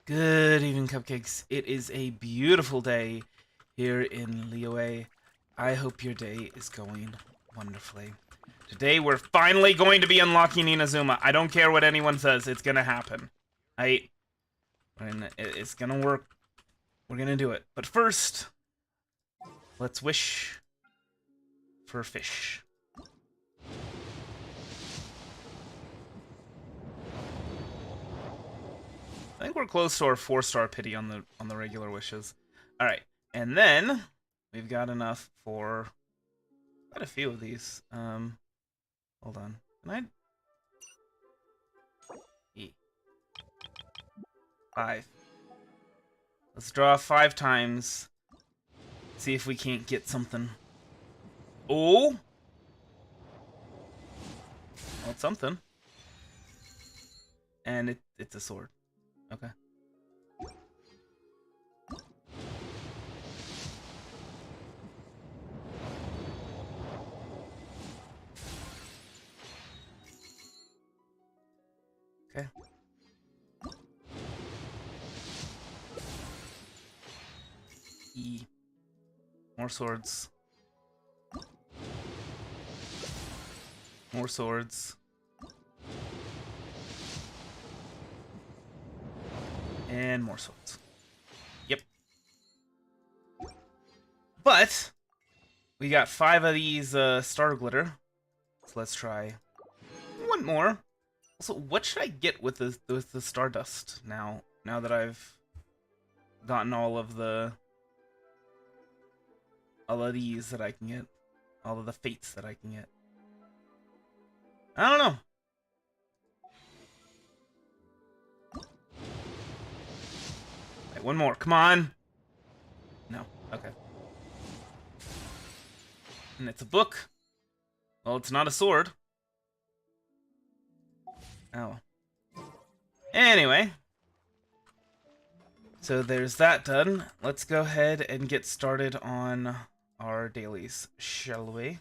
Good evening, cupcakes. It is a beautiful day here in Liyue. I hope your day is going wonderfully. Today we're finally going to be unlocking Inazuma. I don't care what anyone says, it's gonna happen. It's gonna work. We're gonna do it. But first, let's wish for fish. I think we're close to our 4-star pity on the regular wishes. All right, and then we've got enough for quite a few of these. Hold on. Can I? 5. Let's draw 5 times. See if we can't get something. Oh! Well, it's something. And it's a sword. Okay. Okay. E. More swords. More swords. And more swords. Yep. But we got 5 of these star glitter. So let's try one more. Also, what should I get with the stardust now? Now that I've gotten all of these that I can get, all of the fates that I can get. I don't know. Wait, one more. Come on. No. Okay. And it's a book. Well, it's not a sword. Oh. Anyway. So there's that done. Let's go ahead and get started on our dailies, shall we?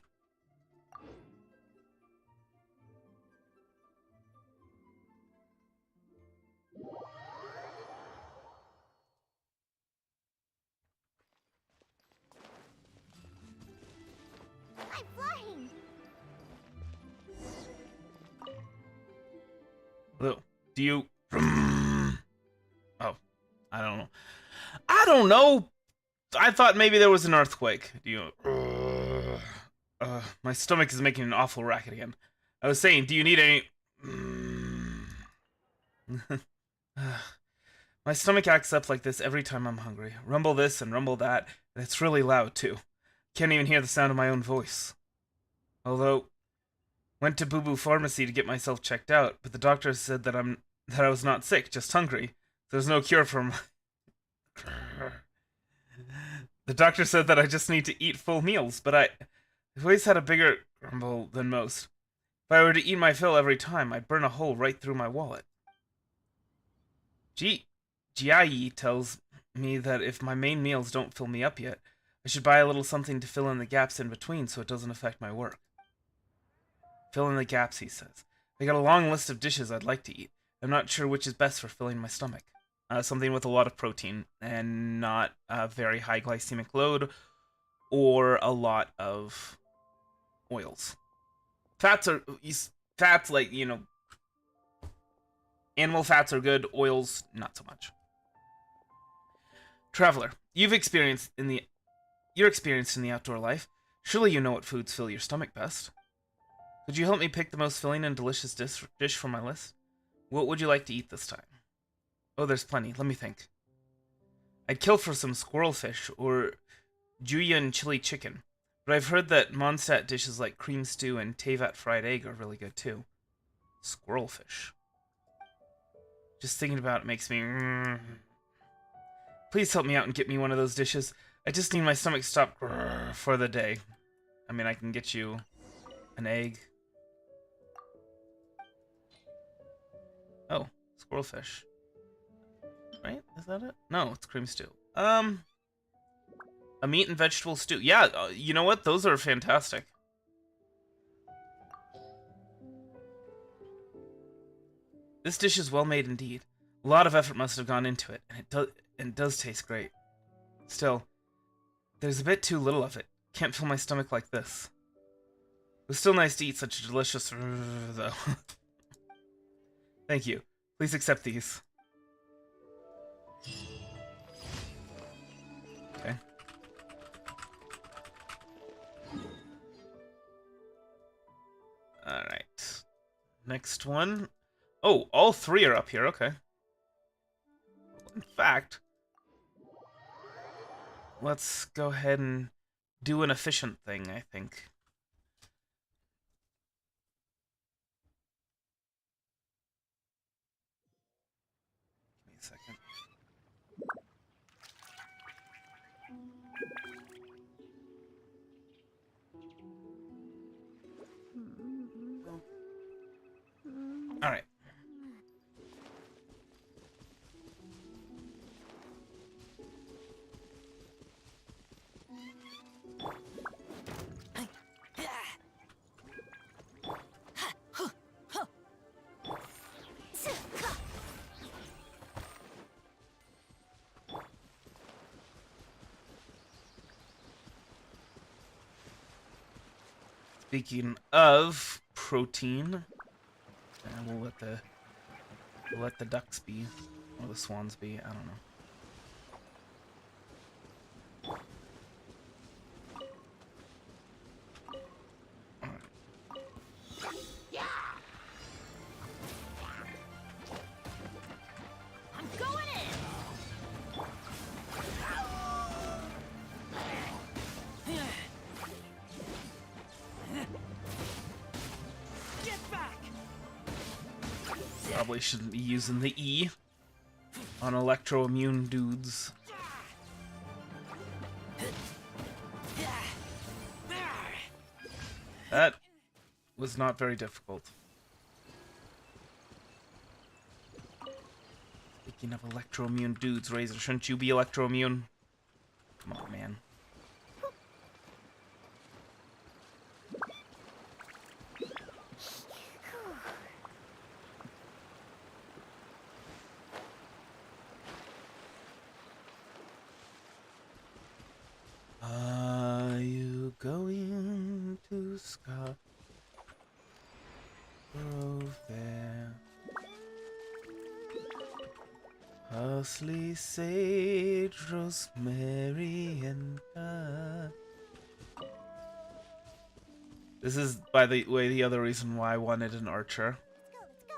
I'm flying. Lou, do you... Oh, I don't know. I don't know! I thought maybe there was an earthquake. Do you... my stomach is making an awful racket again. I was saying, do you need any... My stomach acts up like this every time I'm hungry. Rumble this and rumble that, and it's really loud, too. Can't even hear the sound of my own voice. Although, went to Boo Boo Pharmacy to get myself checked out, but the doctor said that I was not sick, just hungry. There's no cure for my... The doctor said that I just need to eat full meals, but I've always had a bigger grumble than most. If I were to eat my fill every time, I'd burn a hole right through my wallet. Jiai tells me that if my main meals don't fill me up yet, I should buy a little something to fill in the gaps in between so it doesn't affect my work. Fill in the gaps, he says. I got a long list of dishes I'd like to eat. I'm not sure which is best for filling my stomach. Something with a lot of protein and not a very high glycemic load or a lot of oils. Fats, like, you know, animal fats are good, oils, not so much. Traveler, you're experienced in the outdoor life. Surely you know what foods fill your stomach best. Could you help me pick the most filling and delicious dish from my list? What would you like to eat this time? Oh, there's plenty. Let me think. I'd kill for some squirrel fish or julienne chili chicken, but I've heard that Mondstadt dishes like cream stew and Tevat fried egg are really good too. Squirrel fish. Just thinking about it makes me... Please help me out and get me one of those dishes. I just need my stomach stopped for the day. I mean, I can get you an egg. Oh, squirrel fish. Right? Is that it? No, it's cream stew. A meat and vegetable stew. Yeah, you know what? Those are fantastic. This dish is well made indeed. A lot of effort must have gone into it, and it does taste great. Still, there's a bit too little of it. Can't fill my stomach like this. It was still nice to eat such a delicious though. Thank you. Please accept these. Okay. Alright. Next one. Oh, all three are up here, okay. In fact, let's go ahead and do an efficient thing, I think. Give me a second. Alright. Speaking of protein, we'll let the ducks be, or the swans be. I don't know. I'm going in. Get back. Probably shouldn't be using the E on electro-immune dudes. That was not very difficult. Speaking of electro-immune dudes, Razor, shouldn't you be electro-immune? Come on, man. Are you going to Scott Grove there? Parsley, sage, rosemary, and thyme. This is, by the way, the other reason why I wanted an archer. Let's go.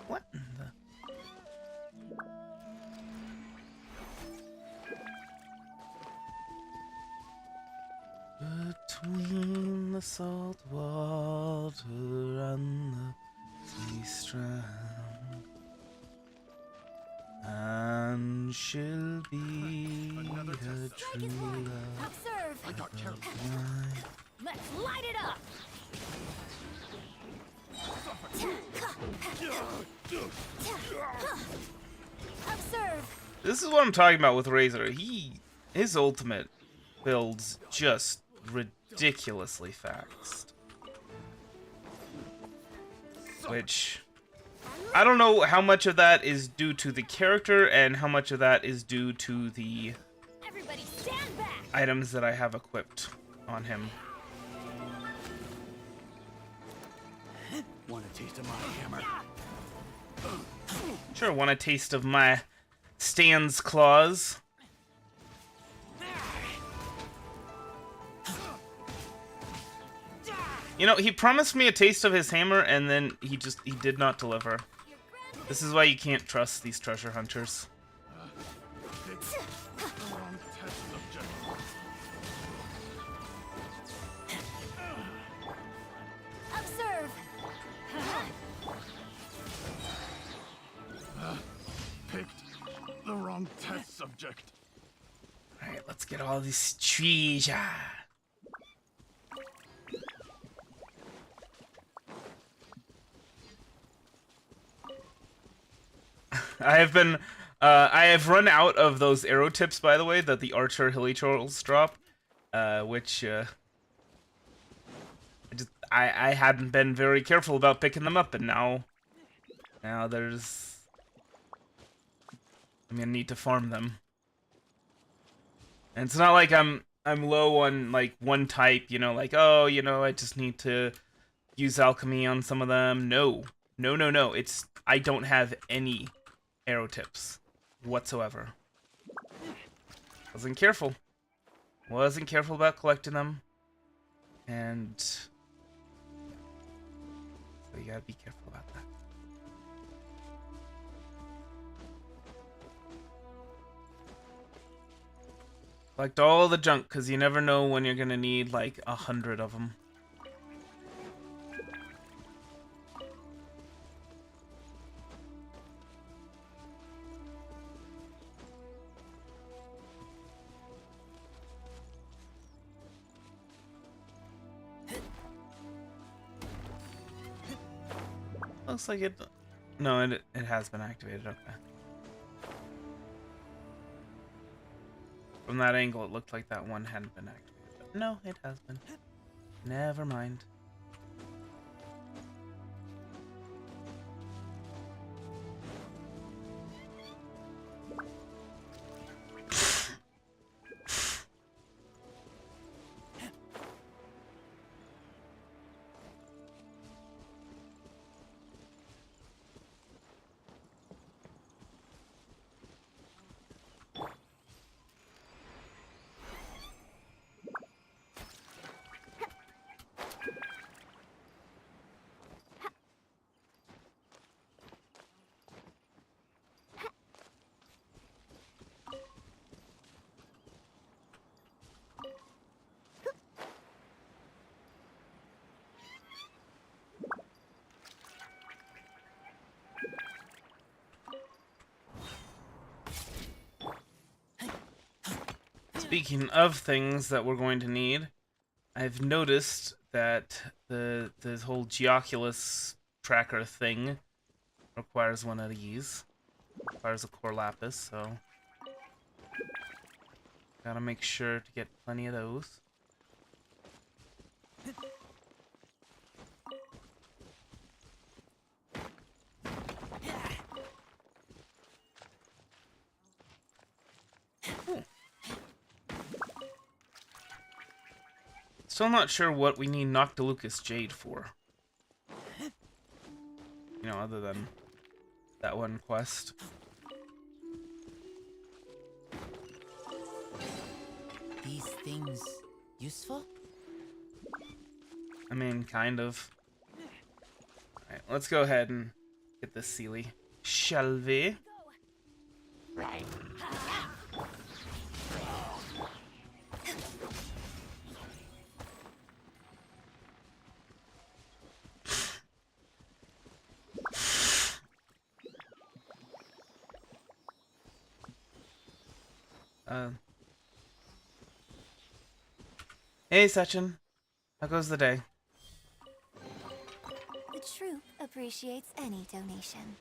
What in the... Between the salt water and the sea strand, and she'll be a true love Observe. I got carried. of mine. Let's light it up. Observe. This is what I'm talking about with Razor. His ultimate builds just ridiculously fast. Which, I don't know how much of that is due to the character and how much of that is due to the Everybody stand back. items that I have equipped on him. Want a taste of my hammer? Sure, want a taste of my Stan's claws? You know, he promised me a taste of his hammer, and then he did not deliver. This is why you can't trust these treasure hunters. Wrong test subject. Observe. Picked the wrong test subject. Alright, let's get all this treasure. I have run out of those arrow tips, by the way, that the archer hilly trolls drop, which, I hadn't been very careful about picking them up, and now there's... I'm gonna need to farm them. And it's not like I'm low on like one type, you know, like, oh, you know, I just need to use alchemy on some of them. No. No. It's I don't have any arrow tips whatsoever. Wasn't careful. Wasn't careful about collecting them. And so you gotta be careful about that. Collect all the junk, because you never know when you're gonna need like 100 of them. Looks like it... No, it has been activated, okay. From that angle, it looked like that one hadn't been activated. But no, it has been. Never mind. Speaking of things that we're going to need, I've noticed that the whole Geoculus tracker thing requires one of these. Requires a core lapis, so gotta make sure to get plenty of those. Still not sure what we need Noctilucus Jade for. You know, other than that one quest. These things useful? I mean, kind of. Alright, let's go ahead and get this Sealy. Shall we? Right. Hey, Sechin. How goes the day? The troop appreciates any donation.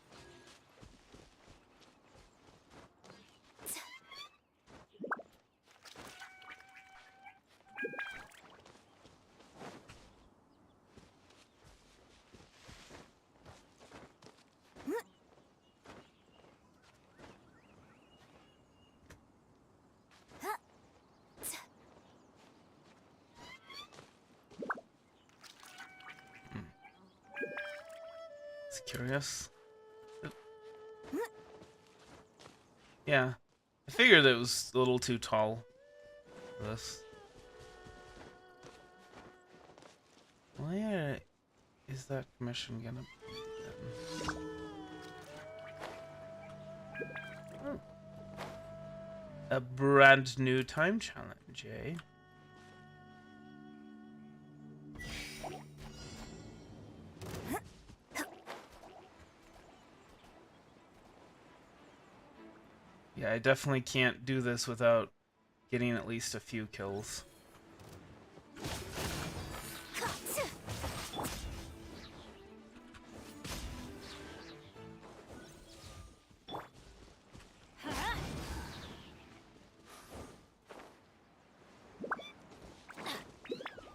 It's curious. Yeah. I figured it was a little too tall for this. Where is that commission gonna be then? Oh. A brand new time challenge, eh? Yeah, I definitely can't do this without getting at least a few kills.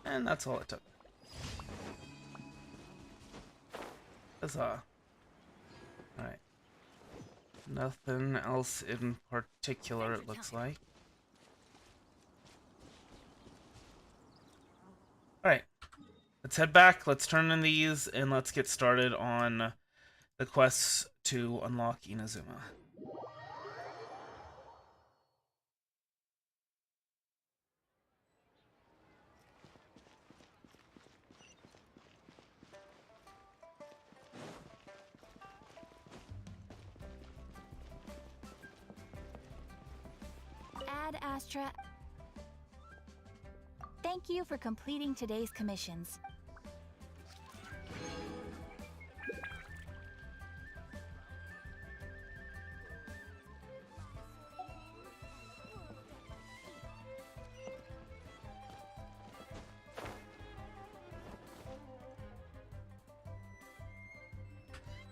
And that's all it took. Huzzah. Alright. Nothing else in particular, it looks like. Alright. Let's head back, let's turn in these, and let's get started on the quests to unlock Inazuma. Ad Astra. Thank you for completing today's commissions.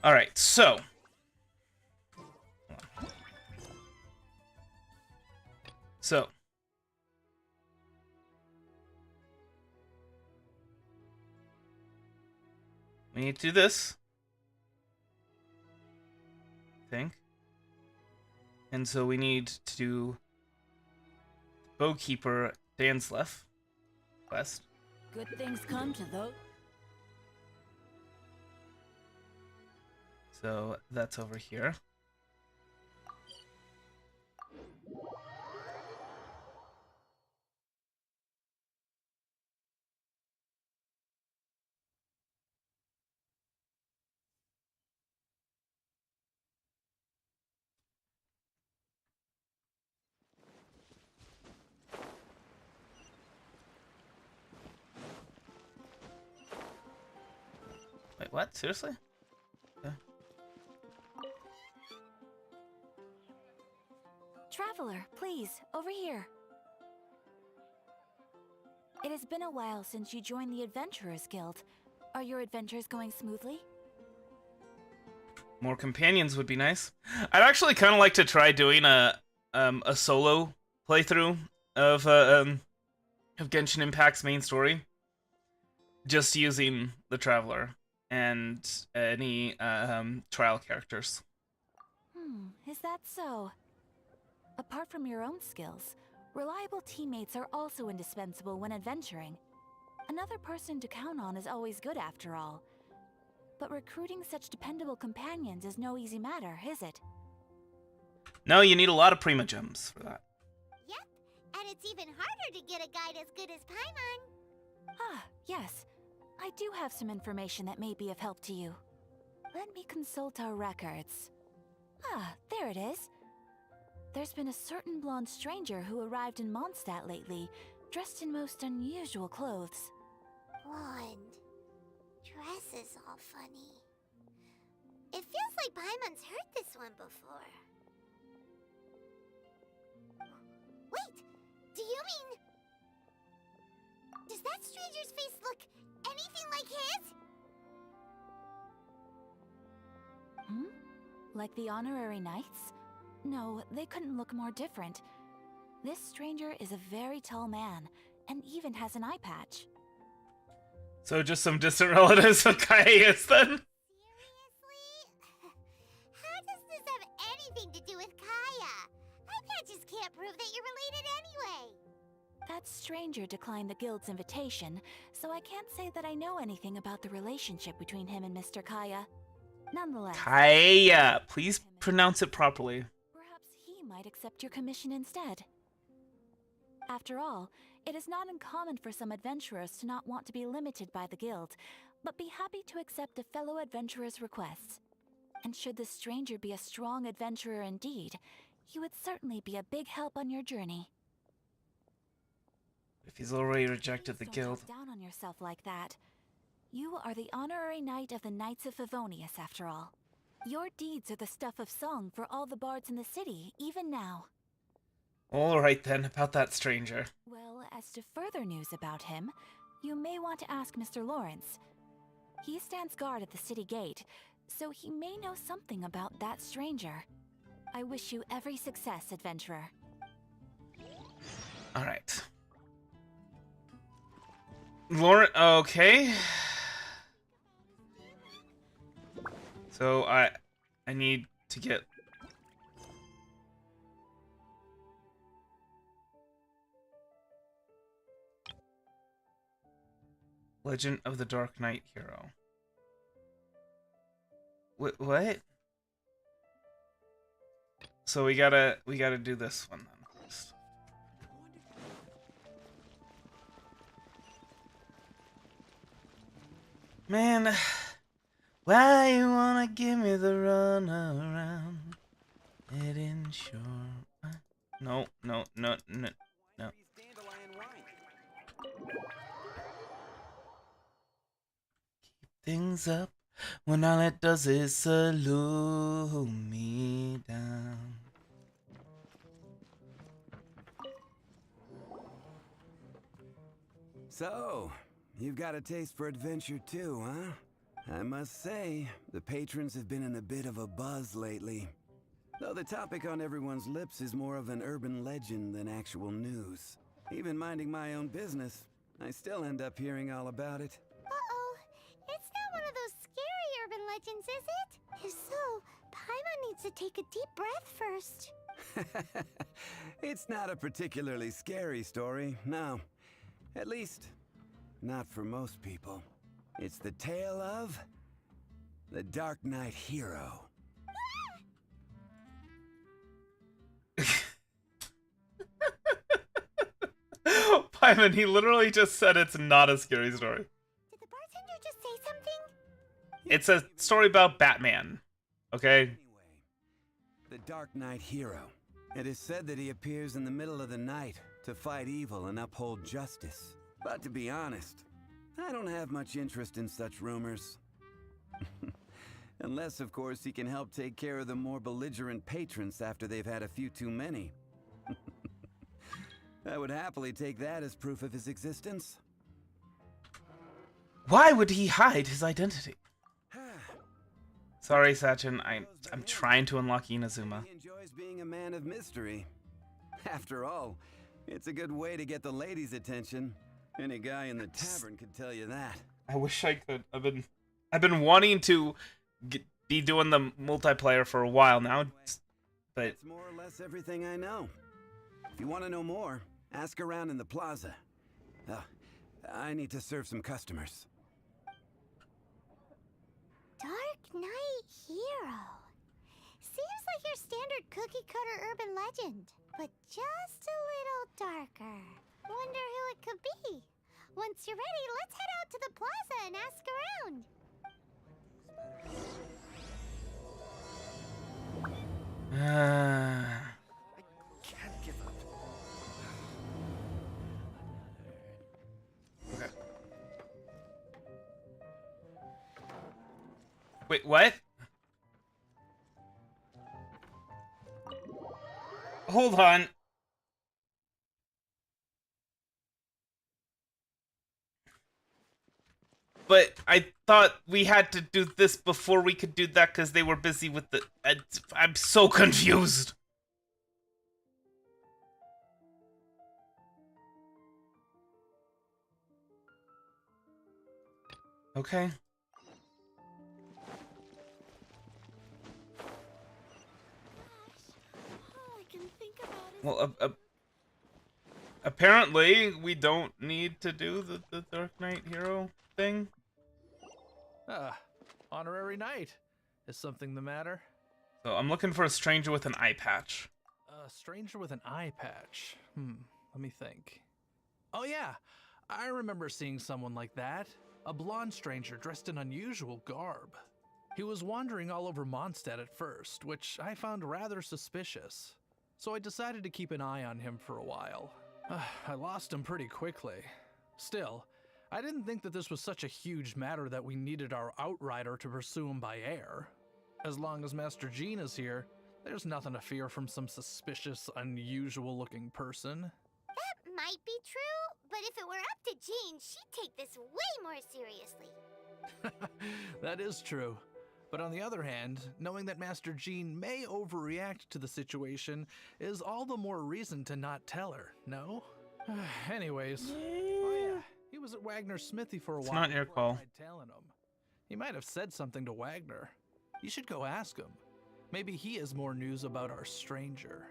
Alright, so. We need to do this. I think. And so we need to do Bowkeeper Danslef quest. Good things come to those. So that's over here. Wait, what? Seriously? Okay. Traveler, please, over here. It has been a while since you joined the Adventurers Guild. Are your adventures going smoothly? More companions would be nice. I'd actually kind of like to try doing a solo playthrough of Genshin Impact's main story, just using the Traveler and any trial characters. Is that so? Apart from your own skills, reliable teammates are also indispensable when adventuring. Another person to count on is always good after all. But recruiting such dependable companions is no easy matter, is it? No, you need a lot of Prima Gems for that. Yep, and it's even harder to get a guide as good as Paimon. Ah, yes. I do have some information that may be of help to you. Let me consult our records. Ah, there it is. There's been a certain blonde stranger who arrived in Mondstadt lately, dressed in most unusual clothes. Blonde. Dress is all funny. It feels like Paimon's heard this one before. Wait, do you mean... Does that stranger's face look anything like his? Like the honorary knights? No, they couldn't look more different. This stranger is a very tall man, and even has an eye patch. So just some distant relatives of Caius then? Seriously? How does this have anything to do with Kaya? Eye patches can't prove that you're related anyway. That stranger declined the guild's invitation, so I can't say that I know anything about the relationship between him and Mr. Kaya. Nonetheless, Kaya. Please pronounce it properly. perhaps he might accept your commission instead. After all, it is not uncommon for some adventurers to not want to be limited by the guild, but be happy to accept a fellow adventurer's requests. And should the stranger be a strong adventurer indeed, he would certainly be a big help on your journey. If he's already rejected the Please guild. don't talk down on yourself like that. You are the honorary knight of the Knights of Favonius, after all. Your deeds are the stuff of song for all the bards in the city, even now. Alright then, about that stranger. Well, as to further news about him, you may want to ask Mr. Lawrence. He stands guard at the city gate, so he may know something about that stranger. I wish you every success, adventurer. Alright. Lauren, okay. So I need to get Legend of the Dark Knight hero. What? So we gotta do this one then first. Man, why you wanna give me the run around? It ain't sure. No. Things up when all it does is slow me down. So, you've got a taste for adventure too, huh? I must say, the patrons have been in a bit of a buzz lately. Though the topic on everyone's lips is more of an urban legend than actual news. Even minding my own business, I still end up hearing all about it. Uh-oh. It's not one of those scary urban legends, is it? If so, Paimon needs to take a deep breath first. It's not a particularly scary story, no. At least, not for most people. It's the tale of the Dark Knight hero. Paimon, he literally just said it's not a scary story. Did the bartender just say something? It's a story about Batman. Okay? Anyway, the Dark Knight hero. It is said that he appears in the middle of the night to fight evil and uphold justice. But to be honest, I don't have much interest in such rumors. Unless, of course, he can help take care of the more belligerent patrons after they've had a few too many. I would happily take that as proof of his existence. Why would he hide his identity? Sorry, Sachin. I'm trying to unlock Inazuma. He enjoys being a man of mystery. After all, it's a good way to get the ladies' attention. Any guy in the tavern could tell you that. I wish I could. I've been wanting to be doing the multiplayer for a while now, but That's more or less everything I know. If you want to know more, ask around in the plaza. I need to serve some customers. Dark Knight hero. Seems like your standard cookie-cutter urban legend, but just a little darker. Wonder who it could be. Once you're ready, let's head out to the plaza and ask around. Can't give up. okay. Wait, what? Hold on. But I thought we had to do this before we could do that because they were busy with the... I'm so confused. Okay. All I can think about is Well, apparently we don't need to do the Dark Knight hero thing. Honorary knight. Is something the matter? So I'm looking for a stranger with an eye patch. A stranger with an eye patch. Let me think. Oh yeah, I remember seeing someone like that. A blonde stranger dressed in unusual garb. He was wandering all over Mondstadt at first, which I found rather suspicious. So I decided to keep an eye on him for a while. I lost him pretty quickly. Still, I didn't think that this was such a huge matter that we needed our outrider to pursue him by air. As long as Master Jean is here, there's nothing to fear from some suspicious, unusual-looking person. that might be true, but if it were up to Jean, she'd take this way more seriously. That is true. But on the other hand, knowing that Master Jean may overreact to the situation is all the more reason to not tell her, no? Anyways, oh yeah, he was at Wagner's smithy for a It's while. not your before I call. tried telling him. He might have said something to Wagner. You should go ask him. Maybe he has more news about our stranger.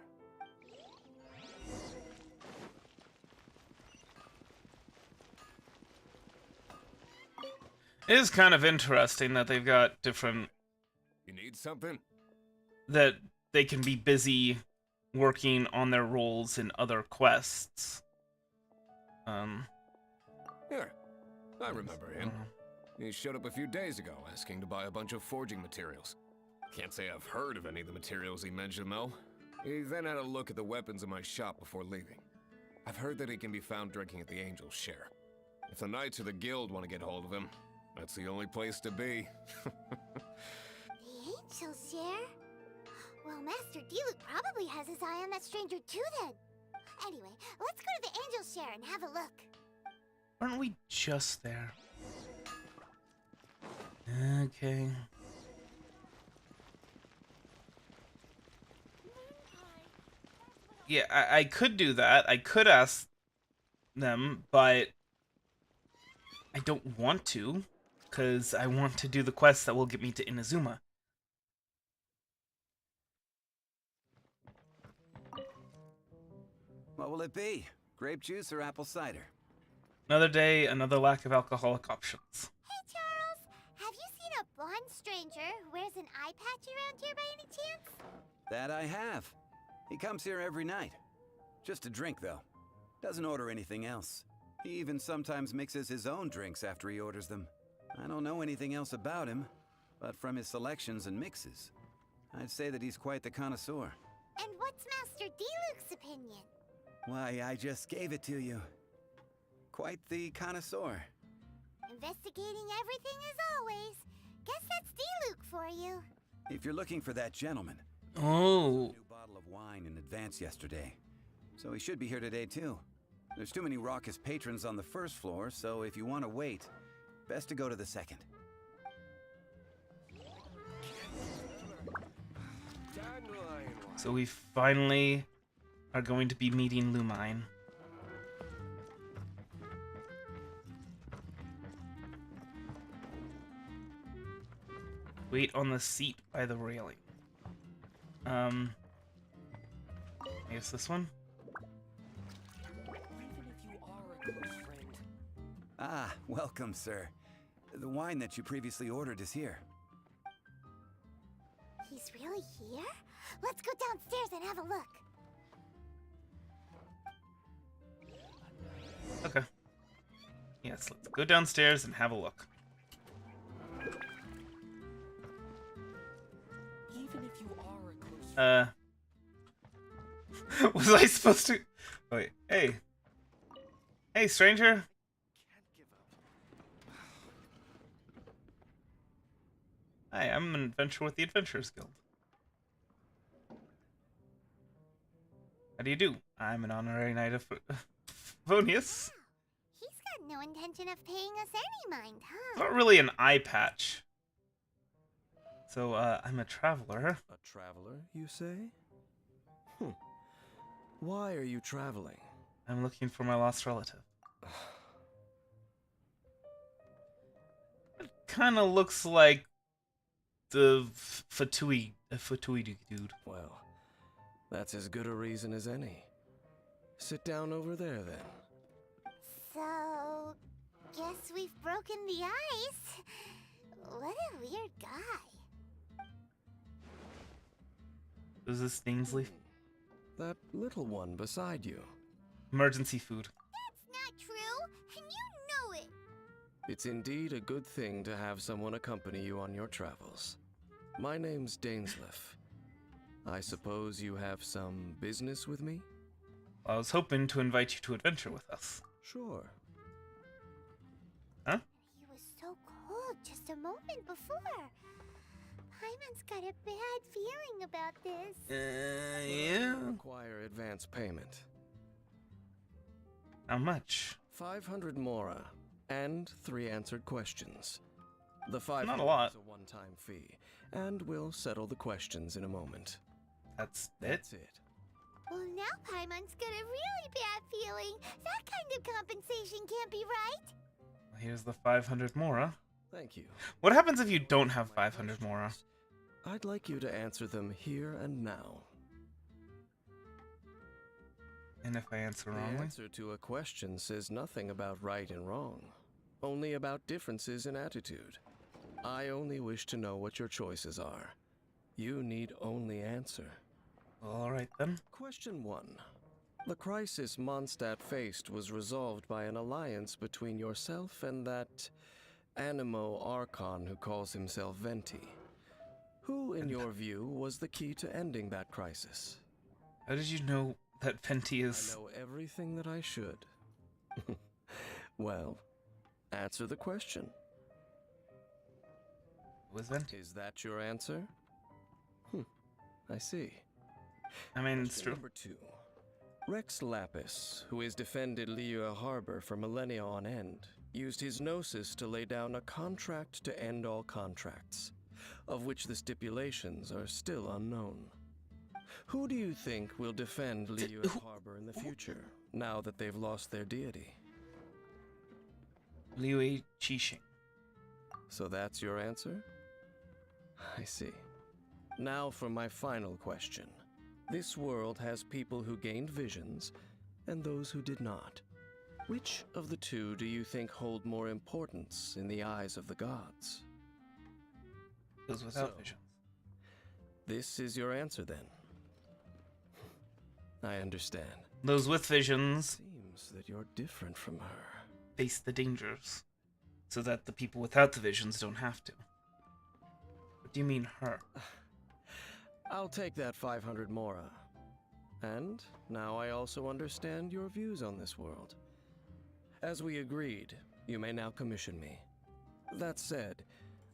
It is kind of interesting that they've got different... You need something? that they can be busy working on their roles in other quests. Here, I remember him. He showed up a few days ago asking to buy a bunch of forging materials. Can't say I've heard of any of the materials he mentioned, though. He then had a look at the weapons in my shop before leaving. I've heard that he can be found drinking at the Angel's Share. If the Knights or the Guild want to get hold of him, that's the only place to be. The Angel's Share? Well, Master D-Luke probably has his eye on that stranger too then. Anyway, let's go to the Angel's Share and have a look. Aren't we just there? Okay. Yeah, I could do that. I could ask them, but I don't want to, because I want to do the quest that will get me to Inazuma. What will it be? Grape juice or apple cider? Another day, another lack of alcoholic options. Hey, Charles, have you seen a blonde stranger who wears an eye patch around here by any chance? That I have. He comes here every night. Just to drink, though. Doesn't order anything else. He even sometimes mixes his own drinks after he orders them. I don't know anything else about him, but from his selections and mixes, I'd say that he's quite the connoisseur. And what's Master D-Luke's opinion? Why, I just gave it to you. Quite the connoisseur. Investigating everything as always. Guess that's D-Luke for you. If you're looking for that gentleman, Oh. new bottle of wine in advance yesterday. So he should be here today too. There's too many raucous patrons on the first floor, so if you want to wait, best to go to the second. So we finally are going to be meeting Lumine. Wait on the seat by the railing. I guess this one? Ah, welcome, sir. The wine that you previously ordered is here. He's really here? Let's go downstairs and have a look. Okay. Yes, let's go downstairs and have a look. Even if you are a close Was I supposed to... Wait, hey. Hey, stranger. can't give up. Hi, I'm an adventurer with the Adventurers Guild. How do you do? I'm an honorary knight of Favonius. He's got no intention of paying us any mind, huh? Not really an eye patch. So, I'm a traveler. A traveler, you say? Why are you traveling? I'm looking for my lost relative. It kind of looks like the Fatui dude. Well, that's as good a reason as any. Sit down over there, then. So, guess we've broken the ice. What a weird guy. Is this Dainsleif? That little one beside you. Emergency food. That's not true, and you know it. It's indeed a good thing to have someone accompany you on your travels. My name's Dainsleif. I suppose you have some business with me? I was hoping to invite you to adventure with us. Sure. Huh? He was so cold just a moment before. Paimon's got a bad feeling about this. Yeah. Require advance payment. How much? 500 mora and 3 answered questions. The 500 Not a lot. is a one-time fee, and we'll settle the questions in a moment. That's it? That's it. Well, now Paimon's got a really bad feeling. That kind of compensation can't be right. Here's the 500 mora. Thank you. What happens if you don't have 500 mora? I'd like you to answer them here and now. And if I answer The wrongly? answer to a question says nothing about right and wrong, only about differences in attitude. I only wish to know what your choices are. You need only answer. Alright then. Question 1. The crisis Mondstadt faced was resolved by an alliance between yourself and that Animo Archon who calls himself Venti. Who, in your view, was the key to ending that crisis? How did you know that Fenty I is... know everything that I should. Well, answer the question. Was Fenty? Is that your answer? I see. I mean, it's true. Number 2. Rex Lapis, who has defended Liyue Harbor for millennia on end, used his gnosis to lay down a contract to end all contracts, of which the stipulations are still unknown. Who do you think will defend Liyue Harbor in the future, now that they've lost their deity? Liu Qixing. So that's your answer? I see. Now for my final question. This world has people who gained visions, and those who did not. Which of the two do you think hold more importance in the eyes of the gods? Those without So, visions. This is your answer then. I understand. Those with visions Seems that you're different from her. face the dangers, so that the people without the visions don't have to. What do you mean, her? I'll take that 500 mora. And now I also understand your views on this world. As we agreed, you may now commission me. That said,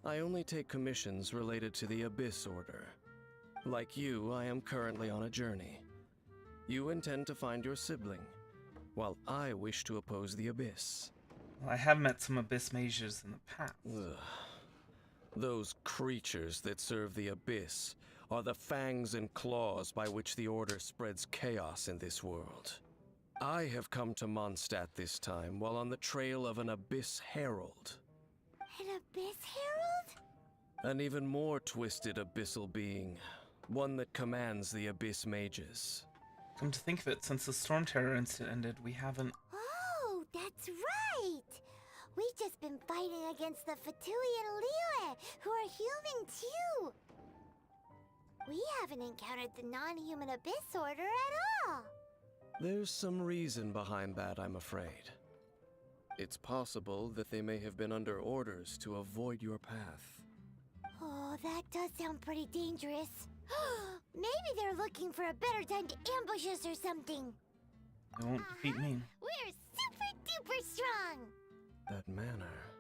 I only take commissions related to the Abyss Order. Like you, I am currently on a journey. You intend to find your sibling, while I wish to oppose the Abyss. Well, I have met some Abyss mages in the past. Ugh. Those creatures that serve the Abyss are the fangs and claws by which the Order spreads chaos in this world. I have come to Mondstadt this time while on the trail of an Abyss Herald. An Abyss Herald? An even more twisted abyssal being. One that commands the Abyss mages. Come to think of it, since the Storm Terror incident ended, we haven't... Oh, that's right! We've just been fighting against the Fatui and Liyue, who are human too! We haven't encountered the non-human Abyss Order at all! There's some reason behind that, I'm afraid. It's possible that they may have been under orders to avoid your path. Oh, that does sound pretty dangerous. Maybe they're looking for a better time to ambush us or something. It won't defeat me. We're super duper strong! That manner,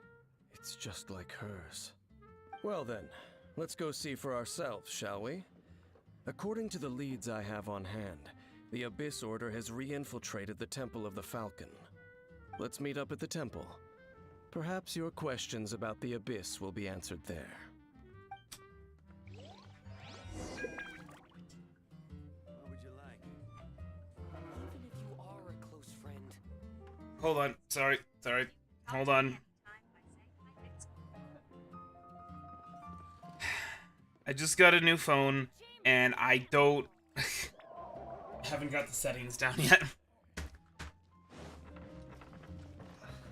it's just like hers. Well then, let's go see for ourselves, shall we? According to the leads I have on hand, the Abyss Order has re-infiltrated the Temple of the Falcon. Let's meet up at the temple. Perhaps your questions about the Abyss will be answered there. What would you like? Even if you are a close friend, Hold on. Sorry. Hold on. I just got a new phone, and I don't... haven't got the settings down yet.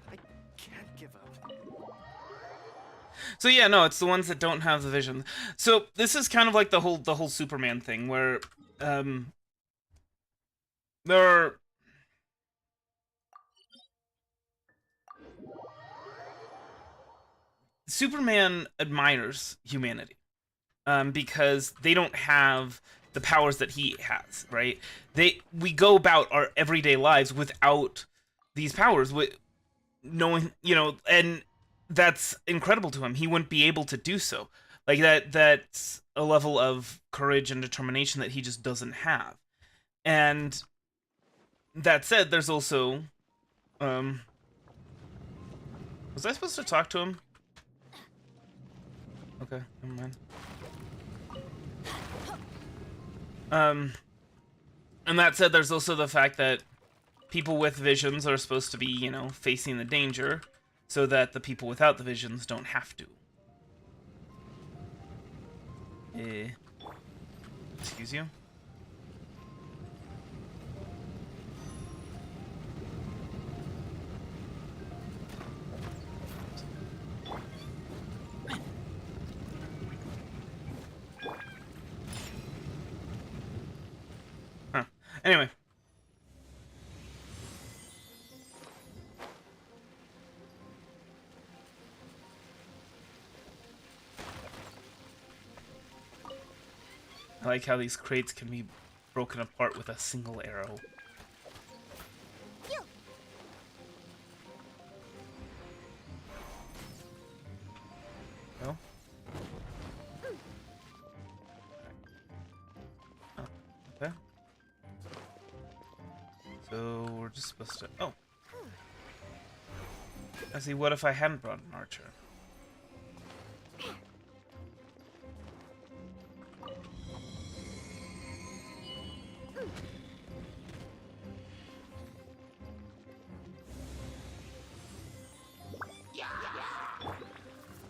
I can't give up. So yeah, no, it's the ones that don't have the vision. So this is kind of like the whole Superman thing, where there are... Superman admires humanity because they don't have the powers that he has, right? We go about our everyday lives without these powers, with knowing, and that's incredible to him. He wouldn't be able to do so. Like that's a level of courage and determination that he just doesn't have. And that said, there's also was I supposed to talk to him? Okay, never mind. And that said, there's also the fact that people with visions are supposed to be, facing the danger, so that the people without the visions don't have to. Excuse you? Huh. Anyway. I like how these crates can be broken apart with a single arrow. No? Oh, okay. So we're just supposed to... Oh. I see, what if I hadn't brought an archer?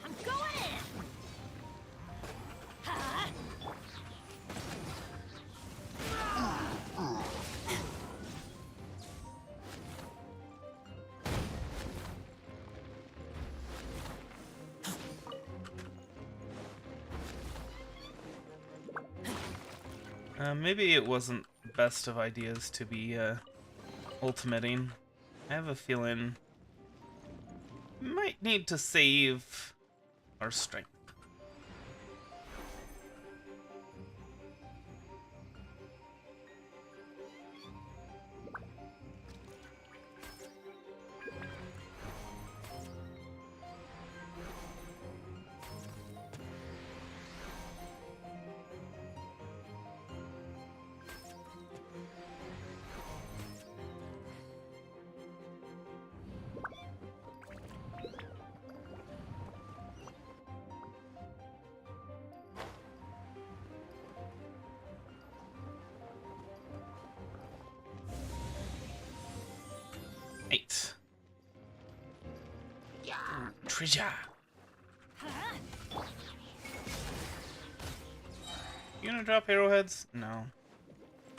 I'm going in. Maybe it wasn't the best of ideas to be ultimating. I have a feeling we might need to save our strength. Eight. Treasure. You gonna drop arrowheads? No.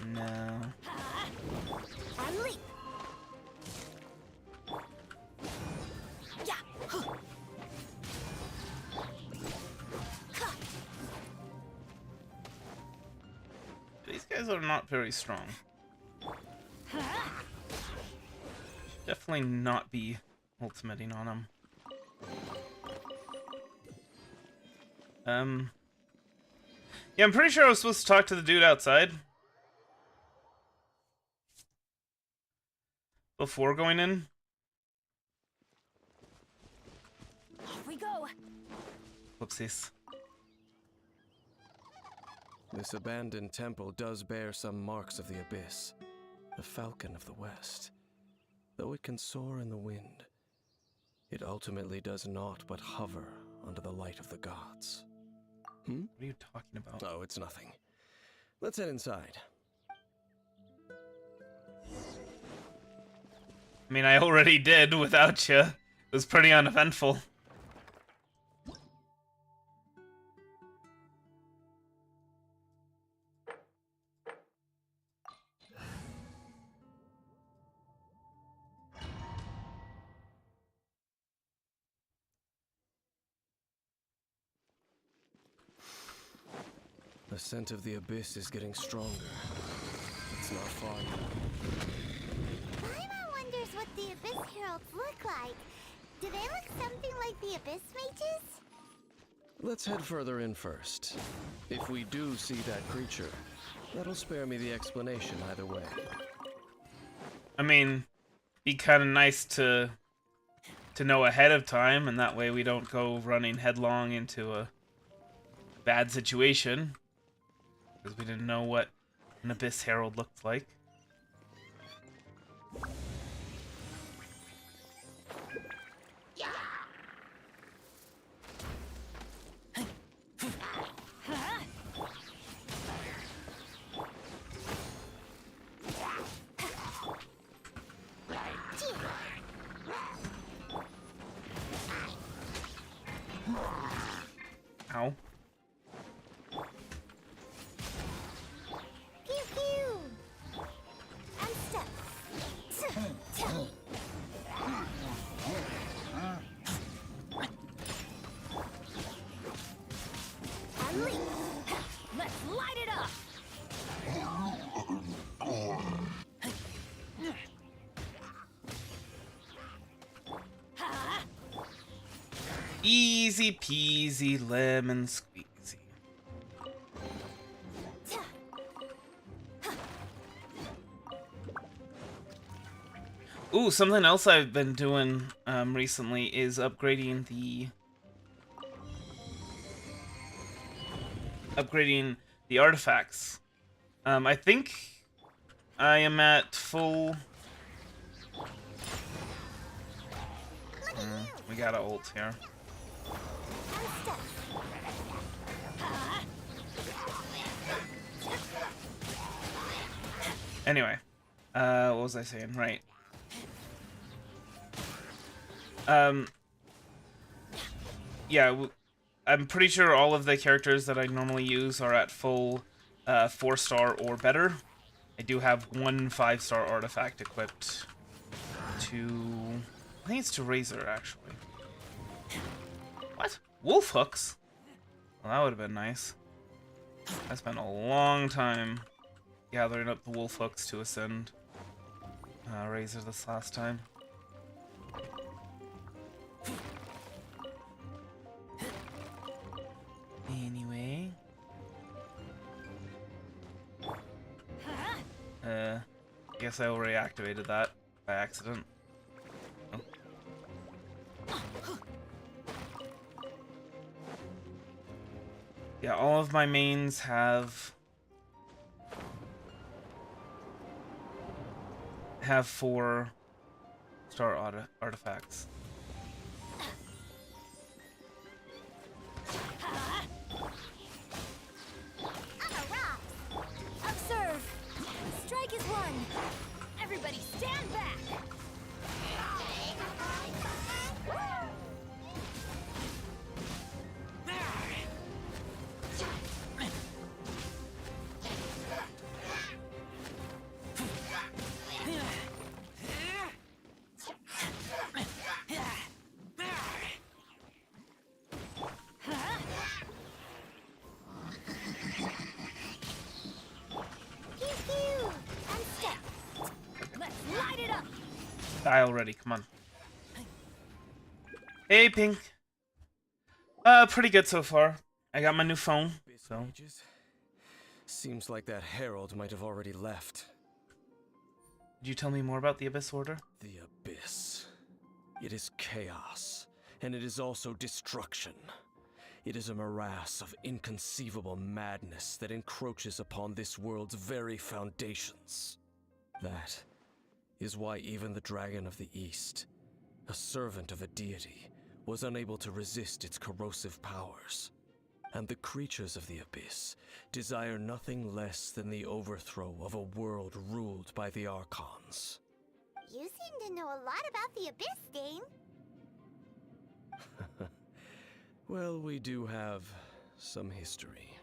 No. And leap. Yeah. These guys are not very strong. Definitely not be ultimating on them. Yeah, I'm pretty sure I was supposed to talk to the dude outside before going in. Off we go. Whoopsies. This abandoned temple does bear some marks of the abyss, the falcon of the west. Though it can soar in the wind, it ultimately does naught but hover under the light of the gods. What are you talking about? Oh, it's nothing. Let's head inside. I mean, I already did without you. It was pretty uneventful. The scent of the abyss is getting stronger. It's not far now. Paimon wonders what the Abyss Heralds look like. Do they look something like the Abyss Mages? Let's head further in first. If we do see that creature, that'll spare me the explanation either way. I mean, be kind of nice to know ahead of time, and that way we don't go running headlong into a bad situation. Because we didn't know what an Abyss Herald looked like. Ow. Unleash. Let's light it up. Easy peasy lemon squeezy. Ooh, something else I've been doing recently is upgrading the artifacts. I think I am at full. We got a ult here. Anyway, what was I saying? Right. Yeah, I'm pretty sure all of the characters that I normally use are at full 4-star or better. I do have one 5-star artifact equipped to... I think it's to Razor, actually. What? Wolf hooks? Well, that would have been nice. I spent a long time gathering up the wolf hooks to ascend Razor this last time. Anyway. Guess I already activated that by accident. Oh. Yeah, all of my mains have 4-star artifacts. Observe. Strike is one. Everybody stand back. Die already, come on. Hey, Pink. Pretty good so far. I got my new phone, so. Seems like that herald might have already left. Did you tell me more about the Abyss Order? The Abyss. It is chaos, and it is also destruction. It is a morass of inconceivable madness that encroaches upon this world's very foundations. That is why even the Dragon of the East, a servant of a deity, was unable to resist its corrosive powers. And the creatures of the Abyss desire nothing less than the overthrow of a world ruled by the Archons. You seem to know a lot about the Abyss, Dane. Well, we do have some history.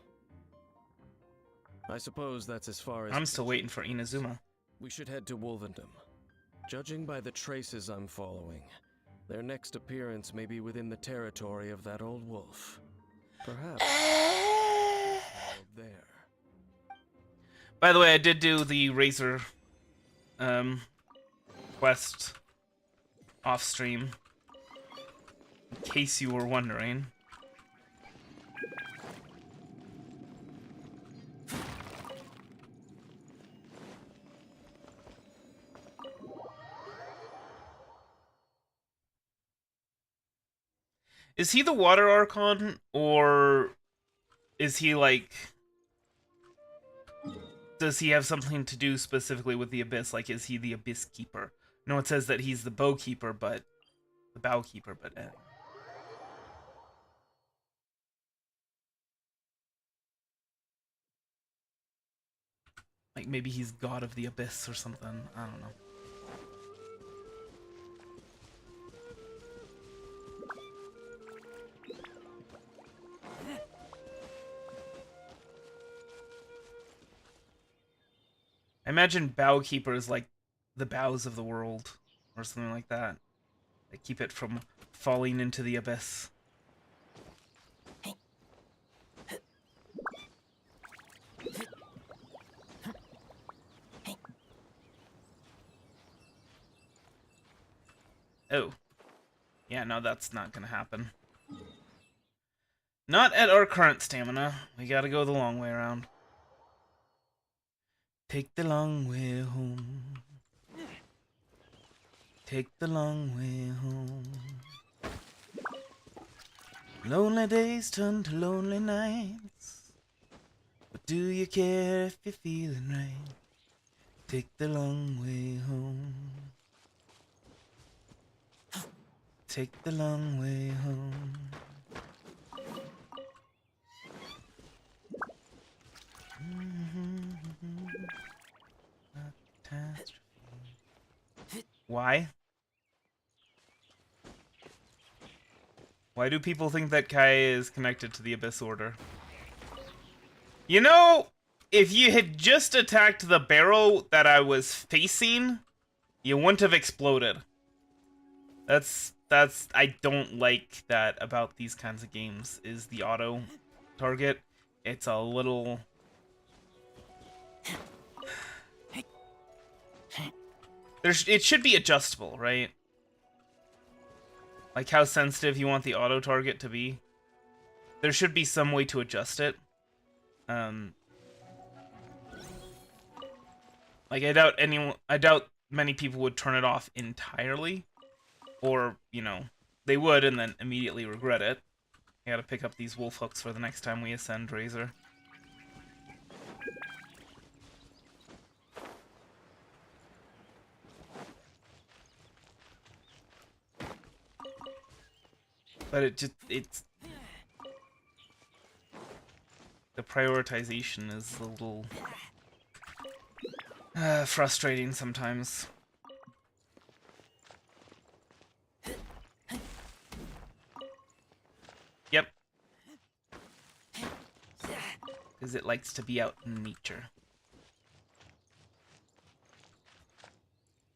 I suppose that's as far as... I'm still waiting for Inazuma. We should head to Wolvendom. Judging by the traces I'm following, their next appearance may be within the territory of that old wolf. Perhaps there. By the way, I did do the Razor quest off stream. In case you were wondering. Is he the Water Archon, or is he like... Does he have something to do specifically with the Abyss? Like, is he the Abyss Keeper? No, it says that he's the Bow Keeper, but... The Bow Keeper, but... Like, maybe he's God of the Abyss or something. I don't know. I imagine Bow Keeper is like the bows of the world. or something like that. They keep it from falling into the abyss. Oh. Yeah, no, that's not gonna happen. Not at our current stamina. We gotta go the long way around. Take the long way home. Take the long way home. Lonely days turn to lonely nights. But do you care if you're feeling right? Take the long way home. Take the long way home. Why? Why do people think that Kai is connected to the Abyss Order? You know, if you had just attacked the barrel that I was facing, you wouldn't have exploded. I don't like that about these kinds of games, is the auto target. It's a little... it should be adjustable, right? Like how sensitive you want the auto target to be. There should be some way to adjust it. Like I doubt many people would turn it off entirely. Or, you know, they would and then immediately regret it. I gotta pick up these wolf hooks for the next time we ascend Razor. But it's... The prioritization is a little... frustrating sometimes. Yep. Because it likes to be out in nature.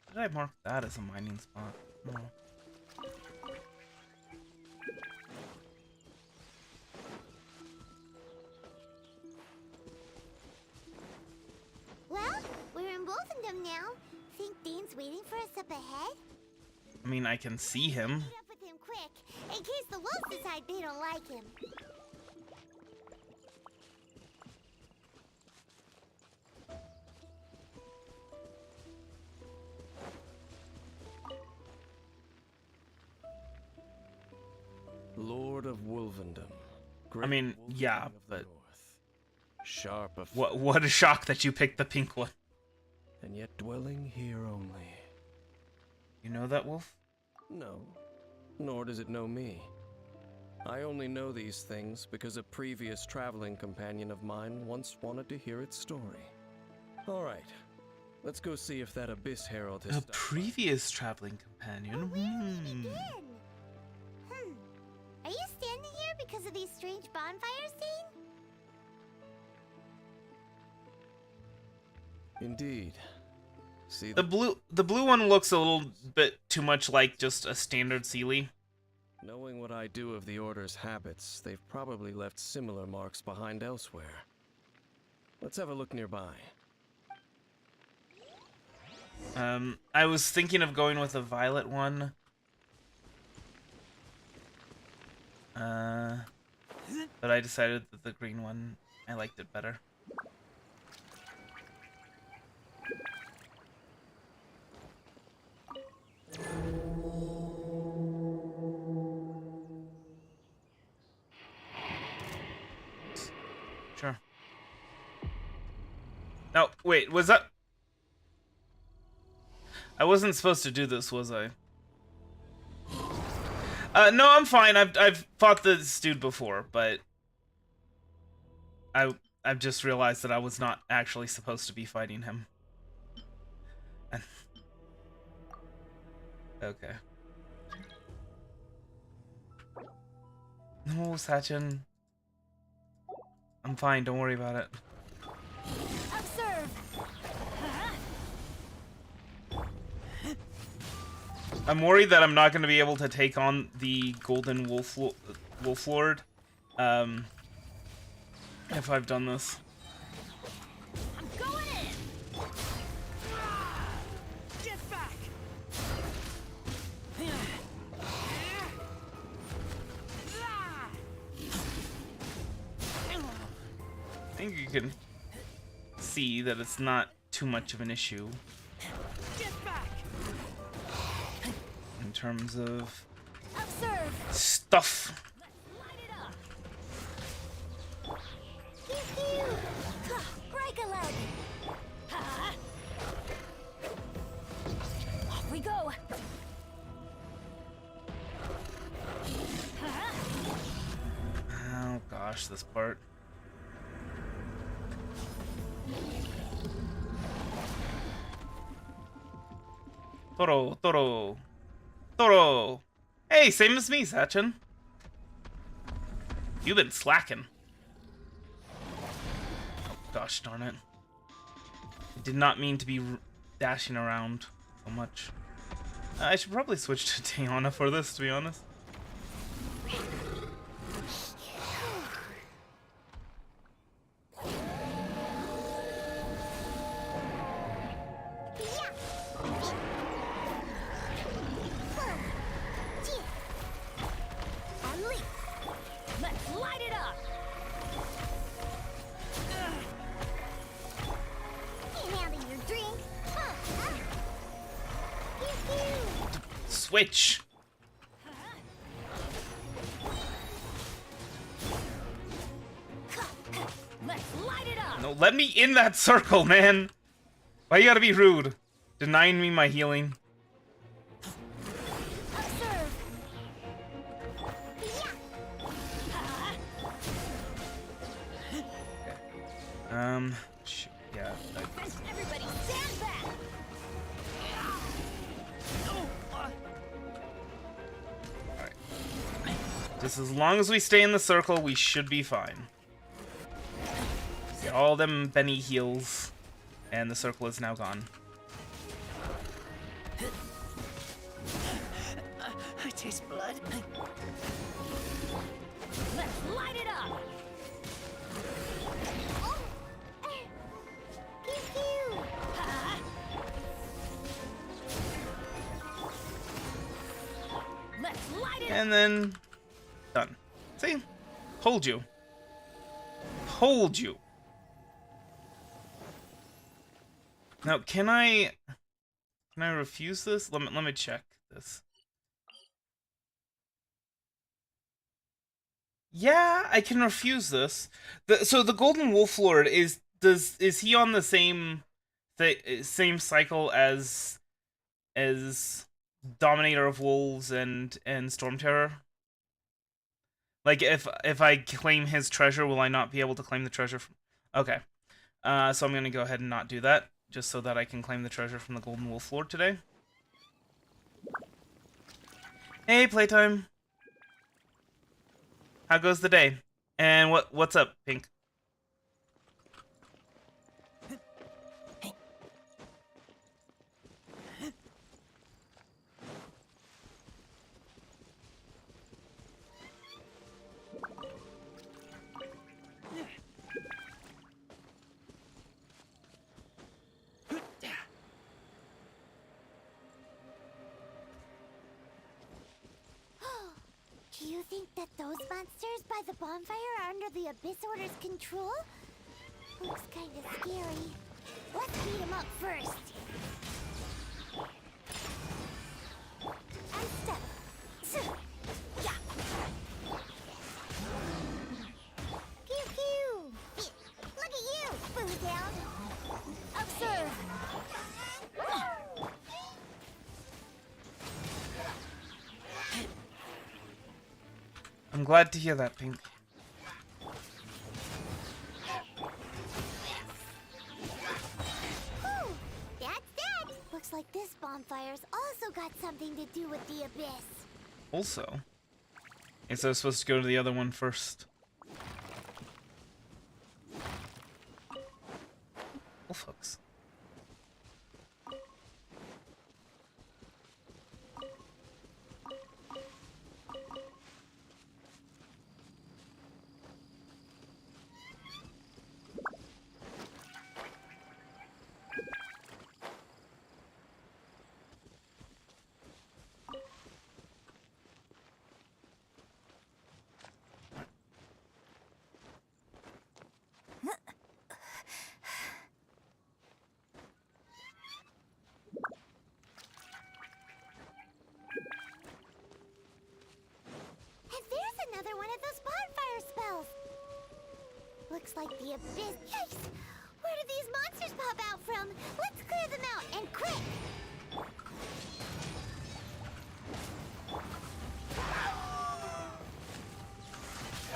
Did I mark that as a mining spot? No. Well, we're in Wolfendom now. Think Dane's waiting for us up ahead? I mean, I can see him. Meet up with him quick, in case the wolves decide they don't like him. Lord of Wolvendom. I mean, Wolf yeah, King of the but North. Sharp of what a shock that you picked the pink one. and yet dwelling here only. You know that wolf? No, nor does it know me. I only know these things because a previous traveling companion of mine once wanted to hear its story. All right, let's go see if that Abyss Herald has A stopped by. previous traveling companion. Again. Are you standing here because of these strange bonfires, Dane? Indeed. See The blue one looks a little bit too much like just a standard Sealy. Knowing what I do of the Order's habits, they've probably left similar marks behind elsewhere. Let's have a look nearby. I was thinking of going with a violet one. But I decided that the green one, I liked it better. Sure. No, wait, was that... I wasn't supposed to do this, was I? No, I'm fine. I've fought this dude before, but I've just realized that I was not actually supposed to be fighting him. Okay. No, Sachin. I'm fine. Don't worry about it. Observe! I'm worried that I'm not going to be able to take on the Golden Wolf Lord, if I've done this. I'm going in. Get back. I think you can see that it's not too much of an issue Get back. in terms of Observe. stuff. Light it up. Pew pew. Break a leg. Ha. Off we go. Oh gosh, this part. Toro, Toro, Toro. Hey, same as me, Sachin. You've been slacking. Oh, gosh darn it. I did not mean to be dashing around so much. I should probably switch to Tiana for this, to be honest. Let's light it up. Handle your drink. Switch. Let's light it up. No, let me in that circle, man. Why you gotta be rude? Denying me my healing. Observe. Shoot, yeah. Everybody stand back. Alright. Just as long as we stay in the circle, we should be fine. See, all them Benny heals, and the circle is now gone. I taste blood. Let's light it up. Let's light it up. And then... done. See? Told you. Told you. Now, can I refuse this? Let me check this. Yeah, I can refuse this. So the Golden Wolf Lord is he on the same cycle as Dominator of Wolves and Storm Terror? Like if I claim his treasure, will I not be able to claim the treasure from... Okay. So I'm gonna go ahead and not do that, just so that I can claim the treasure from the Golden Wolf Lord today. Hey, playtime. How goes the day? And what's up, Pink? Do you think that those monsters by the bonfire are under the Abyss Order's control? Looks kinda scary. Let's beat them up first. And step. Yeah. Pew pew. Look at you, Boo Down. Observe. I'm glad to hear that, Pink. Whew, that's that. Looks like this bonfire's also got something to do with the Abyss. Also, is I supposed to go to the other one first? Wolf hooks. Looks like the abyss. Yikes! Where did these monsters pop out from? Let's clear them out, and quick!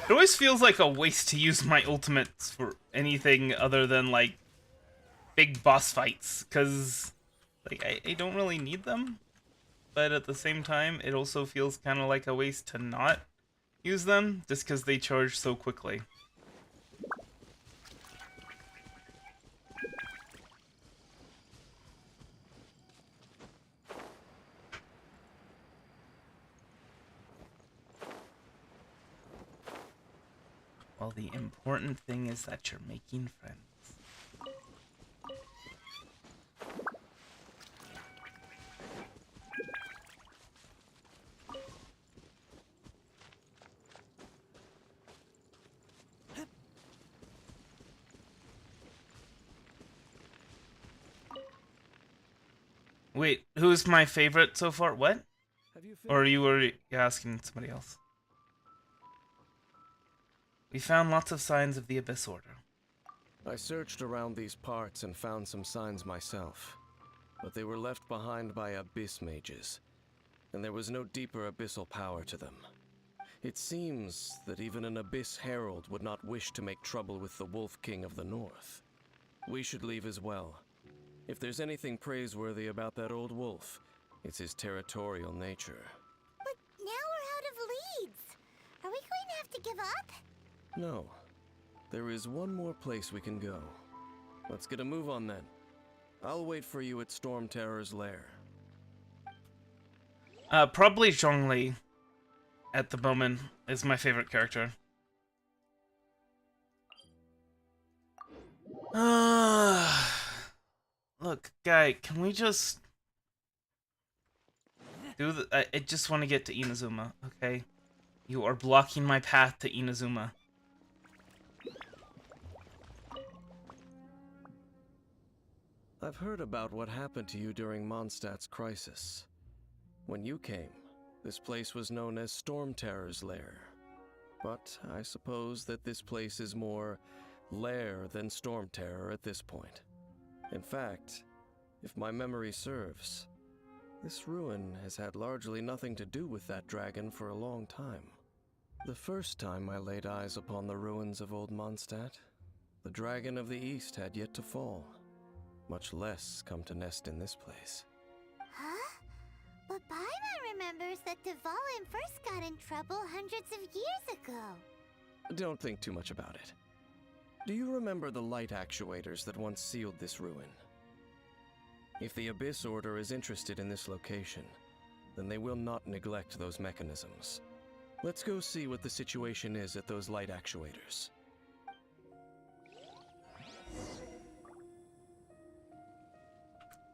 It always feels like a waste to use my ultimates for anything other than, like, big boss fights, because, like, I don't really need them, but at the same time, it also feels kind of like a waste to not use them, just because they charge so quickly. Well, the important thing is that you're making friends. Wait, who's my favorite so far? What? Have you Or are you already asking somebody else? We found lots of signs of the Abyss Order. I searched around these parts and found some signs myself, but they were left behind by abyss mages, and there was no deeper abyssal power to them. It seems that even an abyss herald would not wish to make trouble with the Wolf King of the North. We should leave as well. If there's anything praiseworthy about that old wolf, it's his territorial nature. But now we're out of leads. Are we going to have to give up? No. There is one more place we can go. Let's get a move on then. I'll wait for you at Storm Terror's lair. Probably Zhongli at the moment is my favorite character. Look, guy, can we just do the? I just want to get to Inazuma, okay? You are blocking my path to Inazuma. I've heard about what happened to you during Mondstadt's crisis. When you came, this place was known as Storm Terror's lair. But I suppose that this place is more lair than Storm Terror at this point. In fact, if my memory serves, this ruin has had largely nothing to do with that dragon for a long time. The first time I laid eyes upon the ruins of Old Mondstadt, the Dragon of the East had yet to fall, much less come to nest in this place. Huh? But Paimon remembers that Dvalin first got in trouble hundreds of years ago. Don't think too much about it. Do you remember the light actuators that once sealed this ruin? If the Abyss Order is interested in this location, then they will not neglect those mechanisms. Let's go see what the situation is at those light actuators.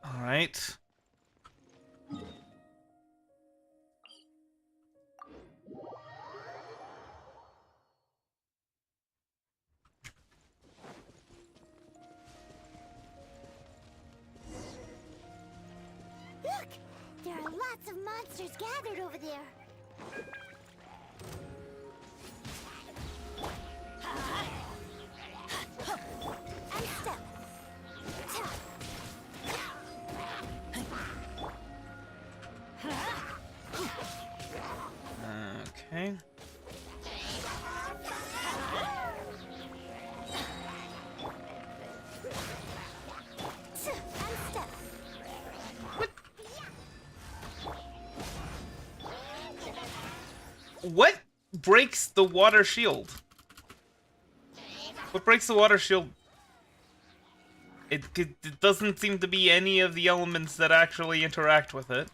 All right. Look! There are lots of monsters gathered over there. And step. Okay. What breaks the water shield? What breaks the water shield? It doesn't seem to be any of the elements that actually interact with it.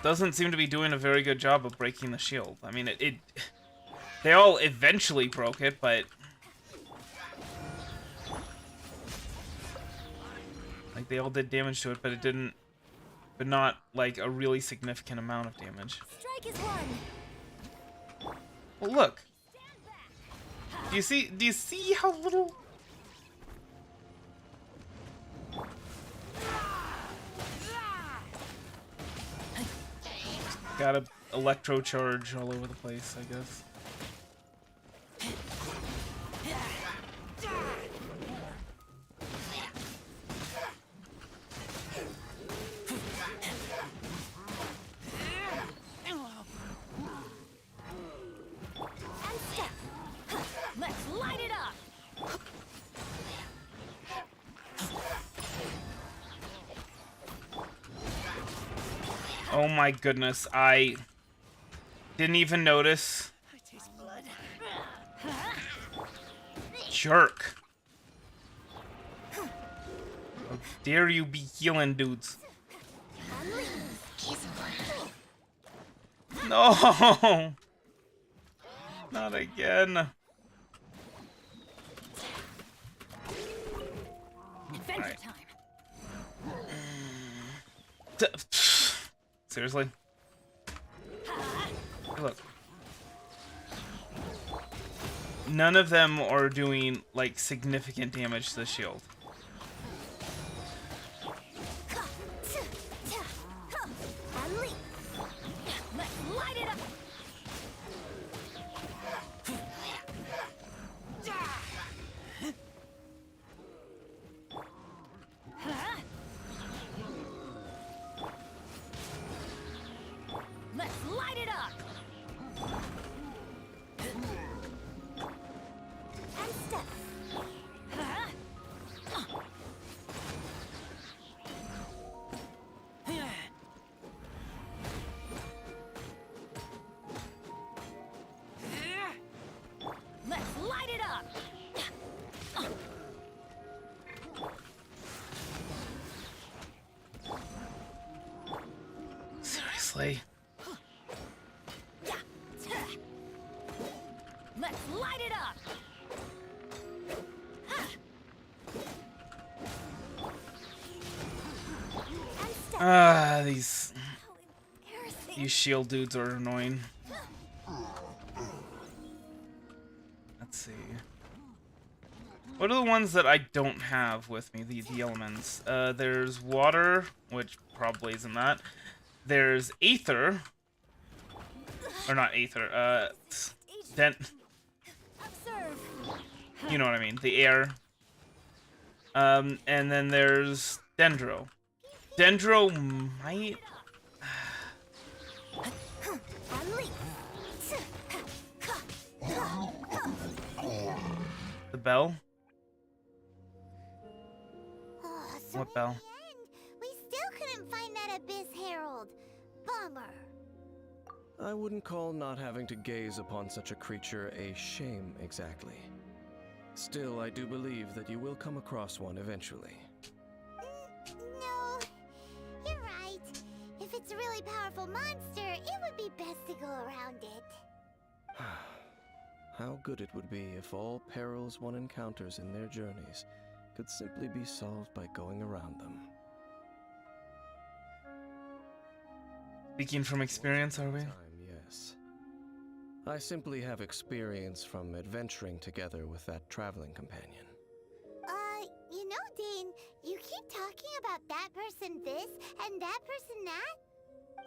Doesn't seem to be doing a very good job of breaking the shield. I mean, they all eventually broke it, but like they all did damage to it, but it didn't, but not like a really significant amount of damage. Strike is one. Well, look. Do you see how little? gotta electro charge all over the place, I guess. Let's light it up. Oh my goodness, I didn't even notice. I taste blood. Jerk. How dare you be healing dudes? No! Not again. Adventure Alright. time. Seriously? Look. None of them are doing, like, significant damage to the shield. Let's light it up. Let's light it up. And step. Let's light it up. Seriously? Let's light it up. These shield dudes are annoying. Let's see. What are the ones that I don't have with me? The elements. There's water, which probably isn't that. There's aether. Or not aether, you know what I mean, the air. And then there's Dendro. Dendro might... The bell? Oh, so What in bell? the end, we still couldn't find that Abyss Herald. Bummer. I wouldn't call not having to gaze upon such a creature a shame exactly. Still, I do believe that you will come across one eventually. No, you're right. If it's a really powerful monster, it would be best to go around it. How good it would be if all perils one encounters in their journeys could simply be solved by going around them. Speaking from experience, are we? Time, yes. I simply have experience from adventuring together with that traveling companion. You know, Dane, you keep talking about that person this and that person that.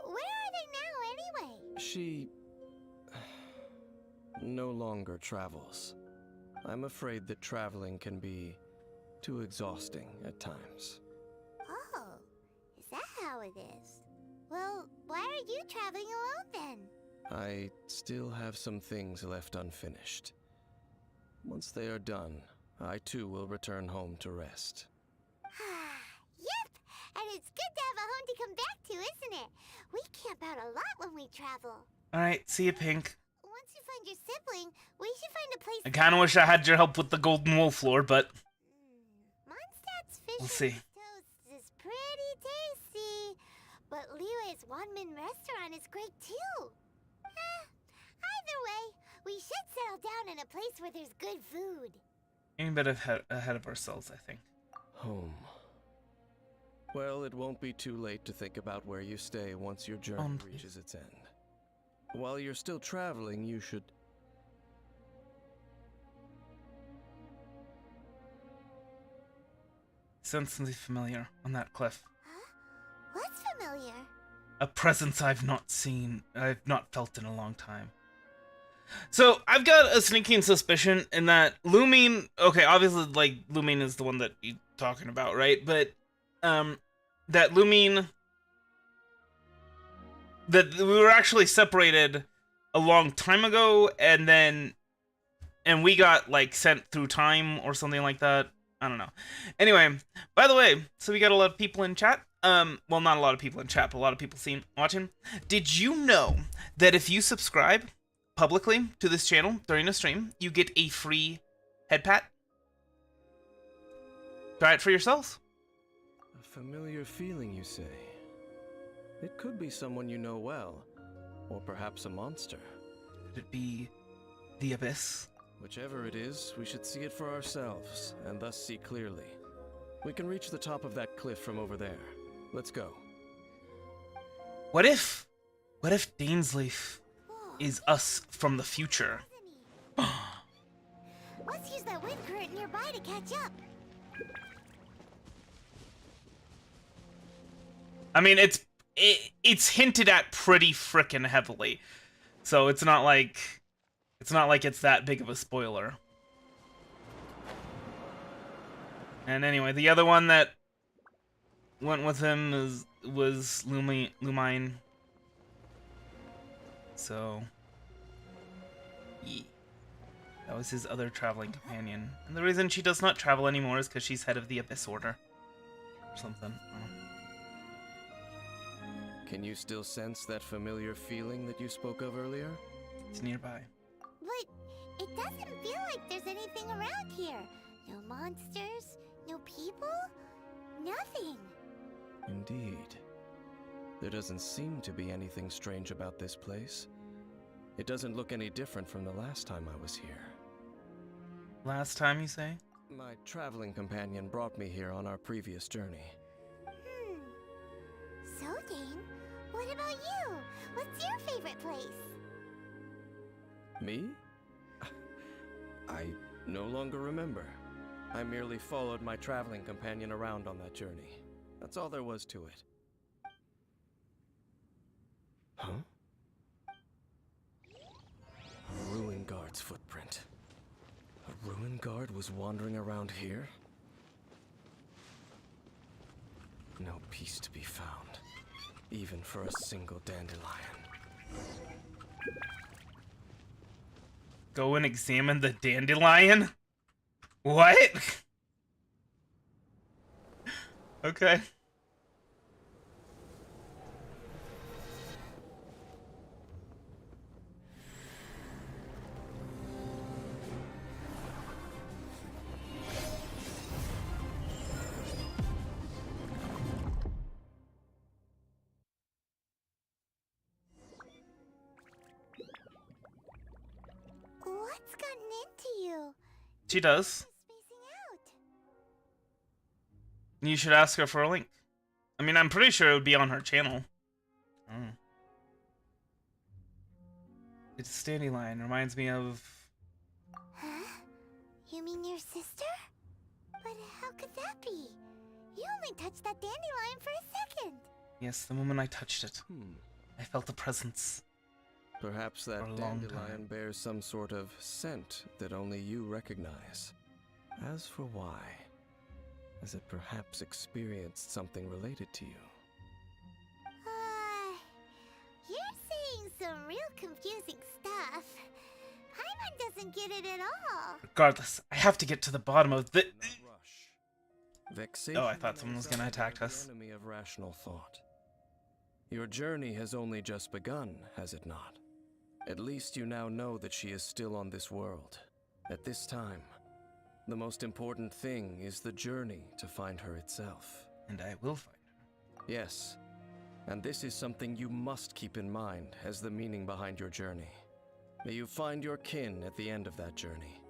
Where are they now, anyway? She no longer travels. I'm afraid that traveling can be too exhausting at times. Oh, is that how it is? Well, why are you traveling alone then? I still have some things left unfinished. Once they are done, I too will return home to rest. Yep, and it's good to have a home to come back to, isn't it? We camp out a lot when we travel. Alright, see you, Pink. Once you find your sibling, we should find a place. I kinda wish I had your help with the golden wolf lore, but Mondstadt's fish we'll see. toast is pretty tasty, but Liyue's Wanmin restaurant is great too. Either way, we should settle down in a place where there's good food. Getting a bit ahead of ourselves, I think. Home. Well, it won't be too late to think about where you stay once your journey Please. reaches its end. While you're still traveling, you should... Sounds something familiar on that cliff. Huh? What's familiar? A presence I've not felt in a long time. So, I've got a sneaking suspicion in that Lumine... Okay, obviously, like, Lumine is the one that you're talking about, right? But, that Lumine... That we were actually separated a long time ago, and then... And we got, like, sent through time or something like that. I don't know. Anyway, by the way, so we got a lot of people in chat. Well, not a lot of people in chat, but a lot of people watching. Did you know that if you subscribe publicly to this channel during a stream, you get a free head pat? Try it for yourselves. A familiar feeling, you say? It could be someone you know well, or perhaps a monster. Could it be the Abyss? Whichever it is, we should see it for ourselves, and thus see clearly. We can reach the top of that cliff from over there. Let's go. What if Dainsleif is us from the future? Let's use that wind current nearby to catch up. I mean, it's hinted at pretty frickin' heavily, so it's not like it's that big of a spoiler. And anyway, the other one that went with him was Lumine. So, yeah. That was his other traveling companion. And the reason she does not travel anymore is because she's head of the Abyss Order. Or something. Can you still sense that familiar feeling that you spoke of earlier? It's nearby. But it doesn't feel like there's anything around here. No monsters, no people, nothing. Indeed. There doesn't seem to be anything strange about this place. It doesn't look any different from the last time I was here. Last time, you say? My traveling companion brought me here on our previous journey. So, Dane, what about you? What's your favorite place? Me? I no longer remember. I merely followed my traveling companion around on that journey. That's all there was to it. Huh? A ruin guard's footprint. A ruin guard was wandering around here? No peace to be found, even for a single dandelion. Go and examine the dandelion? What? Okay. What's gotten into you? She does. Spacing out. You should ask her for a link. I mean, I'm pretty sure it would be on her channel. Oh. It's a dandelion. Reminds me of... Huh? You mean your sister? But how could that be? You only touched that dandelion for a second. Yes, the moment I touched it, I felt a presence. Perhaps For that a long dandelion time. bears some sort of scent that only you recognize. As for why, has it perhaps experienced something related to you? You're saying some real confusing stuff. Paimon doesn't get it at all. Regardless, I have to get to the bottom of the... Do not rush. Vexation Oh, I thought someone and was gonna anxiety attack are us. the enemy of rational thought. Your journey has only just begun, has it not? At least you now know that she is still on this world. At this time, the most important thing is the journey to find her itself. And I will find her. Yes, and this is something you must keep in mind as the meaning behind your journey. May you find your kin at the end of that journey.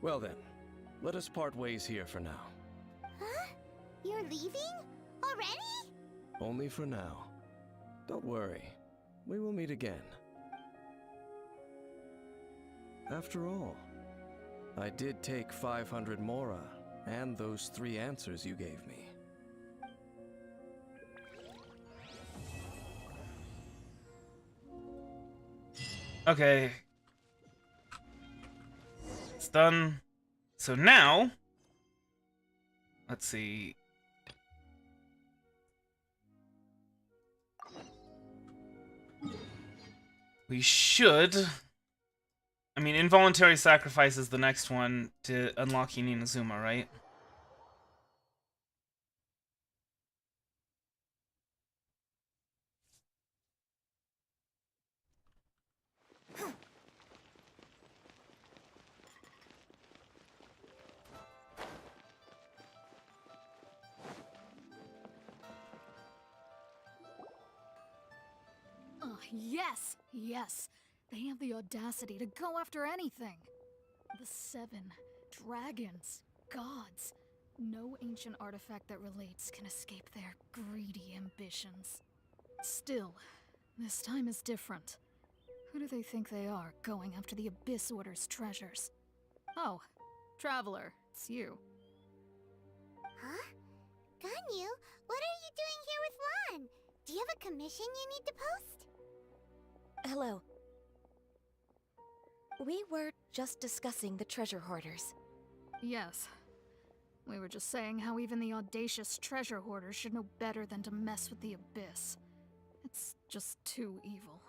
Well then, let us part ways here for now. Huh? You're leaving? Already? Only for now. Don't worry, we will meet again. After all, I did take 500 mora and those 3 answers you gave me. Okay. It's done. So now, let's see. We should. I mean, involuntary sacrifice is the next one to unlocking Inazuma, right? Oh, yes, yes. They have the audacity to go after anything. The 7 dragons, gods. No ancient artifact that relates can escape their greedy ambitions. Still, this time is different. Who do they think they are, going after the Abyss Order's treasures? Oh, Traveler, it's you. Huh? Ganyu, what are you doing here with Lan? Do you have a commission you need to post? Hello. We were just discussing the treasure hoarders. Yes. We were just saying how even the audacious treasure hoarders should know better than to mess with the Abyss. It's just too evil.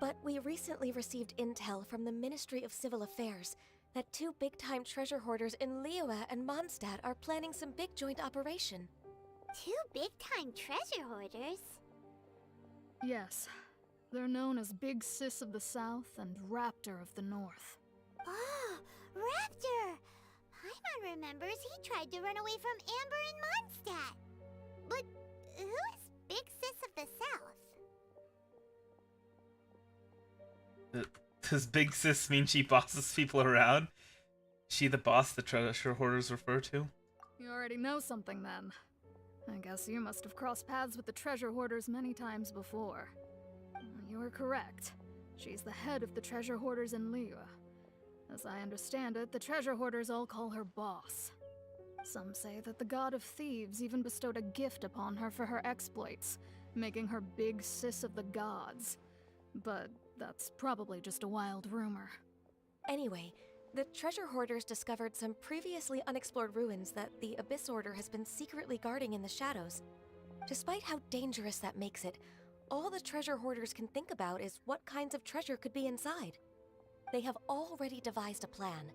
But we recently received intel from the Ministry of Civil Affairs that 2 big-time treasure hoarders in Liyue and Mondstadt are planning some big joint operation. 2 big-time treasure hoarders? Yes. They're known as Big Sis of the South and Raptor of the North. Oh, Raptor! Paimon remembers he tried to run away from Amber and Mondstadt. But who is Big Sis of the South? Does Big Sis mean she bosses people around? Is she the boss the treasure hoarders refer to? You already know something then. I guess you must have crossed paths with the treasure hoarders many times before. You are correct. She's the head of the treasure hoarders in Liyue. As I understand it, the treasure hoarders all call her boss. Some say that the god of thieves even bestowed a gift upon her for her exploits, making her Big Sis of the gods. But that's probably just a wild rumor. Anyway, the treasure hoarders discovered some previously unexplored ruins that the Abyss Order has been secretly guarding in the shadows. Despite how dangerous that makes it, all the treasure hoarders can think about is what kinds of treasure could be inside. They have already devised a plan.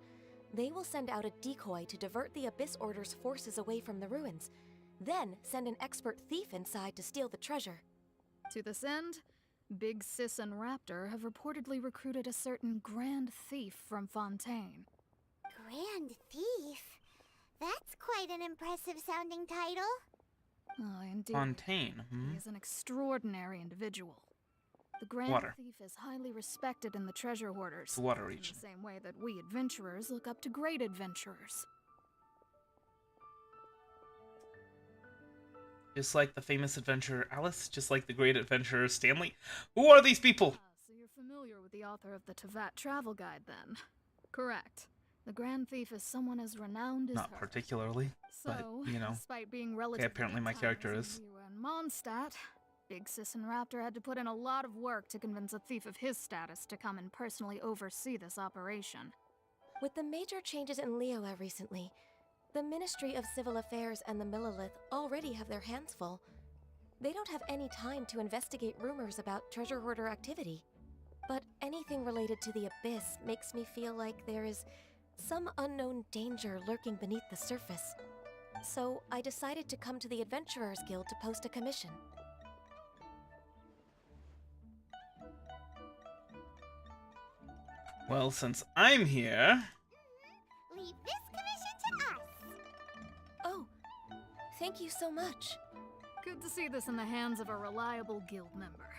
They will send out a decoy to divert the Abyss Order's forces away from the ruins, then send an expert thief inside to steal the treasure. To this end, Big Sis and Raptor have reportedly recruited a certain Grand Thief from Fontaine. Grand Thief? That's quite an impressive sounding title. Oh, indeed. Fontaine. He is an extraordinary individual. The Grand Water. Thief is highly respected in the treasure hoarders. The water in region. the same way that we adventurers look up to great adventurers. Just like the famous adventurer Alice, just like the great adventurer Stanley. Who are these people? So you're familiar with the author of the Tevat Travel Guide, then? Correct. The Grand Thief is someone as renowned as Not her. particularly, but, So, you know. despite being relatively apparently my character is. And Mondstadt, Big Sis and Raptor had to put in a lot of work to convince a thief of his status to come and personally oversee this operation. With the major changes in Liyue recently, the Ministry of Civil Affairs and the Millelith already have their hands full. They don't have any time to investigate rumors about treasure hoarder activity. But anything related to the Abyss makes me feel like there is some unknown danger lurking beneath the surface. So I decided to come to the Adventurers Guild to post a commission. Well, since I'm here... Leave this commission to us. Oh, thank you so much. Good to see this in the hands of a reliable guild member.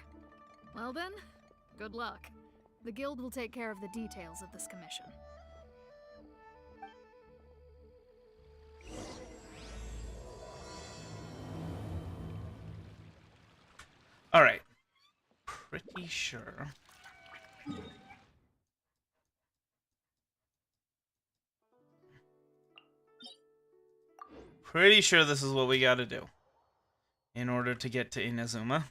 Well then, good luck. The guild will take care of the details of this commission. Alright. Pretty sure... Pretty sure this is what we gotta do in order to get to Inazuma.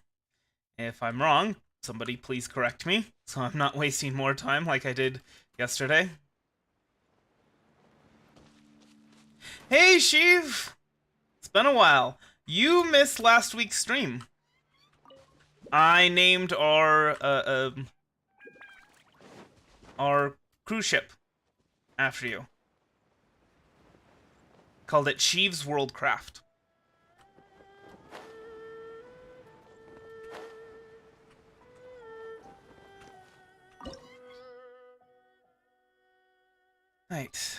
If I'm wrong, somebody please correct me, so I'm not wasting more time like I did yesterday. Hey, Sheev! It's been a while. You missed last week's stream. I named our cruise ship after you. Called it Sheev's Worldcraft. Right.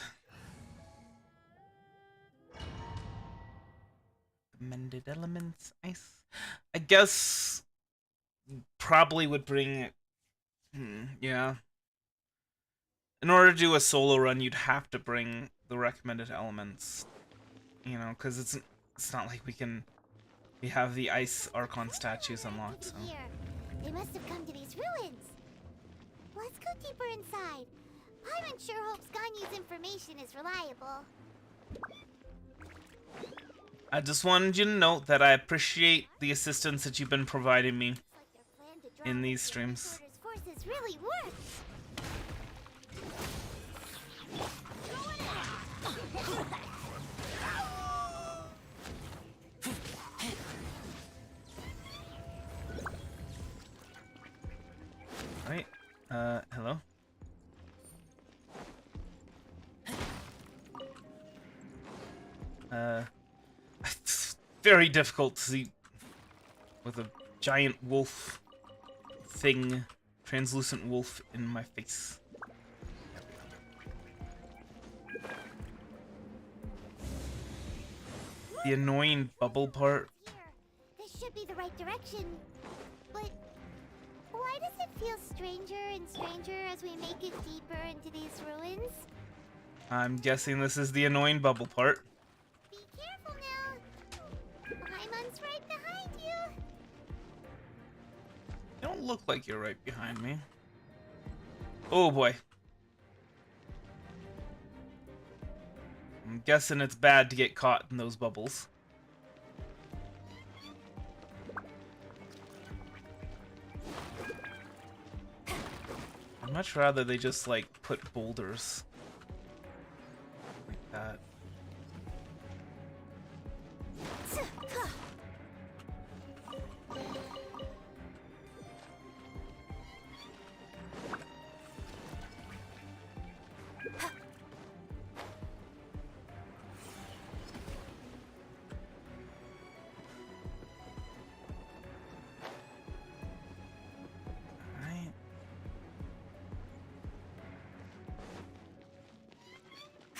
Amended elements, ice. I guess probably would bring. Yeah. In order to do a solo run, you'd have to bring the recommended elements. You know, because it's not like we have the ice Archon statues unlocked. So. Here. They must have come to these ruins. Let's go deeper inside. Paimon sure hopes Ganyu's information is reliable. I just wanted you to note that I appreciate the assistance that you've been providing me in these streams. Forces really work. Right. Hello? It's very difficult to see with a giant wolf thing, translucent wolf in my face. The annoying bubble part. Here. This should be the right direction. But why does it feel stranger and stranger as we make it deeper into these ruins? I'm guessing this is the annoying bubble part. Be careful now. Paimon's right behind you. You don't look like you're right behind me. Oh boy. I'm guessing it's bad to get caught in those bubbles. I'd much rather they just, like, put boulders like that.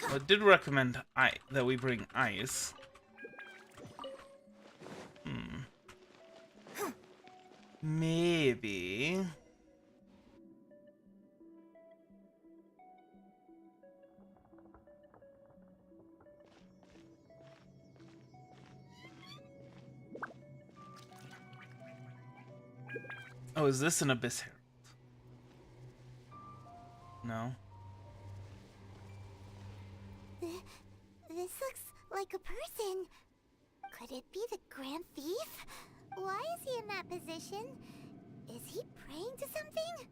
I did recommend that we bring ice. Maybe. Oh, is this an Abyss Herald? No. This looks like a person. Could it be the Grand Thief? Why is he in that position? Is he praying to something?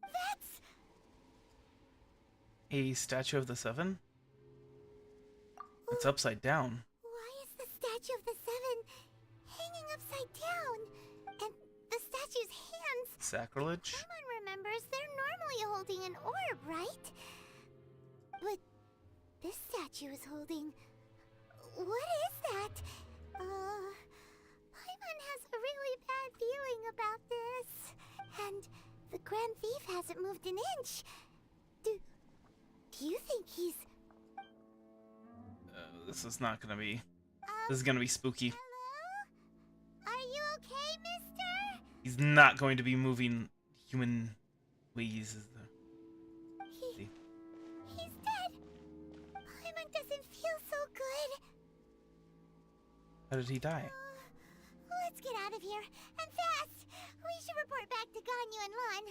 That's... A statue of the Seven? It's upside down. Why is the statue of the Seven hanging upside down? And the statue's hands... Sacrilege? Someone remembers they're normally holding an orb, right? But this statue is holding... What is that? Paimon has a really bad feeling about this. And the Grand Thief hasn't moved an inch. Do you think he's... This is not gonna be... This is gonna be spooky. Hello? Are you okay, mister? He's not going to be moving human ways. He's dead. Paimon doesn't feel so good. How did he die? Let's get out of here, and fast! We should report back to Ganyu and Lon.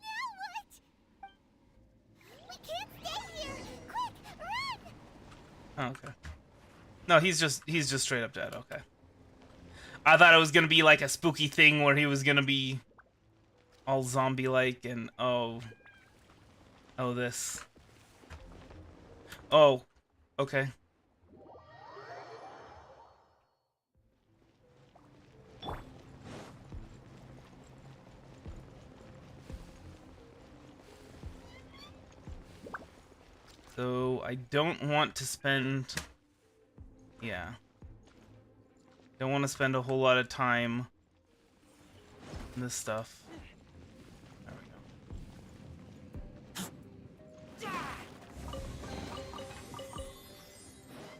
Now what? We can't stay here! Quick, run! Oh, okay. No, he's just straight up dead. Okay. I thought it was gonna be like a spooky thing where he was gonna be all zombie-like and oh this. Oh, okay. So I don't want to spend, yeah. Don't want to spend a whole lot of time on this stuff. There we go.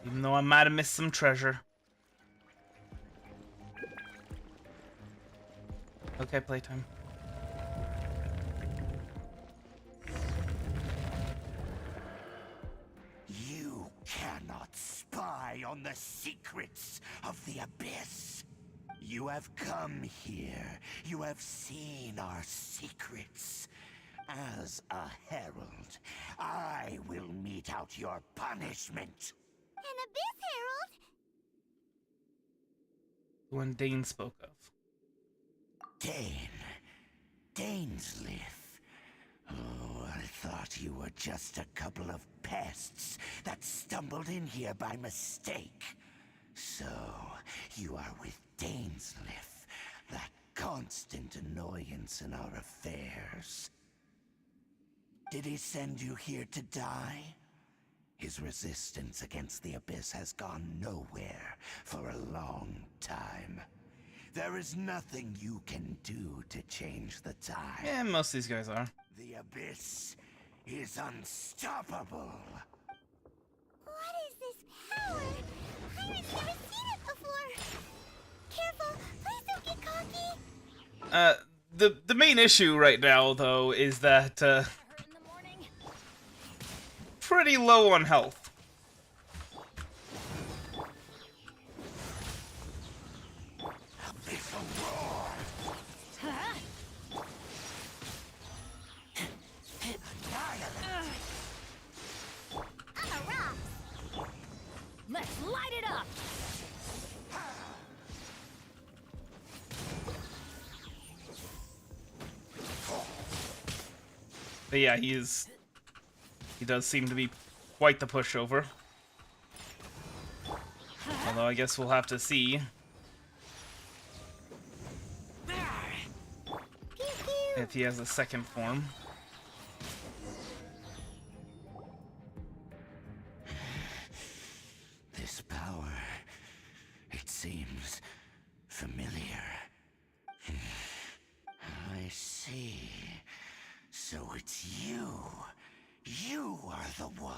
Even though I might have missed some treasure. Okay, playtime. You cannot spy on the secrets of the Abyss. You have come here. You have seen our secrets. As a herald, I will mete out your punishment. An Abyss Herald? The one Dane spoke of. Dainsliff. Oh, I thought you were just a couple of pests that stumbled in here by mistake. So, you are with Dainsliff, that constant annoyance in our affairs. Did he send you here to die? His resistance against the Abyss has gone nowhere for a long time. There is nothing you can do to change the tide. Yeah, most of these guys are. The Abyss is unstoppable. What is this power? Pirate's never seen it before. Careful, please don't get cocky. The main issue right now though is that pretty low on health. Let's light it up! But yeah, he does seem to be quite the pushover. Although I guess we'll have to see if he has a second form. This power, it seems familiar. I see. So it's you. You are the one.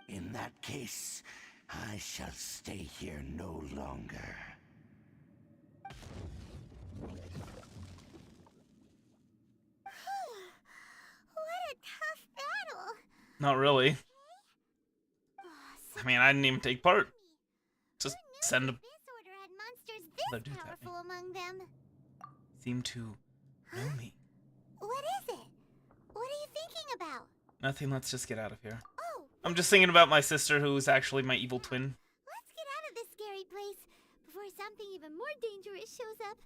In that case, I shall stay here no longer. What a tough battle. Not really. I mean, I didn't even take part. Just send a... This order had monsters this powerful among them. Seem to know me. What is it? What are you thinking about? Nothing, let's just get out of here. Oh, I'm just thinking about my sister, who's actually my evil twin. let's get out of this scary place before something even more dangerous shows up.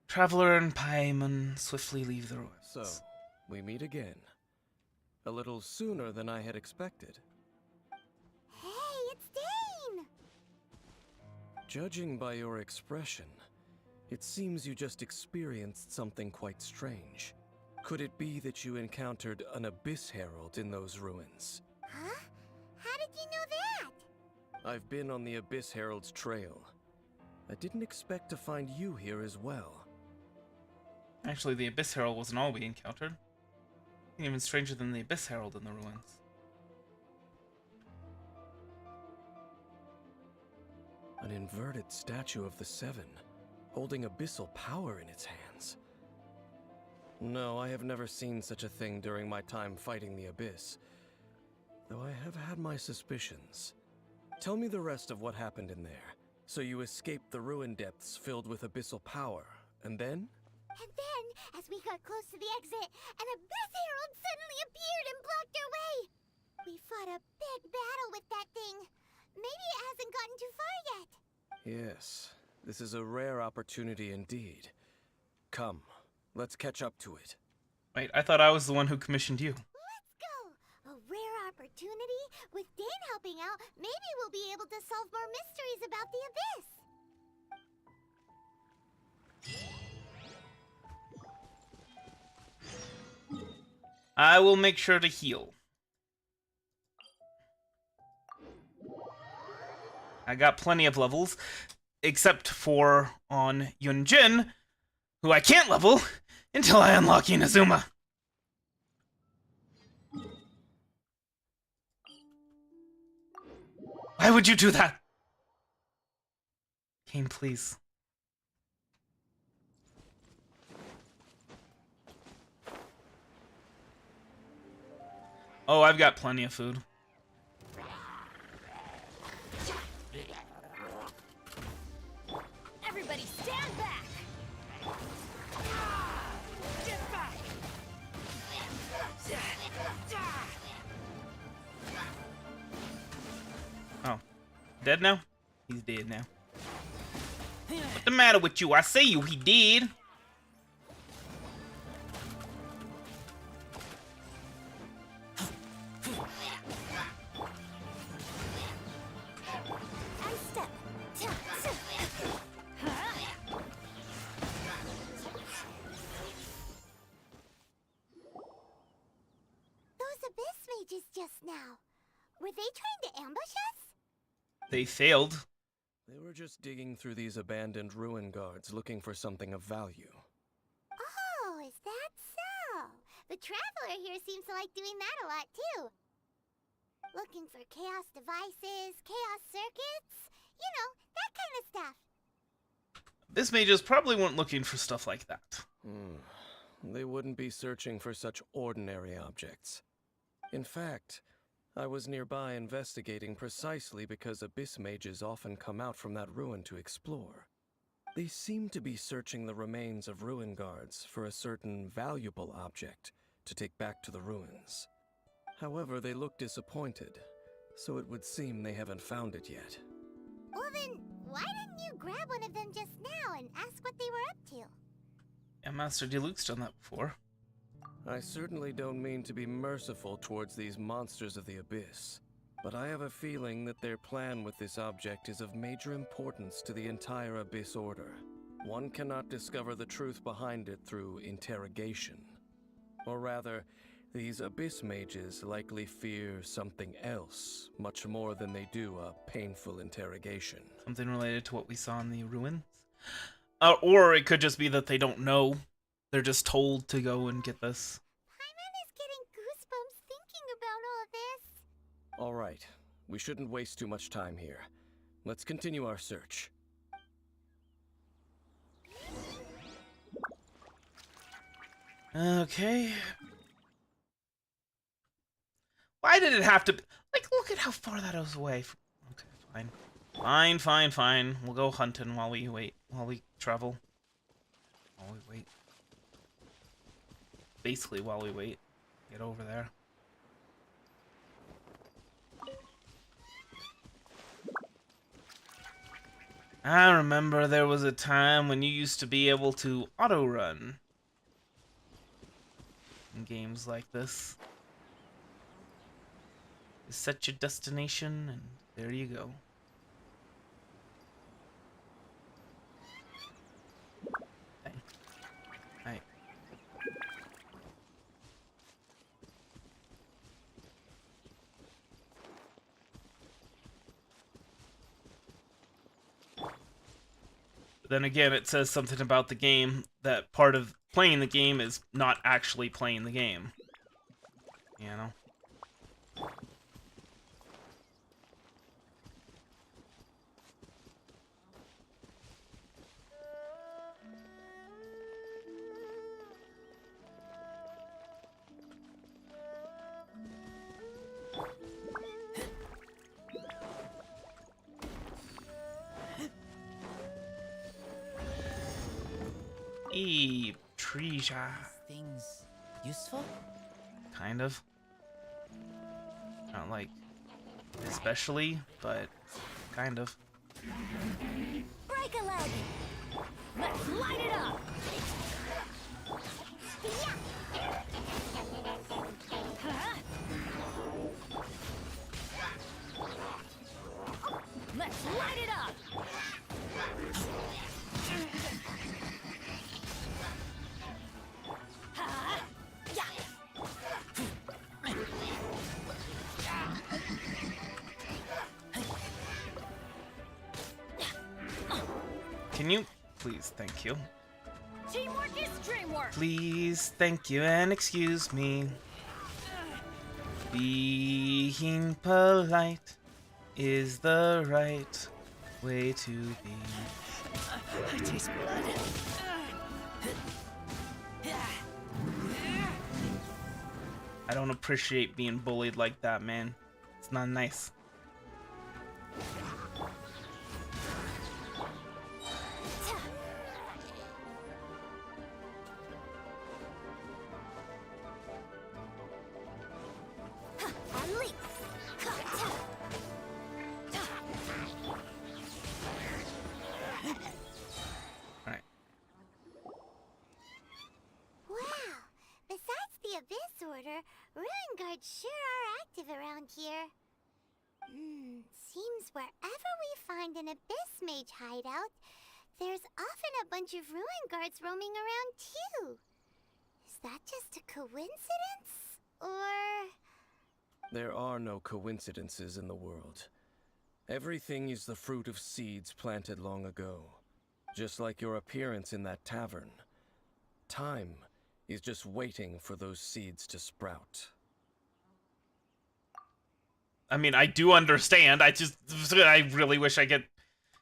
Traveler and Paimon swiftly leave the ruins. So, we meet again. A little sooner than I had expected. Hey, it's Dane! Judging by your expression, it seems you just experienced something quite strange. Could it be that you encountered an Abyss Herald in those ruins? Huh? How did you know that? I've been on the Abyss Herald's trail. I didn't expect to find you here as well. Actually, the Abyss Herald wasn't all we encountered. Even stranger than the Abyss Herald in the ruins. An inverted statue of the Seven, holding abyssal power in its hands. No, I have never seen such a thing during my time fighting the Abyss, though I have had my suspicions. Tell me the rest of what happened in there. So you escaped the ruin depths filled with abyssal power, and then? And then as we got close to the exit, and Abyss Herald suddenly appeared and blocked our way. We fought a big battle with that thing. Maybe it hasn't gotten too far yet. Yes, this is a rare opportunity indeed. Come, let's catch up to it. Wait, I thought I was the one who commissioned you. Let's go! A rare opportunity? With Dane helping out, maybe we'll be able to solve more mysteries about the Abyss. I will make sure to heal. I got plenty of levels, except for on Yuánshén, who I can't level until I unlock Inazuma. Why would you do that? Game, please. Oh, I've got plenty of food. Everybody stand back! Get back! Oh. Dead now? He's dead now. What's the matter with you? I say you, he dead. Just now. Were they trying to ambush us? They failed. They were just digging through these abandoned ruin guards looking for something of value. Oh, is that so? The Traveler here seems to like doing that a lot too. Looking for chaos devices, chaos circuits, you know, that kind of stuff. This mages probably weren't looking for stuff like that. They wouldn't be searching for such ordinary objects. In fact, I was nearby investigating precisely because abyss mages often come out from that ruin to explore. They seem to be searching the remains of ruin guards for a certain valuable object to take back to the ruins. However, they look disappointed, so it would seem they haven't found it yet. Well then, why didn't you grab one of them just now and ask what they were up to? Yeah, Master Diluc's done that before. I certainly don't mean to be merciful towards these monsters of the abyss, but I have a feeling that their plan with this object is of major importance to the entire Abyss Order. One cannot discover the truth behind it through interrogation. Or rather, these abyss mages likely fear something else, much more than they do a painful interrogation. Something related to what we saw in the ruins? Or it could just be that they don't know. They're just told to go and get this. Paimon is getting goosebumps thinking about all this. All right, we shouldn't waste too much time here. Let's continue our search. Okay. Why did it have to... Like, look at how far that was away. Okay, fine. Fine. We'll go hunting while we wait. While we travel. While we wait. Basically, while we wait. Get over there. I remember there was a time when you used to be able to auto-run in games like this. You set your destination, and there you go. Right. Then again, it says something about the game that part of playing the game is not actually playing the game. You know? treasure. Things useful? Kind of. Not like especially, but kind of. Break a leg! Let's light it up! Huh? Let's light it up! Huh? Yeah. Can you please, thank you. Teamwork is dreamwork! Please, thank you, and excuse me. Being polite is the right way to be. I taste blood. I don't appreciate being bullied like that, man. It's not nice. Alright. Wow! Besides the Abyss Order, Ruin Guards sure are active around here. Seems wherever we find an Abyss Mage hideout, there's often a bunch of Ruin Guards roaming around too. Is that just a coincidence? Or... There are no coincidences in the world. Everything is the fruit of seeds planted long ago. Just like your appearance in that tavern. Time is just waiting for those seeds to sprout. I mean, I do understand. I really wish I could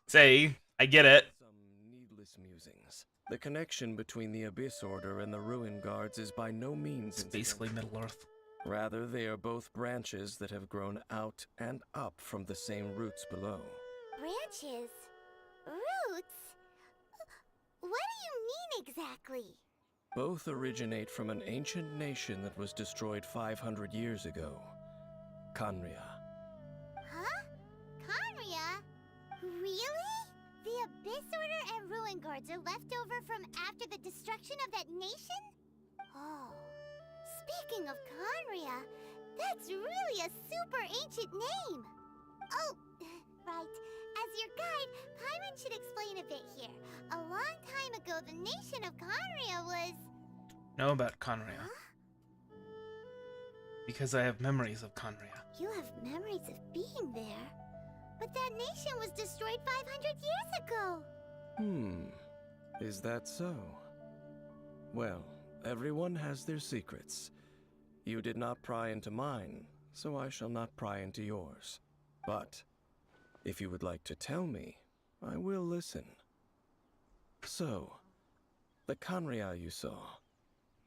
say I get it. Some needless musings. The connection between the Abyss Order and the Ruin Guards is by no means It's basically Middle Earth. Rather, they are both branches that have grown out and up from the same roots below. branches? Roots? What do you mean exactly? Both originate from an ancient nation that was destroyed 500 years ago. Khaenri'ah. Huh? Khaenri'ah? Really? The Abyss Order and Ruin Guards are left over from after the destruction of that nation? Oh. Speaking of Khaenri'ah, that's really a super ancient name. Oh, right. As your guide, Paimon should explain a bit here. A long time ago, the nation of Khaenri'ah was... Know about Khaenri'ah. Huh? Because I have memories of Khaenri'ah. You have memories of being there. But that nation was destroyed 500 years ago. Is that so? Well, everyone has their secrets. You did not pry into mine, so I shall not pry into yours. But if you would like to tell me, I will listen. So, the Khaenri'ah you saw,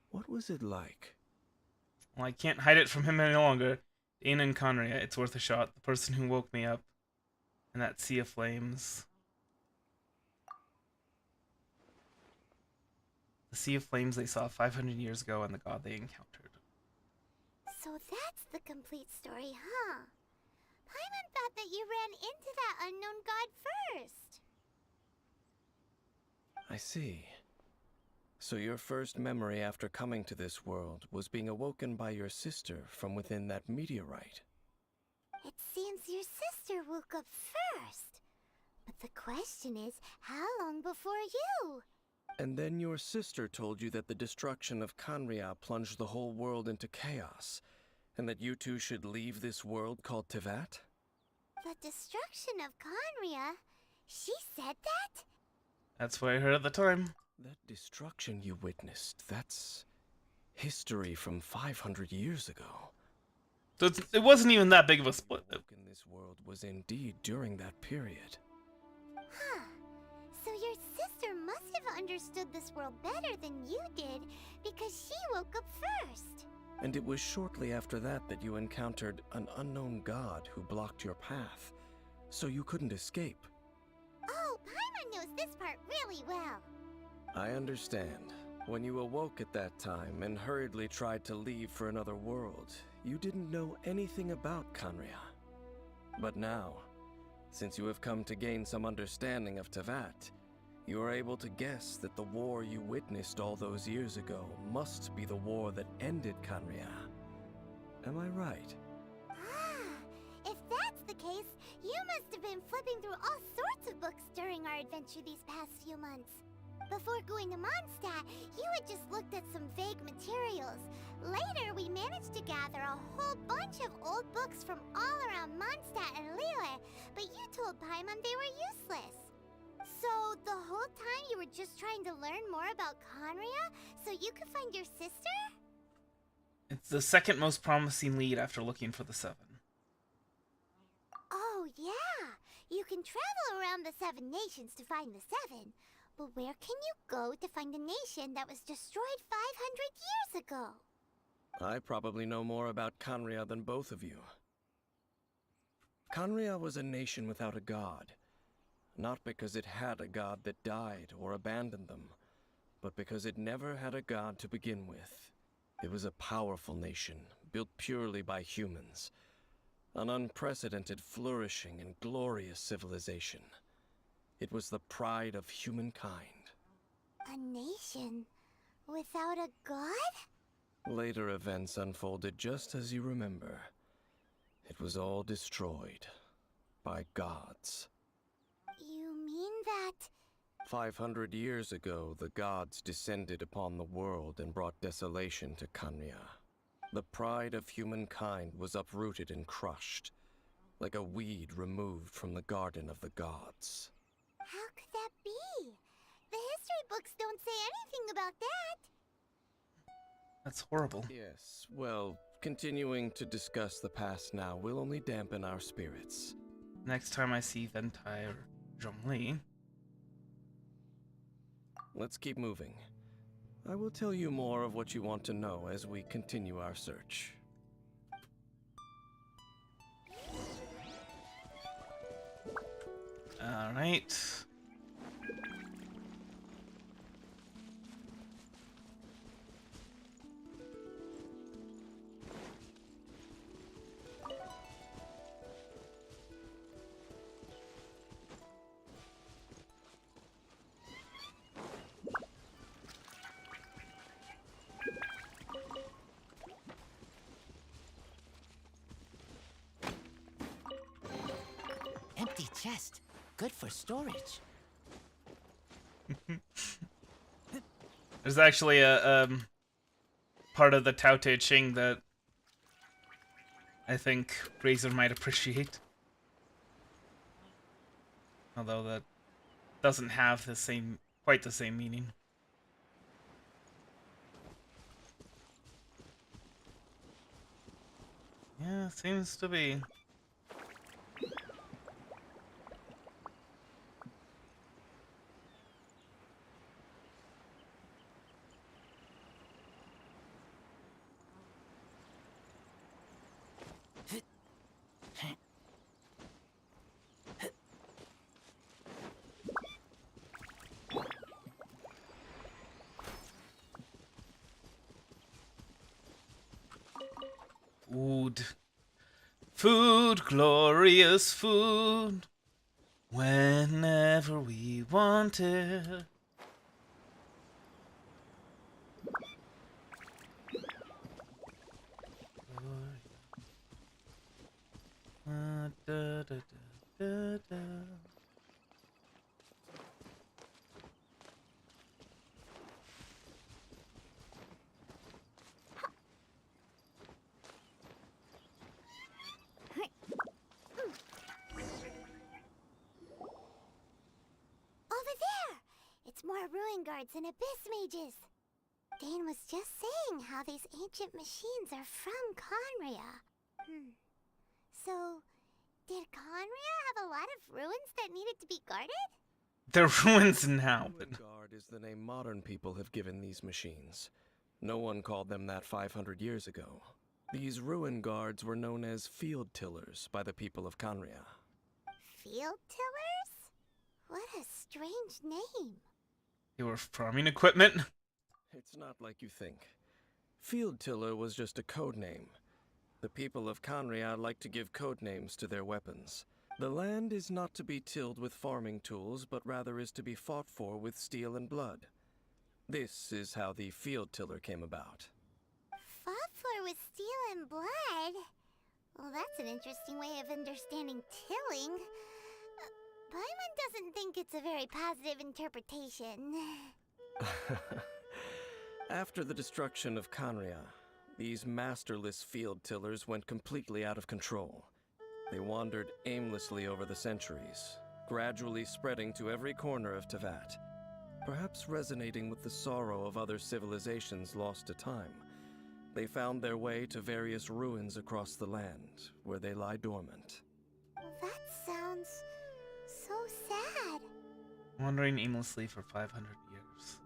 what was it like? Well, I can't hide it from him any longer. Dane and Khaenri'ah, it's worth a shot. The person who woke me up. And that sea of flames. The sea of flames they saw 500 years ago and the god they encountered. So that's the complete story, huh? Paimon thought that you ran into that unknown god first. I see. So your first memory after coming to this world was being awoken by your sister from within that meteorite. It seems your sister woke up first. But the question is, how long before you? And then your sister told you that the destruction of Khaenri'ah plunged the whole world into chaos, and that you two should leave this world called Teyvat? The destruction of Khaenri'ah? She said that? That's what I heard at the time. That destruction you witnessed, that's history from 500 years ago. So it wasn't even that big of a split. In this world was indeed during that period. Huh. So your sister must have understood this world better than you did, because she woke up first. And it was shortly after that that you encountered an unknown god who blocked your path, so you couldn't escape. Oh, Paimon knows this part really well. I understand. When you awoke at that time and hurriedly tried to leave for another world, you didn't know anything about Khaenri'ah. But now, since you have come to gain some understanding of Teyvat, you are able to guess that the war you witnessed all those years ago must be the war that ended Khaenri'ah. Am I right? Ah, if that's the case, you must have been flipping through all sorts of books during our adventure these past few months. Before going to Mondstadt, you had just looked at some vague materials. Later, we managed to gather a whole bunch of old books from all around Mondstadt and Liyue, but you told Paimon they were useless. So, the whole time you were just trying to learn more about Khaenri'ah so you could find your sister? It's the second most promising lead after looking for the 7. Oh, yeah! You can travel around the 7 nations to find the 7. But where can you go to find a nation that was destroyed 500 years ago? I probably know more about Khaenri'ah than both of you. Khaenri'ah was a nation without a god. Not because it had a god that died or abandoned them, but because it never had a god to begin with. It was a powerful nation, built purely by humans. An unprecedented, flourishing, and glorious civilization. It was the pride of humankind. A nation without a god? Later events unfolded just as you remember. It was all destroyed by gods. You mean that... 500 years ago, the gods descended upon the world and brought desolation to Khaenri'ah. The pride of humankind was uprooted and crushed, like a weed removed from the garden of the gods. How could that be? The history books don't say anything about that. That's horrible. Yes, well, continuing to discuss the past now will only dampen our spirits. Next time I see Ventai or Zhongli. Let's keep moving. I will tell you more of what you want to know as we continue our search. Alright. Empty chest. Good for storage. There's actually a part of the Tao Te Ching that I think Razor might appreciate. Although that doesn't have quite the same meaning. Yeah, seems to be. Food. Food, glorious food. Whenever we want it. Da, da, da, da, da. Over there! It's more ruin guards and abyss mages. Dane was just saying how these ancient machines are from Khaenri'ah. So, did Khaenri'ah have a lot of ruins that needed to be guarded? They're ruins now, but... Ruin Guard is the name modern people have given these machines. No one called them that 500 years ago. These ruin guards were known as field tillers by the people of Khaenri'ah. Field tillers? What a strange name. They were farming equipment. It's not like you think. Field Tiller was just a code name. The people of Conria like to give code names to their weapons. The land is not to be tilled with farming tools, but rather is to be fought for with steel and blood. This is how the Field Tiller came about. Fought for with steel and blood? Well, that's an interesting way of understanding tilling. Paimon doesn't think it's a very positive interpretation. After the destruction of Conria, these masterless field tillers went completely out of control. They wandered aimlessly over the centuries, gradually spreading to every corner of Teyvat, perhaps resonating with the sorrow of other civilizations lost to time. They found their way to various ruins across the land, where they lie dormant. That sounds so sad. Wandering aimlessly for 500 years.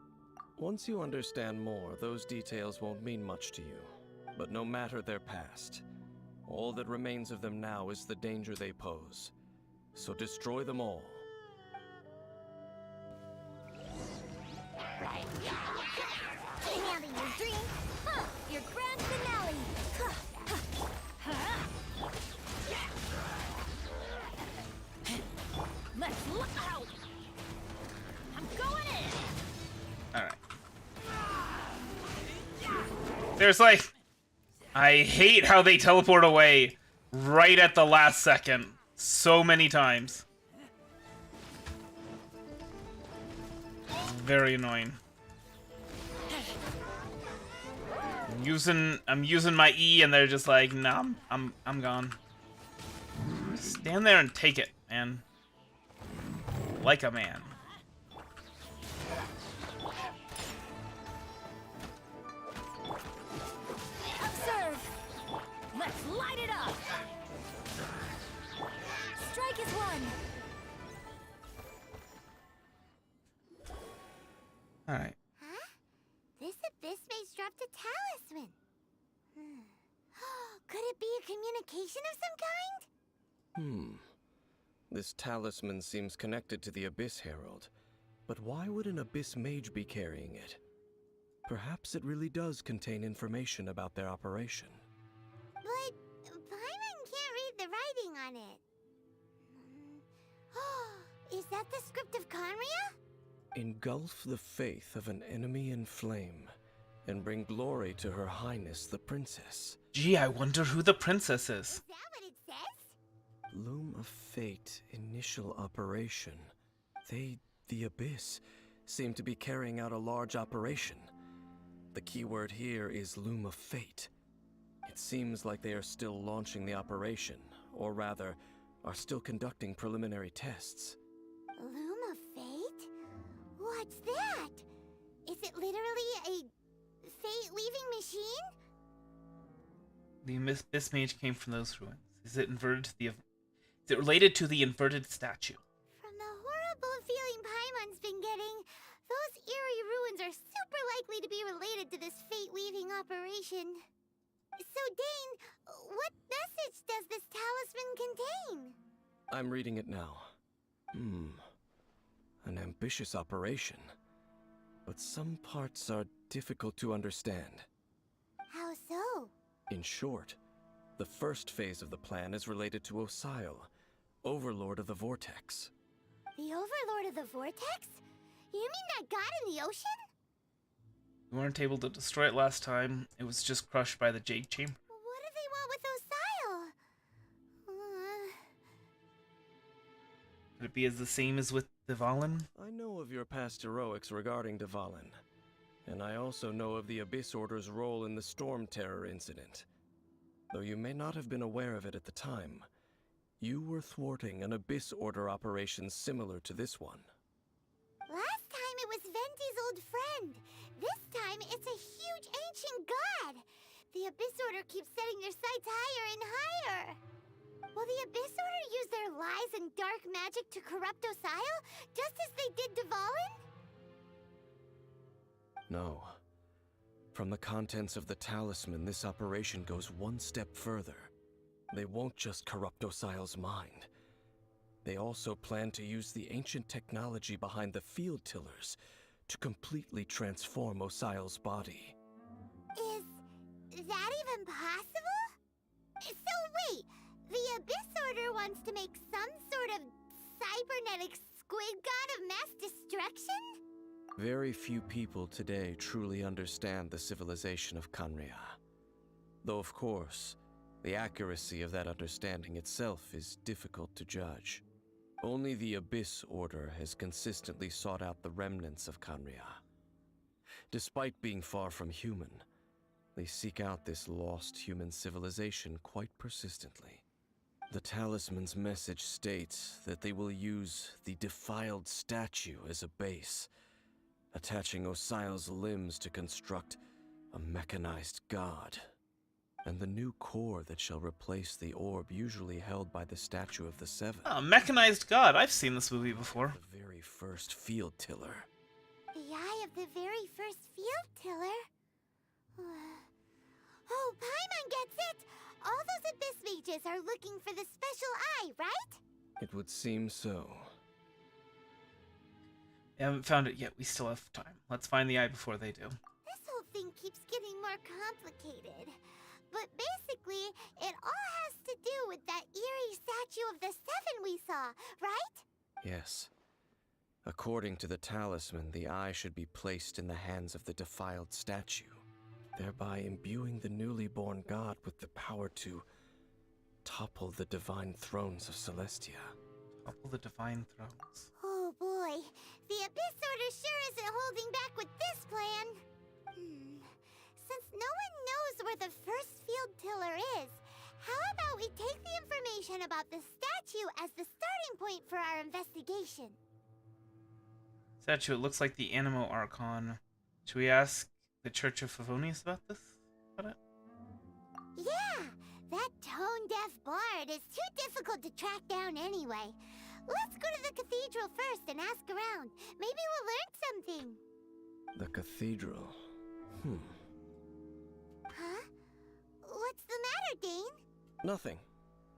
Once you understand more, those details won't mean much to you. But no matter their past, all that remains of them now is the danger they pose. So destroy them all. Getting out of your dream? Huh, your grand finale! Let's look out! I'm going in! Alright. There's like... I hate how they teleport away right at the last second. So many times. Very annoying. I'm using my E and they're just like, nah, I'm gone. Stand there and take it, man. Like a man. Observe! Let's light it up! Strike is one. Alright. Huh? This abyss maze dropped a talisman. Could it be a communication of some kind? This talisman seems connected to the Abyss Herald. But why would an Abyss Mage be carrying it? Perhaps it really does contain information about their operation. But Paimon can't read the writing on it. Is that the script of Conria? Engulf the faith of an enemy in flame, and bring glory to Her Highness the Princess. Gee, I wonder who the princess is. Is that what it says? Loom of Fate, initial operation. They, the Abyss, seem to be carrying out a large operation. The keyword here is Loom of Fate. It seems like they are still launching the operation, or rather, are still conducting preliminary tests. Loom of Fate? What's that? Is it literally a fate-weaving machine? The Abyss Mage came from those ruins. Is it related to the inverted statue? From the horrible feeling Paimon's been getting, those eerie ruins are super likely to be related to this fate-weaving operation. So, Dane, what message does this talisman contain? I'm reading it now. An ambitious operation. But some parts are difficult to understand. How so? In short, the first phase of the plan is related to Osile, Overlord of the Vortex. The Overlord of the Vortex? You mean that god in the ocean? We weren't able to destroy it last time. It was just crushed by the Jade Chamber. What do they want with Osile? Could it be as the same as with Dvalin? I know of your past heroics regarding Dvalin, and I also know of the Abyss Order's role in the Storm Terror incident. Though you may not have been aware of it at the time, you were thwarting an Abyss Order operation similar to this one. Last time it was Venti's old friend. This time it's a huge ancient god. The Abyss Order keeps setting their sights higher and higher. Will the Abyss Order use their lies and dark magic to corrupt Osile, just as they did Dvalin? No. From the contents of the talisman, this operation goes one step further. They won't just corrupt Osile's mind. They also plan to use the ancient technology behind the field tillers to completely transform Osial's body. Is that even possible? So wait, the Abyss Order wants to make some sort of cybernetic squid god of mass destruction? Very few people today truly understand the civilization of Khaenri'ah. Though of course, the accuracy of that understanding itself is difficult to judge. Only the Abyss Order has consistently sought out the remnants of Khaenri'ah. Despite being far from human, they seek out this lost human civilization quite persistently. The talisman's message states that they will use the defiled statue as a base, attaching Osial's limbs to construct a mechanized god. And the new core that shall replace the orb usually held by the Statue of the Seven. Oh, mechanized god. I've seen this movie before. The very first field tiller. The eye of the very first field tiller? Oh, Paimon gets it! All those Abyss mages are looking for the special eye, right? It would seem so. I haven't found it yet. We still have time. Let's find the eye before they do. This whole thing keeps getting more complicated. But basically, it all has to do with that eerie statue of the Seven we saw, right? Yes. According to the talisman, the eye should be placed in the hands of the defiled statue, thereby imbuing the newly born god with the power to topple the divine thrones of Celestia. Topple the divine thrones. Oh boy, the Abyss Order sure isn't holding back with this plan. Since no one knows where the first field tiller is, how about we take the information about the statue as the starting point for our investigation? Statue, it looks like the Animo Archon. Should we ask the Church of Favonius about this? About it? Yeah, that tone-deaf bard is too difficult to track down anyway. Let's go to the cathedral first and ask around. Maybe we'll learn something. The cathedral. Huh? What's the matter, Dane? Nothing.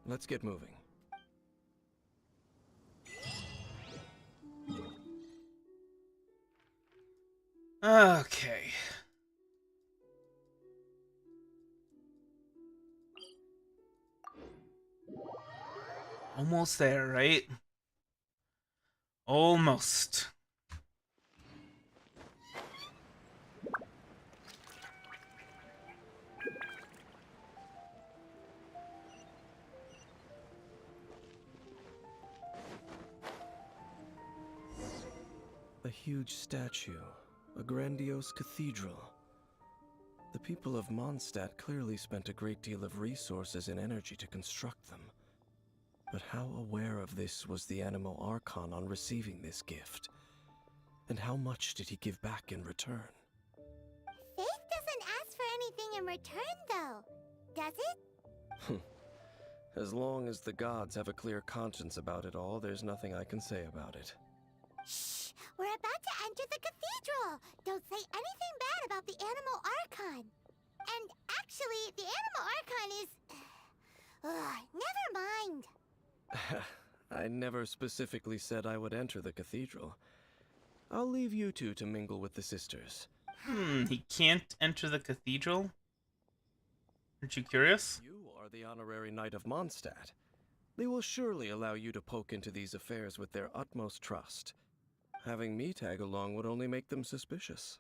Let's get moving. Okay. Almost there, right? Almost. A huge statue, a grandiose cathedral. The people of Mondstadt clearly spent a great deal of resources and energy to construct them. But how aware of this was the Animo Archon on receiving this gift? And how much did he give back in return? Faith doesn't ask for anything in return, though, does it? As long as the gods have a clear conscience about it all, there's nothing I can say about it. Shh! We're about to enter the cathedral! Don't say anything bad about the Animo Archon! And actually, the Animo Archon is... never mind! I never specifically said I would enter the cathedral. I'll leave you two to mingle with the sisters. He can't enter the cathedral? Aren't you curious? You are the honorary knight of Mondstadt. They will surely allow you to poke into these affairs with their utmost trust. Having me tag along would only make them suspicious.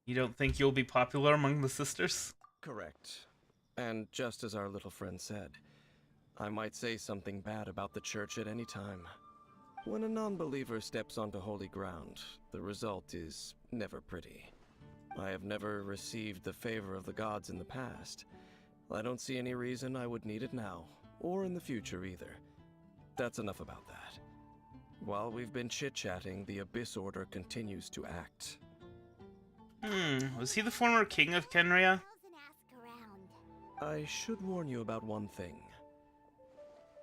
You don't think you'll be popular among the sisters? Correct. And just as our little friend said, I might say something bad about the church at any time. When a non-believer steps onto holy ground, the result is never pretty. I have never received the favor of the gods in the past. I don't see any reason I would need it now, or in the future either. That's enough about that. While we've been chit-chatting, the Abyss Order continues to act. Was he the former king of Khaenri'ah? I should warn you about one thing.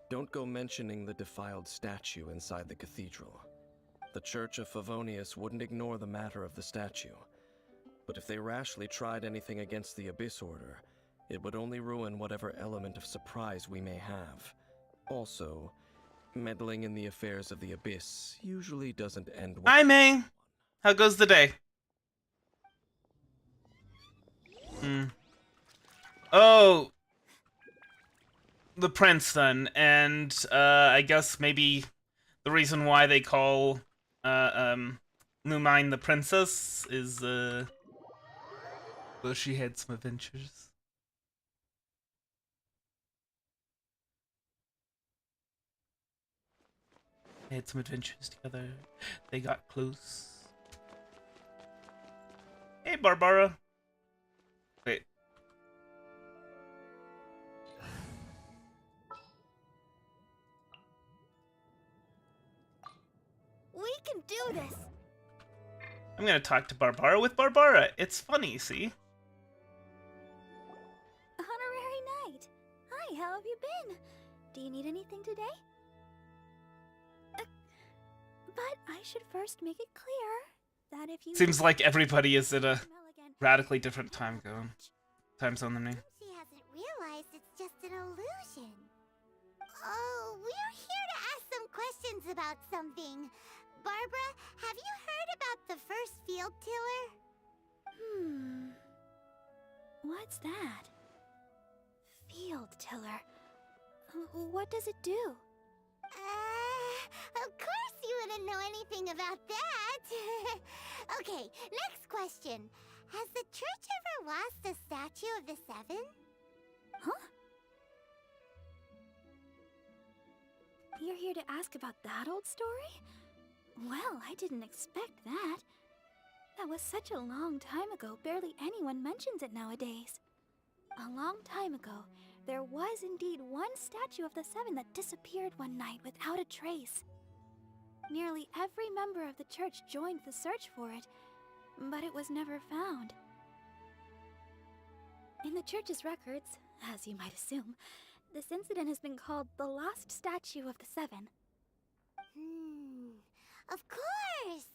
Don't go mentioning the defiled statue inside the cathedral. The Church of Favonius wouldn't ignore the matter of the statue. But if they rashly tried anything against the Abyss Order, it would only ruin whatever element of surprise we may have. Also, meddling in the affairs of the Abyss usually doesn't end well. Hi, May! How goes the day? Oh, the prince then, and I guess maybe the reason why they call Lumine the princess is well, she had some adventures. They had some adventures together. They got close. Hey, Barbara. Wait. We can do this. I'm gonna talk to Barbara with Barbara. It's funny, see? Honorary Knight. Hi, how have you been? Do you need anything today? But I should first make it clear that if you... Seems like everybody is at a radically different time zone than me. She hasn't realized it's just an illusion. Oh, we're here to ask some questions about something. Barbara, have you heard about the first field tiller? What's that? Field tiller. What does it do? Of course you wouldn't know anything about that. Okay, next question. Has the church ever lost a statue of the Seven? Huh? You're here to ask about that old story? Well, I didn't expect that. That was such a long time ago, barely anyone mentions it nowadays. A long time ago, there was indeed one statue of the Seven that disappeared one night without a trace. Nearly every member of the church joined the search for it, but it was never found. In the church's records, as you might assume, this incident has been called the Lost Statue of the Seven. Of course!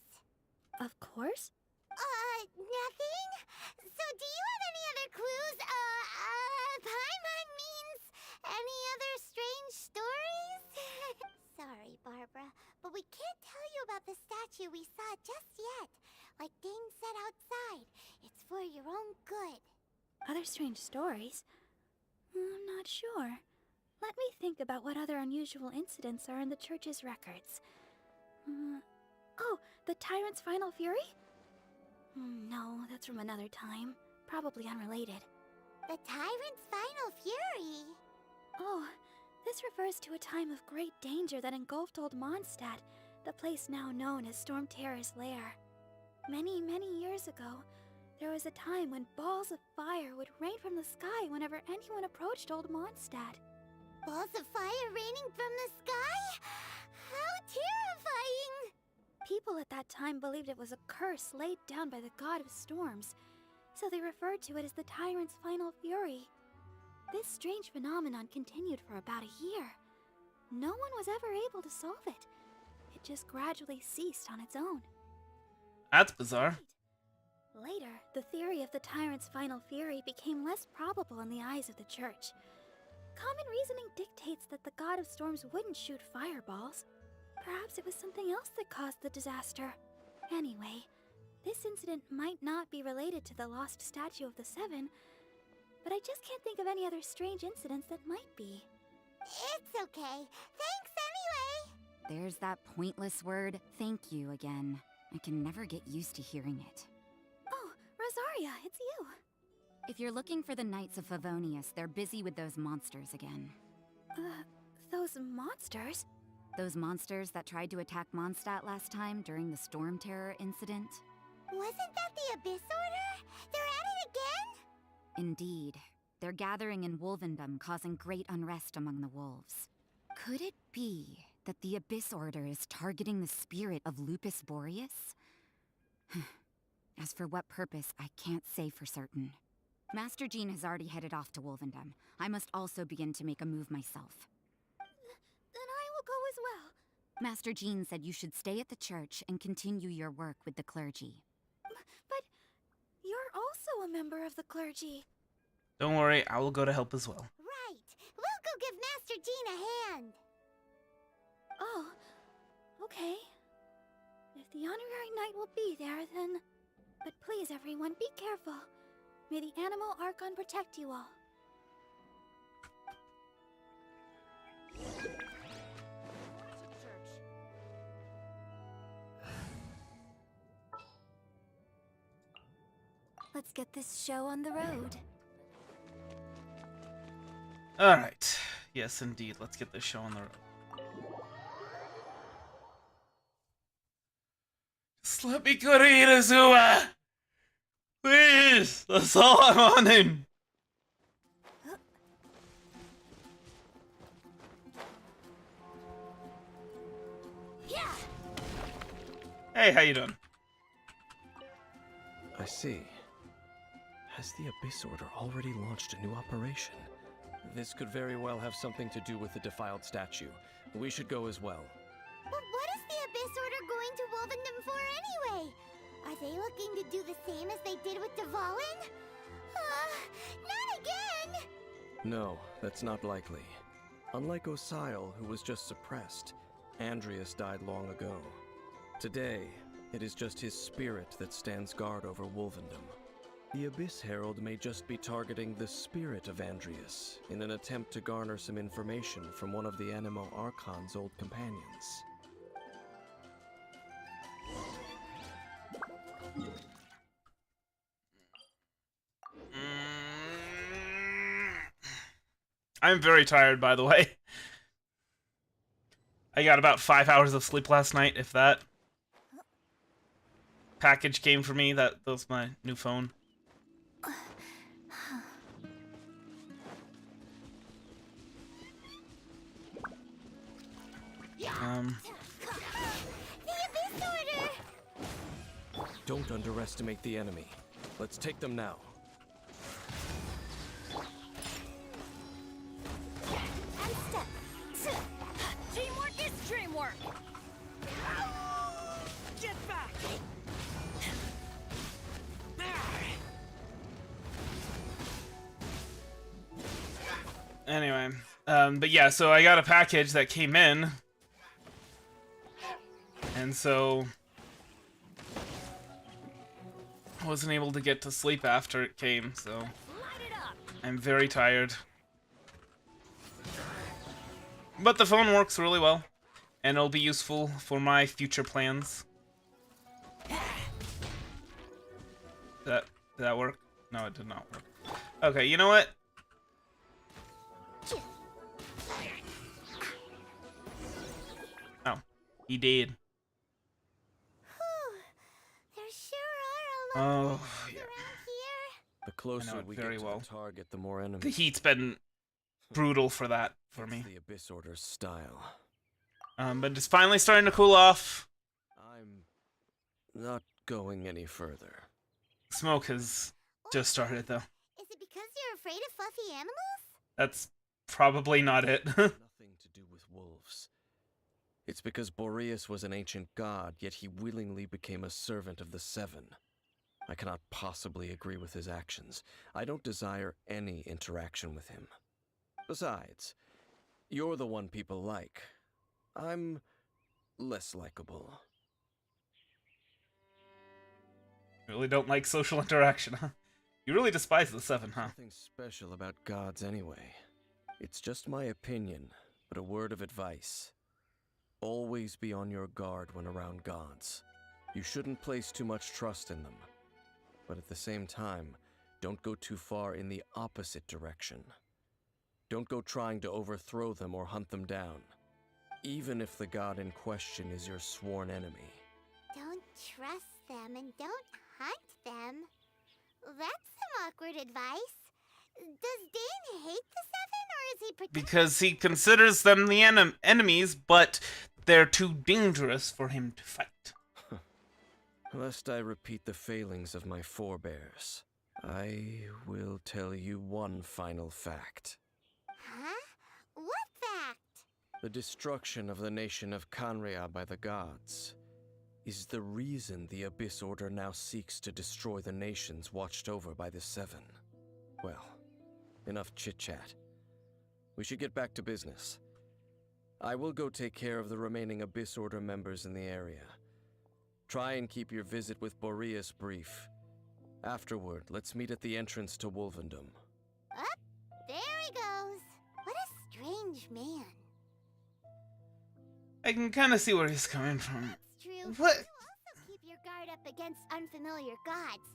Of course? Nothing? So do you have any other clues? Paimon means any other strange stories? Sorry, Barbara, but we can't tell you about the statue we saw just yet. Like Dane said outside, it's for your own good. Other strange stories? I'm not sure. Let me think about what other unusual incidents are in the church's records. Oh, the Tyrant's Final Fury? No, that's from another time. Probably unrelated. The Tyrant's Final Fury? Oh, this refers to a time of great danger that engulfed Old Mondstadt, the place now known as Storm Terror's lair. Many, many years ago, there was a time when balls of fire would rain from the sky whenever anyone approached Old Mondstadt. Balls of fire raining from the sky? How terrifying! People at that time believed it was a curse laid down by the god of storms, so they referred to it as the Tyrant's Final Fury. This strange phenomenon continued for about a year. No one was ever able to solve it. It just gradually ceased on its own. That's bizarre. Later, the theory of the Tyrant's Final Fury became less probable in the eyes of the church. Common reasoning dictates that the god of storms wouldn't shoot fireballs. Perhaps it was something else that caused the disaster. Anyway, this incident might not be related to the lost statue of the Seven, but I just can't think of any other strange incidents that might be. It's okay. Thanks anyway. There's that pointless word, thank you, again. I can never get used to hearing it. Oh, Rosaria, it's you. If you're looking for the Knights of Favonius, they're busy with those monsters again. Those monsters? Those monsters that tried to attack Mondstadt last time during the Storm Terror incident? Wasn't that the Abyss Order? They're at it again? Indeed. They're gathering in Wolvendom, causing great unrest among the wolves. Could it be that the Abyss Order is targeting the spirit of Lupus Boreas? As for what purpose, I can't say for certain. Master Jean has already headed off to Wolvendom. I must also begin to make a move myself. Then I will go as well. Master Jean said you should stay at the church and continue your work with the clergy. But you're also a member of the clergy. Don't worry, I will go to help as well. Right. We'll go give Master Jean a hand. Oh, okay. If the honorary knight will be there, then... But please, everyone, be careful. May the Animal Archon protect you all. Let's get this show on the road. Alright. Yes, indeed. Let's get this show on the road. Just let me go to Inazuma! Please! That's all I'm wanting! Hey, how you doing? I see. Has the Abyss Order already launched a new operation? This could very well have something to do with the defiled statue. We should go as well. But what is the Abyss Order going to Wolvendom for anyway? Are they looking to do the same as they did with Dvalin? Not again! No, that's not likely. Unlike Osile, who was just suppressed, Andreas died long ago. Today, it is just his spirit that stands guard over Wolvendom. The Abyss Herald may just be targeting the spirit of Andreas in an attempt to garner some information from one of the Animo Archon's old companions. I'm very tired, by the way. I got about 5 hours of sleep last night, if that. Package came for me. That was my new phone. The Abyss Order! Don't underestimate the enemy. Let's take them now. And step. Teamwork is dreamwork! Get back! Anyway, but yeah, so I got a package that came in. And so I wasn't able to get to sleep after it came, so I'm very tired. But the phone works really well, and it'll be useful for my future plans. Did that work? No, it did not work. Okay, you know what? Oh, he did. There sure are a lot of Oh, yeah. around here. The closer it we very get to well. the target, the more enemies. The heat's been brutal for that, for me. The Abyss Order's style. But it's finally starting to cool off. I'm not going any further. Smoke has just started, though. Is it because you're afraid of fluffy animals? That's probably not it. Nothing to do with wolves. It's because Boreas was an ancient god, yet he willingly became a servant of the Seven. I cannot possibly agree with his actions. I don't desire any interaction with him. Besides, you're the one people like. I'm less likable. Really don't like social interaction, huh? You really despise the Seven, huh? Nothing special about gods anyway. It's just my opinion, but a word of advice. Always be on your guard when around gods. You shouldn't place too much trust in them. But at the same time, don't go too far in the opposite direction. Don't go trying to overthrow them or hunt them down, even if the god in question is your sworn enemy. Don't trust them and don't hunt them. That's some awkward advice. Does Dane hate the Seven, or is he protecting? Because he considers them the enemies, but they're too dangerous for him to fight. Lest I repeat the failings of my forebears, I will tell you one final fact. Huh? What fact? The destruction of the nation of Canrea by the gods is the reason the Abyss Order now seeks to destroy the nations watched over by the Seven. Well, enough chit-chat. We should get back to business. I will go take care of the remaining Abyss Order members in the area. Try and keep your visit with Boreas brief. Afterward, let's meet at the entrance to Wolvendom. Up, there he goes. What a strange man. I can kind of see where he's coming from. That's true. What? You also keep your guard up against unfamiliar gods.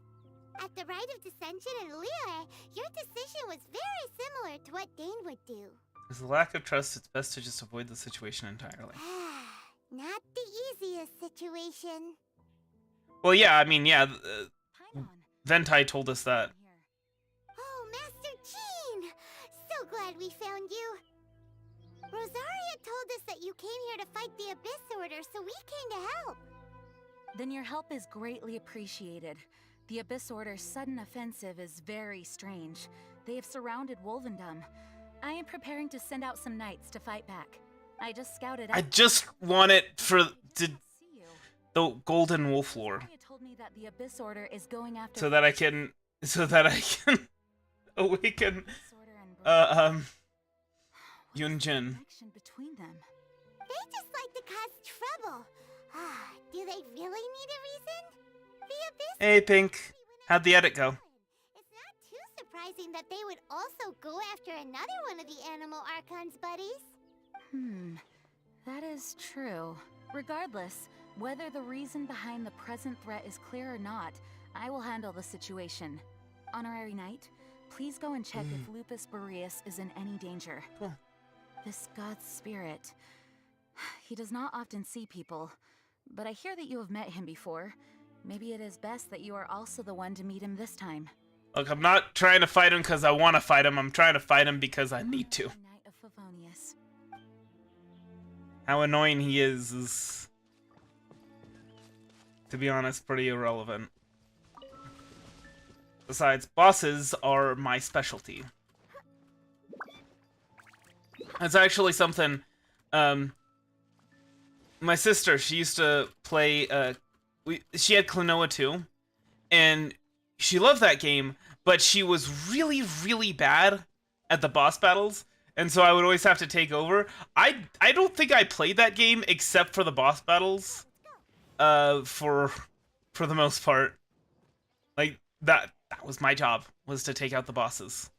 At the Rite of Dissension in Liyue, your decision was very similar to what Dane would do. There's a lack of trust. It's best to just avoid the situation entirely. Not the easiest situation. Well, yeah, I mean, yeah. Paimon. Ventai told us that. Oh, Master Jean! So glad we found you. Rosaria told us that you came here to fight the Abyss Order, so we came to help. Then your help is greatly appreciated. The Abyss Order's sudden offensive is very strange. They have surrounded Wolvendom. I am preparing to send out some knights to fight back. I just scouted out. I just want it for See you. the Golden Wolf lore, Rosaria told me that the Abyss Order is going after so that I can awaken Abyss Order and Yuánshén. connection between them. They just like to cause trouble. Do they really need a reason? The Abyss Hey, Pink. How'd the edit go? It's not too surprising that they would also go after another one of the Animal Archon's buddies. That is true. Regardless, whether the reason behind the present threat is clear or not, I will handle the situation. Honorary Knight, please go and check if Lupus Boreas is in any danger. Cool. This god's spirit. He does not often see people, but I hear that you have met him before. Maybe it is best that you are also the one to meet him this time. Look, I'm not trying to fight him because I want to fight him. I'm trying to fight him because I need to. Knight of Favonius. How annoying he is, to be honest, pretty irrelevant. Besides, bosses are my specialty. It's actually something, my sister, she used to play, she had Klonoa too, and she loved that game, but she was really, really bad at the boss battles, and so I would always have to take over. I don't think I played that game except for the boss battles, for the most part. Like, that was my job, was to take out the bosses.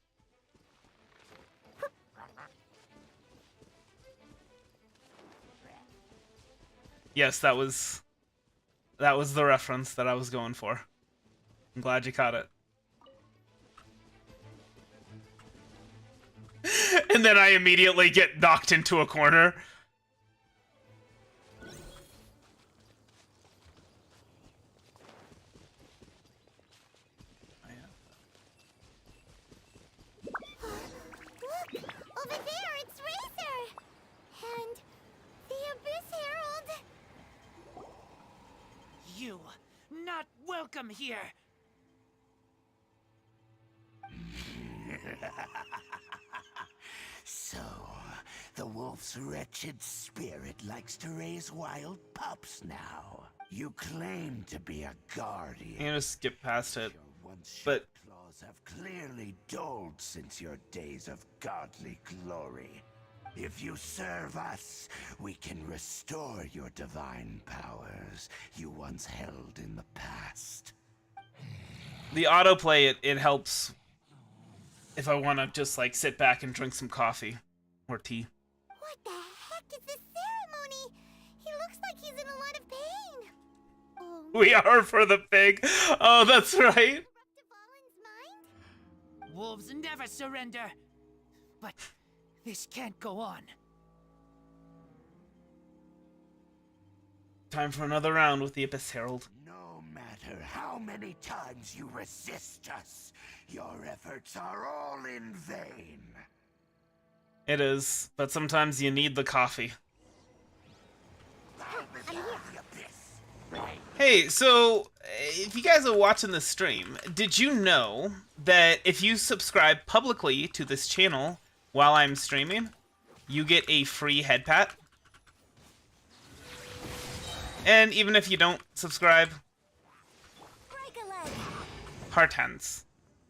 Yes, that was the reference that I was going for. I'm glad you caught it. And then I immediately get knocked into a corner. Look! Over there, it's Razor! And the Abyss Herald! You, not welcome here. So, the wolf's wretched spirit likes to raise wild pups now. You claim to be a guardian. I'm gonna skip past it. Your once But- shed claws have clearly dulled since your days of godly glory. If you serve us, we can restore your divine powers you once held in the past. The autoplay, it helps if I want to just like sit back and drink some coffee or tea. What the heck is this ceremony? He looks like he's in a lot of pain. Oh, We are for the pig. Oh, that's right. Disrupt Valen's mind? Wolves never surrender. But this can't go on. Time for another round with the Abyss Herald. No matter how many times you resist us, your efforts are all in vain. It is, but sometimes you need the coffee. Hey, so if you guys are watching this stream, did you know that if you subscribe publicly to this channel while I'm streaming, you get a free head pat? And even if you don't subscribe, heart hands.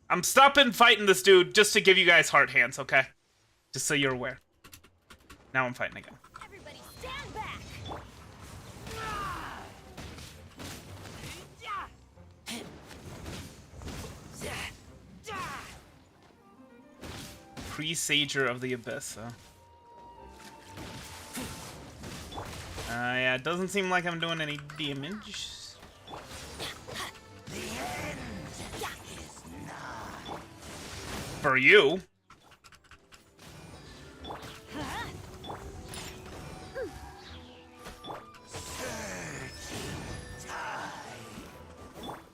I'm stopping fighting this dude just to give you guys heart hands, okay? Just so you're aware. Now I'm fighting again. Everybody stand back! Presager of the Abyss, huh? Yeah, it doesn't seem like I'm doing any damage. For you.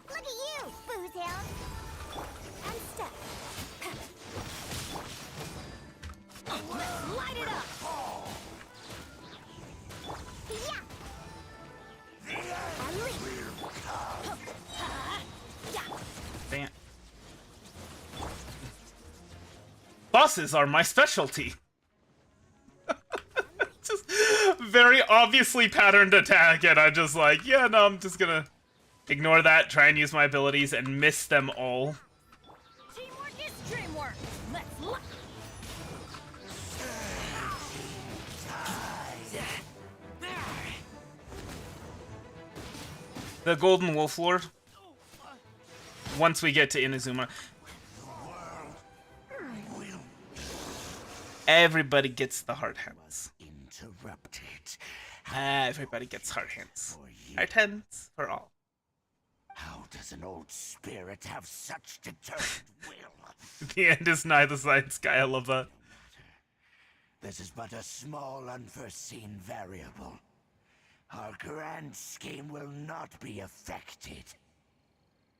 Look at you, boozhound. I'm stuck. Let's light it up! Yeah. Damn. Bosses are my specialty. Just very obviously patterned attack, and I'm just like, yeah, no, I'm just gonna ignore that, try and use my abilities, and miss them all. Teamwork is dreamwork! Let's light... The Golden Wolf Lord. Once we get to Inazuma. Everybody gets the hard hands. Interrupted. Everybody gets hard hands. Hard hands for all. How does an old spirit have such determined will? The end is nigh the side sky. I love that. This is but a small unforeseen variable. Our grand scheme will not be affected.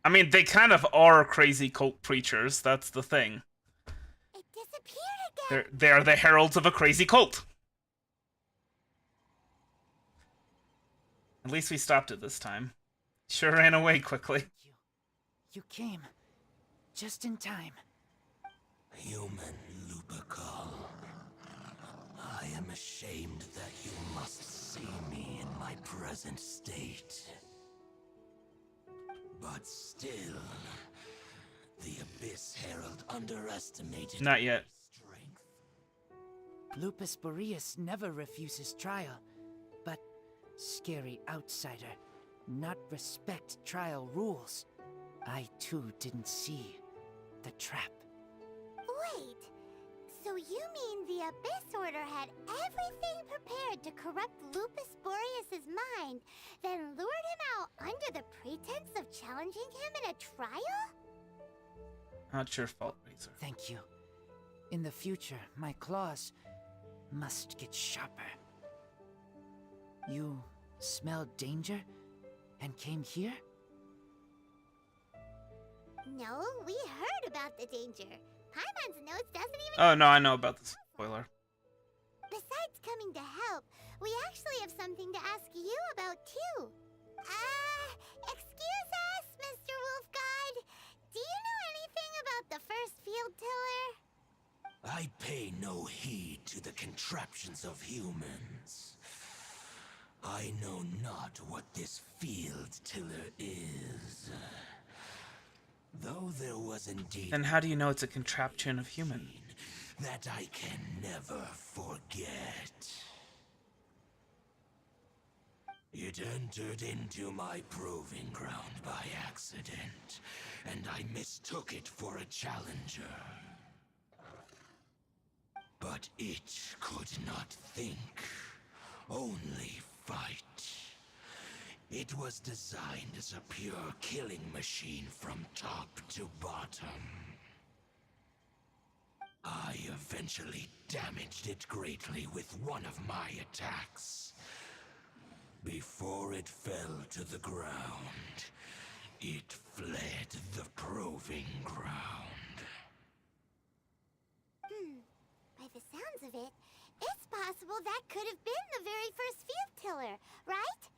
I mean, they kind of are crazy cult preachers. That's the thing. It disappeared again. They're the heralds of a crazy cult. At least we stopped it this time. Sure ran away quickly. You came just in time. Human Lupercal, I am ashamed that you must see me in my present state. But still, the Abyss Herald underestimated Not yet. my strength. Lupus Boreas never refuses trial, but scary outsider, not respect trial rules. I too didn't see the trap. Wait, so you mean the Abyss Order had everything prepared to corrupt Lupus Boreas' mind, then lured him out under the pretense of challenging him in a trial? Not your fault, Razor. Thank you. In the future, my claws must get sharper. You smelled danger and came here? No, we heard about the danger. Paimon's notes doesn't even... Oh, no, I know about the spoiler. Besides coming to help, we actually have something to ask you about, too. Excuse us, Mr. Wolf God. Do you know anything about the first field tiller? I pay no heed to the contraptions of humans. I know not what this field tiller is. Though there was indeed... Then how do you know it's a contraption of human? that I can never forget. It entered into my proving ground by accident, and I mistook it for a challenger. But it could not think, only fight. It was designed as a pure killing machine from top to bottom. I eventually damaged it greatly with one of my attacks. Before it fell to the ground, it fled the proving ground. By the sounds of it, it's possible that could have been the very first field tiller, right?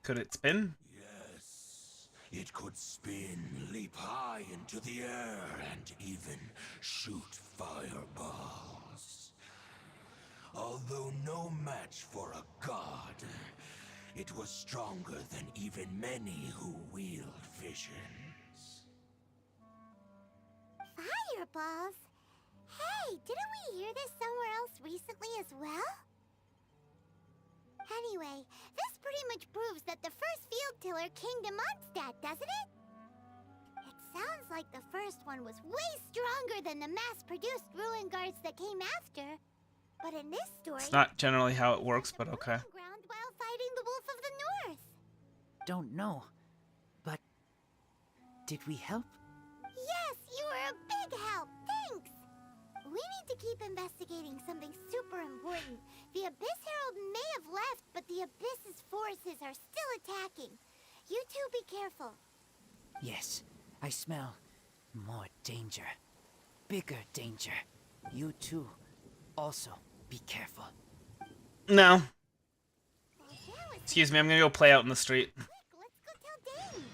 Could it spin? Yes, it could spin, leap high into the air, and even shoot fireballs. Although no match for a god, it was stronger than even many who wield visions. Fireballs? Hey, didn't we hear this somewhere else recently as well? Anyway, this pretty much proves that the first field tiller came to Mondstadt, doesn't it? It sounds like the first one was way stronger than the mass-produced ruin guards that came after. But in this story, It's not generally how it works, but okay. ground while fighting the Wolf of the North. Don't know. But did we help? Yes, you were a big help. Thanks. We need to keep investigating something super important. The Abyss Herald may have left, but the Abyss's forces are still attacking. You two be careful. Yes, I smell more danger. Bigger danger. You too. Also, be careful. No. Excuse me, I'm gonna go play out in the street. Quick, let's go tell Dane.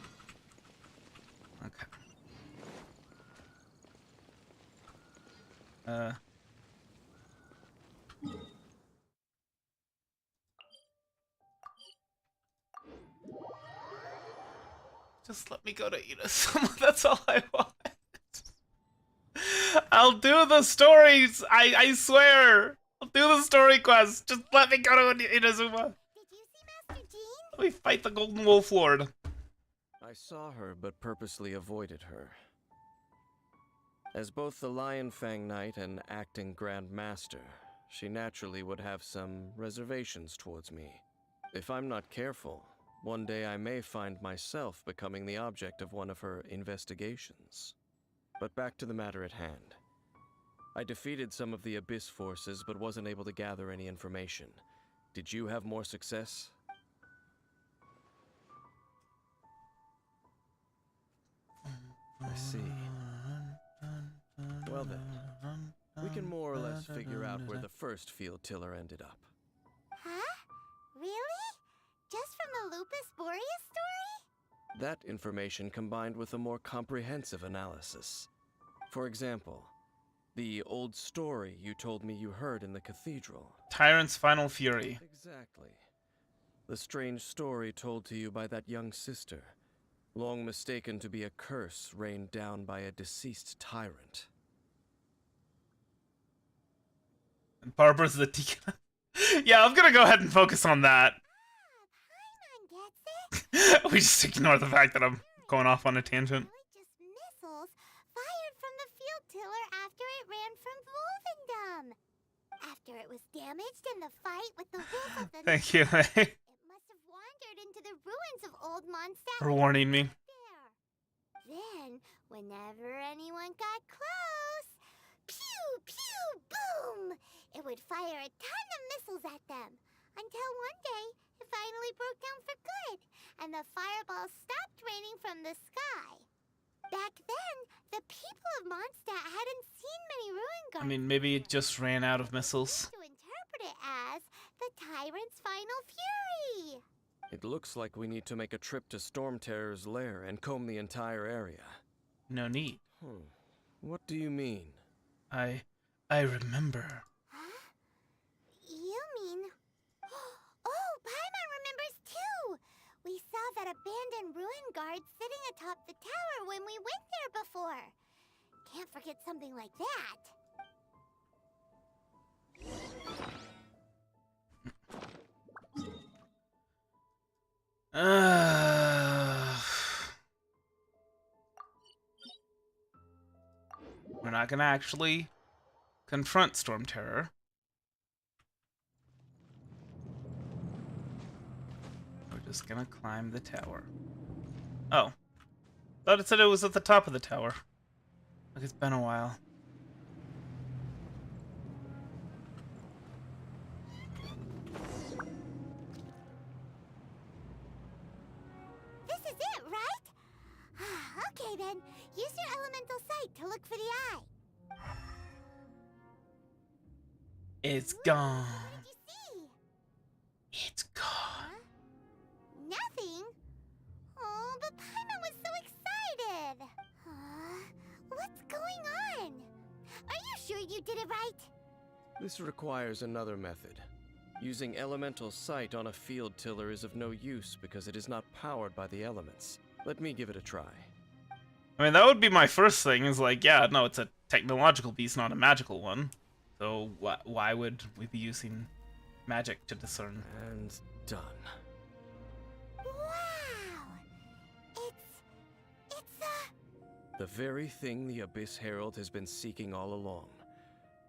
Okay. Just let me go to Inazuma. That's all I want. I'll do the stories. I swear. I'll do the story quest. Just let me go to Inazuma. Did you see Master Jean? Let me fight the Golden Wolf Lord. I saw her, but purposely avoided her. As both the Lion Fang Knight and acting Grand Master, she naturally would have some reservations towards me. If I'm not careful, one day I may find myself becoming the object of one of her investigations. But back to the matter at hand. I defeated some of the Abyss forces, but wasn't able to gather any information. Did you have more success? I see. Well then, we can more or less figure out where the first field tiller ended up. Huh? Really? Just from the Lupus Boreas story? That information combined with a more comprehensive analysis. For example, the old story you told me you heard in the cathedral. Tyrant's Final Fury. Exactly. The strange story told to you by that young sister, long mistaken to be a curse rained down by a deceased tyrant. Barbara's the deacon. Yeah, I'm gonna go ahead and focus on that. We just ignore the fact that I'm going off on a tangent. Just missiles fired from the field tiller after it ran from Wolvendom. After it was damaged in the fight with the Wolf of the Thank you It must have wandered into the ruins of Old Mondstadt. for warning me. Then, whenever anyone got close, pew, pew, boom! It would fire a ton of missiles at them. Until one day, it finally broke down for good, and the fireballs stopped raining from the sky. Back then, the people of Mondstadt hadn't seen many ruin guards. I mean, maybe it just ran out of missiles. To interpret it as the Tyrant's Final Fury. It looks like we need to make a trip to Storm Terror's lair and comb the entire area. No need. What do you mean? I remember. Huh? You mean... Oh, Paimon remembers too! We saw that abandoned ruin guard sitting atop the tower when we went there before. Can't forget something like that. We're not gonna actually confront Storm Terror. We're just gonna climb the tower. Oh. Thought it said it was at the top of the tower. Like it's been a while. This is it, right? Okay then, use your elemental sight to look for the eye. It's gone. What did you see? It's gone. Huh? Nothing? Oh, but Paimon was so excited. What's going on? Are you sure you did it right? This requires another method. Using elemental sight on a field tiller is of no use because it is not powered by the elements. Let me give it a try. I mean, that would be my first thing, is like, yeah, no, it's a technological piece, not a magical one. So why would we be using magic to discern? And done. Wow! It's The very thing the Abyss Herald has been seeking all along.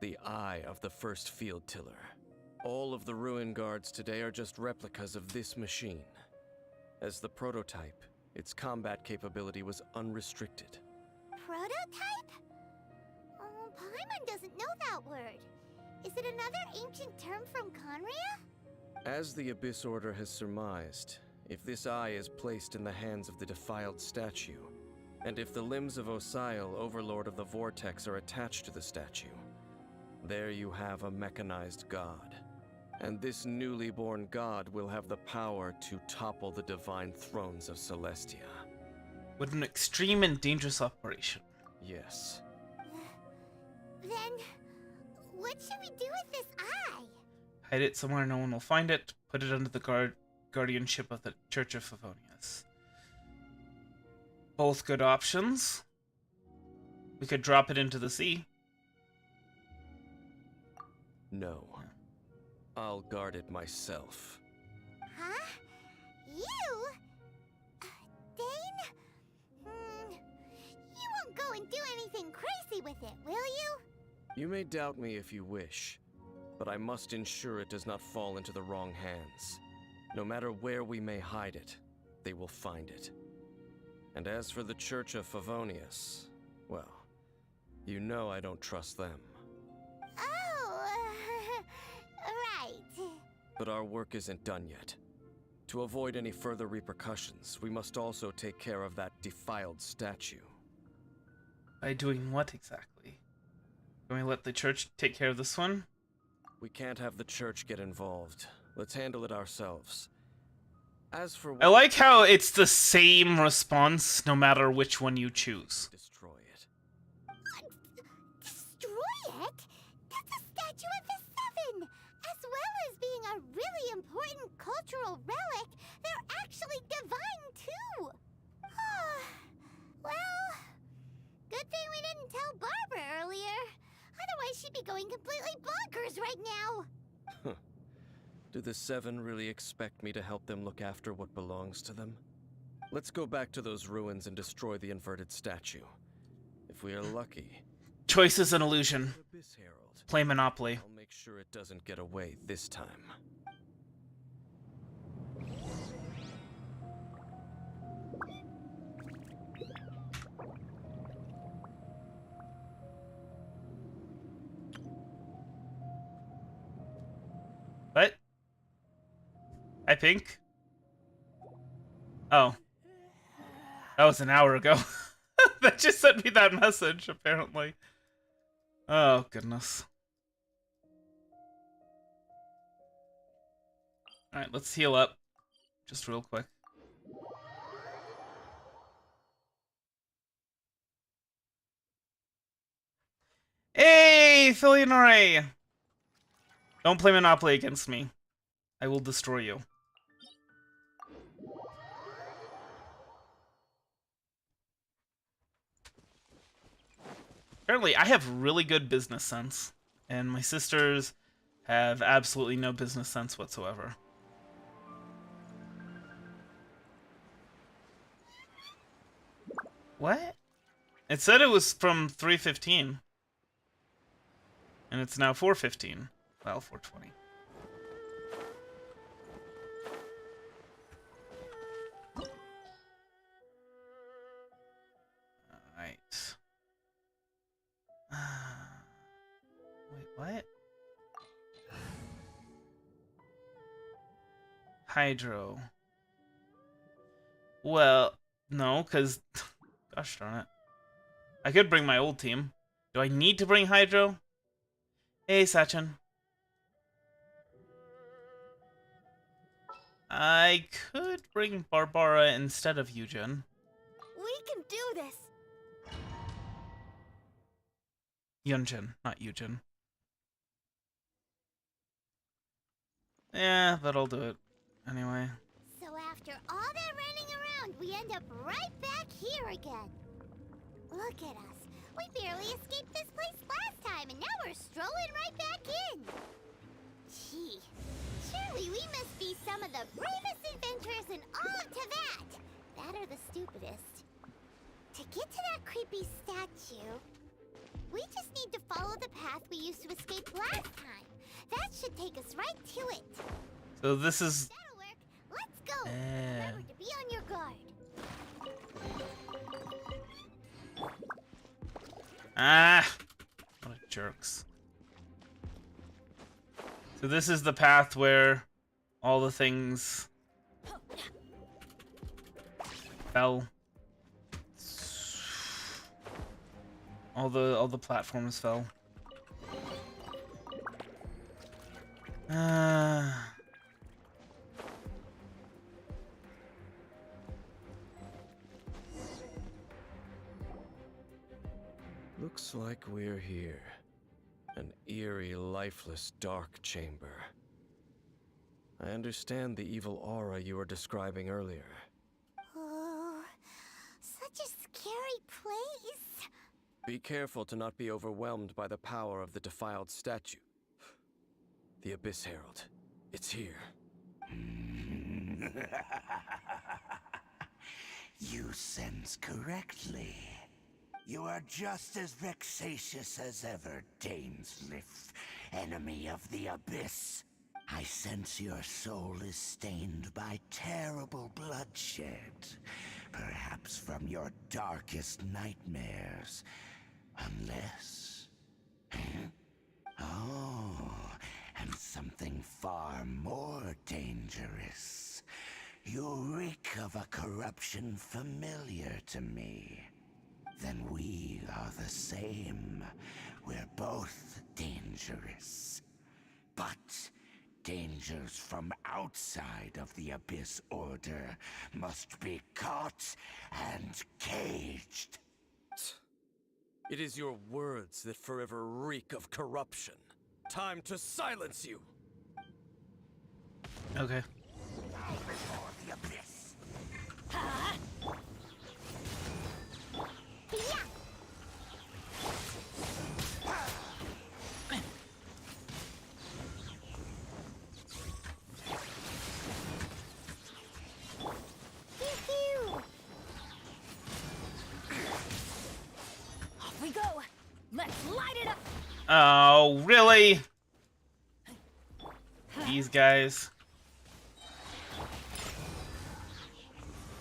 The eye of the first field tiller. All of the ruin guards today are just replicas of this machine. As the prototype, its combat capability was unrestricted. Prototype? Oh, Paimon doesn't know that word. Is it another ancient term from Conria? As the Abyss Order has surmised, if this eye is placed in the hands of the defiled statue, and if the limbs of Osial, Overlord of the Vortex, are attached to the statue, there you have a mechanized god. And this newly born god will have the power to topple the divine thrones of Celestia. What an extreme and dangerous operation. Yes. Then, what should we do with this eye? Hide it somewhere no one will find it. Put it under the guardianship of the Church of Favonius. Both good options. We could drop it into the sea. No. I'll guard it myself. Huh? You? Dane? You won't go and do anything crazy with it, will you? You may doubt me if you wish, but I must ensure it does not fall into the wrong hands. No matter where we may hide it, they will find it. And as for the Church of Favonius, well, you know I don't trust them. Oh, right. But our work isn't done yet. To avoid any further repercussions, we must also take care of that defiled statue. By doing what exactly? Can we let the church take care of this one? We can't have the church get involved. Let's handle it ourselves. As for I like how it's the same response no matter which one you choose. Destroy it. Destroy it? That's a statue of the Seven! As well as being a really important cultural relic, they're actually divine too! Well, good thing we didn't tell Barbara earlier. Otherwise she'd be going completely bonkers right now! Do the Seven really expect me to help them look after what belongs to them? Let's go back to those ruins and destroy the inverted statue. If we are lucky... Choice is an illusion. Abyss Herald. Play Monopoly. I'll make sure it doesn't get away this time. What? I think? Oh. That was an hour ago. That just sent me that message, apparently. Oh, goodness. Alright, let's heal up. Just real quick. Hey, Philionore! Don't play Monopoly against me. I will destroy you. Apparently, I have really good business sense, and my sisters have absolutely no business sense whatsoever. What? It said it was from 3:15. And it's now 4:15. Well, 4:20. Alright. Wait, what? Hydro. Well, no, because... Gosh darn it. I could bring my old team. Do I need to bring Hydro? Hey, Sachin. I could bring Barbara instead of Eugen. We can do this! Yuánshén, not Eugen. Yeah, that'll do it. Anyway. So after all that running around, we end up right back here again. Look at us. We barely escaped this place last time, and now we're strolling right back in. Gee, surely we must be some of the bravest adventurers in all of Teyvat. That are the stupidest. To get to that creepy statue. We just need to follow the path we used to escape last time. That should take us right to it. So this is... That'll work. Let's go. Remember to be on your guard. Ah! What a jerks. So this is the path where all the things fell. All the platforms fell. Looks like we're here. An eerie, lifeless, dark chamber. I understand the evil aura you were describing earlier. Oh, such a scary place. Be careful to not be overwhelmed by the power of the defiled statue. The Abyss Herald. It's here. You sense correctly. You are just as vexatious as ever, Dainsliff, enemy of the Abyss. I sense your soul is stained by terrible bloodshed, perhaps from your darkest nightmares. Unless... Oh, and something far more dangerous. You reek of a corruption familiar to me. Then we are the same. We're both dangerous. But dangers from outside of the Abyss Order must be caught and caged. It is your words that forever reek of corruption. Time to silence you! Okay. Before the Abyss. Off we go. Let's light it up. Oh, really? These guys.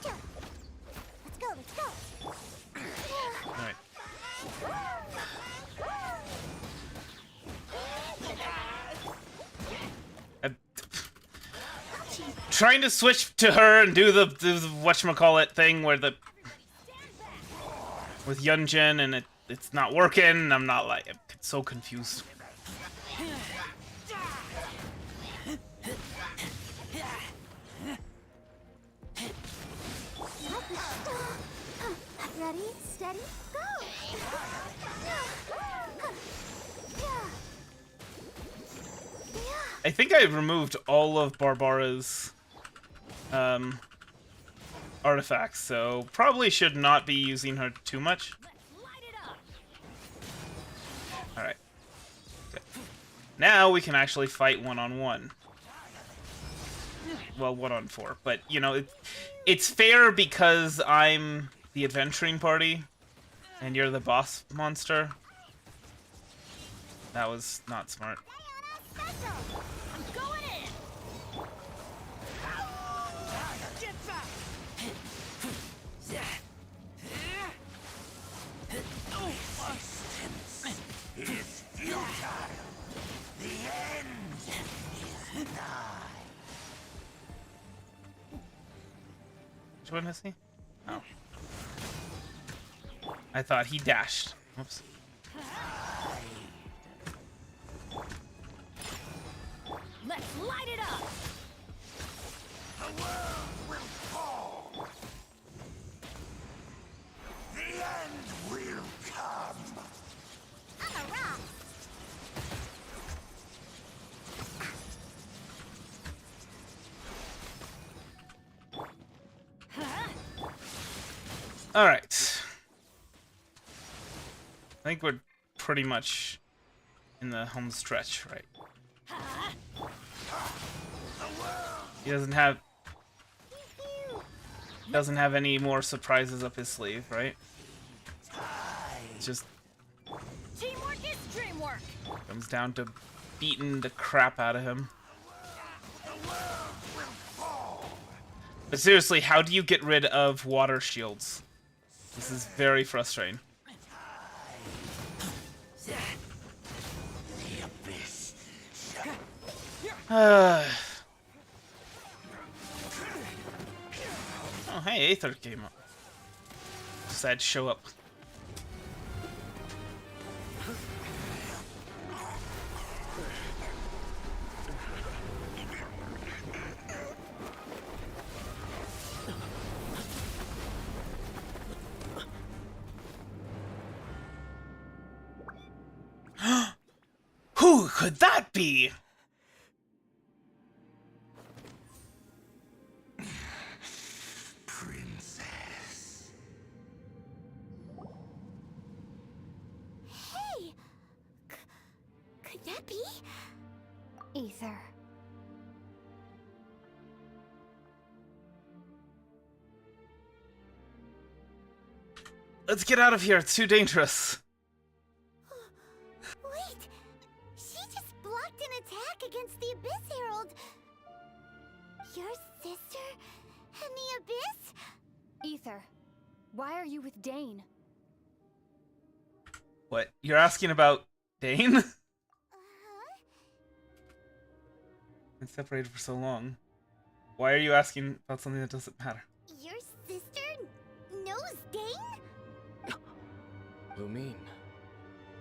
Let's go, let's go. Alright. I'm trying to switch to her and do the whatchamacallit thing where the... with Yuánshén and it's not working. I'm not like... I'm so confused. Ready, steady, go! I think I removed all of Barbara's artifacts, so probably should not be using her too much. Alright. Okay. Now we can actually fight one-on-one. Well, 1-on-4, but, you know, it's fair because I'm the adventuring party, and you're the boss monster. That was not smart. I'm going in. Get back. Resistance is futile. The end is nigh. Which one is he? Oh. I thought he dashed. Oops. Let's light it up. The world will fall. The end will come. On a rock! Alright. I think we're pretty much in the home stretch, right? He doesn't have any more surprises up his sleeve, right? just Teamwork is dreamwork. comes down to beating the crap out of him. But seriously, how do you get rid of water shields? This is very frustrating. Oh, hey, Aether came up. Decided to show up. Who could that be? Princess. Hey! Could that be? Ether. Let's get out of here. It's too dangerous. Wait! She just blocked an attack against the Abyss Herald! Your sister and the Abyss? Ether, why are you with Dane? What? You're asking about Dane? Been separated for so long. Why are you asking about something that doesn't matter? Your sister knows Dane? Lumine,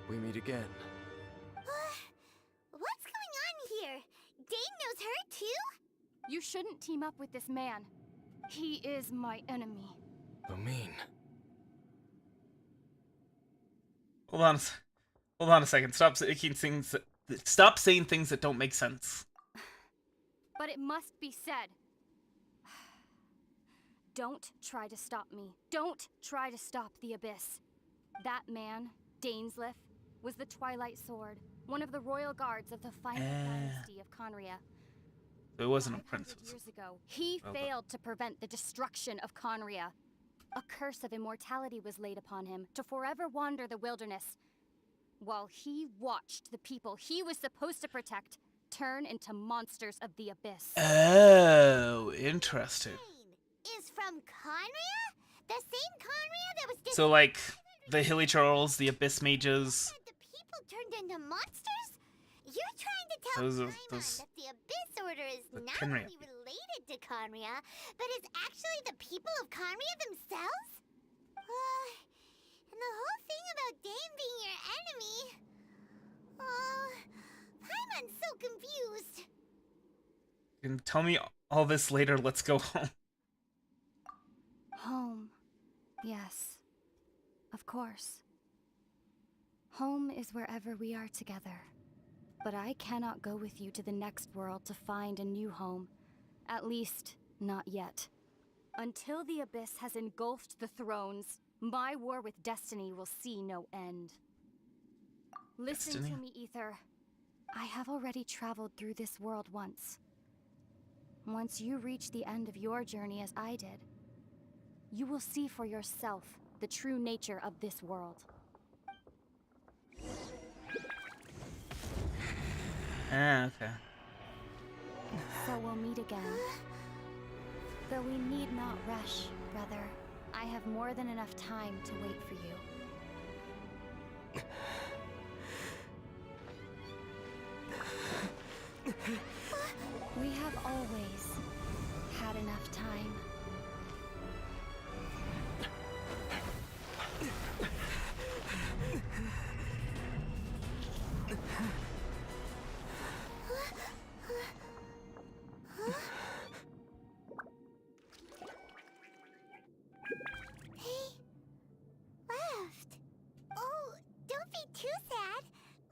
we meet again. What's going on here? Dane knows her too? You shouldn't team up with this man. He is my enemy. Lumine. Hold on. Hold on a second. Stop saying things that don't make sense. But it must be said. Don't try to stop me. Don't try to stop the Abyss. That man, Dainsleif, was the Twilight Sword, one of the royal guards of the final dynasty of Conria. So it wasn't a prince. Years ago, he failed to prevent the destruction of Conria. A curse of immortality was laid upon him to forever wander the wilderness, while he watched the people he was supposed to protect turn into monsters of the Abyss. Oh, interesting. Is from Conria? The same Conria that was So like the Hilly Trolls, the Abyss Mages. The people turned into monsters? You're trying to tell Paimon that the Abyss Order is not Conria. only related to Conria, but is actually the people of Conria themselves? And the whole thing about Dane being your enemy... Paimon's so confused. You can tell me all this later. Let's go home. Home. Yes. Of course. Home is wherever we are together. But I cannot go with you to the next world to find a new home. At least, not yet. Until the Abyss has engulfed the thrones, my war with Destiny will see no end. Listen to me, Ether. I have already traveled through this world once. Once you reach the end of your journey as I did, you will see for yourself the true nature of this world. Ah, okay. So we'll meet again. Though we need not rush, brother. I have more than enough time to wait for you. We have always had enough time. Left. Oh, don't be too sad.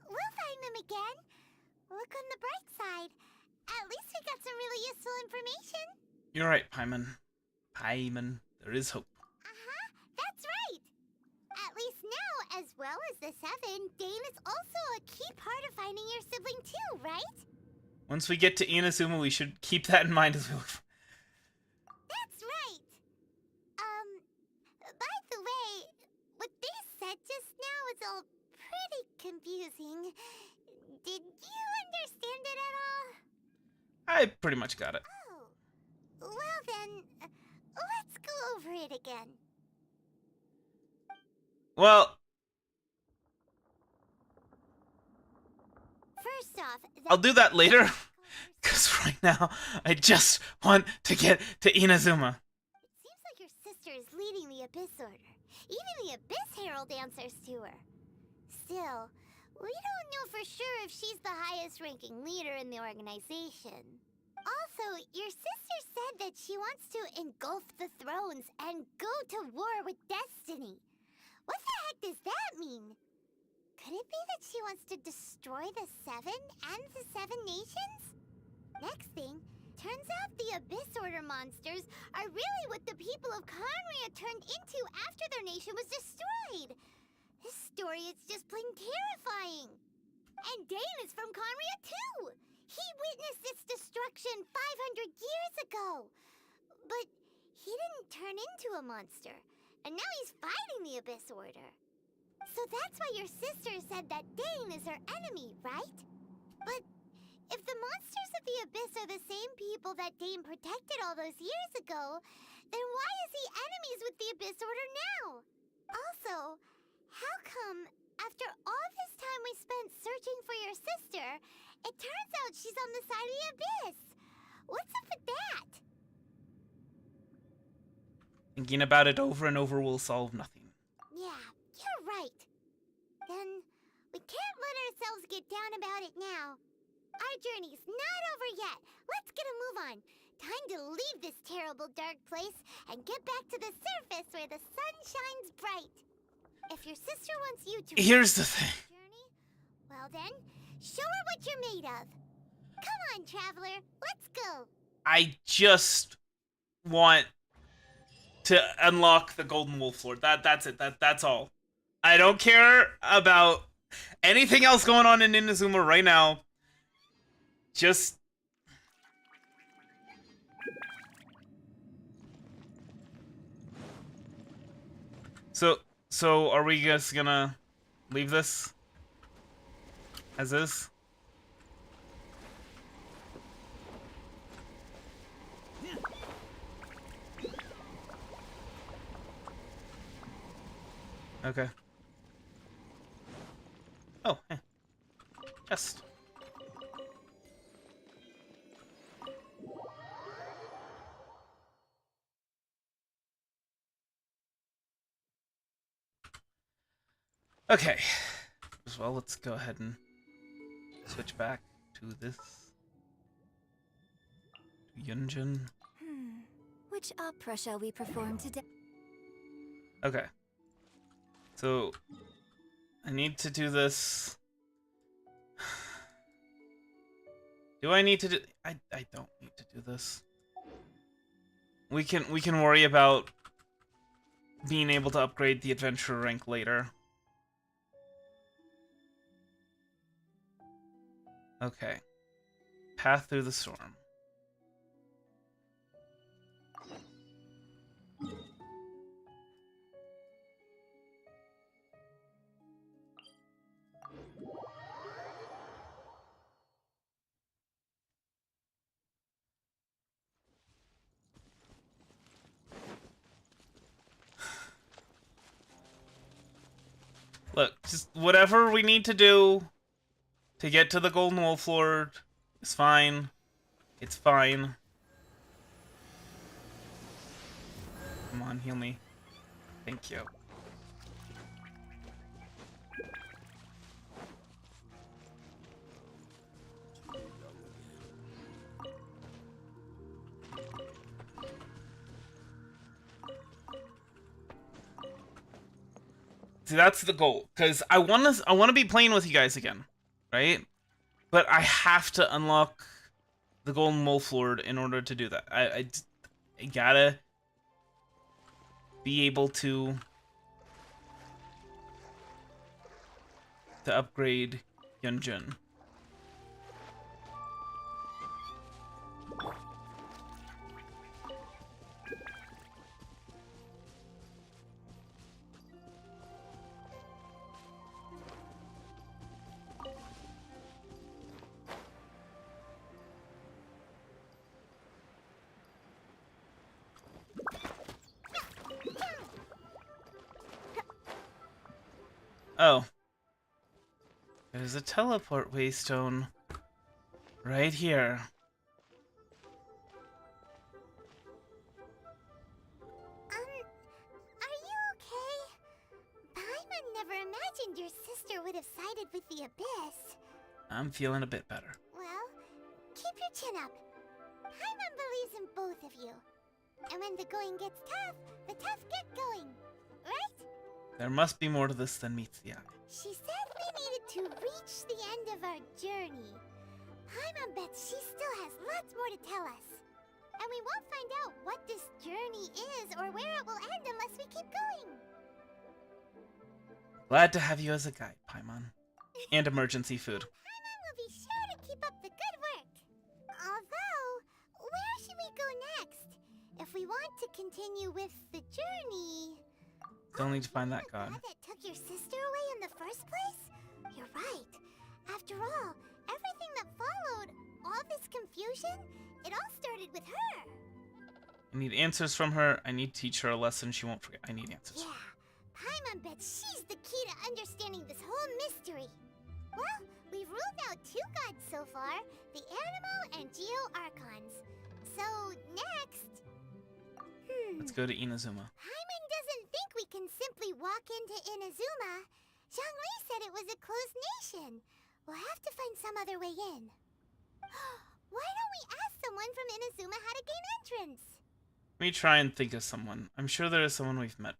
We'll find them again. Look on the bright side. At least we got some really useful information. You're right, Paimon. Paimon, there is hope. That's right. At least now, as well as the Seven, Dane is also a key part of finding your sibling too, right? Once we get to Inazuma, we should keep that in mind as well. That's right. By the way, what they said just now all pretty confusing. Did you understand it at all? I pretty much got it. Oh. Well then, let's go over it again. Well, First off, I'll do that later. Because right now, I just want to get to Inazuma. It seems like your sister is leading the Abyss Order. Even the Abyss Herald answers to her. Still, we don't know for sure if she's the highest-ranking leader in the organization. Also, your sister said that she wants to engulf the thrones and go to war with Destiny. What the heck does that mean? Could it be that she wants to destroy the Seven and the Seven Nations? Next thing, turns out the Abyss Order monsters are really what the people of Conria turned into after their nation was destroyed. This story is just plain terrifying. And Dane is from Conria too. He witnessed its destruction 500 years ago. But he didn't turn into a monster. And now he's fighting the Abyss Order. So that's why your sister said that Dane is her enemy, right? But if the monsters of the Abyss are the same people that Dane protected all those years ago, then why is he enemies with the Abyss Order now? Also, how come, after all this time we spent searching for your sister, it turns out she's on the side of the Abyss? What's up with that? Thinking about it over and over will solve nothing. Yeah, you're right. Then, we can't let ourselves get down about it now. Our journey's not over yet. Let's get a move on. Time to leave this terrible dark place and get back to the surface where the sun shines bright. If your sister wants you to Here's the thing. journey, well then, show her what you're made of. Come on, traveler, let's go. I just want to unlock the Golden Wolf Lord. That's it. That's all. I don't care about anything else going on in Inazuma right now. Just so are we just gonna leave this as is? Okay. Oh, hey. Chest. Okay. As well, let's go ahead and switch back to this. Yuánshén. Which opera shall we perform today? Okay. So, I need to do this. Do I need to do... I don't need to do this. We can worry about being able to upgrade the adventurer rank later. Okay. Path through the storm. Look, just whatever we need to do to get to the Golden Wolf Lord is fine. It's fine. Come on, heal me. Thank you. See, that's the goal, because I wanna be playing with you guys again, right? But I have to unlock the Golden Wolf Lord in order to do that. I gotta be able to upgrade Yuánshén. Oh. There's a teleport waystone right here. Are you okay? Paimon never imagined your sister would have sided with the Abyss. I'm feeling a bit better. Well, keep your chin up. Paimon believes in both of you. And when the going gets tough, the tough get going. Right? There must be more to this than meets the eye. She said we needed to reach the end of our journey. Paimon bets she still has lots more to tell us. And we won't find out what this journey is or where it will end unless we keep going. Glad to have you as a guide, Paimon. And emergency food. Paimon will be sure to keep up the good work. Although, where should we go next? If we want to continue with the journey... Still need to find that god. That took your sister away in the first place? You're right. After all, everything that followed, all this confusion, it all started with her. I need answers from her. I need to teach her a lesson she won't forget. I need answers. Yeah, Paimon bets she's the key to understanding this whole mystery. Well, we've ruled out 2 gods so far, the Animo and Geo Archons. So, next... Let's go to Inazuma. Paimon doesn't think we can simply walk into Inazuma. Zhongli said it was a closed nation. We'll have to find some other way in. Why don't we ask someone from Inazuma how to gain entrance? Let me try and think of someone. I'm sure there is someone we've met.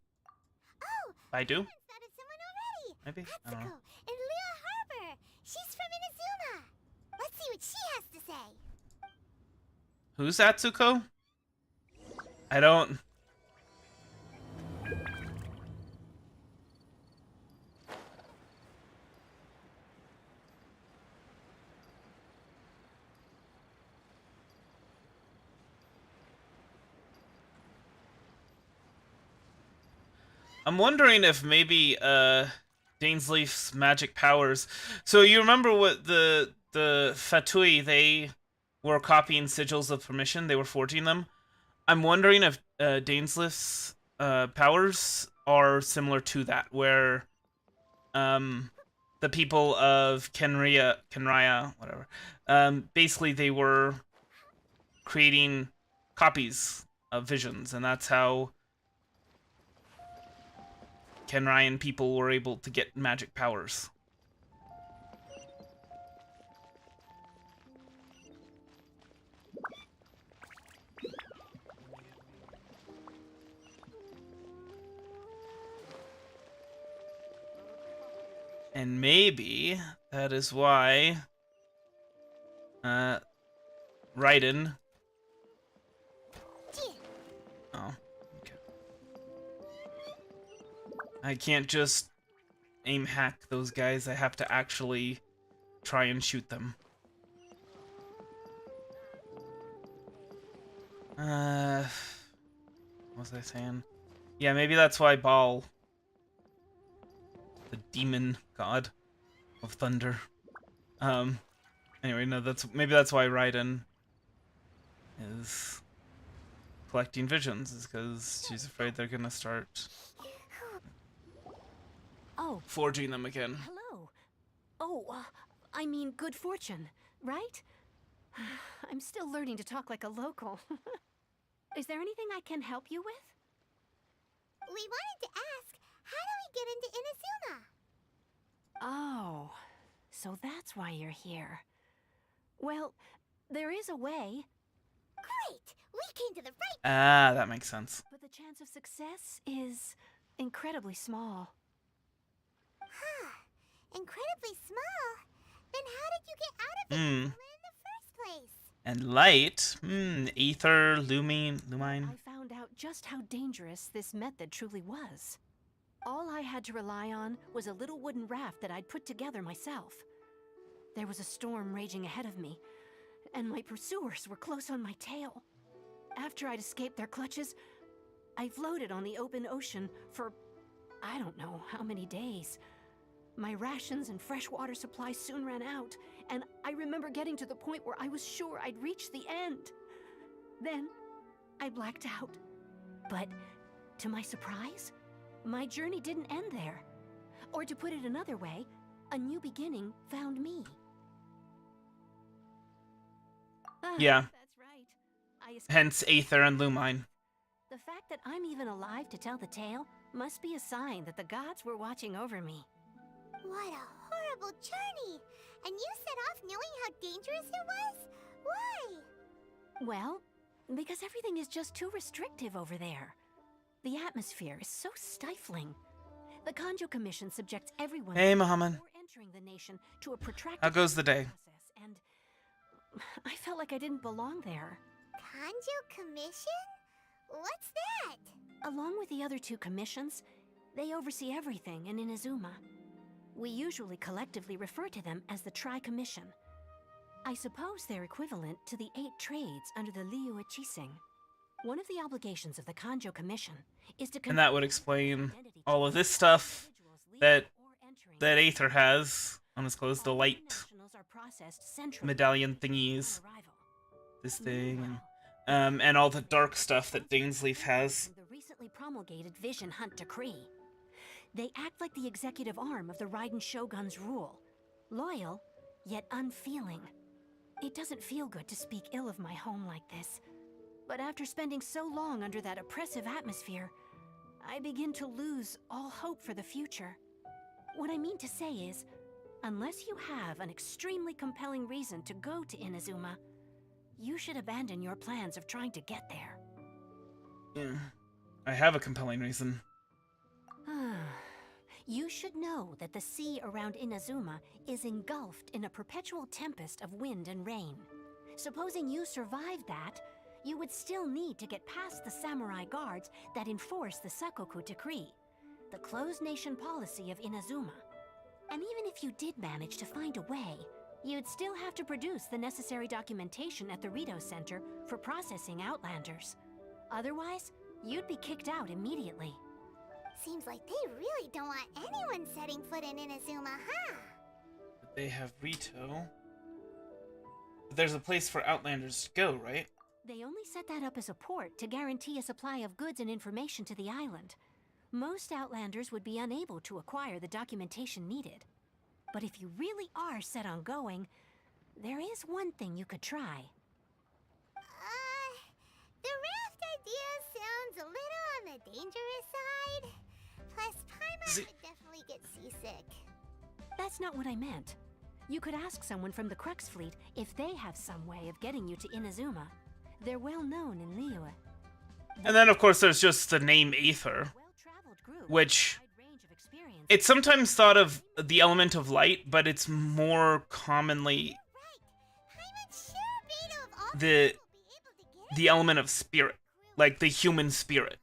Oh! I do? I thought of someone already! Maybe? I don't know. Atsuko in Liyue Harbor! She's from Inazuma! Let's see what she has to say! Who's Atsuko? I don't... I'm wondering if maybe Dainsleif's magic powers. So you remember what the Fatui, they were copying sigils of permission, they were forging them. I'm wondering if Dainsleif's powers are similar to that, where the people of Kenrya, whatever, basically they were creating copies of visions, and that's how Kenryan people were able to get magic powers. And maybe that is why Raiden. Oh, okay. I can't just aim hack those guys. I have to actually try and shoot them. What was I saying? Yeah, maybe that's why Baal, the demon god of thunder. Anyway, no, maybe that's why Raiden is collecting visions, is because she's afraid they're gonna start forging them again. Hello. Oh, I mean good fortune, right? I'm still learning to talk like a local. Is there anything I can help you with? We wanted to ask, how do we get into Inazuma? Oh, so that's why you're here. Well, there is a way. Great! We came to the right... Ah, that makes sense. But the chance of success is incredibly small. Huh. Incredibly small? Then how did you get out of Inazuma in the first place? And light? Ether, lumine. I found out just how dangerous this method truly was. All I had to rely on was a little wooden raft that I'd put together myself. There was a storm raging ahead of me, and my pursuers were close on my tail. After I'd escaped their clutches, I floated on the open ocean for I don't know how many days. My rations and fresh water supplies soon ran out, and I remember getting to the point where I was sure I'd reached the end. Then, I blacked out. But, to my surprise, my journey didn't end there. Or to put it another way, a new beginning found me. Yeah. That's right. I escaped. Hence Aether and Lumine. The fact that I'm even alive to tell the tale must be a sign that the gods were watching over me. What a horrible journey! And you set off knowing how dangerous it was? Why? Well, because everything is just too restrictive over there. The atmosphere is so stifling. The Kanjo Commission subjects everyone Hey, Muhammad. before entering the nation to a protracted How goes the day? process, and I felt like I didn't belong there. Kanjo Commission? What's that? Along with the other two commissions, they oversee everything in Inazuma. We usually collectively refer to them as the Tri-Commission. I suppose they're equivalent to the 8 trades under the Liyue Qixing. One of the obligations of the Kanjo Commission is to And that would explain all of this stuff that Aether has on his clothes, the light medallion thingies, this thing, and all the dark stuff that Dainsleif has. The recently promulgated Vision Hunt Decree. They act like the executive arm of the Raiden Shogun's rule. Loyal, yet unfeeling. It doesn't feel good to speak ill of my home like this. But after spending so long under that oppressive atmosphere, I begin to lose all hope for the future. What I mean to say is, unless you have an extremely compelling reason to go to Inazuma, you should abandon your plans of trying to get there. Yeah, I have a compelling reason. You should know that the sea around Inazuma is engulfed in a perpetual tempest of wind and rain. Supposing you survived that, you would still need to get past the samurai guards that enforce the Sakoku Decree, the closed nation policy of Inazuma. And even if you did manage to find a way, you'd still have to produce the necessary documentation at the Rito Center for processing Outlanders. Otherwise, you'd be kicked out immediately. Seems like they really don't want anyone setting foot in Inazuma, huh? But they have Rito. But there's a place for Outlanders to go, right? They only set that up as a port to guarantee a supply of goods and information to the island. Most Outlanders would be unable to acquire the documentation needed. But if you really are set on going, there is one thing you could try. The raft idea sounds a little on the dangerous side. Plus, Paimon would definitely get seasick. That's not what I meant. You could ask someone from the Crux Fleet if they have some way of getting you to Inazuma. They're well known in Liyue. And then, of course, there's just the name Aether, which it's sometimes thought of the element of light, but it's more commonly the element of spirit, like the human spirit.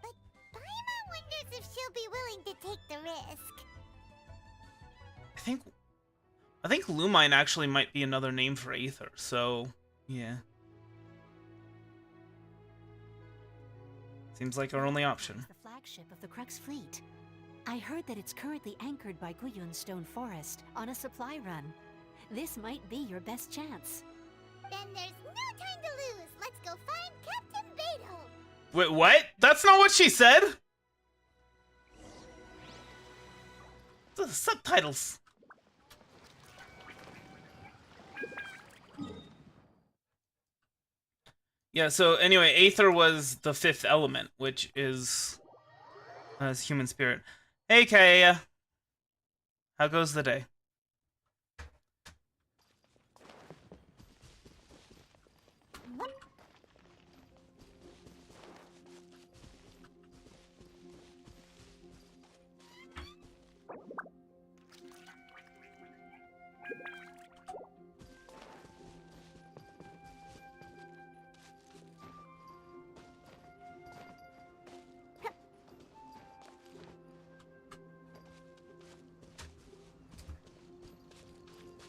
But Paimon wonders if she'll be willing to take the risk. I think Lumine actually might be another name for Aether, so yeah. Seems like our only option. The flagship of the Crux Fleet. I heard that it's currently anchored by Guyun Stone Forest on a supply run. This might be your best chance. Then there's no time to lose. Let's go find Captain Beto. Wait, what? That's not what she said? The subtitles. Yeah, so anyway, Aether was the 5th element, which is human spirit. Hey, Kaeya. How goes the day?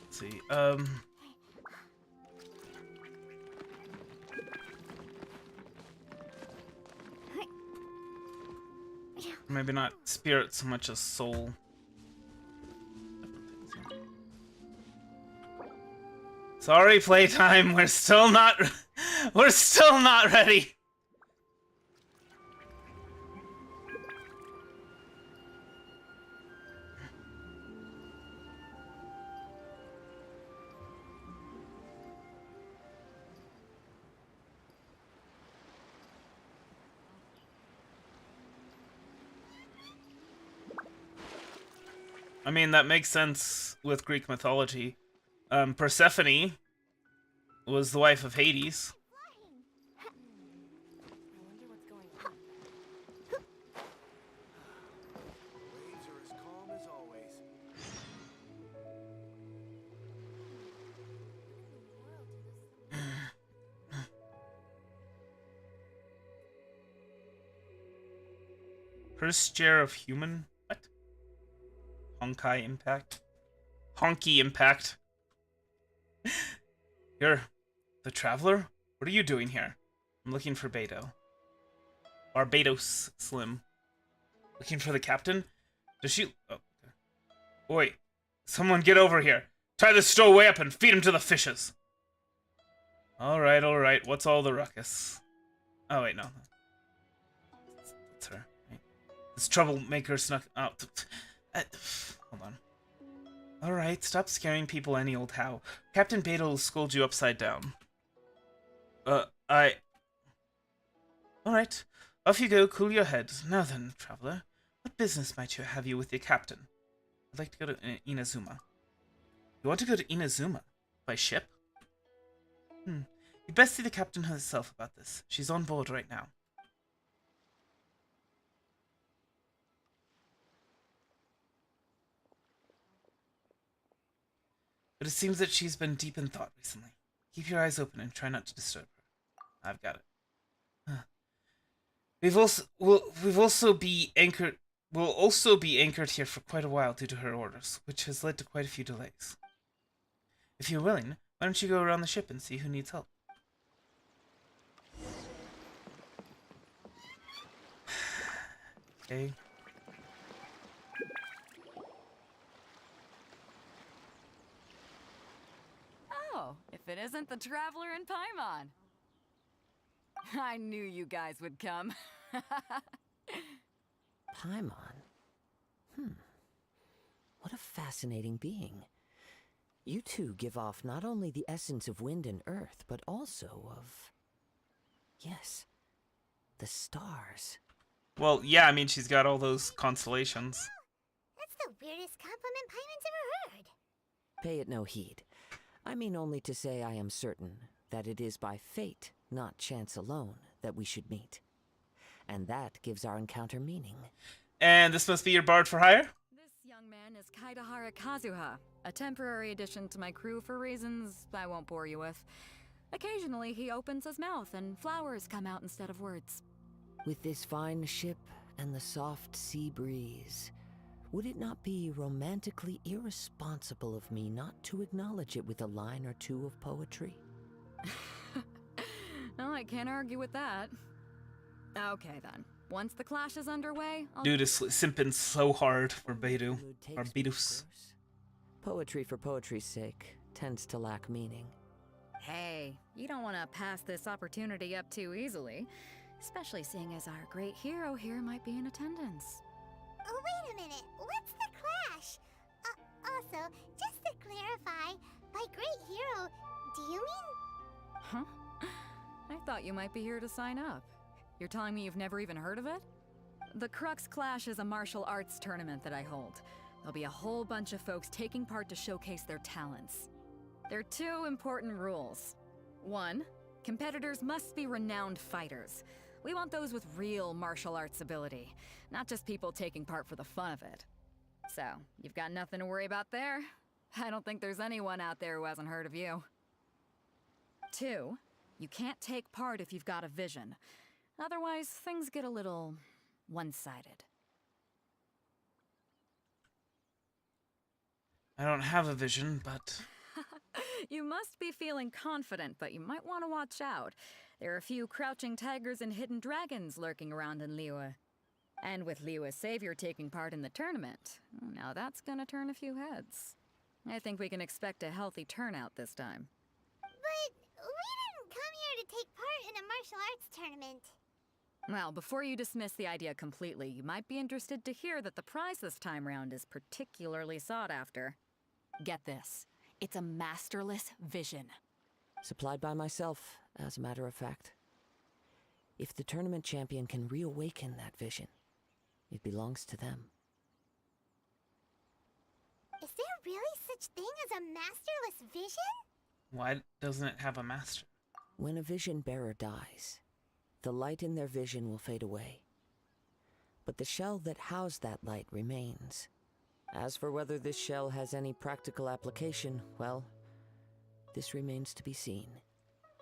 See, maybe not spirit so much as soul. Sorry, playtime. We're still not ready. I mean, that makes sense with Greek mythology. Persephone was the wife of Hades. Waves are as calm as always. First share of human... What? Honkai Impact? Honky Impact. You're the Traveler? What are you doing here? I'm looking for Beto. Barbados Slim. Looking for the captain? Does she... Oh. Oi. Someone get over here. Tie this stowaway up and feed him to the fishes. Alright, alright. What's all the ruckus? Oh, wait, no. That's her. Right. This troublemaker snuck out. Hold on. Alright, stop scaring people any old how. Captain Beto will scold you upside down. Alright, off you go, cool your head. Now then, traveler, what business might you have with your captain? I'd like to go to Inazuma. You want to go to Inazuma? By ship? You'd best see the captain herself about this. She's on board right now. But it seems that she's been deep in thought recently. Keep your eyes open and try not to disturb her. I've got it. We'll also be anchored here for quite a while due to her orders, which has led to quite a few delays. If you're willing, why don't you go around the ship and see who needs help? Okay. Oh, if it isn't the Traveler in Paimon. I knew you guys would come. Paimon? What a fascinating being. You two give off not only the essence of wind and earth, but also of... Yes, the stars. Well, yeah, I mean, she's got all those constellations. That's the weirdest compliment Paimon's ever heard. Pay it no heed. I mean only to say I am certain that it is by fate, not chance alone, that we should meet. And that gives our encounter meaning. And this must be your bard for hire? This young man is Kaidahara Kazuha, a temporary addition to my crew for reasons I won't bore you with. Occasionally he opens his mouth and flowers come out instead of words. With this fine ship and the soft sea breeze, would it not be romantically irresponsible of me not to acknowledge it with a line or two of poetry? Well, I can't argue with that. Okay then. Once the clash is underway, Dude is simping so hard for Beto. Or Betus. Poetry for poetry's sake tends to lack meaning. Hey, you don't want to pass this opportunity up too easily. Especially seeing as our great hero here might be in attendance. Oh, wait a minute. What's the clash? Also, just to clarify, by great hero, do you mean... Huh? I thought you might be here to sign up. You're telling me you've never even heard of it? The Crux Clash is a martial arts tournament that I hold. There'll be a whole bunch of folks taking part to showcase their talents. There are two important rules. 1, competitors must be renowned fighters. We want those with real martial arts ability, not just people taking part for the fun of it. So, you've got nothing to worry about there. I don't think there's anyone out there who hasn't heard of you. 2, you can't take part if you've got a vision. Otherwise, things get a little one-sided. I don't have a vision, but... You must be feeling confident, but you might want to watch out. There are a few crouching tigers and hidden dragons lurking around in Liyue. And with Liyue's savior taking part in the tournament, now that's gonna turn a few heads. I think we can expect a healthy turnout this time. But we didn't come here to take part in a martial arts tournament. Well, before you dismiss the idea completely, you might be interested to hear that the prize this time round is particularly sought after. Get this. It's a masterless vision. Supplied by myself, as a matter of fact. If the tournament champion can reawaken that vision, it belongs to them. really such thing as a masterless vision? Why doesn't it have a master? When a vision bearer dies, the light in their vision will fade away. But the shell that housed that light remains. As for whether this shell has any practical application, well, this remains to be seen.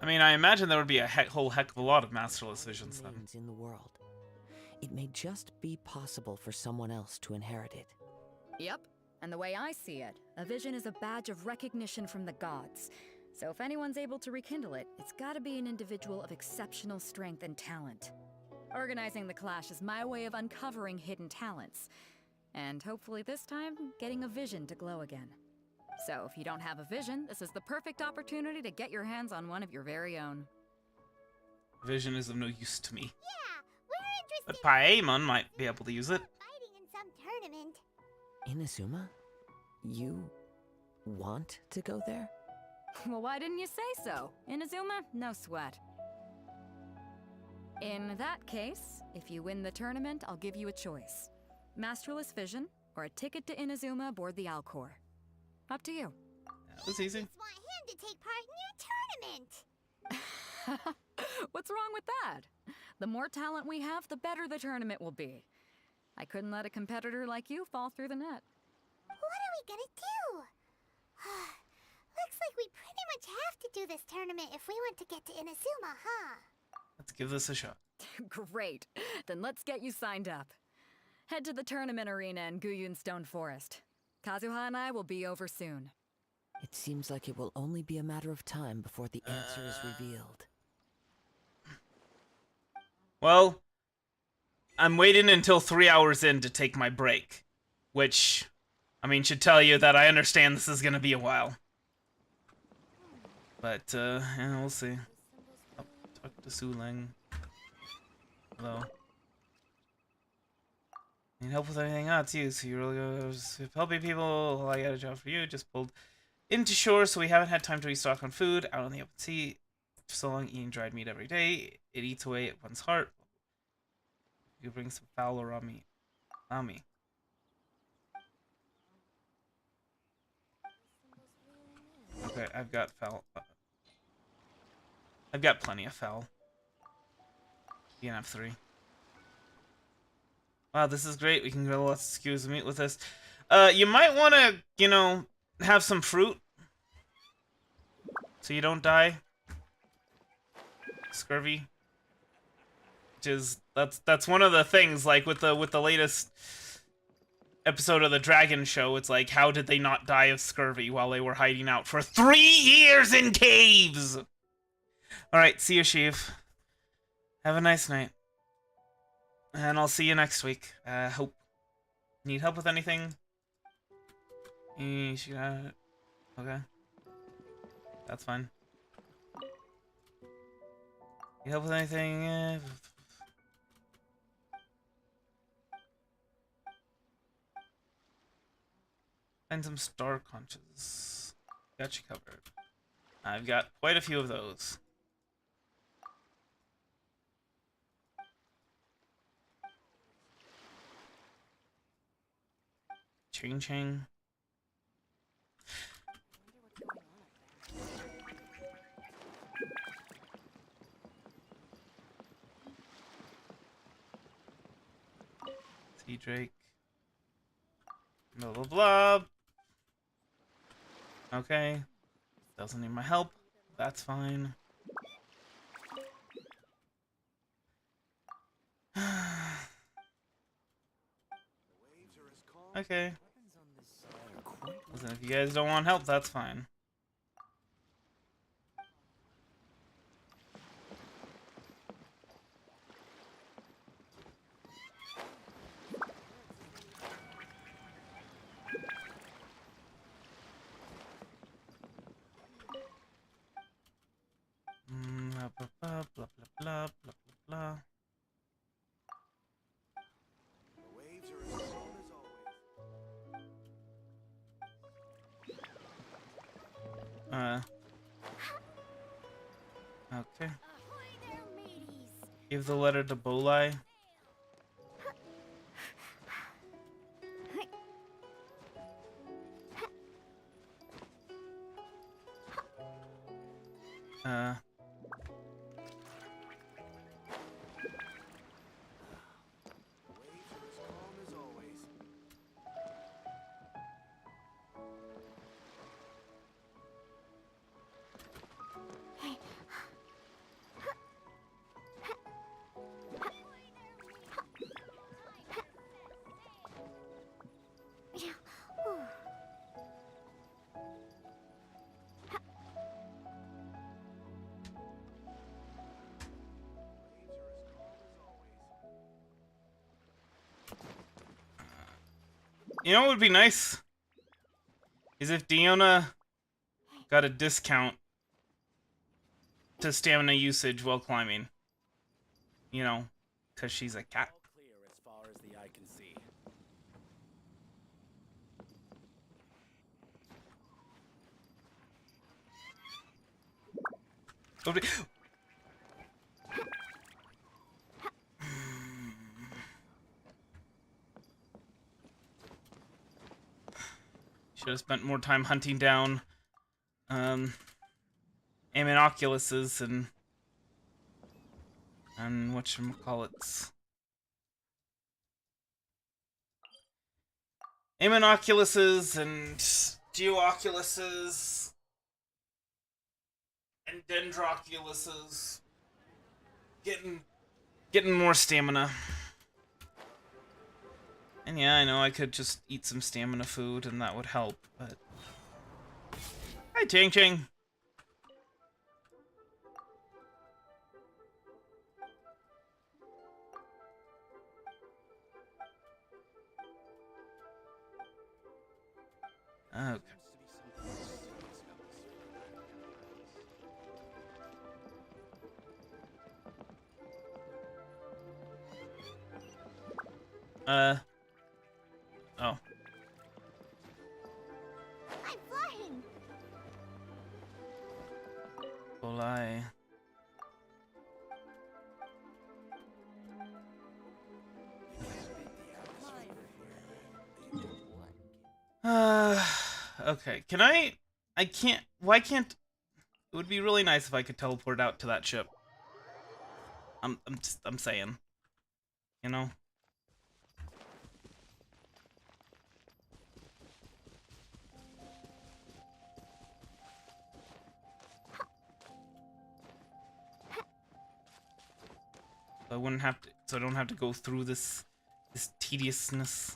I mean, I imagine there would be a whole heck of a lot of masterless visions then. In the world. It may just be possible for someone else to inherit it. Yep, and the way I see it, a vision is a badge of recognition from the gods. So if anyone's able to rekindle it, it's gotta be an individual of exceptional strength and talent. Organizing the clash is my way of uncovering hidden talents. And hopefully this time, getting a vision to glow again. So if you don't have a vision, this is the perfect opportunity to get your hands on one of your very own. Vision is of no use to me. Yeah, we're But interested Paimon might be able to use it. fighting in some tournament. Inazuma? You want to go there? Well, why didn't you say so? Inazuma, no sweat. In that case, if you win the tournament, I'll give you a choice. Masterless Vision, or a ticket to Inazuma aboard the Alcor. Up to you. That was easy. Just want him to take part in your tournament. What's wrong with that? The more talent we have, the better the tournament will be. I couldn't let a competitor like you fall through the net. What are we gonna do? Looks like we pretty much have to do this tournament if we want to get to Inazuma, huh? Let's give this a shot. Great. Then let's get you signed up. Head to the tournament arena in Guyun Stone Forest. Kazuha and I will be over soon. It seems like it will only be a matter of time before the answer is revealed. Well, I'm waiting until 3 hours in to take my break. Which, I mean, should tell you that I understand this is gonna be a while. But, yeah, we'll see. I'll talk to Suleng. Hello. Need help with anything? Ah, it's you. So you really go helping people. Well, I got a job for you. Just pulled into shore, so we haven't had time to restock on food. Out on the open sea. For so long, eating dried meat every day. It eats away at one's heart. You bring some fowl around me. Allow me. Okay, I've got fowl. I've got plenty of fowl. You can have 3. Wow, this is great. We can grill lots of skews of meat with this. You might want to, you know, have some fruit. So you don't die. Scurvy. Which is, that's one of the things, like, with the latest episode of the Dragon Show, it's like, how did they not die of scurvy while they were hiding out for 3 years in caves? Alright, see you, Sheev. Have a nice night. And I'll see you next week. Hope. Need help with anything? She got it. Okay. That's fine. Need help with anything? Find some star conches. Got you covered. I've got quite a few of those. Ching. Sea Drake. Blah blah blah. Okay. Doesn't need my help. That's fine. Okay. Listen, if you guys don't want help, that's fine. Blah blah blah blah blah blah blah. Okay. Give the letter to Bolai. You know what would be nice? Is if Diona got a discount to stamina usage while climbing. You know, because she's a cat. All clear as far as the eye can see. Should have spent more time hunting down Aminoculuses and whatchamacallits. Aminoculuses and Geooculuses and Dendroculuses. Getting more stamina. And yeah, I know I could just eat some stamina food and that would help, but... Hi, Ching Ching! Okay. Oh. I'm flying. Fly. Okay. Can I can't. Why can't? It would be really nice if I could teleport out to that ship. I'm saying. You know. So I wouldn't have to. So I don't have to go through this tediousness.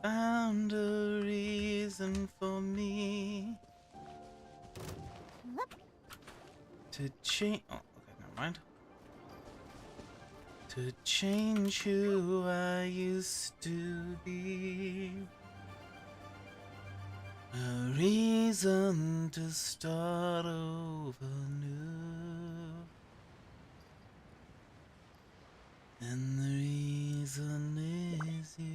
Found a reason for me to change. Oh, okay, never mind. To change who I used to be. A reason to start over new. And the reason is you.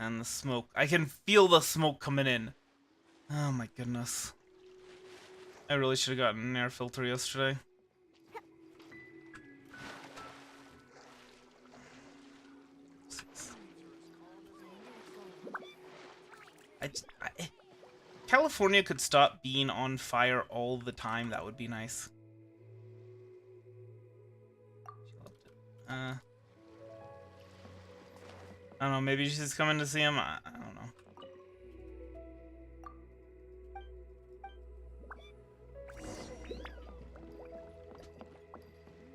And the smoke. I can feel the smoke coming in. Oh my goodness. I really should have gotten an air filter yesterday. California could stop being on fire all the time. That would be nice. I don't know, maybe she's coming to see him. I don't know.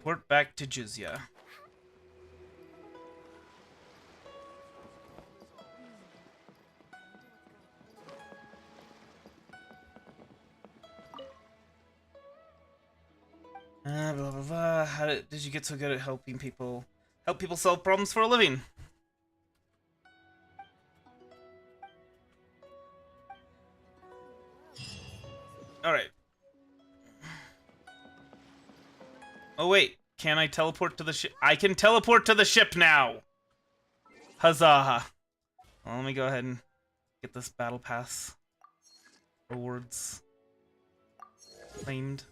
Port back to Jizya. Blah blah blah. How did you get so good at helping people? Help people solve problems for a living. Alright. Oh wait, can I teleport to the ship? I can teleport to the ship now! Huzzah! Well, let me go ahead and get this battle pass rewards claimed.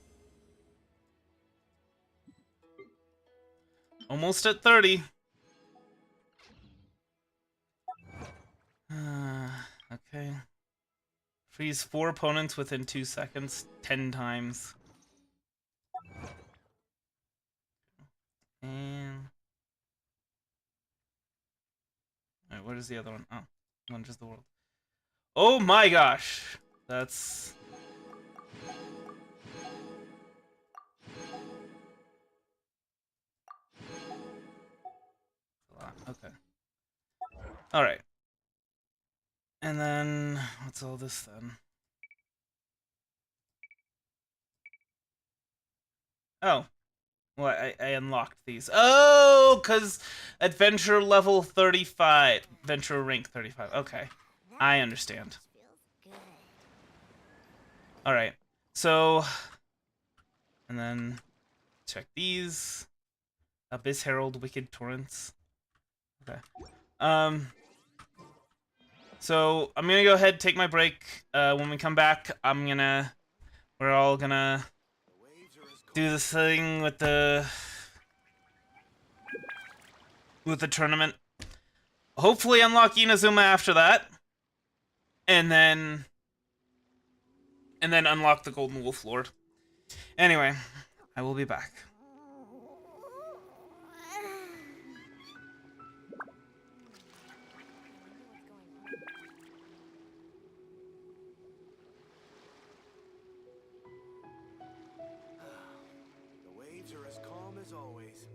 Almost at 30. Okay. Freeze 4 opponents within 2 seconds 10 times. And... Alright, what is the other one? Oh, Wonders the World. Oh my gosh! That's... a lot. Okay. Alright. And then... what's all this then? Oh. Well, I unlocked these. Oh, because adventure level 35. Adventure rank 35. Okay. I understand. Alright. So... and then... check these. Abyss Herald, Wicked Torrents. Okay. So, I'm gonna go ahead, take my break. When we come back, we're all gonna do this thing with the tournament. Hopefully unlock Inazuma after that. And then unlock the Golden Wolf Lord. Anyway, I will be back. The waves are as calm as always.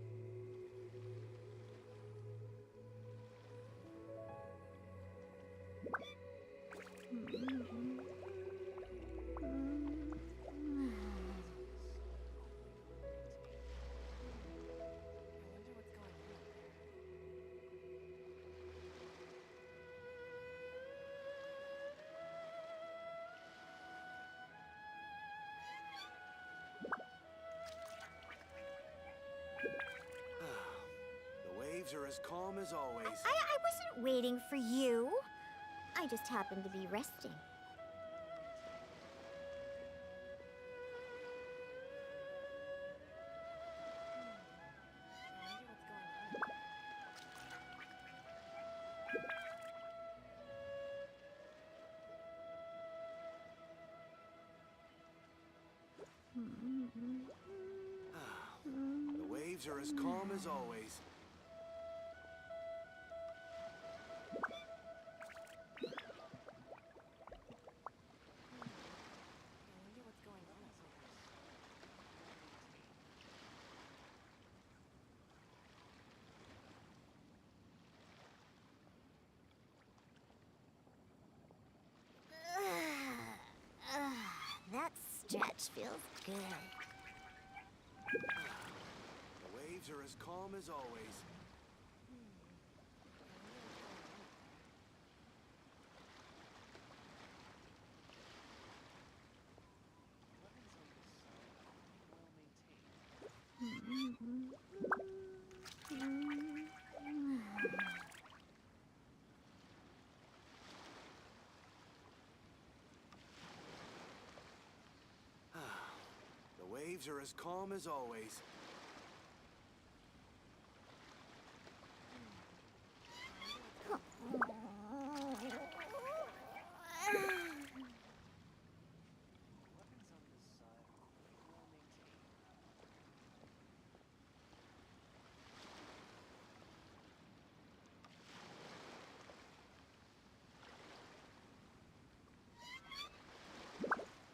The waves are as calm as always. I wasn't waiting for you. I just happened to be resting. The waves are as calm as always. That stretch feels good. The waves are as calm as always. The waves are as calm as always.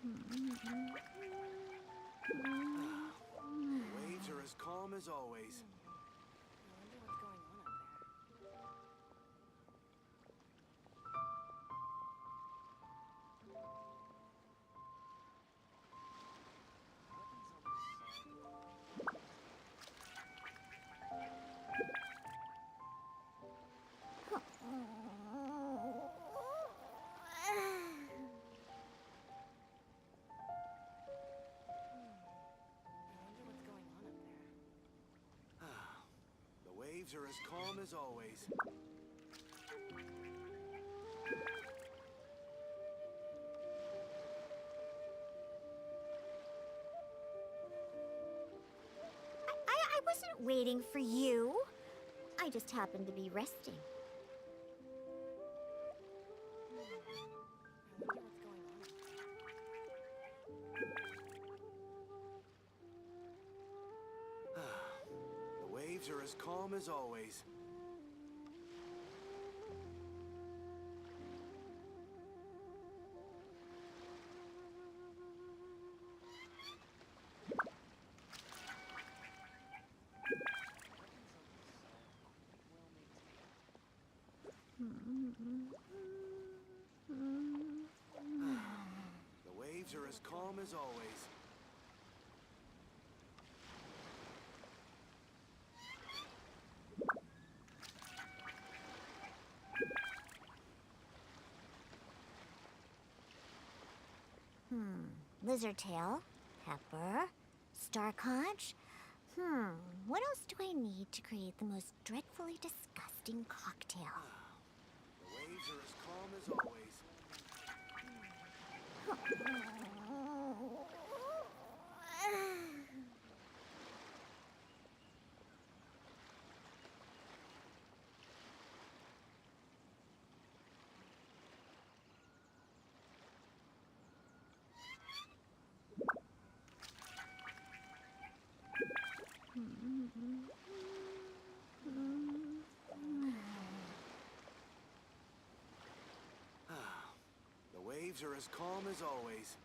The waves are as calm as always. waves are as calm as always. I wasn't waiting for you. I just happened to be resting. The waves are as calm as always. The waves are as calm as always. Lizard tail, pepper, star conch. What else do I need to create the most dreadfully disgusting cocktail? The waves are as calm as always. The waves are as calm as always.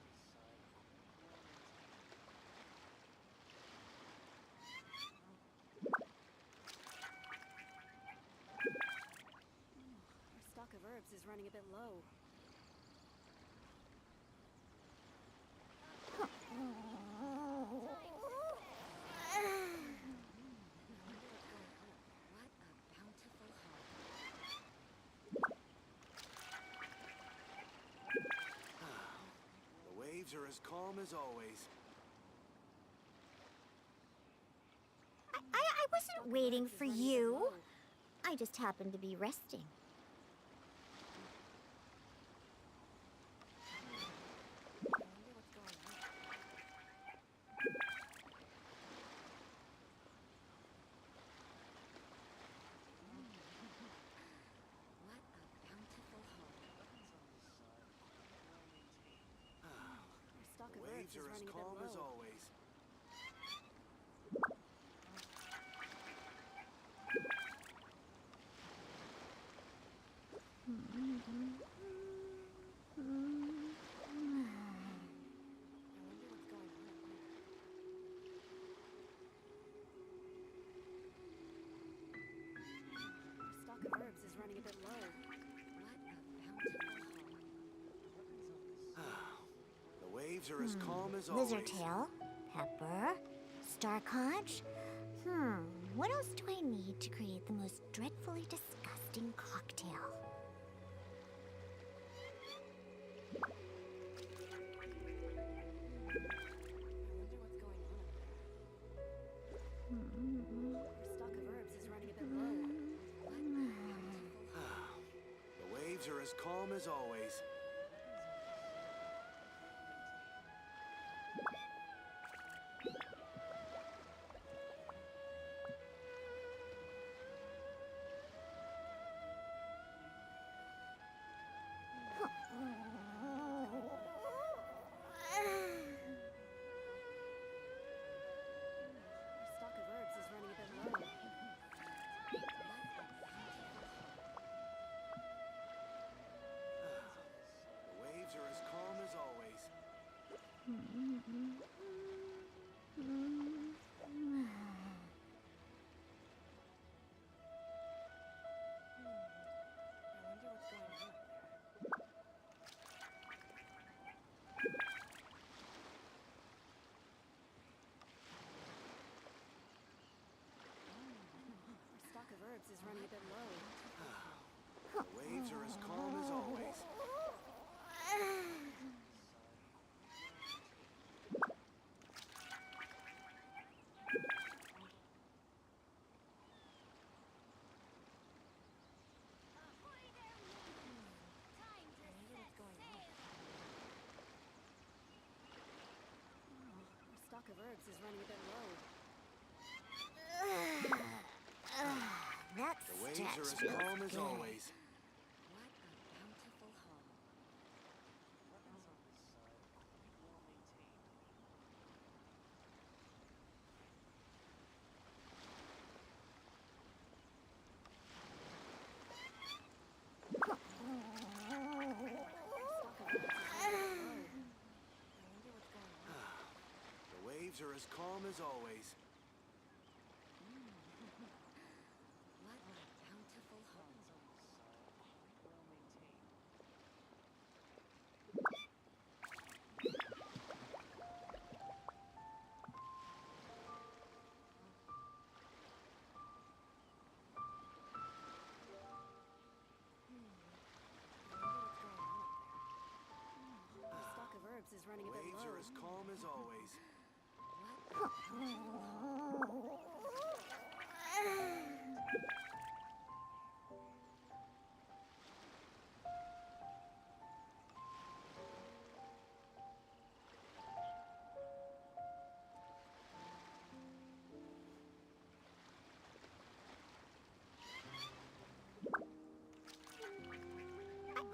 Our stock of herbs is running a bit low. The waves are as calm as always. I wasn't waiting for you. I just happened to be resting. The waves are as calm as always. Our stock of herbs is running a bit low. The waves are as calm as always. Lizard tail, pepper, star conch. What else do I need to create the most dreadfully disgusting cocktail? Our stock of herbs is running a bit low. The waves are as calm as always. Our stock of herbs is running a bit low. The waves are as calm as always. Our stock of herbs is running a bit low. The waves are as calm as always. Stock of herbs is running a bit low. That The waves stretch are as feels calm as good. always. What a bountiful haul. The waves are as calm as always. What a bountiful haul. The stock of herbs is running a bit Waves low. are as calm as always.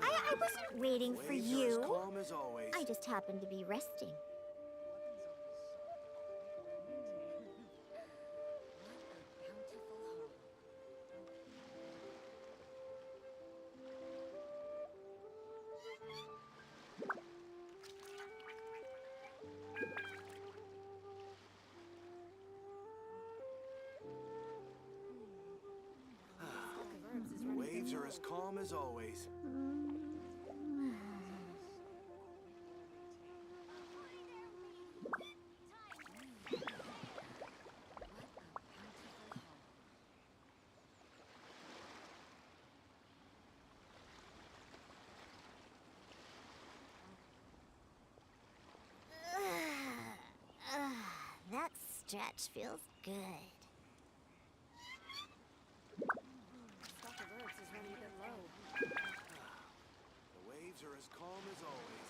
I wasn't waiting for Waves are as you. calm as always. I just happened to be resting. Bountiful haul. Stock of herbs is The running a bit waves are low. as calm as always. That stretch feels good. Stock of herbs is running a bit low. The waves are as calm as always.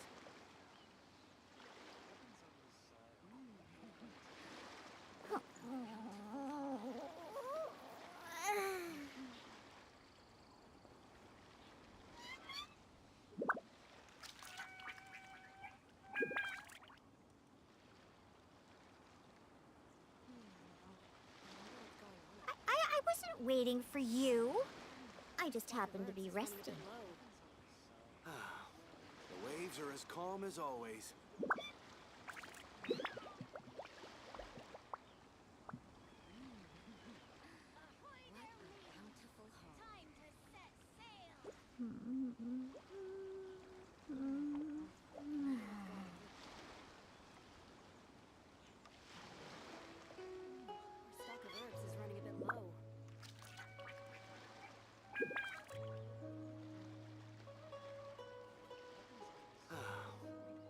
I wasn't waiting for you. I just happened to be resting. The waves are as calm as always. Bountiful haul. Stock of herbs is running a bit low.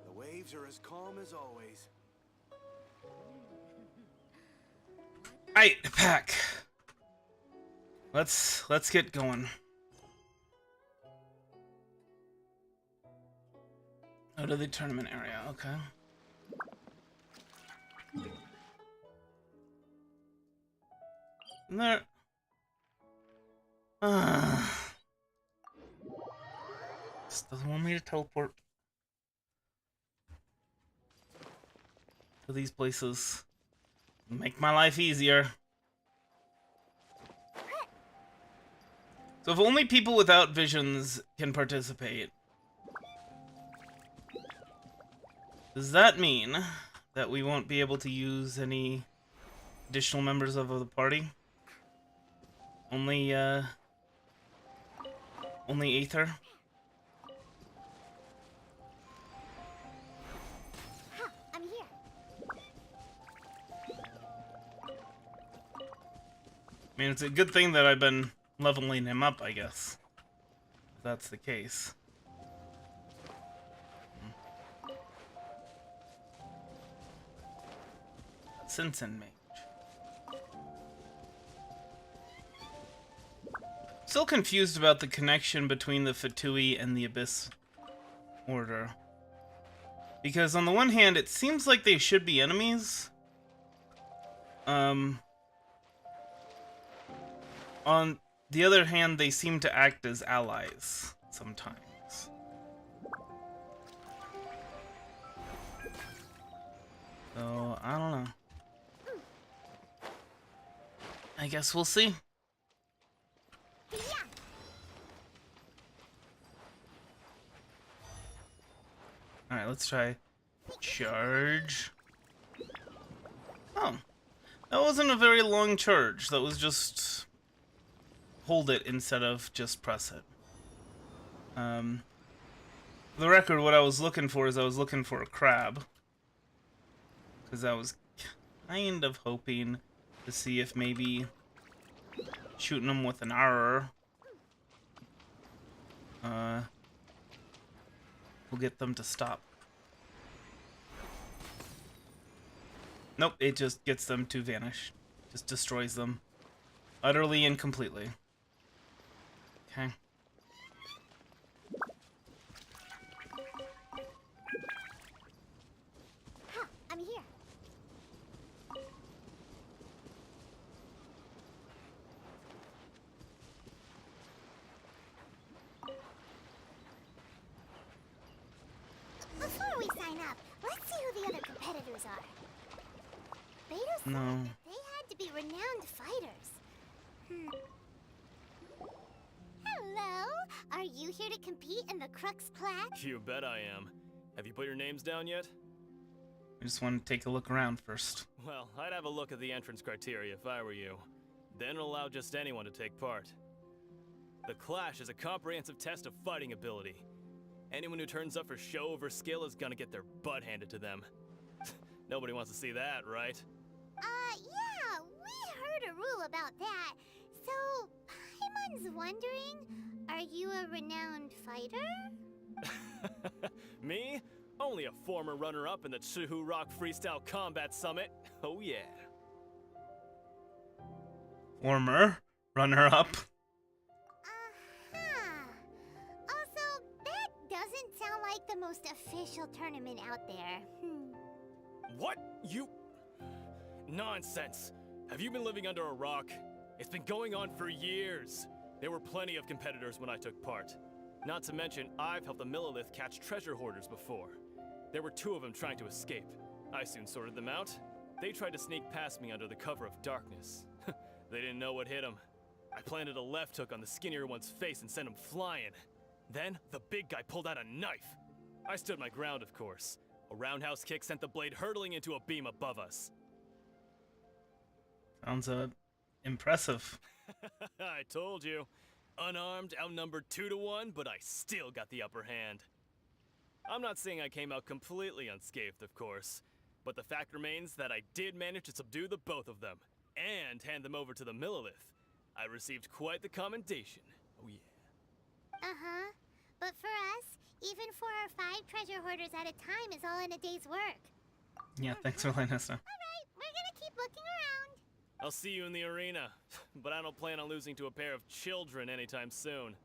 The waves are as calm as always. Alright, pack. Let's get going. Out of the tournament area, okay. And there. Just doesn't want me to teleport to these places. Make my life easier. So if only people without visions can participate, does that mean that we won't be able to use any additional members of the party? Only Aether? I'm here. I mean, it's a good thing that I've been leveling him up, I guess. If that's the case. Sensen Mage. Still confused about the connection between the Fatui and the Abyss Order. Because on the one hand, it seems like they should be enemies, On the other hand, they seem to act as allies sometimes. So, I don't know. I guess we'll see. Alright, let's try charge. Oh, that wasn't a very long charge. That was just hold it instead of just press it. For the record, what I was looking for is I was looking for a crab. Because I was kind of hoping to see if maybe shooting them with an arrow will get them to stop. Nope, it just gets them to vanish. Just destroys them. Utterly and completely. Okay. I'm here. Before we sign up, let's see who the other competitors are. Beto said No. that they had to be renowned fighters. Hello? Are you here to compete in the Crux Clash? You bet I am. Have you put your names down yet? I just want to take a look around first. Well, I'd have a look at the entrance criteria if I were you. Then allow just anyone to take part. The Clash is a comprehensive test of fighting ability. Anyone who turns up for show over skill is gonna get their butt handed to them. Nobody wants to see that, right? Yeah, we heard a rule about that. So, Paimon's wondering, are you a renowned fighter? Me? Only a former runner-up in the Chihu Rock Freestyle Combat Summit. Oh yeah. Former runner-up. Also, that doesn't sound like the most official tournament out there. What? You... Nonsense. Have you been living under a rock? It's been going on for years. There were plenty of competitors when I took part. Not to mention, I've helped the Millilith catch treasure hoarders before. There were 2 of them trying to escape. I soon sorted them out. They tried to sneak past me under the cover of darkness. They didn't know what hit them. I planted a left hook on the skinnier one's face and sent him flying. Then, the big guy pulled out a knife. I stood my ground, of course. A roundhouse kick sent the blade hurtling into a beam above us. Sounds impressive. I told you. Unarmed, outnumbered 2 to 1, but I still got the upper hand. I'm not saying I came out completely unscathed, of course, but the fact remains that I did manage to subdue the both of them, and hand them over to the Millilith. I received quite the commendation. Oh yeah. Uh-huh. But for us, even 4 or 5 treasure hoarders at a time is all in a day's work. Yeah, thanks for letting us know. Alright, we're gonna keep looking around. I'll see you in the arena, but I don't plan on losing to a pair of children anytime soon.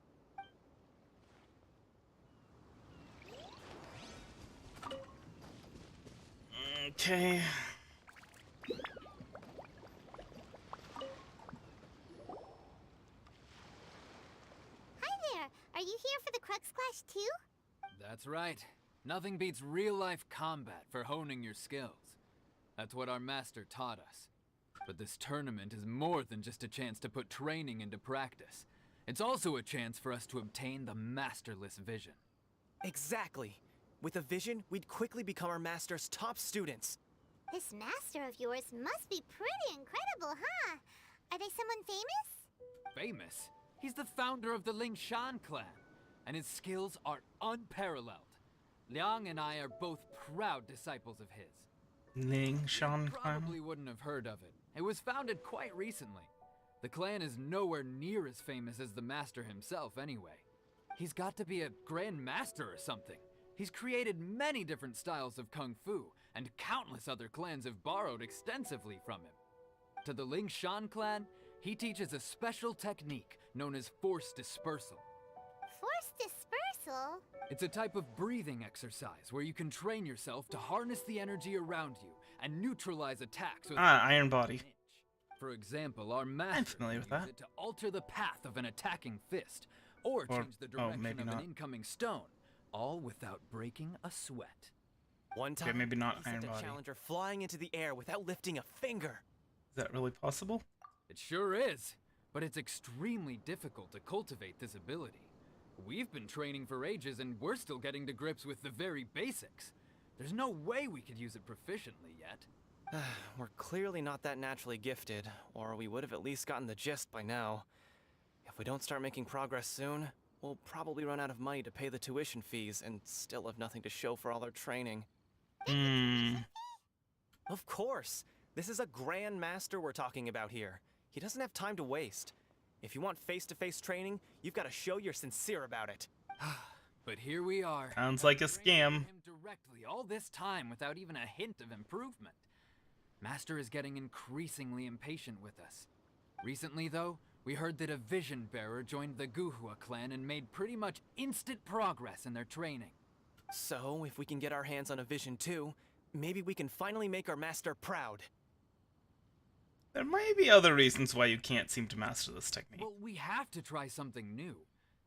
Okay. Hi there. Are you here for the Crux Clash too? That's right. Nothing beats real-life combat for honing your skills. That's what our master taught us. But this tournament is more than just a chance to put training into practice. It's also a chance for us to obtain the masterless vision. Exactly. With a vision, we'd quickly become our master's top students. This master of yours must be pretty incredible, huh? Are they someone famous? Famous? He's the founder of the Yuánshén clan, and his skills are unparalleled. Liang and I are both proud disciples of his. Yuánshén You clan? probably wouldn't have heard of it. It was founded quite recently. The clan is nowhere near as famous as the master himself anyway. He's got to be a grand master or something. He's created many different styles of kung fu, and countless other clans have borrowed extensively from him. To the Yuánshén clan, he teaches a special technique known as force dispersal. Force dispersal? It's a type of breathing exercise where you can train yourself to harness the energy around you and neutralize attacks with Iron Body. For example, our master familiar with can use that. it to alter the path of an attacking fist, or change the direction maybe of not. an incoming stone, all without breaking a sweat. One time, maybe not he sent Iron a Body. challenger flying into the air without lifting a finger. Is that really possible? It sure is, but it's extremely difficult to cultivate this ability. We've been training for ages and we're still getting to grips with the very basics. There's no way we could use it proficiently yet. We're clearly not that naturally gifted, or we would have at least gotten the gist by now. If we don't start making progress soon, we'll probably run out of money to pay the tuition fees and still have nothing to show for all our training. Of course! This is a Grand Master we're talking about here. He doesn't have time to waste. If you want face-to-face training, you've got to show you're sincere about it. But here we are. Sounds like a scam. Him directly all this time without even a hint of improvement. Master is getting increasingly impatient with us. Recently, though, we heard that a vision bearer joined the Guhua clan and made pretty much instant progress in their training. So, if we can get our hands on a vision too, maybe we can finally make our master proud. There may be other reasons why you can't seem to master this technique. Well, we have to try something new.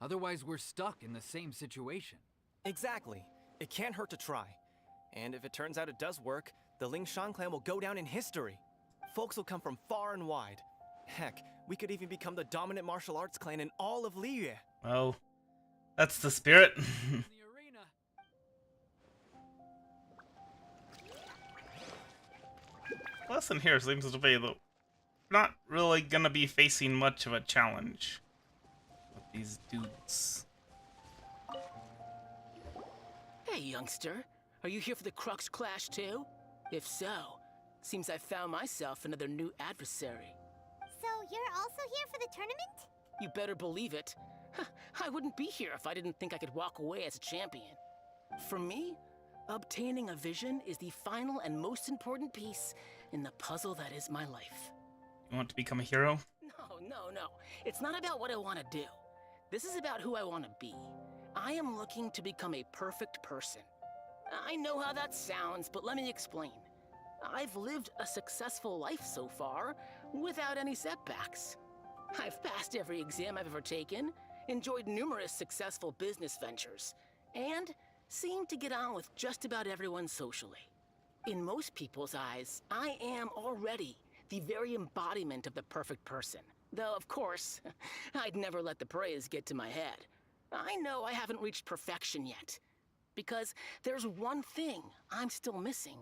Otherwise, we're stuck in the same situation. Exactly. It can't hurt to try. And if it turns out it does work, the Lingshan clan will go down in history. Folks will come from far and wide. Heck, we could even become the dominant martial arts clan in all of Liyue. Well, that's the spirit. Lesson here seems to be that not really gonna be facing much of a challenge with these dudes. Hey, youngster. Are you here for the Crux Clash too? If so, seems I found myself another new adversary. So you're also here for the tournament? You better believe it. I wouldn't be here if I didn't think I could walk away as a champion. For me, obtaining a vision is the final and most important piece in the puzzle that is my life. You want to become a hero? No. It's not about what I want to do. This is about who I want to be. I am looking to become a perfect person. I know how that sounds, but let me explain. I've lived a successful life so far, without any setbacks. I've passed every exam I've ever taken, enjoyed numerous successful business ventures, and seem to get on with just about everyone socially. In most people's eyes, I am already the very embodiment of the perfect person. Though, of course, I'd never let the praise get to my head. I know I haven't reached perfection yet, because there's one thing I'm still missing.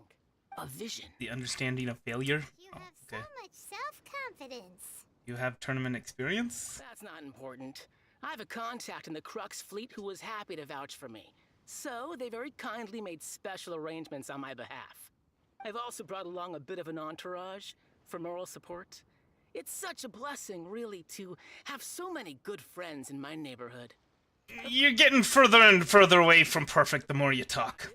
A vision. The understanding of failure? You have so much self-confidence. You have tournament experience? That's not important. I have a contact in the Crux fleet who was happy to vouch for me. So they very kindly made special arrangements on my behalf. I've also brought along a bit of an entourage for moral support. It's such a blessing, really, to have so many good friends in my neighborhood. You're getting further and further away from perfect the more you talk.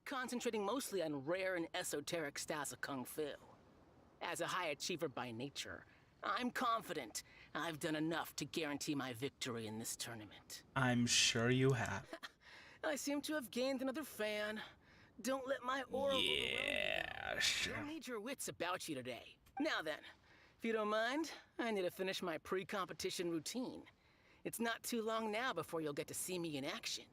Concentrating mostly on rare and esoteric styles of Kung Fu. As a high achiever by nature, I'm confident I've done enough to guarantee my victory in this tournament. I'm sure you have. I seem to have gained another fan. Don't let my aura sure. Don't need your wits about you today. Now then, if you don't mind, I need to finish my pre-competition routine. It's not too long now before you'll get to see me in action.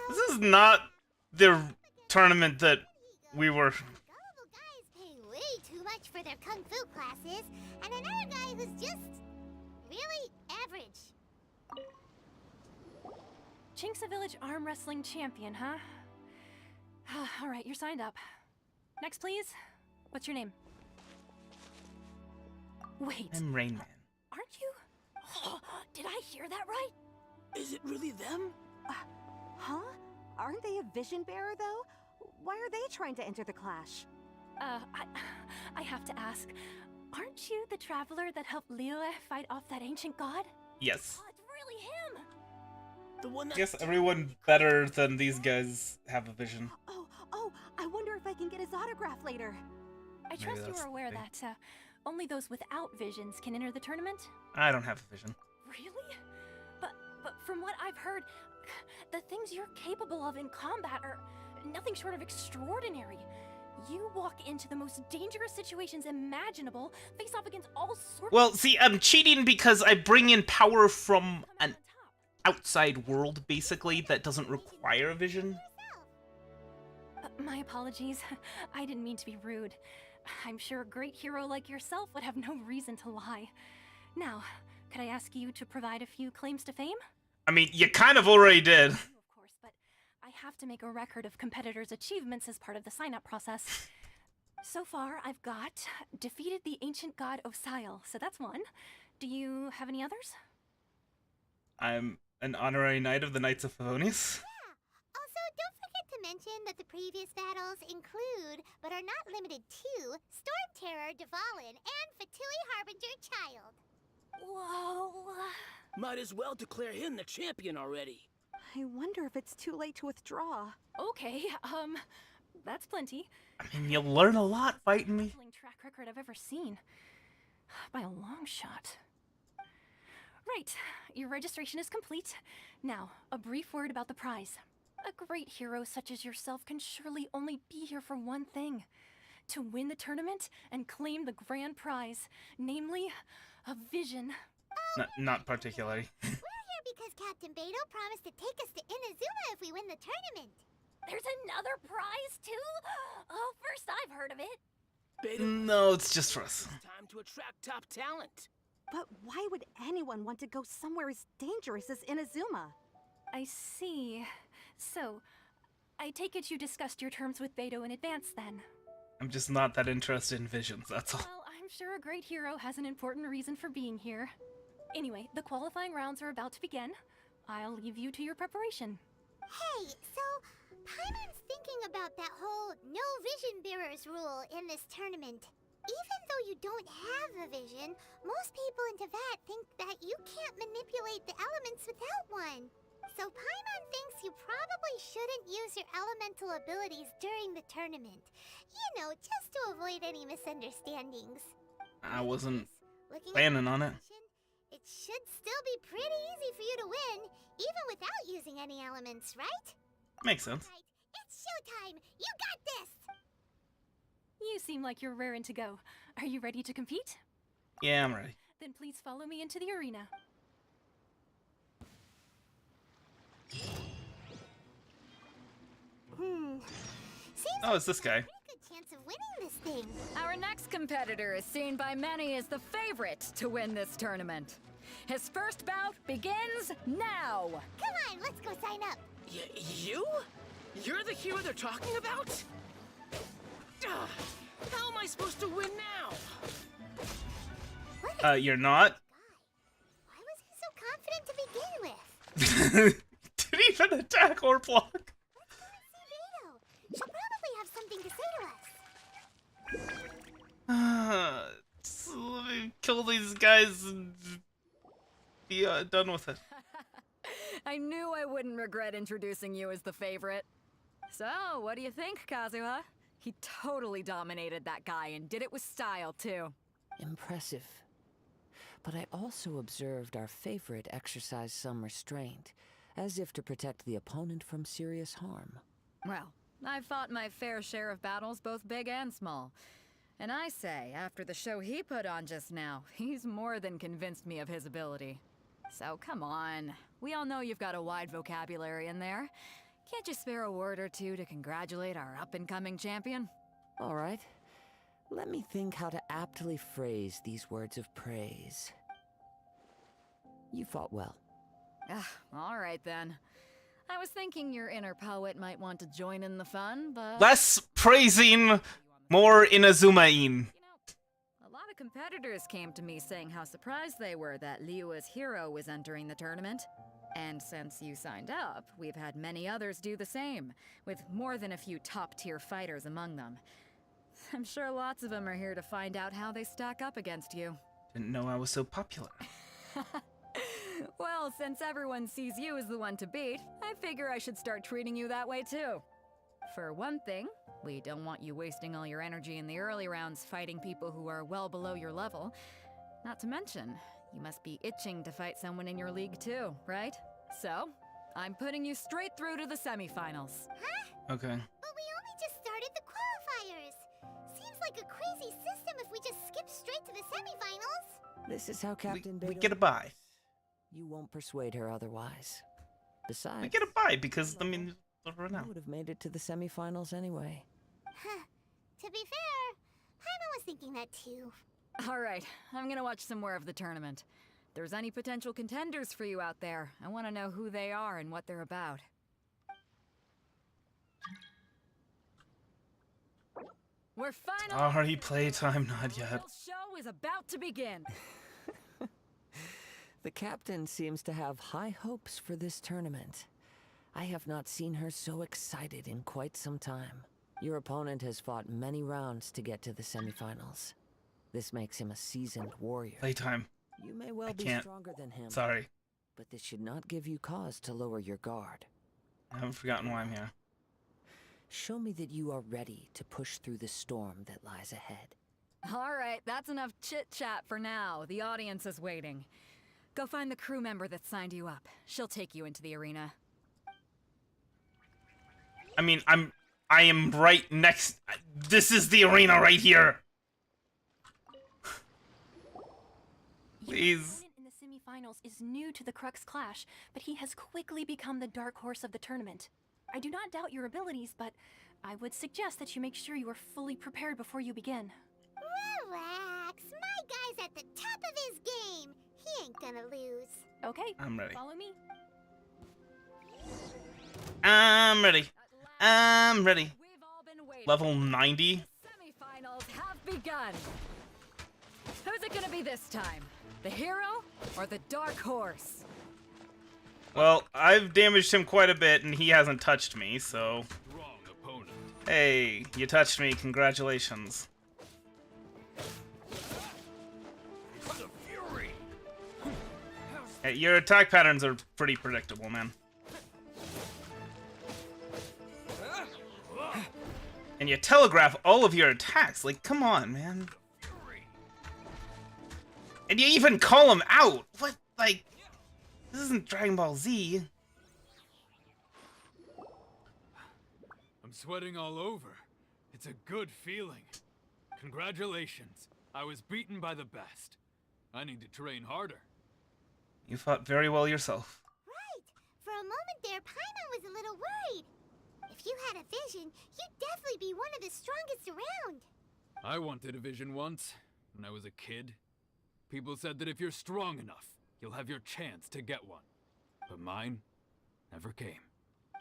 This is not the tournament that we were... Gullible guys pay way too much for their kung fu classes, and another guy who's just really average. Chinxa Village arm wrestling champion, huh? All right, you're signed up. Next, please. What's your name? Wait. I'm Rain Man. Aren't you? Did I hear that right? Is it really them? Huh? Aren't they a vision bearer, though? Why are they trying to enter the clash? I have to ask. Aren't you the traveler that helped Liyue fight off that ancient god? Yes. Oh, it's really him! The one that... I guess everyone better than these guys have a vision. Oh, I wonder if I can get his autograph later. I trust you are aware that only those without visions can enter the tournament? I don't have a vision. Really? But from what I've heard, The things you're capable of in combat are nothing short of extraordinary. You walk into the most dangerous situations imaginable, face off against all sorts. Well, see, I'm cheating because I bring in power from an outside world, basically, that doesn't require a vision. My apologies. I didn't mean to be rude. I'm sure a great hero like yourself would have no reason to lie. Now, could I ask you to provide a few claims to fame? I mean, you kind of already did. Of course, but I have to make a record of competitors' achievements as part of the sign-up process. So far, I've got defeated the ancient god Osile, so that's one. Do you have any others? I'm an honorary knight of the Knights of Favonius. Also, don't forget to mention that the previous battles include, but are not limited to, Storm Terror, Dvalin, and Fatui Harbinger Child. Whoa. Might as well declare him the champion already. I wonder if it's too late to withdraw. Okay, that's plenty. I mean, you'll learn a lot fighting me. Track record I've ever seen. By a long shot. Right, your registration is complete. Now, a brief word about the prize. A great hero such as yourself can surely only be here for one thing. To win the tournament and claim the grand prize, namely, a vision. Not particularly. We're here because Captain Beto promised to take us to Inazuma if we win the tournament. There's another prize, too? Oh, first I've heard of it. Beto, No, it's just for us. time to attract top talent. But why would anyone want to go somewhere as dangerous as Inazuma? I see. So, I take it you discussed your terms with Beto in advance, then? I'm just not that interested in visions, that's all. Well, I'm sure a great hero has an important reason for being here. Anyway, the qualifying rounds are about to begin. I'll leave you to your preparation. Hey, so Paimon's thinking about that whole no vision bearers rule in this tournament. Even though you don't have a vision, most people in Teyvat think that you can't manipulate the elements without one. So Paimon thinks you probably shouldn't use your elemental abilities during the tournament. You know, just to avoid any misunderstandings. I wasn't Looking planning on it. It should still be pretty easy for you to win, even without using any elements, right? Makes sense. Right. It's showtime! You got this! You seem like you're raring to go. Are you ready to compete? Yeah, I'm ready. Then please follow me into the arena. Seems Oh, it's this guy. good chance of winning this thing. Our next competitor is seen by many as the favorite to win this tournament. His first bout begins now. Come on, let's go sign up. You? You're the hero they're talking about? How am I supposed to win now? You're not? Why was he so confident to begin with? Didn't even attack or block. She'll probably have something to say to us. So let me kill these guys and be done with it. I knew I wouldn't regret introducing you as the favorite. So, what do you think, Kazuha? He totally dominated that guy and did it with style, too. Impressive. But I also observed our favorite exercise some restraint, as if to protect the opponent from serious harm. Well, I've fought my fair share of battles, both big and small. And I say, after the show he put on just now, he's more than convinced me of his ability. So come on, we all know you've got a wide vocabulary in there. Can't you spare a word or two to congratulate our up-and-coming champion? All right. Let me think how to aptly phrase these words of praise. You fought well. All right then. I was thinking your inner poet might want to join in the fun, but... Less praising, more Inazuma-in. A lot of competitors came to me saying how surprised they were that Liyue's hero was entering the tournament. And since you signed up, we've had many others do the same, with more than a few top-tier fighters among them. I'm sure lots of them are here to find out how they stack up against you. Didn't know I was so popular. Well, since everyone sees you as the one to beat, I figure I should start treating you that way too. For one thing, we don't want you wasting all your energy in the early rounds fighting people who are well below your level. Not to mention, you must be itching to fight someone in your league too, right? So, I'm putting you straight through to the semifinals. Huh? Okay. But we only just started the qualifiers. Seems like a crazy system if we just skip straight to the semifinals. This is how Captain We Beto get a bye. You won't persuade her otherwise. Besides, We get a bye because, I mean, you would have made it to the semifinals anyway. Huh. To be fair, Paimon was thinking that too. All right, I'm gonna watch some more of the tournament. If there's any potential contenders for you out there, I want to know who they are and what they're about. We're finally. Already playtime, not The yet. real show is about to begin. The captain seems to have high hopes for this tournament. I have not seen her so excited in quite some time. Your opponent has fought many rounds to get to the semifinals. This makes him a seasoned warrior. Playtime. You may well be can't. stronger than him. Sorry. But this should not give you cause to lower your guard. I haven't forgotten why I'm here. Show me that you are ready to push through the storm that lies ahead. All right, that's enough chit-chat for now. The audience is waiting. Go find the crew member that signed you up. She'll take you into the arena. I mean, I am right next. This is the arena right here. Please. Your opponent in the semifinals is new to the Crux Clash, but he has quickly become the dark horse of the tournament. I do not doubt your abilities, but I would suggest that you make sure you are fully prepared before you begin. Relax. My guy's at the top of his game. He ain't gonna lose. Okay. I'm ready. Follow me. I'm ready. I'm ready. Level 90. Semifinals have begun. Who's it gonna be this time? The hero or the dark horse? Well, I've damaged him quite a bit, and he hasn't touched me, so... Hey, you touched me. Congratulations. Hey, your attack patterns are pretty predictable, man. And you telegraph all of your attacks. Like, come on, man. And you even call him out. What? Like, this isn't Dragon Ball Z. I'm sweating all over. It's a good feeling. Congratulations. I was beaten by the best. I need to train harder. You fought very well yourself. Right. For a moment there, Paimon was a little worried. If you had a vision, you'd definitely be one of the strongest around. I wanted a vision once, when I was a kid. People said that if you're strong enough, you'll have your chance to get one. But mine never came.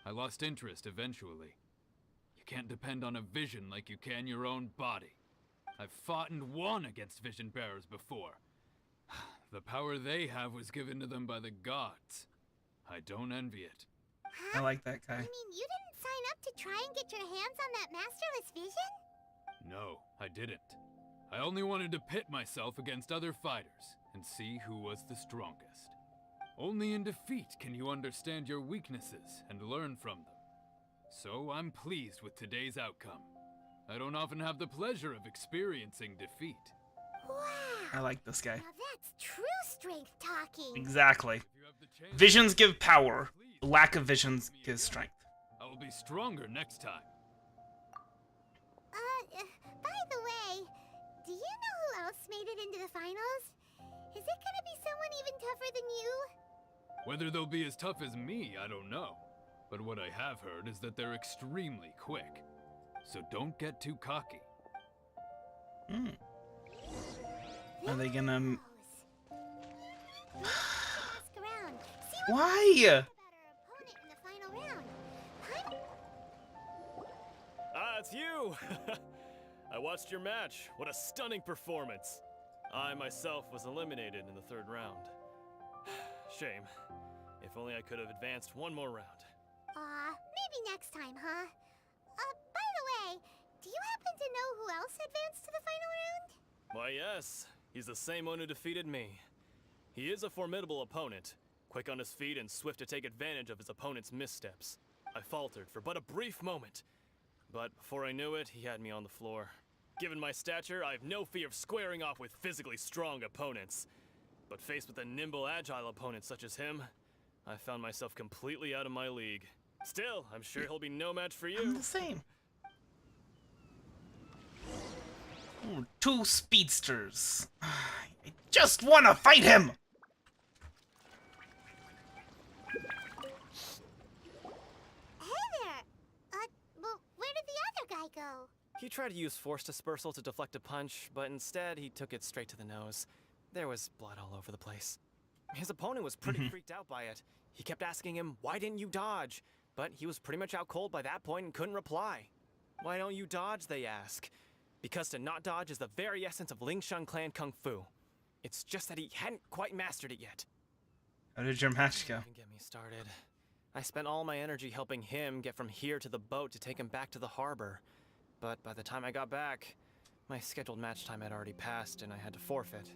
I lost interest eventually. You can't depend on a vision like you can your own body. I've fought and won against vision bearers before. The power they have was given to them by the gods. I don't envy it. I like that guy. You mean you didn't sign up to try and get your hands on that masterless vision? No, I didn't. I only wanted to pit myself against other fighters and see who was the strongest. Only in defeat can you understand your weaknesses and learn from them. So I'm pleased with today's outcome. I don't often have the pleasure of experiencing defeat. Wow. I like this guy. Now that's true strength talking. Exactly. Visions give power. Lack of visions gives strength. I will be stronger next time. By the way, do you know who else made it into the finals? Is it gonna be someone even tougher than you? Whether they'll be as tough as me, I don't know. But what I have heard is that they're extremely quick. So don't get too cocky. Hmm. Are they gonna... Ask around. See what Why? about our opponent in the final round. Ah, it's you! I watched your match. What a stunning performance. I myself was eliminated in the third round. Shame. If only I could have advanced one more round. Maybe next time, huh? By the way, do you happen to know who else advanced to the final round? Why, yes. He's the same one who defeated me. He is a formidable opponent, quick on his feet and swift to take advantage of his opponent's missteps. I faltered for but a brief moment, but before I knew it, he had me on the floor. Given my stature, I have no fear of squaring off with physically strong opponents. But faced with a nimble, agile opponent such as him, I found myself completely out of my league. Still, I'm sure he'll be no match for you. I'm the same. Ooh, 2 speedsters. I just want to fight him! Hey there! Well, where did the other guy go? He tried to use force dispersal to deflect a punch, but instead he took it straight to the nose. There was blood all over the place. His opponent was pretty freaked out by it. He kept asking him, "Why didn't you dodge?" But he was pretty much out cold by that point and couldn't reply. "Why don't you dodge?" they ask. Because to not dodge is the very essence of Lingsheng clan kung fu. It's just that he hadn't quite mastered it yet. How did your match go? Don't even get me started. I spent all my energy helping him get from here to the boat to take him back to the harbor. But by the time I got back, my scheduled match time had already passed and I had to forfeit.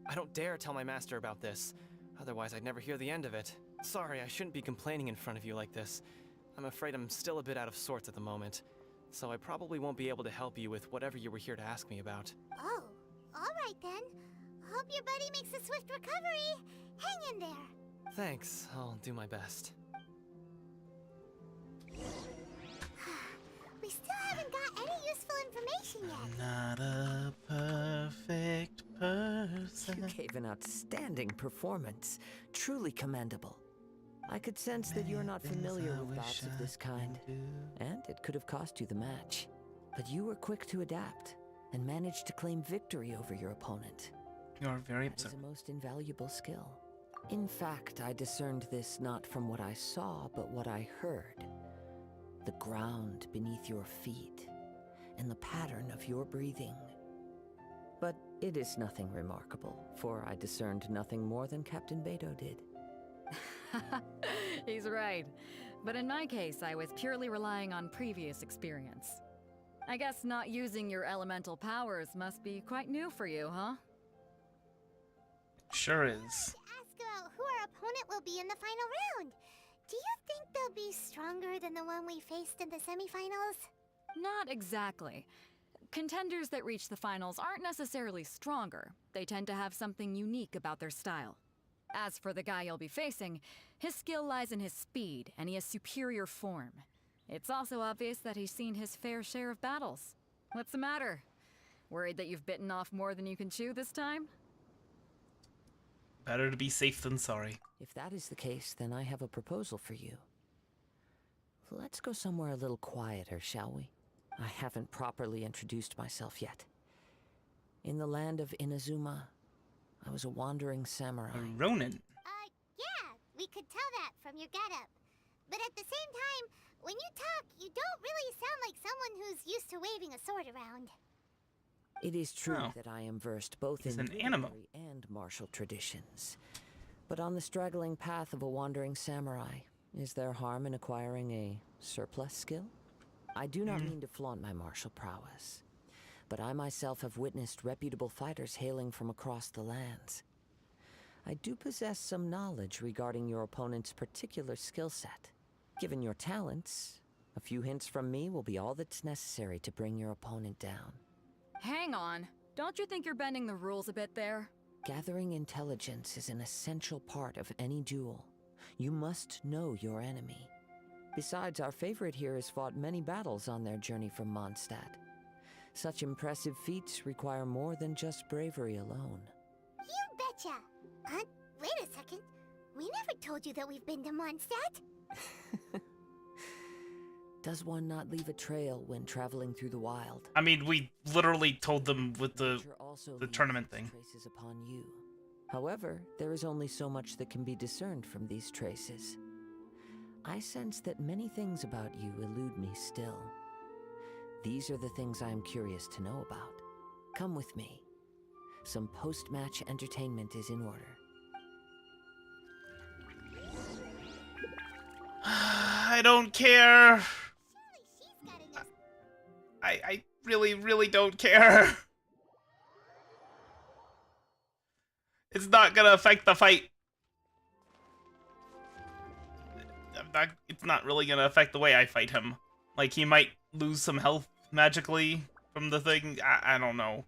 I don't dare tell my master about this, otherwise I'd never hear the end of it. Sorry, I shouldn't be complaining in front of you like this. I'm afraid I'm still a bit out of sorts at the moment, so I probably won't be able to help you with whatever you were here to ask me about. Oh, alright then. Hope your buddy makes a swift recovery. Hang in there. Thanks, I'll do my best. We still haven't got any useful information yet. Not a perfect person. You gave an outstanding performance. Truly commendable. I could sense that you're not familiar with bouts of this kind, and it could have cost you the match. But you were quick to adapt, and managed to claim victory over your opponent. You are very That is observant. a most invaluable skill. In fact, I discerned this not from what I saw, but what I heard. The ground beneath your feet, and the pattern of your breathing. But it is nothing remarkable, for I discerned nothing more than Captain Beto did. He's right. But in my case, I was purely relying on previous experience. I guess not using your elemental powers must be quite new for you, huh? Sure is. Ask about who our opponent will be in the final round. Do you think they'll be stronger than the one we faced in the semifinals? Not exactly. Contenders that reach the finals aren't necessarily stronger. They tend to have something unique about their style. As for the guy you'll be facing, his skill lies in his speed, and he has superior form. It's also obvious that he's seen his fair share of battles. What's the matter? Worried that you've bitten off more than you can chew this time? Better to be safe than sorry. If that is the case, then I have a proposal for you. Let's go somewhere a little quieter, shall we? I haven't properly introduced myself yet. In the land of Inazuma, I was a wandering samurai. A Ronin. Yeah, we could tell that from your getup. But at the same time, when you talk, you don't really sound like someone who's used to waving a sword around. It is true that I am versed both He's in an animal. literary and martial traditions. But on the straggling path of a wandering samurai, is there harm in acquiring a surplus skill? I do not mean to flaunt my martial prowess, but I myself have witnessed reputable fighters hailing from across the lands. I do possess some knowledge regarding your opponent's particular skill set. Given your talents, a few hints from me will be all that's necessary to bring your opponent down. Hang on. Don't you think you're bending the rules a bit there? Gathering intelligence is an essential part of any duel. You must know your enemy. Besides, our favorite here has fought many battles on their journey from Mondstadt. Such impressive feats require more than just bravery alone. You betcha! Wait a second. We never told you that we've been to Mondstadt. Does one not leave a trail when traveling through the wild? I mean, we literally told them with the tournament thing. Traces upon you. However, there is only so much that can be discerned from these traces. I sense that many things about you elude me still. These are the things I am curious to know about. Come with me. Some post-match entertainment is in order. I don't care. I really, really don't care. It's not gonna affect the fight. It's not really gonna affect the way I fight him. Like, he might lose some health magically from the thing. I don't know.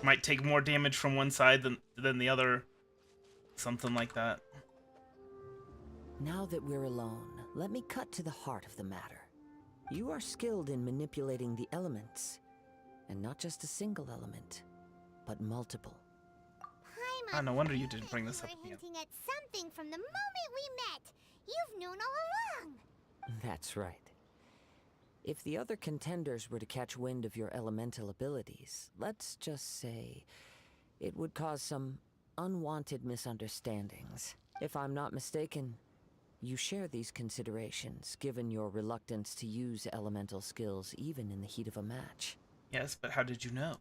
Might take more damage from one side than the other. something like that. Now that we're alone, let me cut to the heart of the matter. You are skilled in manipulating the elements, and not just a single element, but multiple. Ah, no wonder you didn't bring this up We're again. hinting at something from the moment we met. You've known all along. That's right. If the other contenders were to catch wind of your elemental abilities, let's just say it would cause some unwanted misunderstandings. If I'm not mistaken, you share these considerations, given your reluctance to use elemental skills even in the heat of a match. Yes, but how did you know?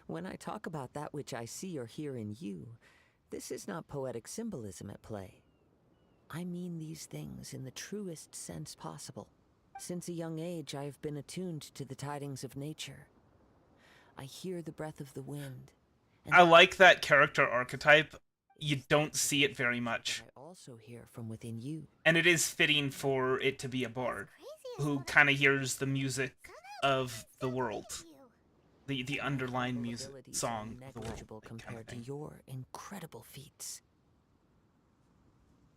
When I talk about that which I see or hear in you, this is not poetic symbolism at play. I mean these things in the truest sense possible. Since a young age, I have been attuned to the tidings of nature. I hear the breath of the wind. I like that character archetype. You don't see it very much. I also hear from within you. And it is fitting for it to be a bard who kind of hears the music of the world. The underlying music song of the world. Negligible compared to your incredible feats.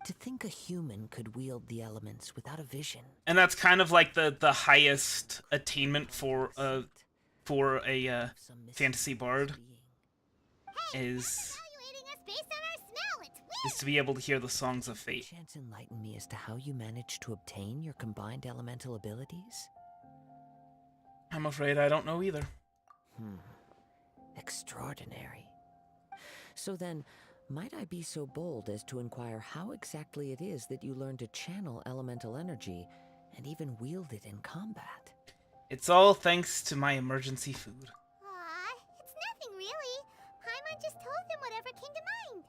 To think a human could wield the elements without a vision. And that's kind of like the highest attainment for a fantasy bard is to be able to hear the songs of fate. Chance enlighten me as to how you managed to obtain your combined elemental abilities? I'm afraid I don't know either. Extraordinary. So then, might I be so bold as to inquire how exactly it is that you learned to channel elemental energy and even wield it in combat? It's all thanks to my emergency food. Aw, it's nothing really. Paimon just told him whatever came to mind.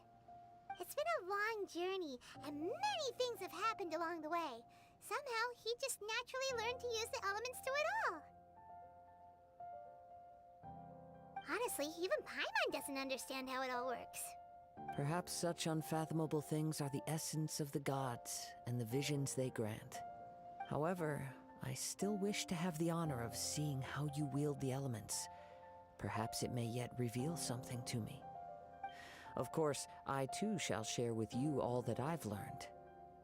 It's been a long journey, and many things have happened along the way. Somehow, he just naturally learned to use the elements through it all. Honestly, even Paimon doesn't understand how it all works. Perhaps such unfathomable things are the essence of the gods and the visions they grant. However, I still wish to have the honor of seeing how you wield the elements. Perhaps it may yet reveal something to me. Of course, I too shall share with you all that I've learned.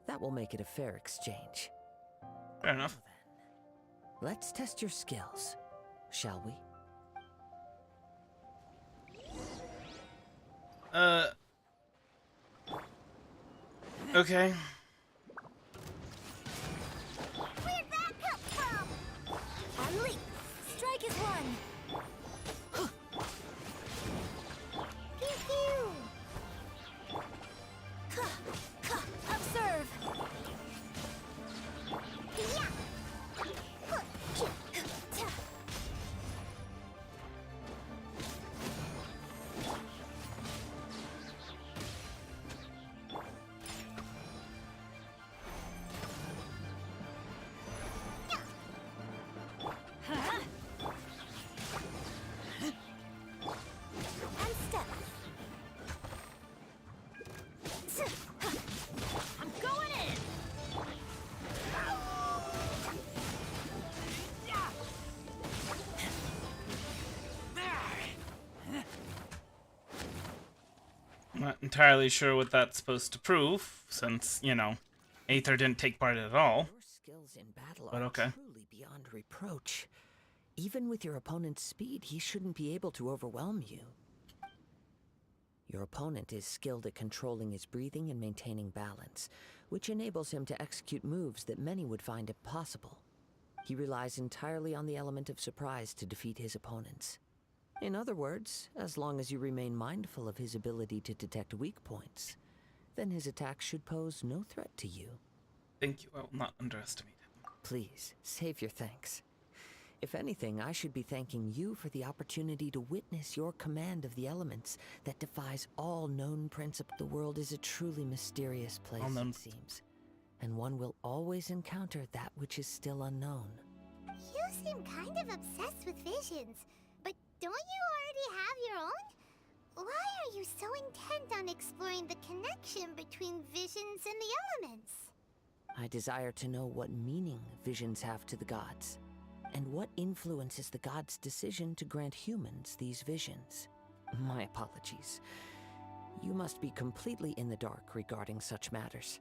That will make it a fair exchange. Fair enough. Let's test your skills, shall we? Okay. Where'd that come from? Unleash! Strike is one! Pew-pew! Observe! Yeah! I'm going in! I'm not entirely sure what that's supposed to prove, since, you know, Aether didn't take part at all. Your skills in battle But are okay. truly beyond reproach. Even with your opponent's speed, he shouldn't be able to overwhelm you. Your opponent is skilled at controlling his breathing and maintaining balance, which enables him to execute moves that many would find impossible. He relies entirely on the element of surprise to defeat his opponents. In other words, as long as you remain mindful of his ability to detect weak points, then his attacks should pose no threat to you. Thank you. I will not underestimate it. Please, save your thanks. If anything, I should be thanking you for the opportunity to witness your command of the elements that defies all known principles. The world is a truly mysterious place, it seems, and one will always encounter that which is still unknown. You seem kind of obsessed with visions, but don't you already have your own? Why are you so intent on exploring the connection between visions and the elements? I desire to know what meaning visions have to the gods, and what influences the gods' decision to grant humans these visions. My apologies. You must be completely in the dark regarding such matters.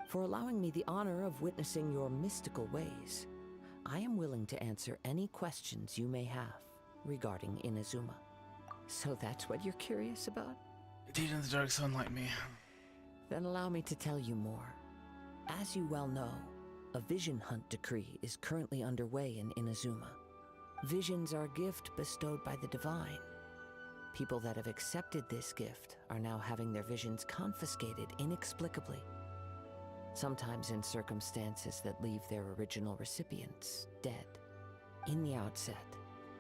For allowing me the honor of witnessing your mystical ways, I am willing to answer any questions you may have regarding Inazuma. So that's what you're curious about? Indeed in the dark, so unlike me. Then allow me to tell you more. As you well know, a vision hunt decree is currently underway in Inazuma. Visions are a gift bestowed by the divine. People that have accepted this gift are now having their visions confiscated inexplicably. Sometimes in circumstances that leave their original recipients dead. In the outset,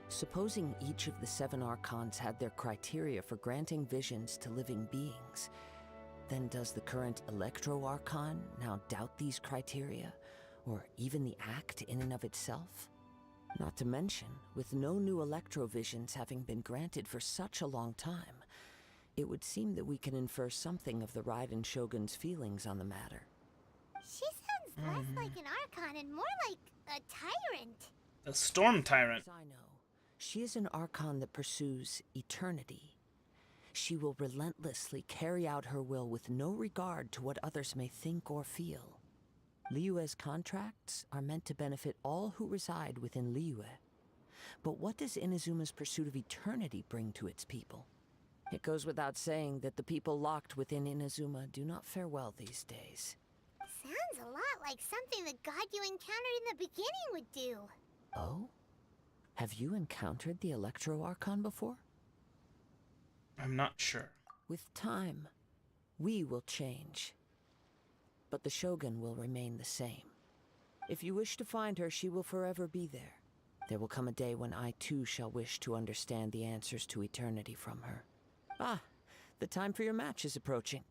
supposing each of the 7 archons had their criteria for granting visions to living beings, then does the current Electro Archon now doubt these criteria, or even the act in and of itself? Not to mention, with no new Electro visions having been granted for such a long time, it would seem that we can infer something of the Raiden Shogun's feelings on the matter. She sounds less like an Archon and more like a tyrant. A storm tyrant. As I know, she is an Archon that pursues eternity. She will relentlessly carry out her will with no regard to what others may think or feel. Liyue's contracts are meant to benefit all who reside within Liyue. But what does Inazuma's pursuit of eternity bring to its people? It goes without saying that the people locked within Inazuma do not fare well these days. Sounds a lot like something the god you encountered in the beginning would do. Oh? Have you encountered the Electro Archon before? I'm not sure. With time, we will change. But the Shogun will remain the same. If you wish to find her, she will forever be there. There will come a day when I too shall wish to understand the answers to eternity from her. Ah, the time for your match is approaching.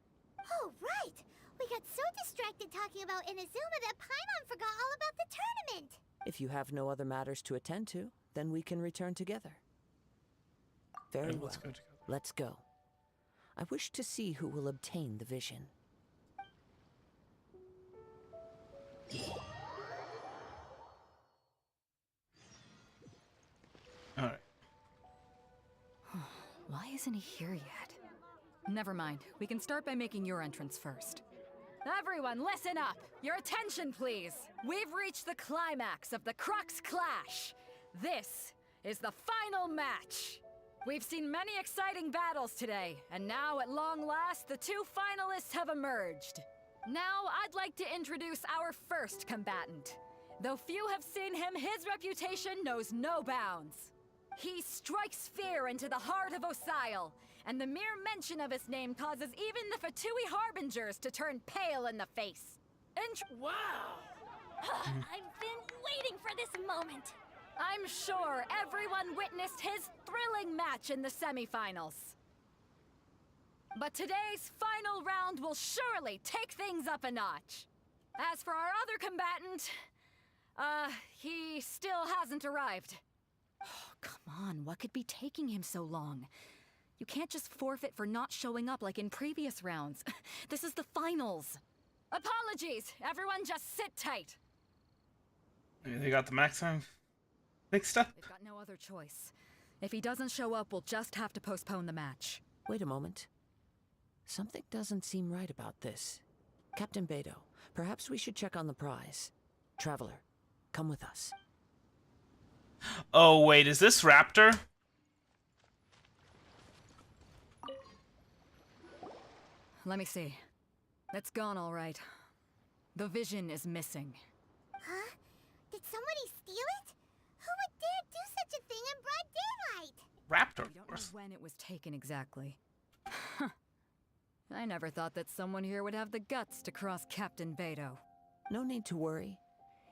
Oh, right! We got so distracted talking about Inazuma that Paimon forgot all about the tournament! If you have no other matters to attend to, then we can return together. Very well. Let's go. I wish to see who will obtain the vision. Alright. Why isn't he here yet? Never mind. We can start by making your entrance first. Everyone, listen up! Your attention, please! We've reached the climax of the Crux Clash! This is the final match! We've seen many exciting battles today, and now, at long last, the 2 finalists have emerged. Now, I'd like to introduce our first combatant. Though few have seen him, his reputation knows no bounds. He strikes fear into the heart of Osile, and the mere mention of his name causes even the Fatui Harbingers to turn pale in the face. Wow! I've been waiting for this moment. I'm sure everyone witnessed his thrilling match in the semifinals. But today's final round will surely take things up a notch. As for our other combatant, he still hasn't arrived. Oh, come on, what could be taking him so long? You can't just forfeit for not showing up like in previous rounds. This is the finals. Apologies, everyone just sit tight. They got the max time mixed up. They've got no other choice. If he doesn't show up, we'll just have to postpone the match. Wait a moment. Something doesn't seem right about this. Captain Beto, perhaps we should check on the prize. Traveler, come with us. Oh, wait, is this Raptor? Let me see. It's gone all right. The vision is missing. Huh? Did somebody steal it? Who would dare do such a thing in broad daylight? Raptor, We don't know when it was taken exactly. I never thought that someone here would have the guts to cross Captain Beto. No need to worry.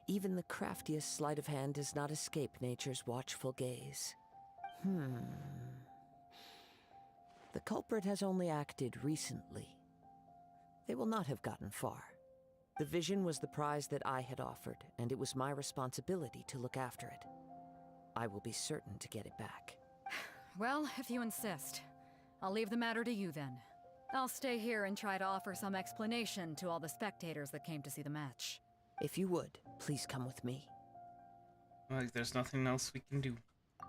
Even the craftiest sleight of hand does not escape nature's watchful gaze. The culprit has only acted recently. They will not have gotten far. The vision was the prize that I had offered, and it was my responsibility to look after it. I will be certain to get it back. Well, if you insist. I'll leave the matter to you then. I'll stay here and try to offer some explanation to all the spectators that came to see the match. If you would, please come with me. Like, there's nothing else we can do. But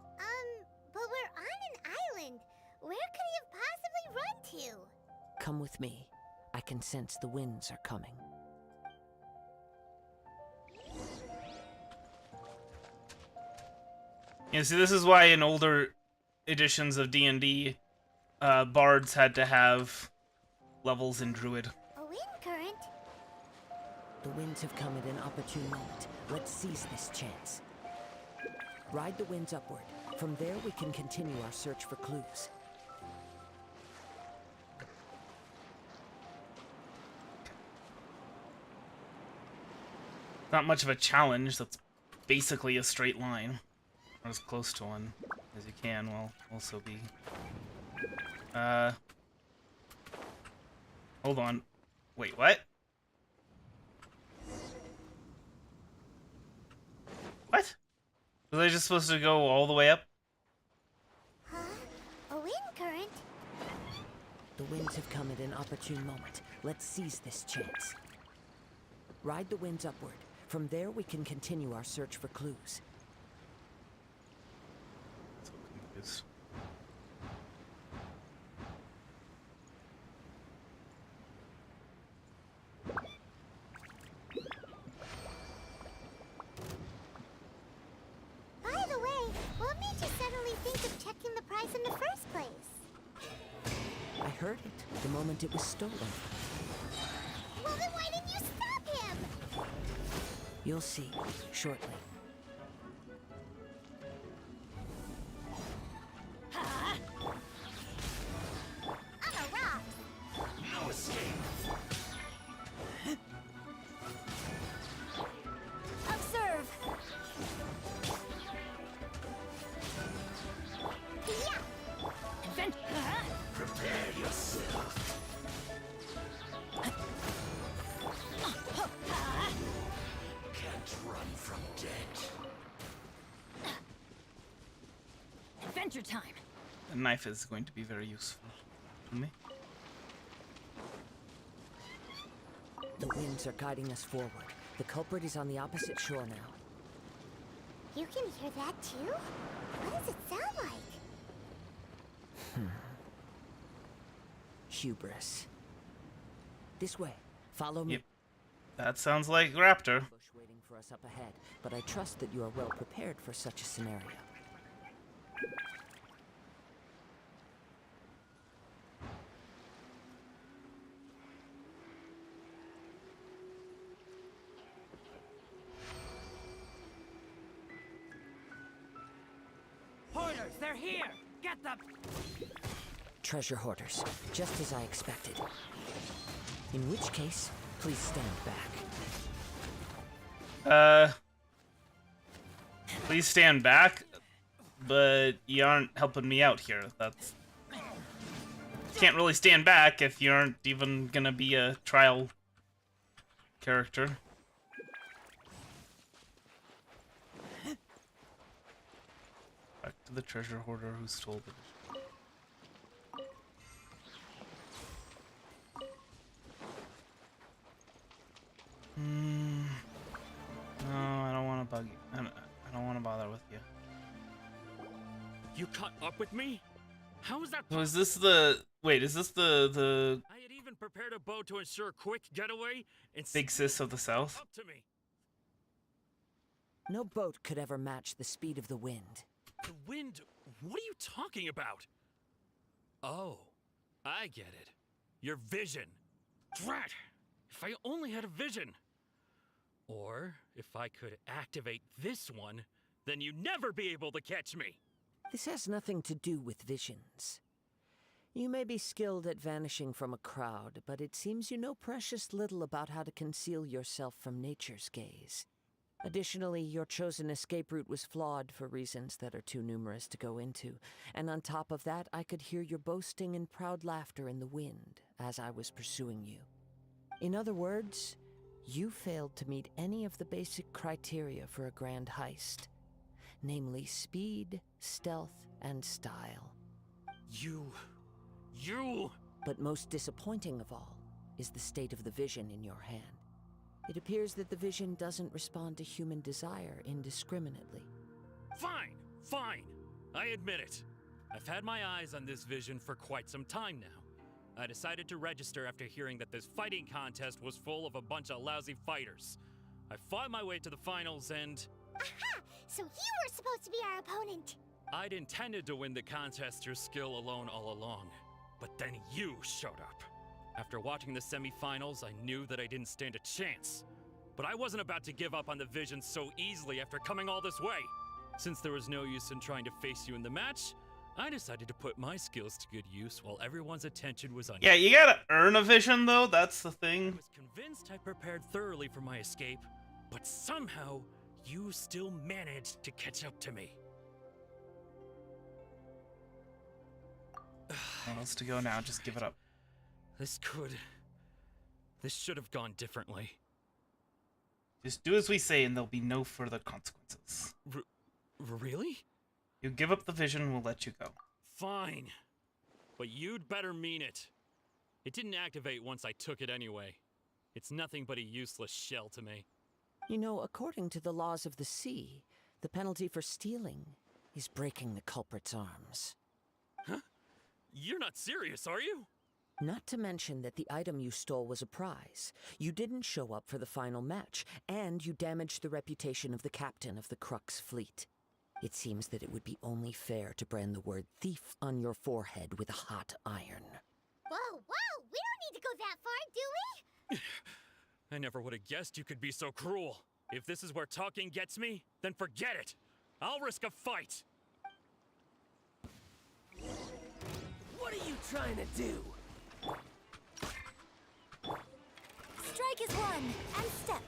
we're on an island. Where could he have possibly run to? come with me. I can sense the winds are coming. Yeah, see, this is why in older editions of D&D, bards had to have levels in Druid. A wind current? The winds have come at an opportune moment. Let's seize this chance. Ride the winds upward. From there, we can continue our search for clues. Not much of a challenge. That's basically a straight line. Or as close to one as you can will also be. Hold on. Wait, what? What? Was I just supposed to go all the way up? Huh? A wind current? The winds have come at an opportune moment. Let's seize this chance. Ride the winds upward. From there, we can continue our search for clues. So confused. By the way, what made you suddenly think of checking the price in the first place? I heard it the moment it was stolen. Well, then why didn't you stop him? You'll see shortly. On a rock! No escape. Observe! Yeah! Prepare yourself. Can't run from dead. Adventure time. A knife is going to be very useful to me. The winds are guiding us forward. The culprit is on the opposite shore now. You can hear that too? What does it sound like? Hubris. This way. Follow me. Yep. That sounds like Raptor. Bush waiting for us up ahead, but I trust that you are well prepared for such a scenario. Hoarders, they're here! Get them! Treasure hoarders, just as I expected. In which case, please stand back. Please stand back, but you aren't helping me out here. That's... Can't really stand back if you aren't even gonna be a trial character. Back to the treasure hoarder who stole the... No, I don't want to bug you. I don't want to bother with you. You caught up with me? How is that So is this the... Wait, is this the I had even prepared a boat to ensure a quick getaway and big sis of the south? up to me. No boat could ever match the speed of the wind. The wind? What are you talking about? Oh, I get it. Your vision. Drat! If I only had a vision. Or if I could activate this one, then you'd never be able to catch me. This has nothing to do with visions. You may be skilled at vanishing from a crowd, but it seems you know precious little about how to conceal yourself from nature's gaze. Additionally, your chosen escape route was flawed for reasons that are too numerous to go into, and on top of that, I could hear your boasting and proud laughter in the wind as I was pursuing you. In other words, you failed to meet any of the basic criteria for a grand heist, namely speed, stealth, and style. You... But most disappointing of all is the state of the vision in your hand. It appears that the vision doesn't respond to human desire indiscriminately. Fine. I admit it. I've had my eyes on this vision for quite some time now. I decided to register after hearing that this fighting contest was full of a bunch of lousy fighters. I fought my way to the finals and... Aha! So you were supposed to be our opponent. I'd intended to win the contest through skill alone all along. But then you showed up. After watching the semifinals, I knew that I didn't stand a chance. But I wasn't about to give up on the vision so easily after coming all this way. Since there was no use in trying to face you in the match, I decided to put my skills to good use while everyone's attention was on Yeah, you gotta earn a vision, though. That's the thing. I was convinced I prepared thoroughly for my escape, but somehow you still managed to catch up to me. What else to go now? Just give it up. This should have gone differently. Just do as we say, and there'll be no further consequences. Really? You give up the vision, we'll let you go. Fine. But you'd better mean it. It didn't activate once I took it anyway. It's nothing but a useless shell to me. You know, according to the laws of the sea, the penalty for stealing is breaking the culprit's arms. Huh? You're not serious, are you? Not to mention that the item you stole was a prize. You didn't show up for the final match, and you damaged the reputation of the captain of the Crux fleet. It seems that it would be only fair to brand the word thief on your forehead with a hot iron. Whoa, whoa! We don't need to go that far, do we? I never would have guessed you could be so cruel. If this is where talking gets me, then forget it. I'll risk a fight. What are you trying to do? Strike is one, and step.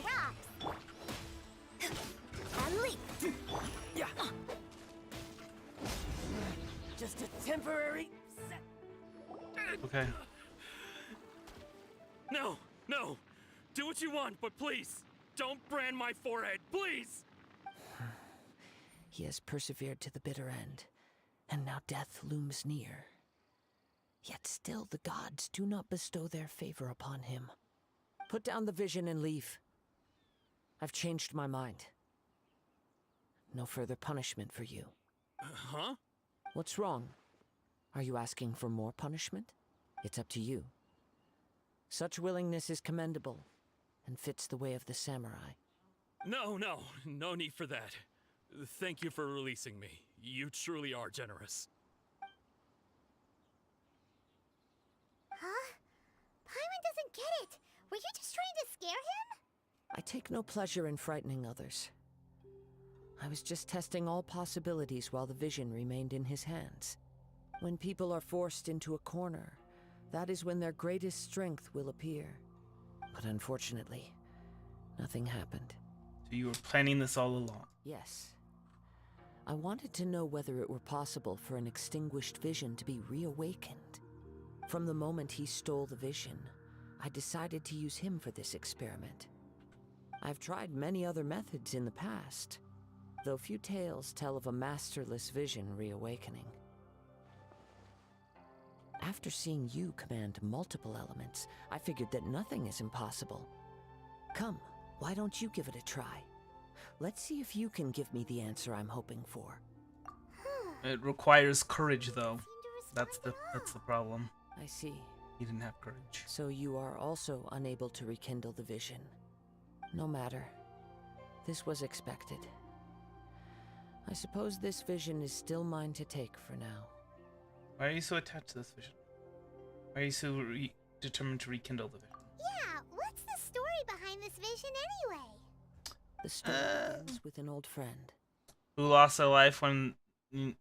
Rocks! And leap. Yeah. Just a temporary set. Okay. No, no. Do what you want, but please, don't brand my forehead, please! He has persevered to the bitter end, and now death looms near. Yet still the gods do not bestow their favor upon him. Put down the vision and leave. I've changed my mind. No further punishment for you. Huh? What's wrong? Are you asking for more punishment? It's up to you. Such willingness is commendable, and fits the way of the samurai. No need for that. Thank you for releasing me. You truly are generous. Huh? Paimon doesn't get it. Were you just trying to scare him? I take no pleasure in frightening others. I was just testing all possibilities while the vision remained in his hands. When people are forced into a corner, that is when their greatest strength will appear. But unfortunately, nothing happened. So you were planning this all along? Yes. I wanted to know whether it were possible for an extinguished vision to be reawakened. From the moment he stole the vision, I decided to use him for this experiment. I've tried many other methods in the past, though few tales tell of a masterless vision reawakening. After seeing you command multiple elements, I figured that nothing is impossible. Come, why don't you give it a try? Let's see if you can give me the answer I'm hoping for. It requires courage, though. That's the problem. I see. He didn't have courage. So you are also unable to rekindle the vision. No matter. This was expected. I suppose this vision is still mine to take for now. Why are you so attached to this vision? Why are you so determined to rekindle the vision? Yeah, what's the story behind this vision anyway? The story ends with an old friend. Who lost their life when... He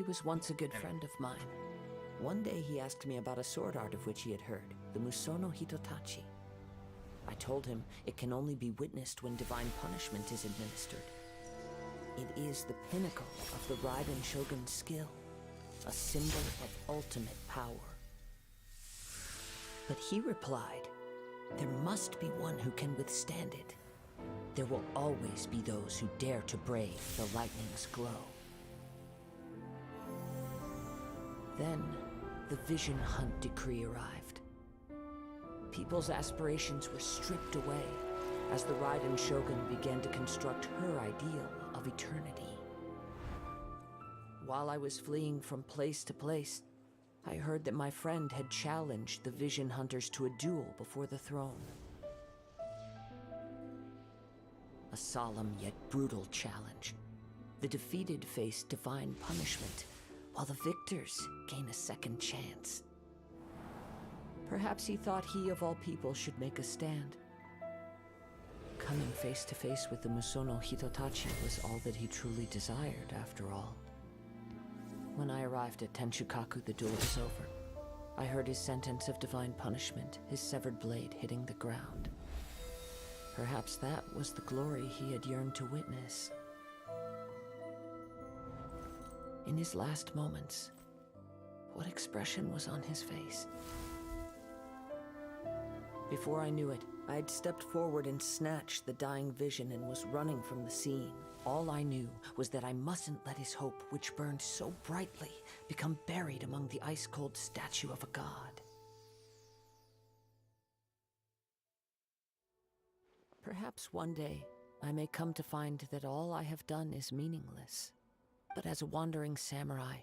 was once a good friend of mine. One day he asked me about a sword art of which he had heard, the Musono Hitotachi. I told him it can only be witnessed when divine punishment is administered. It is the pinnacle of the Raiden Shogun's skill, a symbol of ultimate power. But he replied, there must be one who can withstand it. There will always be those who dare to brave the lightning's glow. Then, the Vision Hunt decree arrived. People's aspirations were stripped away, as the Raiden Shogun began to construct her ideal of eternity. While I was fleeing from place to place, I heard that my friend had challenged the Vision Hunters to a duel before the throne. A solemn yet brutal challenge. The defeated face divine punishment, while the victors gain a second chance. Perhaps he thought he of all people should make a stand. Coming face to face with the Musono Hitotachi was all that he truly desired, after all. When I arrived at Tenshukaku, the duel was over. I heard his sentence of divine punishment, his severed blade hitting the ground. Perhaps that was the glory he had yearned to witness. In his last moments, what expression was on his face? Before I knew it, I had stepped forward and snatched the dying vision and was running from the scene. All I knew was that I mustn't let his hope, which burned so brightly, become buried among the ice-cold statue of a god. Perhaps one day, I may come to find that all I have done is meaningless. But as a wandering samurai,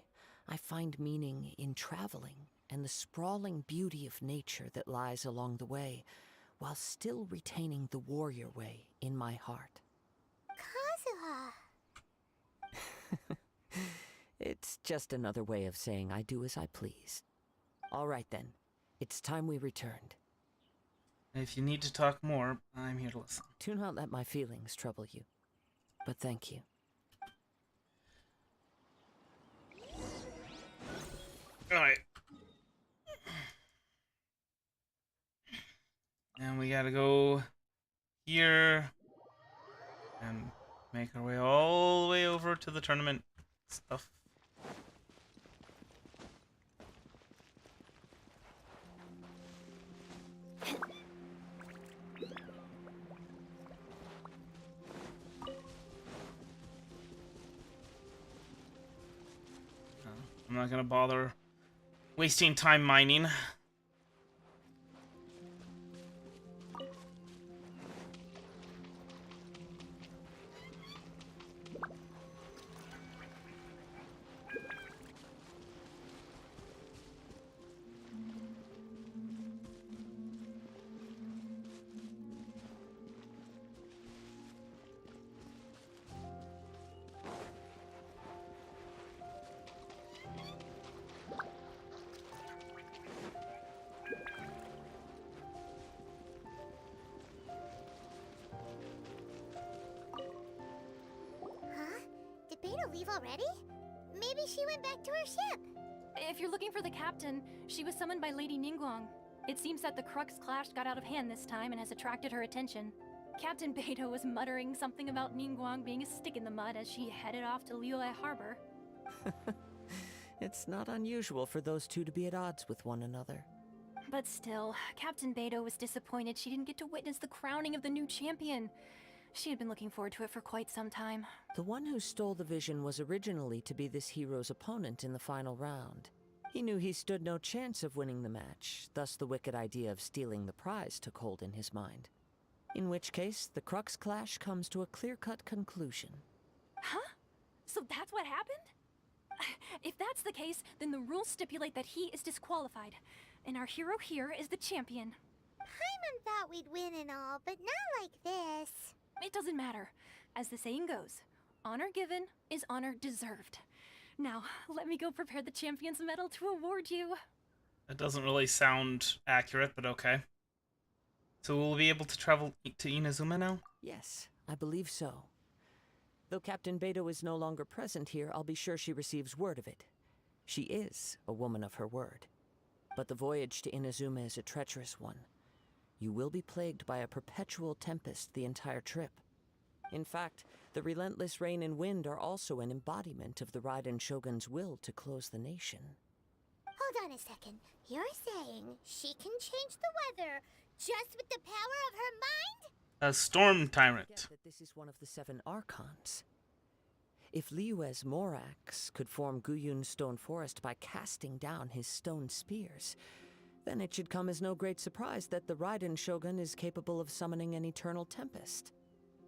I find meaning in traveling and the sprawling beauty of nature that lies along the way, while still retaining the warrior way in my heart. Kazuha! It's just another way of saying I do as I please. All right then, it's time we returned. If you need to talk more, I'm here to listen. Do not let my feelings trouble you, but thank you. Alright. And we gotta go here and make our way all the way over to the tournament stuff. I'm not gonna bother wasting time mining. Beta leave already? Maybe she went back to her ship. If you're looking for the captain, she was summoned by Lady Ningguang. It seems that the Crux clash got out of hand this time and has attracted her attention. Captain Beto was muttering something about Ningguang being a stick in the mud as she headed off to Liyue Harbor. It's not unusual for those two to be at odds with one another. But still, Captain Beto was disappointed she didn't get to witness the crowning of the new champion. She had been looking forward to it for quite some time. The one who stole the vision was originally to be this hero's opponent in the final round. He knew he stood no chance of winning the match, thus the wicked idea of stealing the prize took hold in his mind. In which case, the Crux clash comes to a clear-cut conclusion. Huh? So that's what happened? If that's the case, then the rules stipulate that he is disqualified, and our hero here is the champion. Paimon thought we'd win and all, but not like this. It doesn't matter. As the saying goes, honor given is honor deserved. Now, let me go prepare the champion's medal to award you. That doesn't really sound accurate, but okay. So we'll be able to travel to Inazuma now? Yes, I believe so. Though Captain Beto is no longer present here, I'll be sure she receives word of it. She is a woman of her word. But the voyage to Inazuma is a treacherous one. You will be plagued by a perpetual tempest the entire trip. In fact, the relentless rain and wind are also an embodiment of the Raiden Shogun's will to close the nation. Hold on a second. You're saying she can change the weather just with the power of her mind? A storm tyrant. That this is one of the 7 archons. If Liyue's Morax could form Guyun's stone forest by casting down his stone spears, then it should come as no great surprise that the Raiden Shogun is capable of summoning an eternal tempest.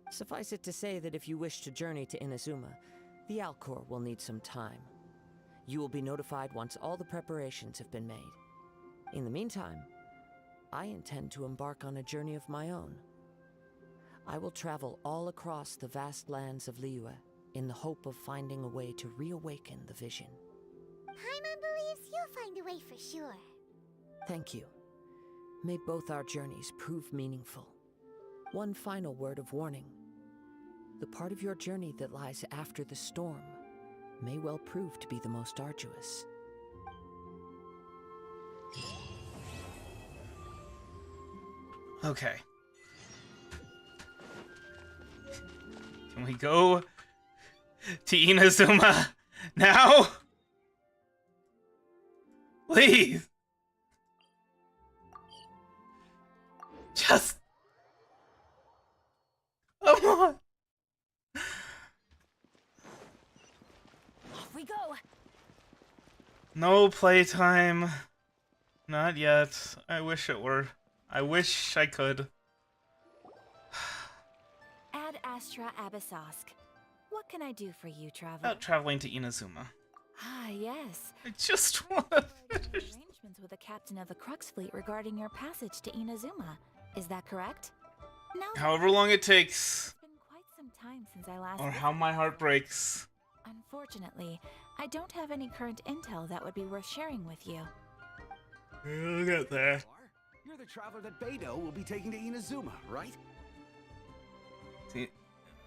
Suffice it to say that if you wish to journey to Inazuma, the Alcor will need some time. You will be notified once all the preparations have been made. In the meantime, I intend to embark on a journey of my own. I will travel all across the vast lands of Liyue in the hope of finding a way to reawaken the vision. Paimon believes you'll find a way for sure. Thank you. May both our journeys prove meaningful. One final word of warning. The part of your journey that lies after the storm may well prove to be the most arduous. Okay. Can we go to Inazuma now? Please. Just. Come on. Off we go. No playtime. Not yet. I wish it were. I wish I could. Ad Astra Abyssosk. What can I do for you, traveler? About traveling to Inazuma. Ah, yes. I just want to finish. Arrangements with the captain of the Crux fleet regarding your passage to Inazuma. Is that correct? No. However long it takes. It's been quite some time since I last. Or how my heart breaks. Unfortunately, I don't have any current intel that would be worth sharing with you. We'll get there. You're the traveler that Beidou will be taking to Inazuma, right? See,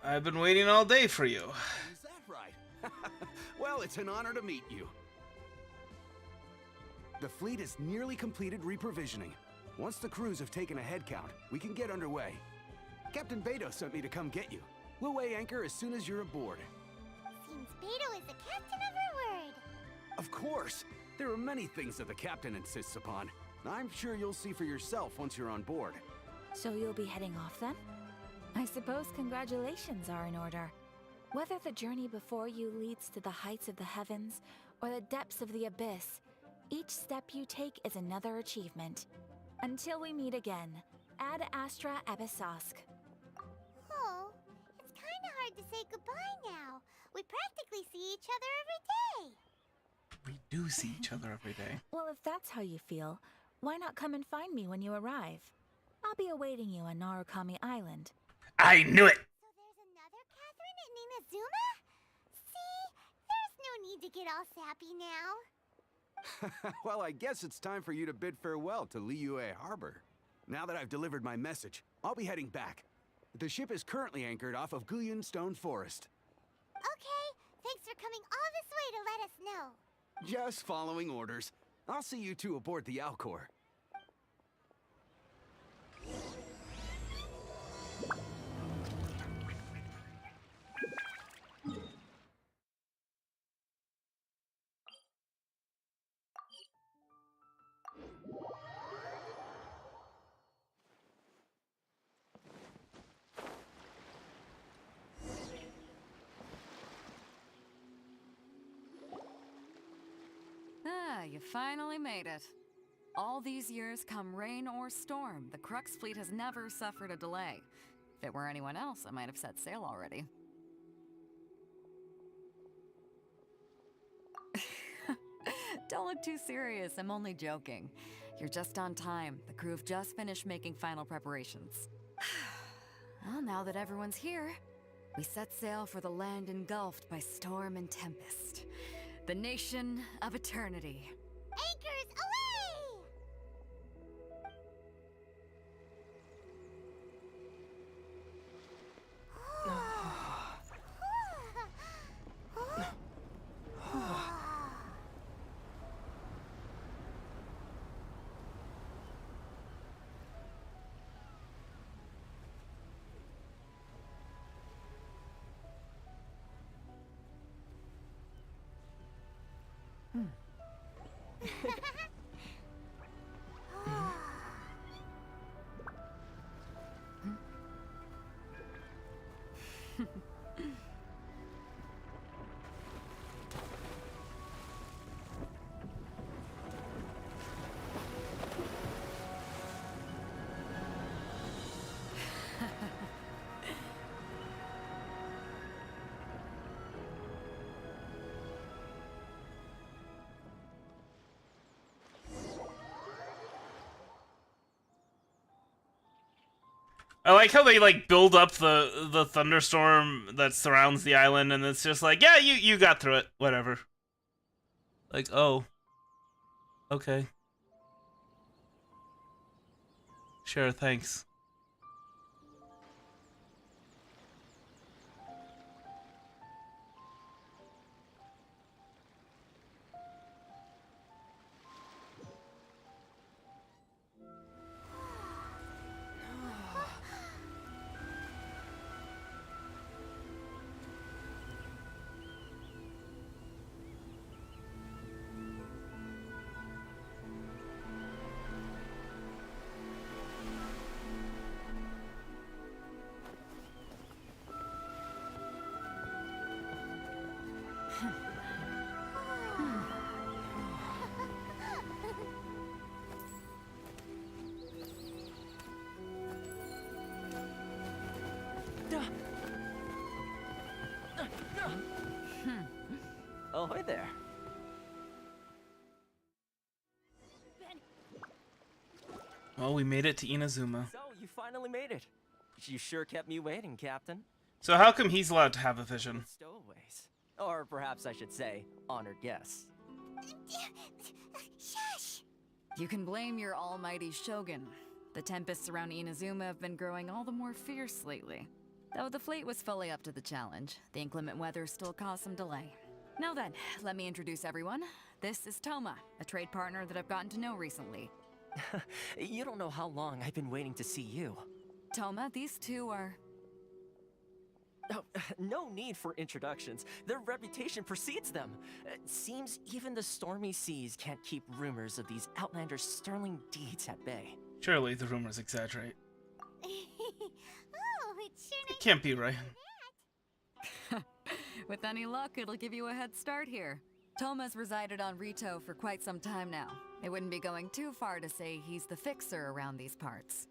I've been waiting all day for you. Is that right? Well, it's an honor to meet you. The fleet is nearly completed reprovisioning. Once the crews have taken a head count, we can get underway. Captain Beidou sent me to come get you. We'll weigh anchor as soon as you're aboard. Seems Beidou is the captain of her word. Of course! There are many things that the captain insists upon. I'm sure you'll see for yourself once you're on board. So you'll be heading off then? I suppose congratulations are in order. Whether the journey before you leads to the heights of the heavens or the depths of the abyss, each step you take is another achievement. Until we meet again, Ad Astra Abyssosk. Oh, it's kinda hard to say goodbye now. We practically see each other every day. We do see each other every day. Well, if that's how you feel, why not come and find me when you arrive? I'll be awaiting you on Narukami Island. I knew it! So there's another Catherine in Inazuma? See? There's no need to get all sappy now. Well, I guess it's time for you to bid farewell to Liyue Harbor. Now that I've delivered my message, I'll be heading back. The ship is currently anchored off of Guyan Stone Forest. Okay, thanks for coming all this way to let us know. Just following orders. I'll see you two aboard the Alcor. Ah, you finally made it. All these years, come rain or storm, the Crux fleet has never suffered a delay. If it were anyone else, I might have set sail already. Don't look too serious, I'm only joking. You're just on time. The crew have just finished making final preparations. Well, now that everyone's here, we set sail for the land engulfed by storm and tempest. The nation of eternity. Anchors away! I like how they like build up the thunderstorm that surrounds the island, and it's just like, yeah, you got through it, whatever. Like, oh, okay, sure, thanks. Oh, hi there. Well, we made it to Inazuma. So, you finally made it. You sure kept me waiting, Captain. So how come he's allowed to have a vision? Stowaways. Or perhaps I should say, honored guests. Shush! You can blame your almighty Shogun. The tempests around Inazuma have been growing all the more fierce lately. Though the fleet was fully up to the challenge, the inclement weather still caused some delay. Now then, let me introduce everyone. This is Toma, a trade partner that I've gotten to know recently. You don't know how long I've been waiting to see you. Toma, these two are... Oh, no need for introductions. Their reputation precedes them. Seems even the stormy seas can't keep rumors of these outlanders' sterling deeds at bay. Surely the rumors exaggerate. Oh, it's sure It can't be right. With any luck, it'll give you a head start here. Toma's resided on Rito for quite some time now. It wouldn't be going too far to say he's the fixer around these parts.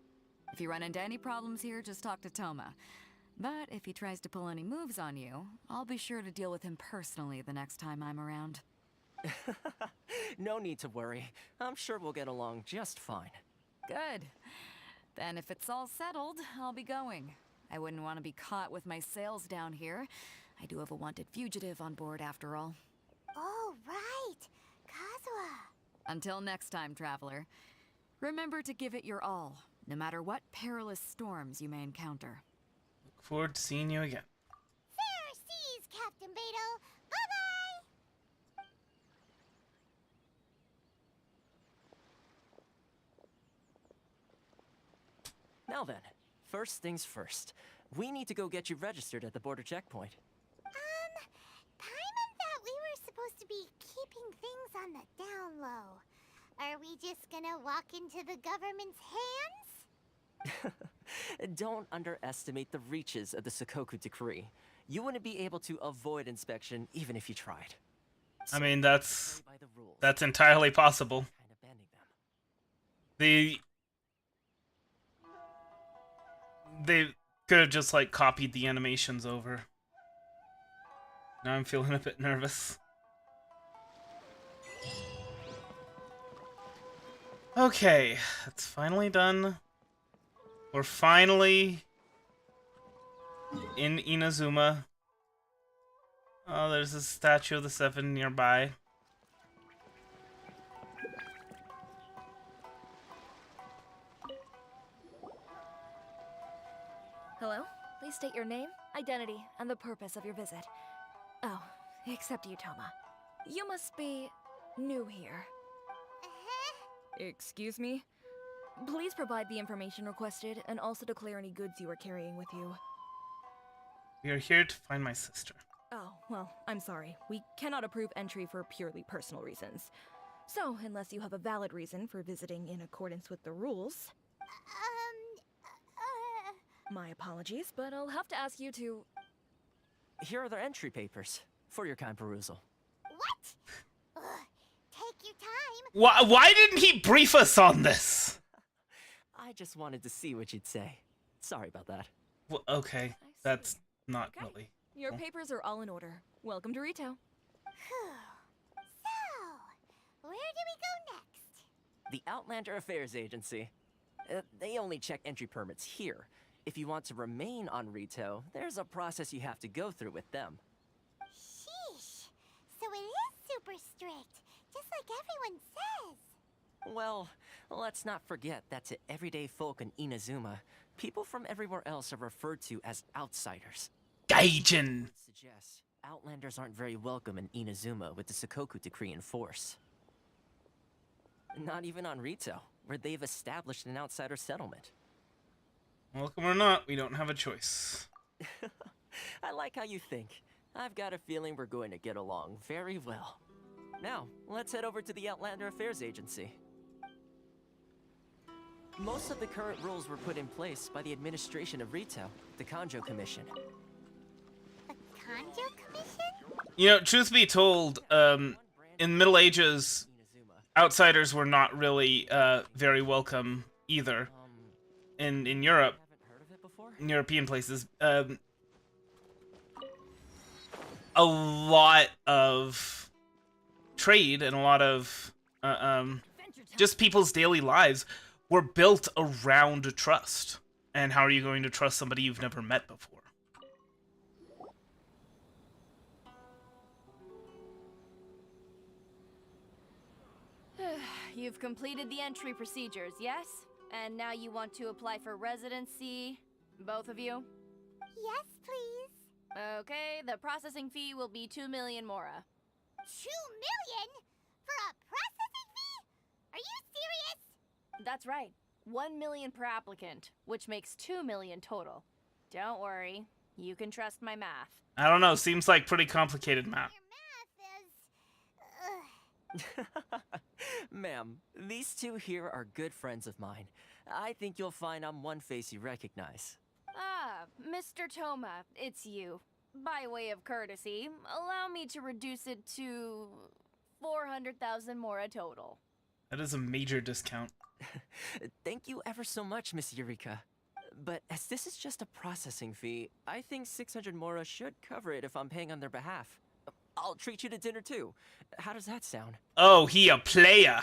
If you run into any problems here, just talk to Toma. But if he tries to pull any moves on you, I'll be sure to deal with him personally the next time I'm around. No need to worry. I'm sure we'll get along just fine. Good. Then if it's all settled, I'll be going. I wouldn't want to be caught with my sails down here. I do have a wanted fugitive on board after all. Oh, right! Kazuha! Until next time, traveler. Remember to give it your all, no matter what perilous storms you may encounter. Look forward to seeing you again. Fair seas, Captain Beto! Bye-bye! Now then, first things first. We need to go get you registered at the border checkpoint. Paimon thought we were supposed to be keeping things on the down low. Are we just gonna walk into the government's hands? Don't underestimate the reaches of the Sakoku Decree. You wouldn't be able to avoid inspection even if you tried. I mean, that's entirely possible. They could have just like copied the animations over. Now I'm feeling a bit nervous. Okay, it's finally done. We're finally in Inazuma. Oh, there's a statue of the Seven nearby. Hello? Please state your name, identity, and the purpose of your visit. Oh, except you, Toma. You must be new here. Excuse me? Please provide the information requested and also declare any goods you are carrying with you. We are here to find my sister. Oh, well, I'm sorry. We cannot approve entry for purely personal reasons. So, unless you have a valid reason for visiting in accordance with the rules... My apologies, but I'll have to ask you to... Here are their entry papers, for your kind perusal. What? Take your time. Why didn't he brief us on this? I just wanted to see what you'd say. Sorry about that. Well, okay, that's not really... Your papers are all in order. Welcome to Rito. So, where do we go next? The Outlander Affairs Agency. They only check entry permits here. If you want to remain on Rito, there's a process you have to go through with them. Sheesh. So it is super strict, just like everyone says. Well, let's not forget that to everyday folk in Inazuma, people from everywhere else are referred to as outsiders. Gaijin! Suggest Outlanders aren't very welcome in Inazuma with the Sakoku Decree in force. Not even on Rito, where they've established an outsider settlement. Welcome or not, we don't have a choice. I like how you think. I've got a feeling we're going to get along very well. Now, let's head over to the Outlander Affairs Agency. Most of the current rules were put in place by the administration of Rito, the Kanjo Commission. The Kanjo Commission? You know, truth be told, in the Middle Ages, outsiders were not really very welcome either. In Europe, in European places, a lot of trade and a lot of just people's daily lives were built around trust. And how are you going to trust somebody you've never met before? You've completed the entry procedures, yes? And now you want to apply for residency, both of you? Yes, please. Okay, the processing fee will be 2 million mora. 2 million? For a processing fee? Are you serious? That's right. 1 million per applicant, which makes 2 million total. Don't worry, you can trust my math. I don't know, seems like pretty complicated math. Ma'am, these two here are good friends of mine. I think you'll find I'm one face you recognize. Ah, Mr. Toma, it's you. By way of courtesy, allow me to reduce it to 400,000 mora total. That is a major discount. Thank you ever so much, Miss Eureka. But as this is just a processing fee, I think 600 mora should cover it if I'm paying on their behalf. I'll treat you to dinner too. How does that sound? Oh, he a player.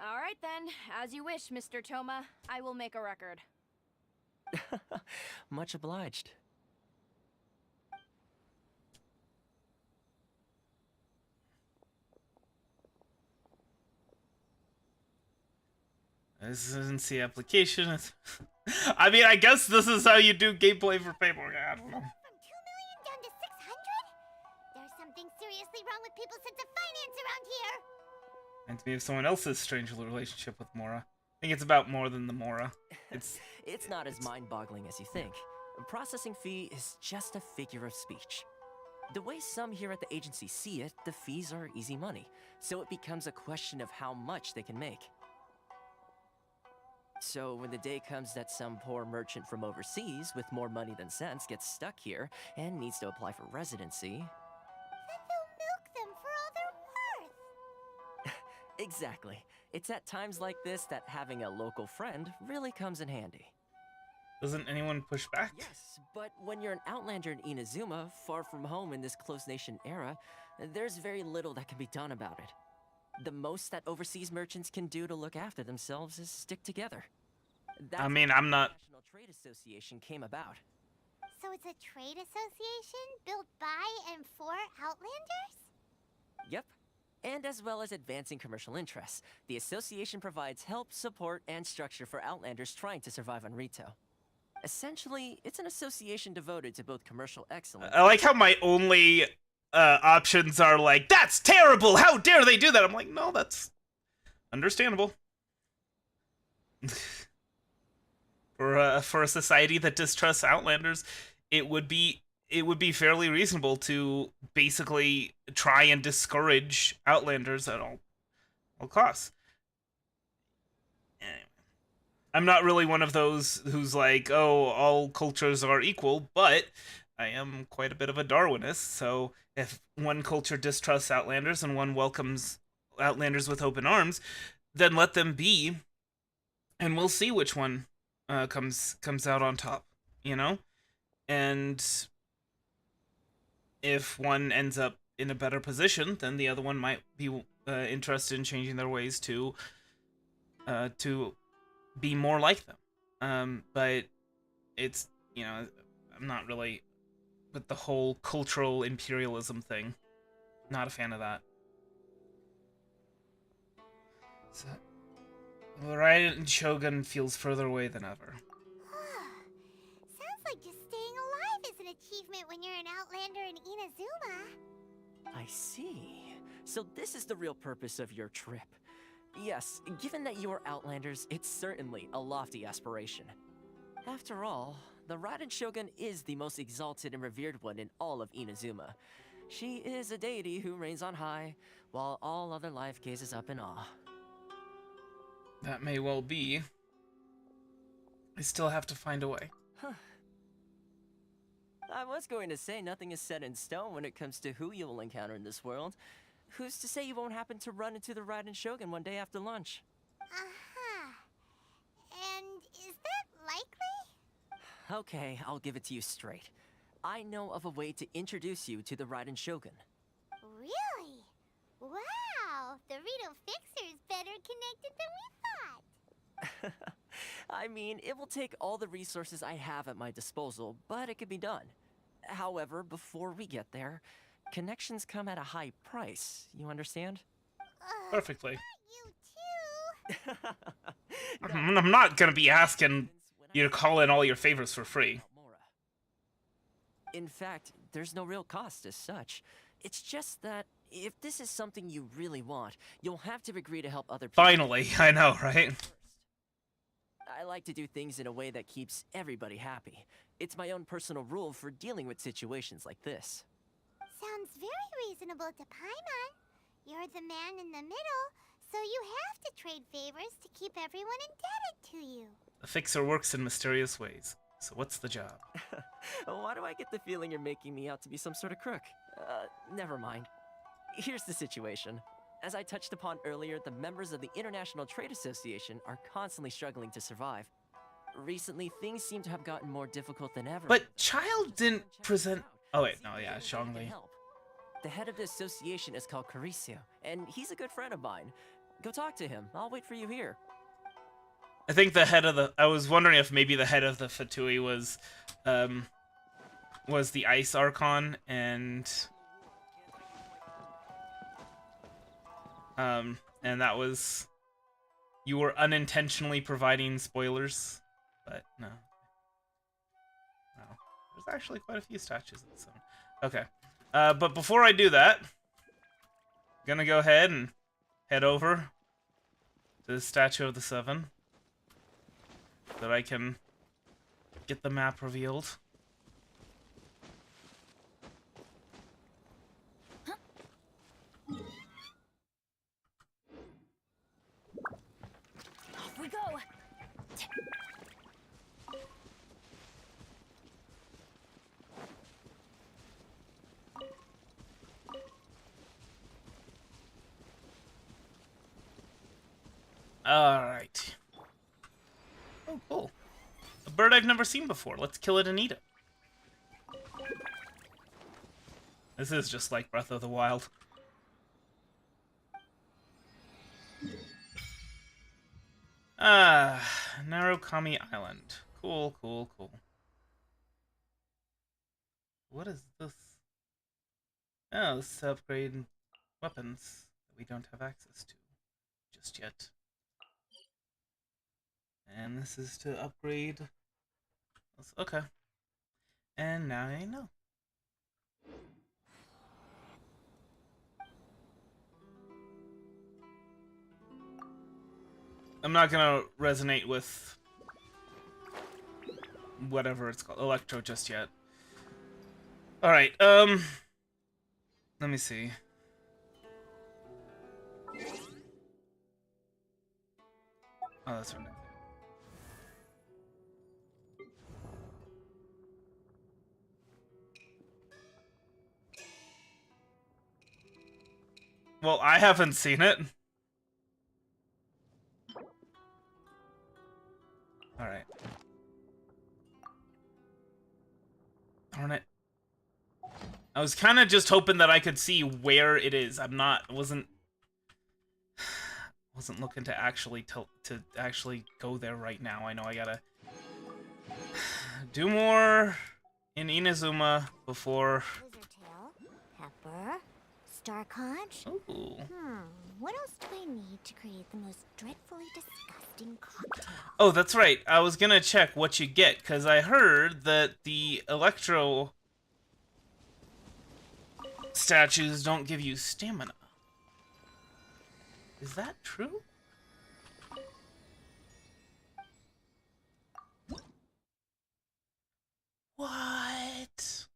All right then, as you wish, Mr. Toma. I will make a record. Much obliged. This isn't the application. I mean, I guess this is how you do gameplay for paper. I don't know. From 2 million down to 600? There's something seriously wrong with people's sense of finance around here. And to me of someone else's strange relationship with Mora. I think it's about more than the Mora. It's not as mind-boggling as you think. A processing fee is just a figure of speech. The way some here at the agency see it, the fees are easy money, so it becomes a question of how much they can make. So when the day comes that some poor merchant from overseas with more money than sense gets stuck here and needs to apply for residency... Then they'll milk them for all they're worth. Exactly. It's at times like this that having a local friend really comes in handy. Doesn't anyone push back? Yes, but when you're an outlander in Inazuma, far from home in this closed nation era, there's very little that can be done about it. The most that overseas merchants can do to look after themselves is stick together. That's I mean, I'm not... National Trade Association came about. So it's a trade association built by and for Outlanders? Yep. And as well as advancing commercial interests, the association provides help, support, and structure for Outlanders trying to survive on Rito. Essentially, it's an association devoted to both commercial excellence... I like how my only options are like, that's terrible! How dare they do that? I'm like, no, that's understandable. For a society that distrusts Outlanders, it would be fairly reasonable to basically try and discourage Outlanders at all costs. Anyway, I'm not really one of those who's like, oh, all cultures are equal, but I am quite a bit of a Darwinist, so if one culture distrusts Outlanders and one welcomes Outlanders with open arms, then let them be, and we'll see which one comes out on top, you know? And if one ends up in a better position, then the other one might be interested in changing their ways to be more like them. But it's, you know, I'm not really with the whole cultural imperialism thing. Not a fan of that. So, the Raiden Shogun feels further away than ever. Sounds like just staying alive is an achievement when you're an Outlander in Inazuma. I see. So this is the real purpose of your trip. Yes, given that you are Outlanders, it's certainly a lofty aspiration. After all, the Raiden Shogun is the most exalted and revered one in all of Inazuma. She is a deity who reigns on high, while all other life gazes up in awe. That may well be. I still have to find a way. I was going to say nothing is set in stone when it comes to who you will encounter in this world. Who's to say you won't happen to run into the Raiden Shogun one day after lunch? And is that likely? Okay, I'll give it to you straight. I know of a way to introduce you to the Raiden Shogun. Really? Wow, the Rito Fixer is better connected than we thought. I mean, it will take all the resources I have at my disposal, but it could be done. However, before we get there, connections come at a high price, you understand? Perfectly. You too. I'm not gonna be asking you to call in all your favors for free. In fact, there's no real cost as such. It's just that if this is something you really want, you'll have to agree to help other people. Finally, I know, right? I like to do things in a way that keeps everybody happy. It's my own personal rule for dealing with situations like this. Sounds very reasonable to Paimon. You're the man in the middle, so you have to trade favors to keep everyone indebted to you. The Fixer works in mysterious ways. So what's the job? Why do I get the feeling you're making me out to be some sort of crook? Never mind. Here's the situation. As I touched upon earlier, the members of the International Trade Association are constantly struggling to survive. Recently, things seem to have gotten more difficult than ever. But Child didn't present... Oh wait, no, yeah, Zhongli. The head of the association is called Caricio, and he's a good friend of mine. Go talk to him. I'll wait for you here. I think the head of the... I was wondering if maybe the head of the Fatui was the Ice Archon, and that was... You were unintentionally providing spoilers, but no. No. There's actually quite a few statues in this one. Okay. But before I do that, I'm gonna go ahead and head over to the Statue of the Seven, so that I can get the map revealed. Off we go. Alright. Oh, cool. A bird I've never seen before. Let's kill it and eat it. This is just like Breath of the Wild. Narukami Island. Cool, cool, cool. What is this? Oh, this is to upgrade weapons that we don't have access to just yet. And this is to upgrade... Okay. And now I know. I'm not gonna resonate with whatever it's called, Electro, just yet. Alright, let me see. Oh, that's right. Well, I haven't seen it. Alright. Darn it. I was kind of just hoping that I could see where it is. Wasn't... wasn't looking to actually go there right now. I know I gotta do more in Inazuma before. Pepper, star conch. Ooh. What else do we need to create the most dreadfully disgusting cocktail? Oh, that's right. I was gonna check what you get, because I heard that the Electro statues don't give you stamina. Is that true? What?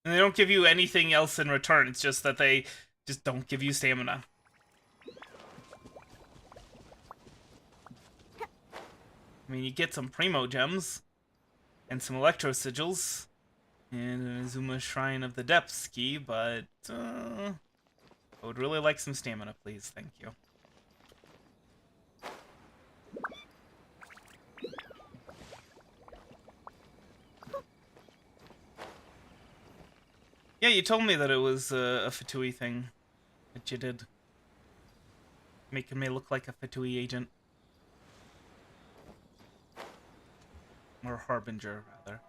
And they don't give you anything else in return. It's just that they just don't give you stamina. I mean, you get some Primo Gems and some Electro Sigils and an Inazuma Shrine of the Depths key, but I would really like some stamina, please. Thank you. Yeah, you told me that it was a Fatui thing that you did. Making me look like a Fatui agent. Or Harbinger, rather.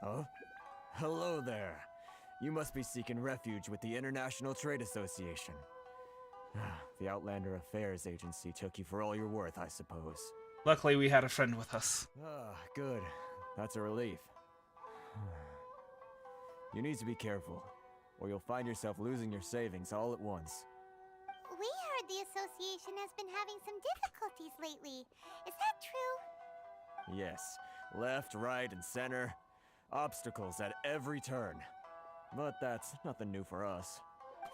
Huh? Hello there. You must be seeking refuge with the International Trade Association. The Outlander Affairs Agency took you for all you're worth, I suppose. Luckily, we had a friend with us. Ah, good. That's a relief. You need to be careful, or you'll find yourself losing your savings all at once. We heard the association has been having some difficulties lately. Is that true? Yes, left, right, and center. Obstacles at every turn. But that's nothing new for us.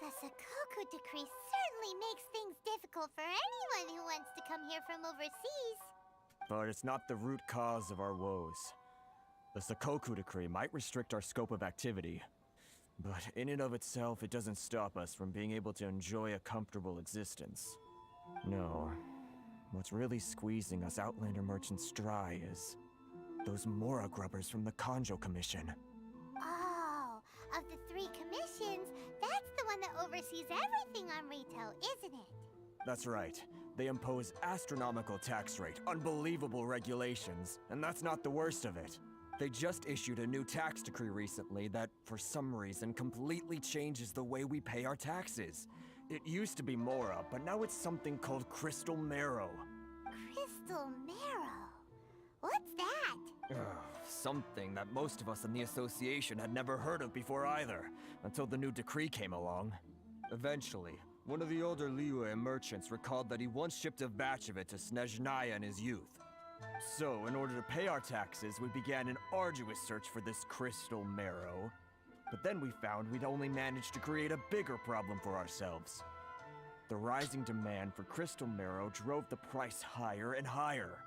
The Sakoku decree certainly makes things difficult for anyone who wants to come here from overseas. But it's not the root cause of our woes. The Sakoku decree might restrict our scope of activity, but in and of itself, it doesn't stop us from being able to enjoy a comfortable existence. No, what's really squeezing us Outlander merchants dry is those Mora grubbers from the Kanjo Commission. Oh, of the 3 commissions, that's the one that oversees everything on retail, isn't it? That's right. They impose astronomical tax rate, unbelievable regulations, and that's not the worst of it. They just issued a new tax decree recently that, for some reason, completely changes the way we pay our taxes. It used to be Mora, but now it's something called Crystal Marrow. Crystal Marrow? What's that? Something that most of us in the association had never heard of before either, until the new decree came along. Eventually, one of the older Liyue merchants recalled that he once shipped a batch of it to Snezhnaya in his youth. So, in order to pay our taxes, we began an arduous search for this Crystal Marrow. But then we found we'd only managed to create a bigger problem for ourselves. The rising demand for Crystal Marrow drove the price higher and higher.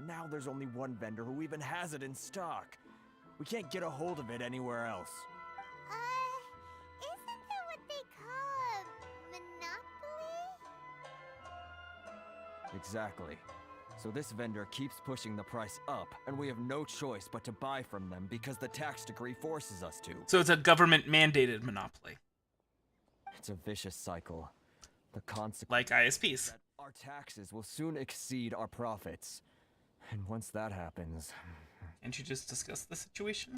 Now there's only one vendor who even has it in stock. We can't get a hold of it anywhere else. Isn't that what they call a monopoly? Exactly. So this vendor keeps pushing the price up, and we have no choice but to buy from them because the tax decree forces us to. So it's a government-mandated monopoly. It's a vicious cycle. The consequence, like ISPs, that our taxes will soon exceed our profits. And once that happens... Can't you just discuss the situation?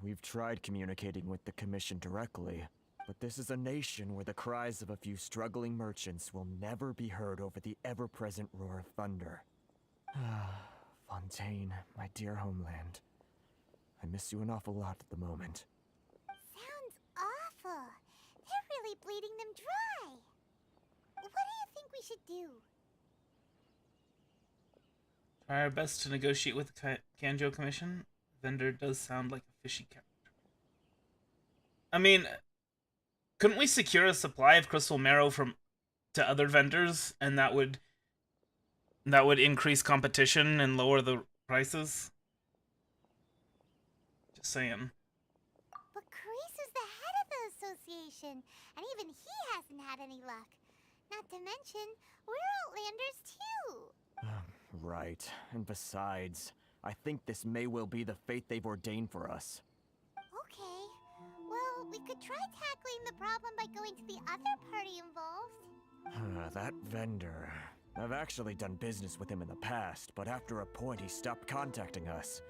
We've tried communicating with the Commission directly, but this is a nation where the cries of a few struggling merchants will never be heard over the ever-present roar of thunder. Fontaine, my dear homeland. I miss you an awful lot at the moment. Sounds awful. They're really bleeding them dry. What do you think we should do? Try our best to negotiate with the Kanjo Commission. Vendor does sound like a fishy character. I mean, couldn't we secure a supply of Crystal Marrow to other vendors, and that would increase competition and lower the prices? Just saying. But Carice is the head of the association, and even he hasn't had any luck. Not to mention, we're Outlanders too. Right, and besides, I think this may well be the fate they've ordained for us. Okay, well, We could try tackling the problem by going to the other party involved. That vendor. I've actually done business with him in the past, but after a point he stopped contacting us.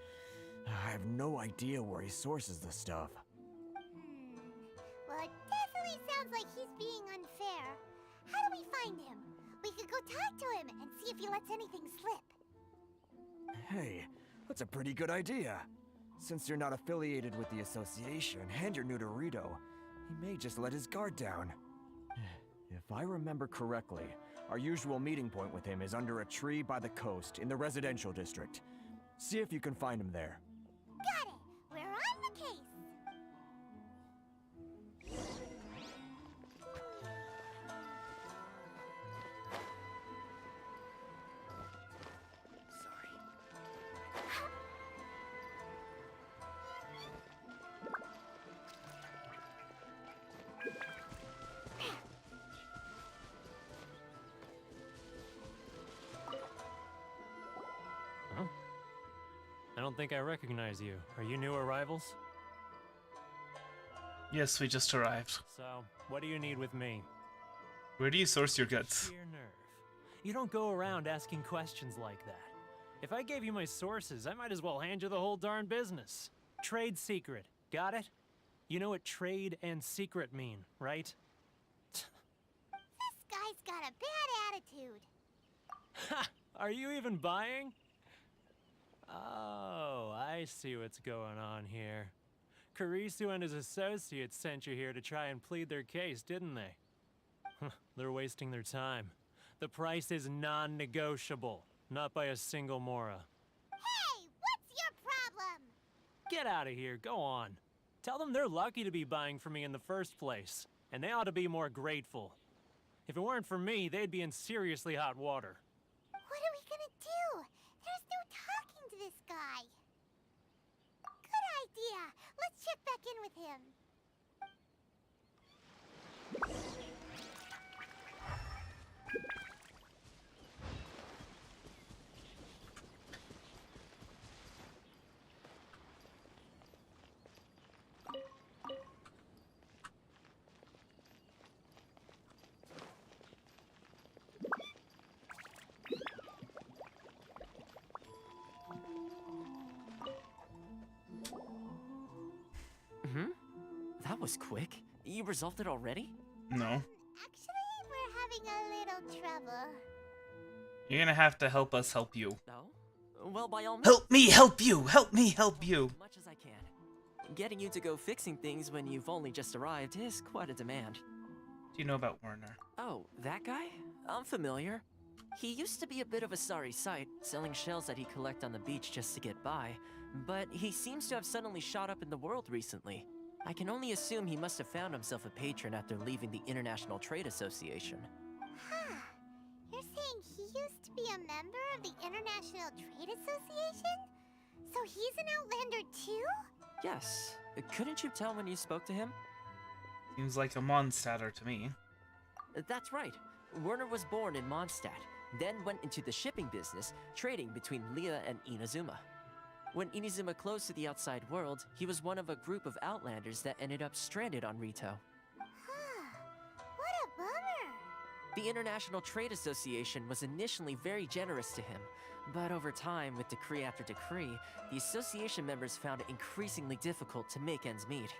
I have no idea where he sources the stuff. Well, it definitely sounds like he's being unfair. How do we find him? We could go talk to him and see if he lets anything slip. Hey, that's a pretty good idea. Since you're not affiliated with the association and you're new to Rito, he may just let his guard down. If I remember correctly, our usual meeting point with him is under a tree by the coast in the residential district. See if you can find him there. Got it! We're on the case! I don't think I recognize you. Are you new arrivals? Yes, we just arrived. So, what do you need with me? Where do you source your goods? Sheer nerve. You don't go around asking questions like that. If I gave you my sources, I might as well hand you the whole darn business. Trade secret. Got it? You know what trade and secret mean, right? This guy's got a bad attitude. Ha! Are you even buying? Oh, I see what's going on here. Kurisu and his associates sent you here to try and plead their case, didn't they? They're wasting their time. The price is non-negotiable, not by a single Mora. Hey, what's your problem? Get out of here, go on. Tell them they're lucky to be buying from me in the first place, and they ought to be more grateful. If it weren't for me, they'd be in seriously hot water. What are we gonna do? There's no talking to this guy. Good idea. Let's check back in with him. That was quick. You resolved it already? No. Actually, we're having a little trouble. You're gonna have to help us help you. No? Well, by all means. Help me help you! Help me help you! As much as I can. Getting you to go fixing things when you've only just arrived is quite a demand. Do you know about Werner? Oh, that guy? I'm familiar. He used to be a bit of a sorry sight, selling shells that he collect on the beach just to get by. But he seems to have suddenly shot up in the world recently. I can only assume he must have found himself a patron after leaving the International Trade Association. Huh. You're saying he used to be a member of the International Trade Association? So he's an Outlander too? Yes. Couldn't you tell when you spoke to him? Seems like a Mondstadter to me. That's right. Werner was born in Mondstadt, then went into the shipping business, trading between Leah and Inazuma. When Inazuma closed to the outside world, he was one of a group of Outlanders that ended up stranded on Rito. What a bummer! The International Trade Association was initially very generous to him, but over time, with decree after decree, the association members found it increasingly difficult to make ends meet.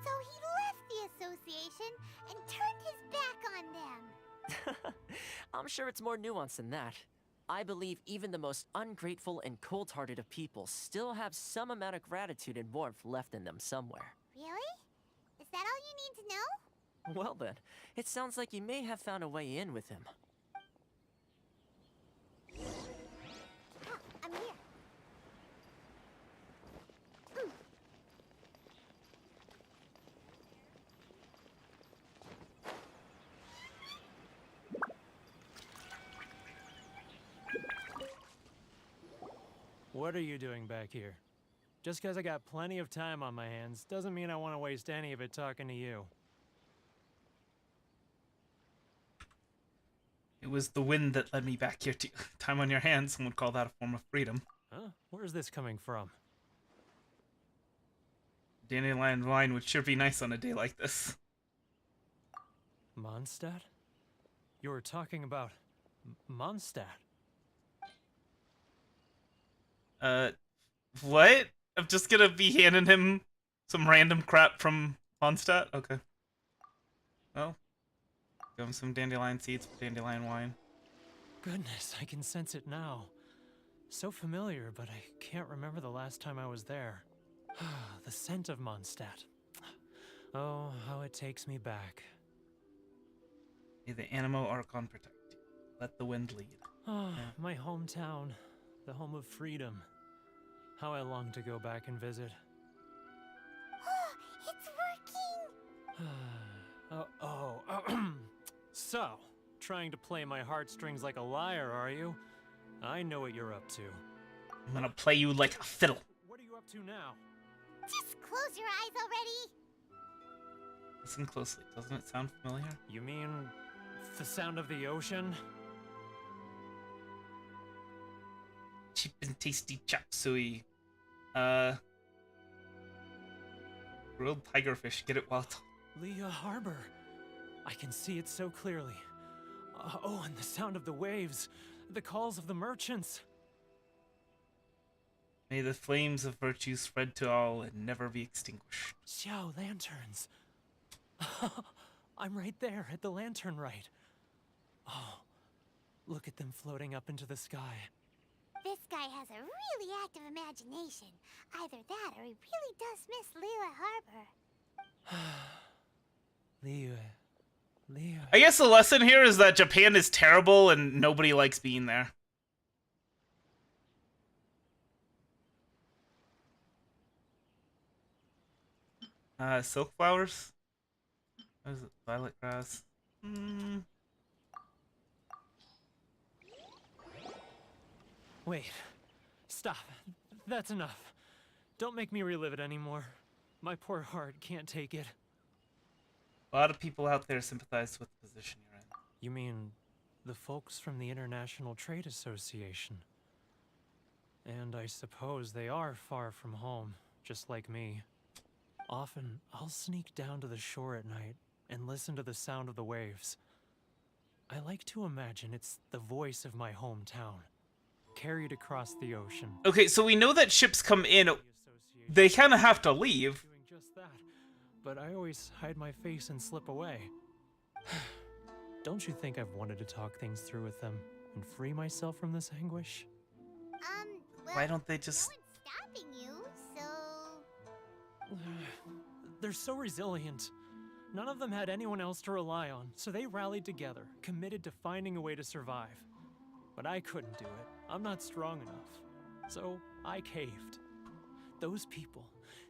So he left the association and turned his back on them. I'm sure it's more nuanced than that. I believe even the most ungrateful and cold-hearted of people still have some amount of gratitude and warmth left in them somewhere. Really? Is that all you need to know? Well then, it sounds like you may have found a way in with him. I'm here. What are you doing back here? Just because I got plenty of time on my hands doesn't mean I want to waste any of it talking to you. It was the wind that led me back here to time on your hands. Some would call that a form of freedom. Huh? Where's this coming from? Dandelion wine would sure be nice on a day like this. Mondstadt? You were talking about Mondstadt. What? I'm just gonna be handing him some random crap from Mondstadt? Okay. Well, give him some dandelion seeds for dandelion wine. Goodness, I can sense it now. So familiar, but I can't remember the last time I was there. The scent of Mondstadt. Oh, how it takes me back. May the Animo Archon protect you. Let the wind lead. Oh, my hometown. The home of freedom. How I long to go back and visit. It's working! So, trying to play my heartstrings like a liar, are you? I know what you're up to. I'm gonna play you like a fiddle. What are you up to now? Just close your eyes already! Listen closely. Doesn't it sound familiar? You mean the sound of the ocean? Cheap and tasty chop suey. Grilled tigerfish. Get it while it's... Leah Harbor. I can see it so clearly. Oh, and the sound of the waves. The calls of the merchants. May the flames of virtue spread to all and never be extinguished. Xiao lanterns. I'm right there at the lantern right. Oh, look at them floating up into the sky. This guy has a really active imagination. Either that or he really does miss Liyue Harbor. Liyue. I guess the lesson here is that Japan is terrible and nobody likes being there. Silk flowers? What is it? Violet grass? Wait. Stop. That's enough. Don't make me relive it anymore. My poor heart can't take it. A lot of people out there sympathize with the position you're in. You mean the folks from the International Trade Association? And I suppose they are far from home, just like me. Often, I'll sneak down to the shore at night and listen to the sound of the waves. I like to imagine it's the voice of my hometown, carried across the ocean. Okay, so we know that ships come in. They kind of have to leave. Doing just that, but I always hide my face and slip away. Don't you think I've wanted to talk things through with them and free myself from this anguish? Well, why don't they just... No one's stopping you, so... They're so resilient. None of them had anyone else to rely on, so they rallied together, committed to finding a way to survive. But I couldn't do it. I'm not strong enough. So I caved. Those people,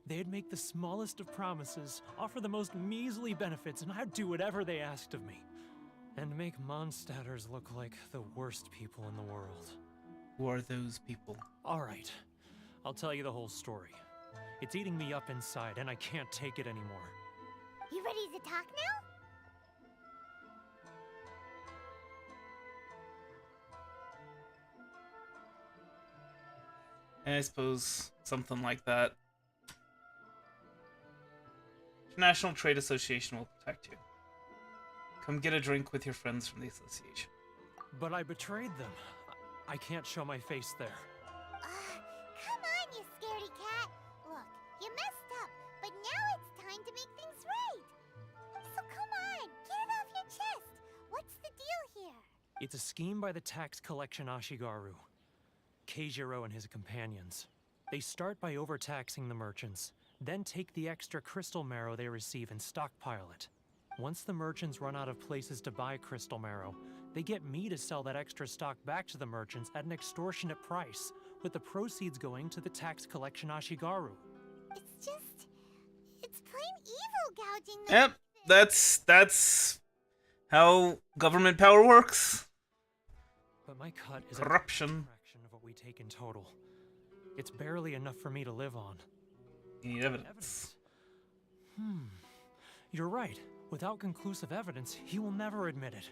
they'd make the smallest of promises, offer the most measly benefits, and I'd do whatever they asked of me. And make Mondstadters look like the worst people in the world. Who are those people? All right. I'll tell you the whole story. It's eating me up inside, and I can't take it anymore. You ready to talk now? I suppose something like that. International Trade Association will protect you. Come get a drink with your friends from the association. But I betrayed them. I can't show my face there. Come on, you scaredy cat. Look, you messed up, but now it's time to make things right. So come on, get it off your chest. What's the deal here? It's a scheme by the tax collection Ashigaru. Keijiro and his companions. They start by overtaxing the merchants, then take the extra crystal marrow they receive and stockpile it. Once the merchants run out of places to buy crystal marrow, they get me to sell that extra stock back to the merchants at an extortionate price, with the proceeds going to the tax collection Ashigaru. It's plain evil gouging the... Yep, that's how government power works. But my cut is corruption. A fraction of what we take in total. It's barely enough for me to live on. You need evidence. You're right. Without conclusive evidence, he will never admit it.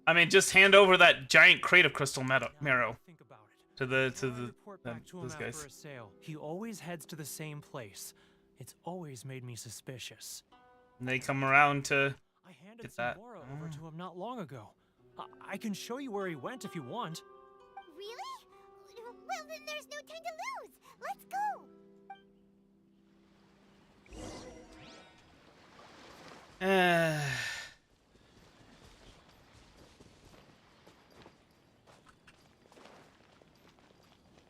I mean, just hand over that giant crate of crystal marrow Think about it. to Report back to him those guys. after a sale. He always heads to the same place. It's always made me suspicious. And they come around to I handed get some that. Moro over to him not long ago. I can show you where he went if you want. Really? Well, then there's no time to lose. Let's go.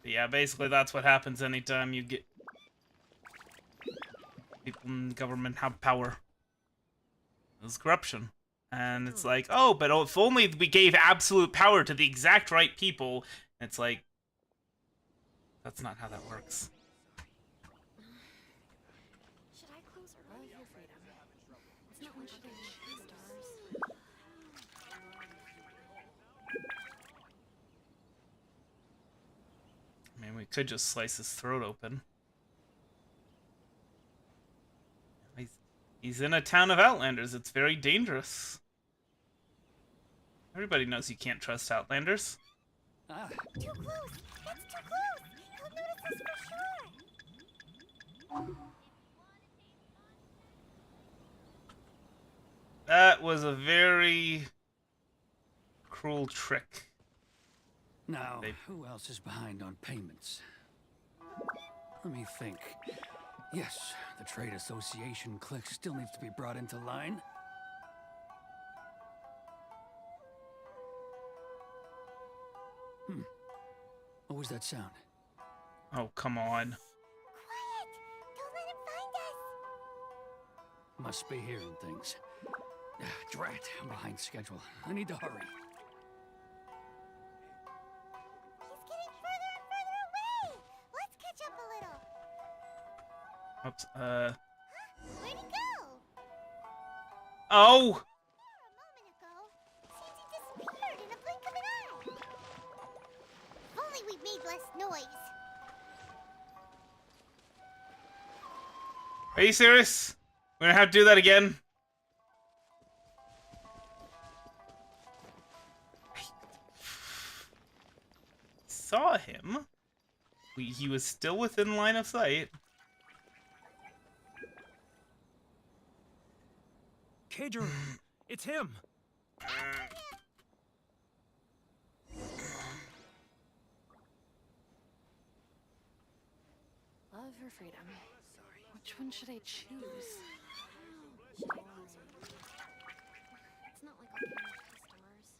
Yeah, basically that's what happens anytime you get people in government have power. There's corruption. And it's like, oh, but if only we gave absolute power to the exact right people. It's like, that's not how that works. Should I close early? Your freedom. It's not much of a stars. I mean, we could just slice his throat open. He's in a town of Outlanders. It's very dangerous. Everybody knows you can't trust Outlanders. Too close! That's too close! He'll notice us for sure! That was a very cruel trick. Now, who else is behind on payments? Let me think. Yes, the Trade Association clique still needs to be brought into line. What was that sound? Oh, come on. Quiet! Don't let him find us! Must be hearing things. Drat, I'm behind schedule. I need to hurry. He's getting further and further away! Let's catch up a little! Oops, Where'd he go? Oh! A moment ago, seems he disappeared in a blink of an eye. If only we made less noise. Are you serious? We're gonna have to do that again? Saw him. He was still within line of sight. Kager, it's him. Love or freedom? Which one should I choose? Should I close early? It's not like I'll get any customers.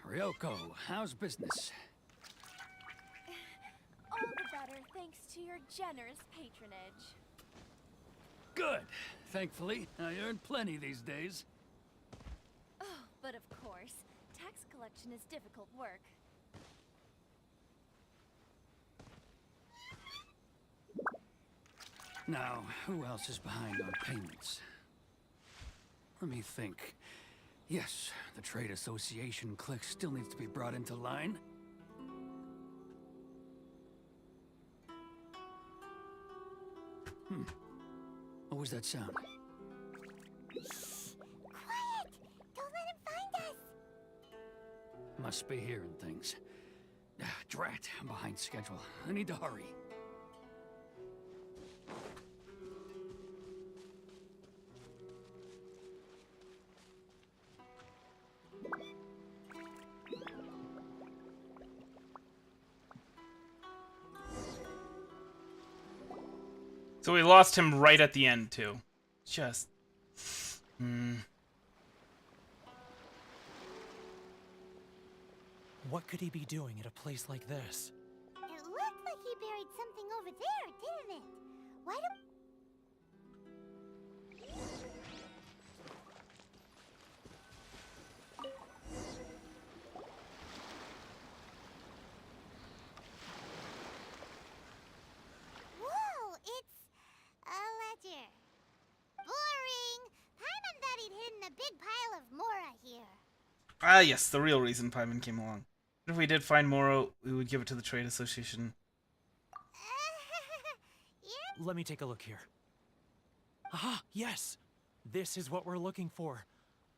Ryoko, how's business? All the better thanks to your generous patronage. Good. Thankfully, I earn plenty these days. Oh, but of course, tax collection is difficult work. Now, who else is behind on payments? Let me think. Yes, the Trade Association clique still needs to be brought into line. What was that sound? Quiet! Don't let him find us! Must be hearing things. Drat, I'm behind schedule. I need to hurry. So we lost him right at the end, too. Just... What could he be doing at a place like this? It looked like he buried something over there, didn't it? Why do... Whoa, it's a ledger. Boring. Paimon thought he'd hidden a big pile of Mora here. Ah, yes, the real reason Paimon came along. If we did find Moro, we would give it to the Trade Association. Let me take a look here. Ah, yes! This is what we're looking for.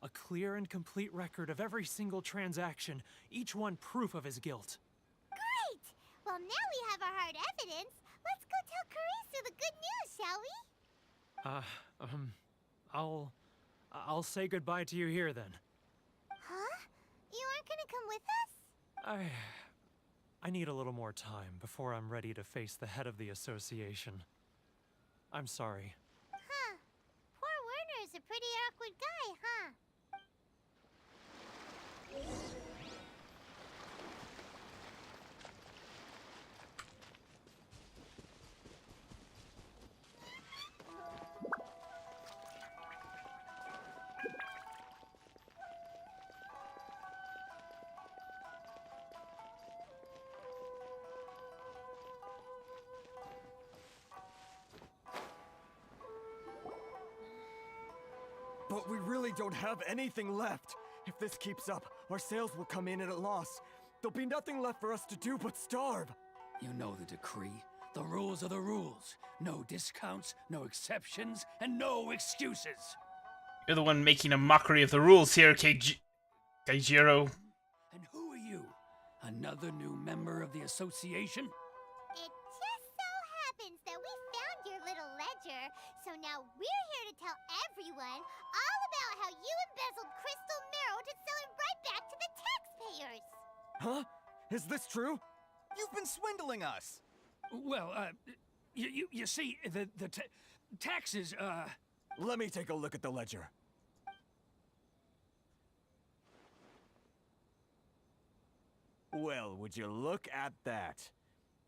A clear and complete record of every single transaction, each one proof of his guilt. Great! Well, now we have our hard evidence. Let's go tell Karisu the good news, shall we? I'll say goodbye to you here then. Huh? You aren't gonna come with us? I need a little more time before I'm ready to face the head of the association. I'm sorry. Huh. Poor Werner's a pretty awkward guy, huh? But we really don't have anything left. If this keeps up, our sales will come in at a loss. There'll be nothing left for us to do but starve. You know the decree. The rules are the rules. No discounts, no exceptions, and no excuses. You're the one making a mockery of the rules here, Keijiro. And who are you? Another new member of the association? It just so happens that we found your little ledger, so now we're here to tell everyone all about how you embezzled crystal marrow to sell it right back to the taxpayers. Huh? Is this true? You've been swindling us. Well, you see, the taxes, Let me take a look at the ledger. Well, would you look at that?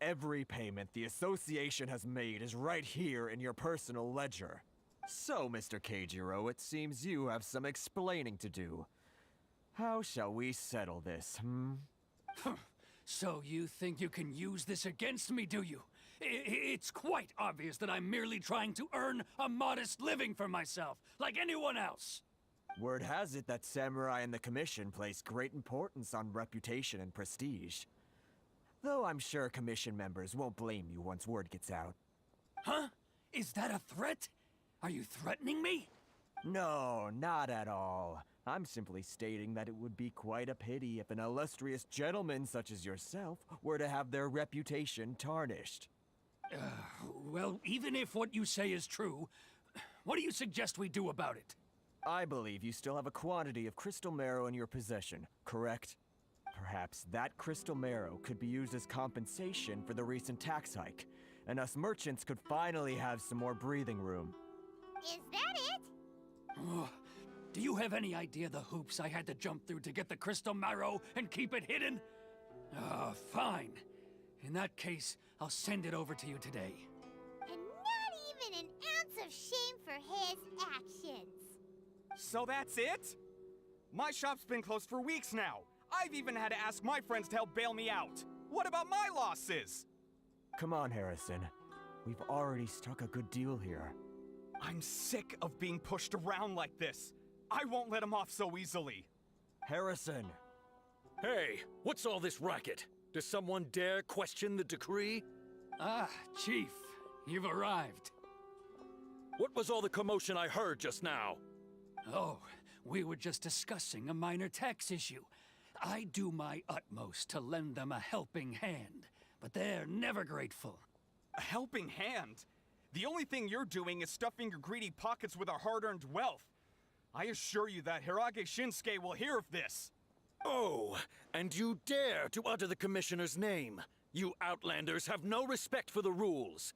Every payment the association has made is right here in your personal ledger. So, Mr. Keijiro, it seems you have some explaining to do. How shall we settle this, hmm? So you think you can use this against me, do you? It's quite obvious that I'm merely trying to earn a modest living for myself, like anyone else. Word has it that Samurai and the Commission place great importance on reputation and prestige. Though I'm sure Commission members won't blame you once word gets out. Huh? Is that a threat? Are you threatening me? No, not at all. I'm simply stating that it would be quite a pity if an illustrious gentleman such as yourself were to have their reputation tarnished. Well, even if what you say is true, what do you suggest we do about it? I believe you still have a quantity of crystal marrow in your possession, correct? Perhaps that crystal marrow could be used as compensation for the recent tax hike, and us merchants could finally have some more breathing room. Is that it? Do you have any idea the hoops I had to jump through to get the crystal marrow and keep it hidden? Fine. In that case, I'll send it over to you today. And not even an ounce of shame for his actions. So that's it? My shop's been closed for weeks now. I've even had to ask my friends to help bail me out. What about my losses? Come on, Harrison. We've already struck a good deal here. I'm sick of being pushed around like this. I won't let him off so easily. Harrison! Hey, what's all this racket? Does someone dare question the decree? Ah, Chief, you've arrived. What was all the commotion I heard just now? Oh, we were just discussing a minor tax issue. I do my utmost to lend them a helping hand, but they're never grateful. A helping hand? The only thing you're doing is stuffing your greedy pockets with our hard-earned wealth. I assure you that Hirage Shinsuke will hear of this. Oh, and you dare to utter the Commissioner's name. You Outlanders have no respect for the rules.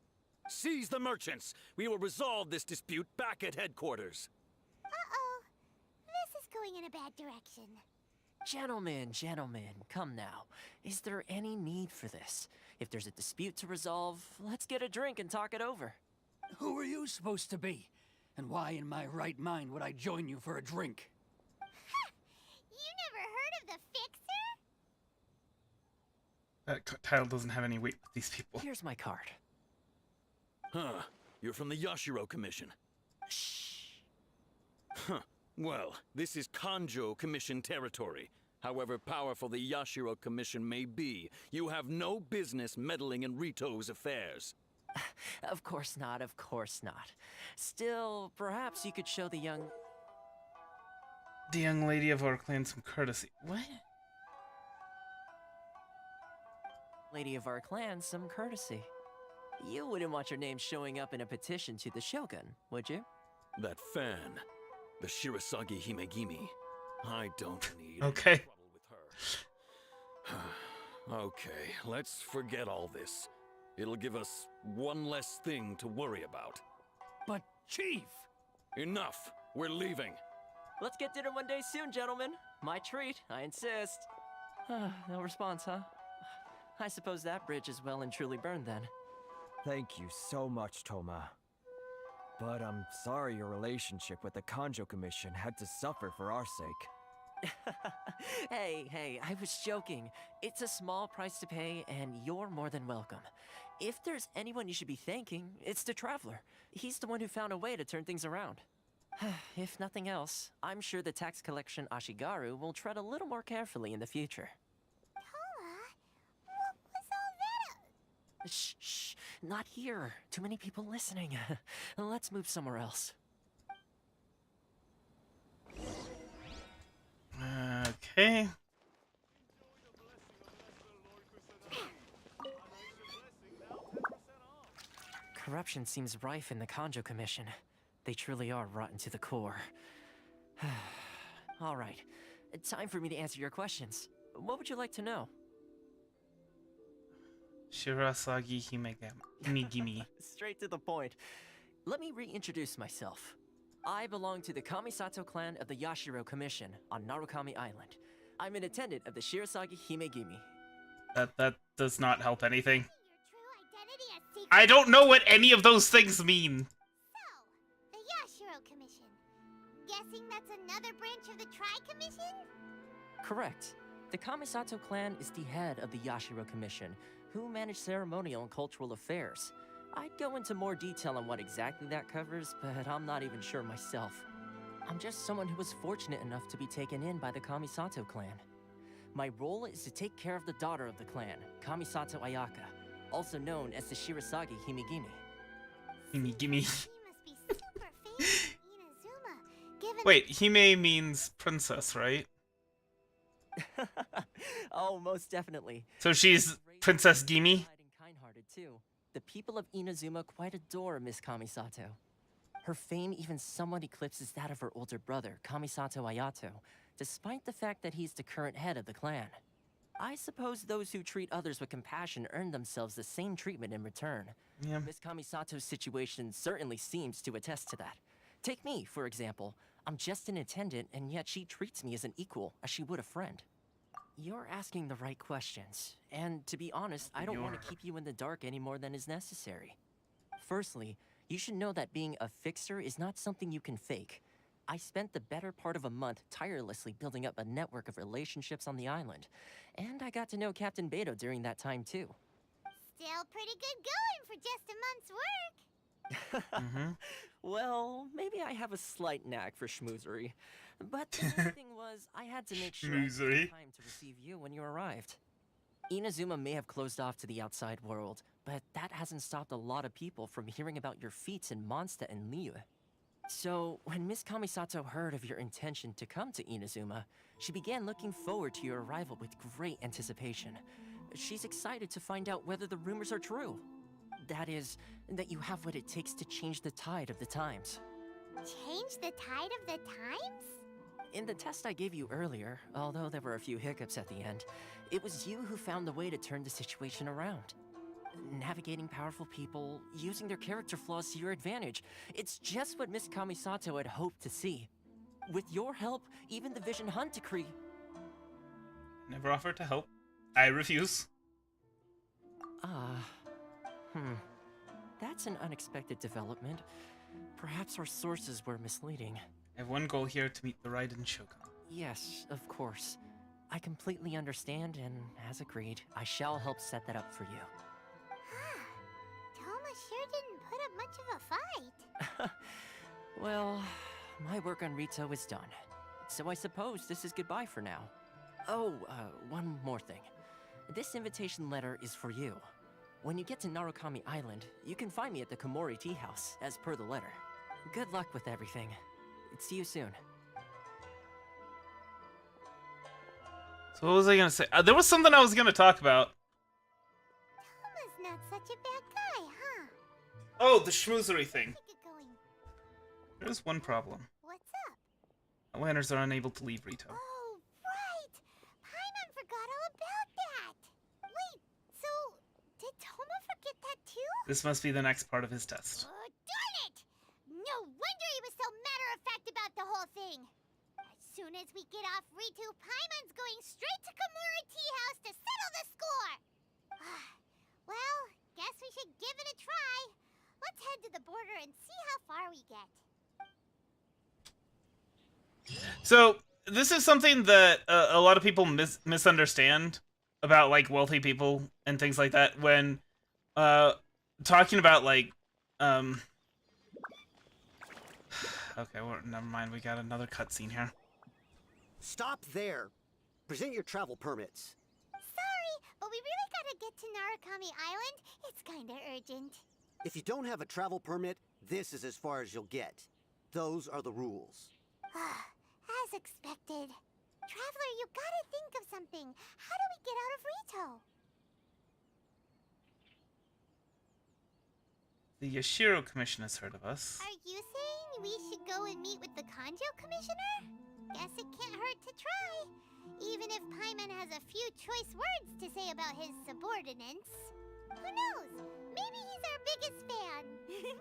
Seize the merchants. We will resolve this dispute back at headquarters. Uh-oh. This is going in a bad direction. Gentlemen, come now. Is there any need for this? If there's a dispute to resolve, let's get a drink and talk it over. Who are you supposed to be? And why in my right mind would I join you for a drink? You never heard of the Fixer? That title doesn't have any weight with these people. Here's my card. Huh. You're from the Yashiro Commission. Shh. Huh. Well, this is Kanjo Commission territory. However powerful the Yashiro Commission may be, you have no business meddling in Rito's affairs. Of course not, of course not. Still, perhaps you could show the young lady of our clan some courtesy. What? lady of our clan some courtesy. You wouldn't want your name showing up in a petition to the Shogun, would you? That fan, the Shirasagi Himegimi. I don't need Okay. any trouble with her. Okay, let's forget all this. It'll give us one less thing to worry about. But, Chief! Enough! We're leaving. Let's get dinner one day soon, gentlemen. My treat, I insist. No response, huh? I suppose that bridge is well and truly burned then. Thank you so much, Toma. But I'm sorry your relationship with the Kanjo Commission had to suffer for our sake. Hey, I was joking. It's a small price to pay, and you're more than welcome. If there's anyone you should be thanking, it's the Traveler. He's the one who found a way to turn things around. If nothing else, I'm sure the tax collection Ashigaru will tread a little more carefully in the future. What was all that? Shh, not here. Too many people listening. Let's move somewhere else. Okay. Corruption seems rife in the Kanjo Commission. They truly are rotten to the core. All right, time for me to answer your questions. What would you like to know? Shirasagi Himegimi. Straight to the point. Let me reintroduce myself. I belong to the Kamisato clan of the Yashiro Commission on Narukami Island. I'm an attendant of the Shirasagi Himegimi. That does not help anything. Your true identity as secret. I don't know what any of those things mean. So, the Yashiro Commission. Guessing that's another branch of the Tri-Commission? Correct. The Kamisato clan is the head of the Yashiro Commission, who manage ceremonial and cultural affairs. I'd go into more detail on what exactly that covers, but I'm not even sure myself. I'm just someone who was fortunate enough to be taken in by the Kamisato clan. My role is to take care of the daughter of the clan, Kamisato Ayaka, also known as the Shirasagi Himegimi. Himegimi. He must be super famous in Inazuma, given Wait, Hime means princess, right? Oh, most definitely. So she's Princess Gimi? And kind-hearted too. The people of Inazuma quite adore Miss Kamisato. Her fame even somewhat eclipses that of her older brother, Kamisato Ayato, despite the fact that he's the current head of the clan. I suppose those who treat others with compassion earn themselves the same treatment in return. Yeah. Miss Kamisato's situation certainly seems to attest to that. Take me, for example. I'm just an attendant, and yet she treats me as an equal, as she would a friend. You're asking the right questions, and to be honest, I don't want to keep you in the dark any more than is necessary. Firstly, you should know that being a fixer is not something you can fake. I spent the better part of a month tirelessly building up a network of relationships on the island, and I got to know Captain Beto during that time too. still pretty good going for just a month's work. Well, maybe I have a slight knack for schmoozery. But the main thing was, I had to make sure I had Schmoozery. time to receive you when you arrived. Inazuma may have closed off to the outside world, but that hasn't stopped a lot of people from hearing about your feats in Mondstadt and Liyue. So, when Miss Kamisato heard of your intention to come to Inazuma, she began looking forward to your arrival with great anticipation. She's excited to find out whether the rumors are true. That is, that you have what it takes to change the tide of the times. Change the tide of the times? In the test I gave you earlier, although there were a few hiccups at the end, it was you who found the way to turn the situation around. Navigating powerful people, using their character flaws to your advantage. It's just what Miss Kamisato had hoped to see. With your help, even the Vision Hunt decree... Never offered to help. I refuse. That's an unexpected development. Perhaps our sources were misleading. I have one goal here to meet the Raiden Shogun. Yes, of course. I completely understand, and as agreed, I shall help set that up for you. Toma sure didn't put up much of a fight. Well, my work on Rito is done. So I suppose this is goodbye for now. Oh, one more thing. This invitation letter is for you. When you get to Narukami Island, you can find me at the Komori Tea House, as per the letter. Good luck with everything. See you soon. So what was I gonna say? There was something I was gonna talk about. Toma's not such a bad guy, huh? Oh, the schmoozery thing. Get going. There's one problem. What's up? Outlanders are unable to leave Rito. Oh, right! Paimon forgot all about that! Wait, so did Toma forget that too? This must be the next part of his test. Oh, darn it! No wonder he was so matter-of-fact about the whole thing! As soon as we get off Ritu, Paimon's going straight to Komori Tea House to settle the score! Well, guess we should give it a try. Let's head to the border and see how far we get. So this is something that a lot of people misunderstand about like wealthy people and things like that when talking about like okay, well, never mind, we got another cutscene here. Stop there. Present your travel permits. Sorry, but we really gotta get to Narukami Island. It's kinda urgent. If you don't have a travel permit, this is as far as you'll get. Those are the rules. As expected. Traveler, you gotta think of something. How do we get out of Rito? The Yashiro Commission has heard of us. Are you saying we should go and meet with the Kanjo Commissioner? Guess it can't hurt to try. Even if Paimon has a few choice words to say about his subordinates. Who knows? Maybe he's our biggest fan.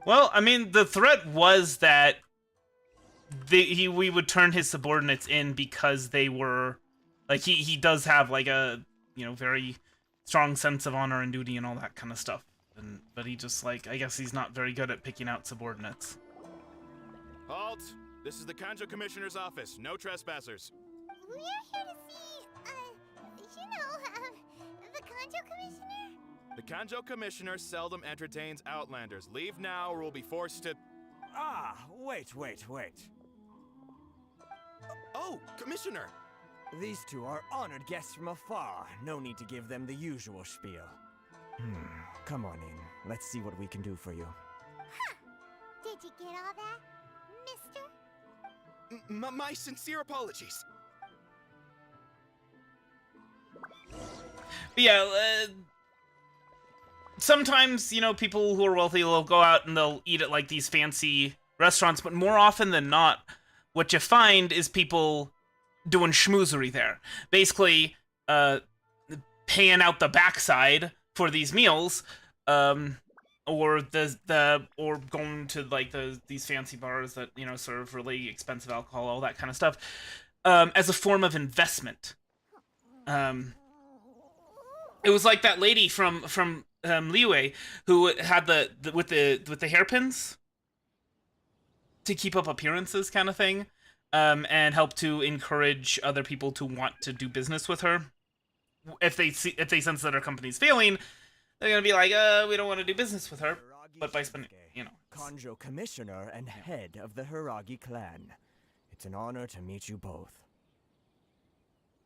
Well, I mean, the threat was that we would turn his subordinates in because they were like he does have like a very strong sense of honor and duty and all that kind of stuff. But he just like I guess he's not very good at picking out subordinates. Halt! This is the Kanjo Commissioner's office. No trespassers. We're here to see, the Kanjo Commissioner? The Kanjo Commissioner seldom entertains Outlanders. Leave now or we'll be forced to... Ah, wait. Oh, Commissioner! These two are honored guests from afar. No need to give them the usual spiel. Come on in. Let's see what we can do for you. Huh. Did you get all that, mister? My sincere apologies. But yeah, sometimes, people who are wealthy will go out and they'll eat at like these fancy restaurants, but more often than not, what you find is people doing schmoozery there. Basically, paying out the backside for these meals, or going to like these fancy bars that serve really expensive alcohol, all that kind of stuff, as a form of investment. It was like that lady from Liyue who had with the hairpins to keep up appearances, kind of thing, and help to encourage other people to want to do business with her. If they sense that her company's failing, they're gonna be like, we don't want to do business with her. But by spending, Kanjo Commissioner and head of the Hiragi clan. It's an honor to meet you both.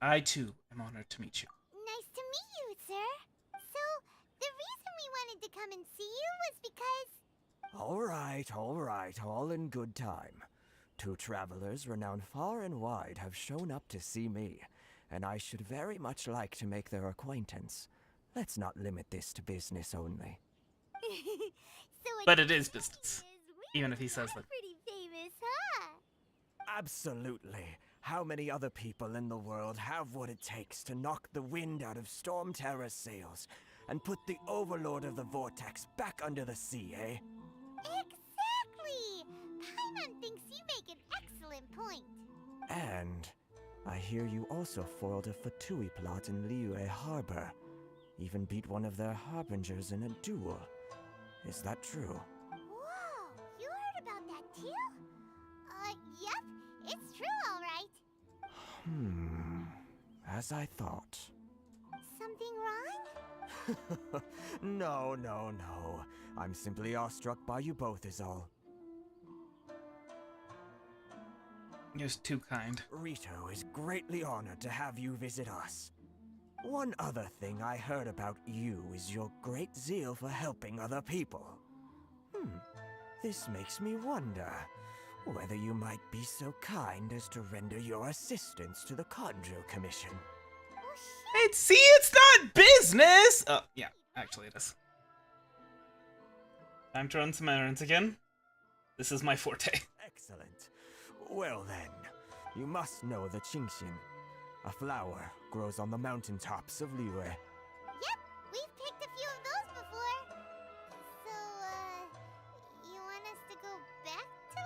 I too am honored to meet you. Nice to meet you, sir. So, the reason we wanted to come and see you was because... All right, all in good time. Two travelers renowned far and wide have shown up to see me, and I should very much like to make their acquaintance. Let's not limit this to business only. But it is business, even if he says that. Pretty famous, huh? Absolutely. How many other people in the world have what it takes to knock the wind out of Storm Terror's sails and put the Overlord of the Vortex back under the sea, eh? Exactly! Paimon thinks you make an excellent point. And I hear you also foiled a Fatui plot in Liyue Harbor. Even beat one of their harbingers in a duel. Is that true? Whoa, you heard about that too? Yep, it's true, all right. As I thought. Something wrong? No. I'm simply awestruck by you both is all. You're too kind. Rito is greatly honored to have you visit us. One other thing I heard about you is your great zeal for helping other people. This makes me wonder whether you might be so kind as to render your assistance to the Conjo Commission. It's not business! Oh, yeah, actually it is. Time to run some errands again. This is my forte. Excellent. Well then, you must know the Genshin. A flower grows on the mountaintops of Liyue. Yep, we've picked a few of those before. So, you want us to go back to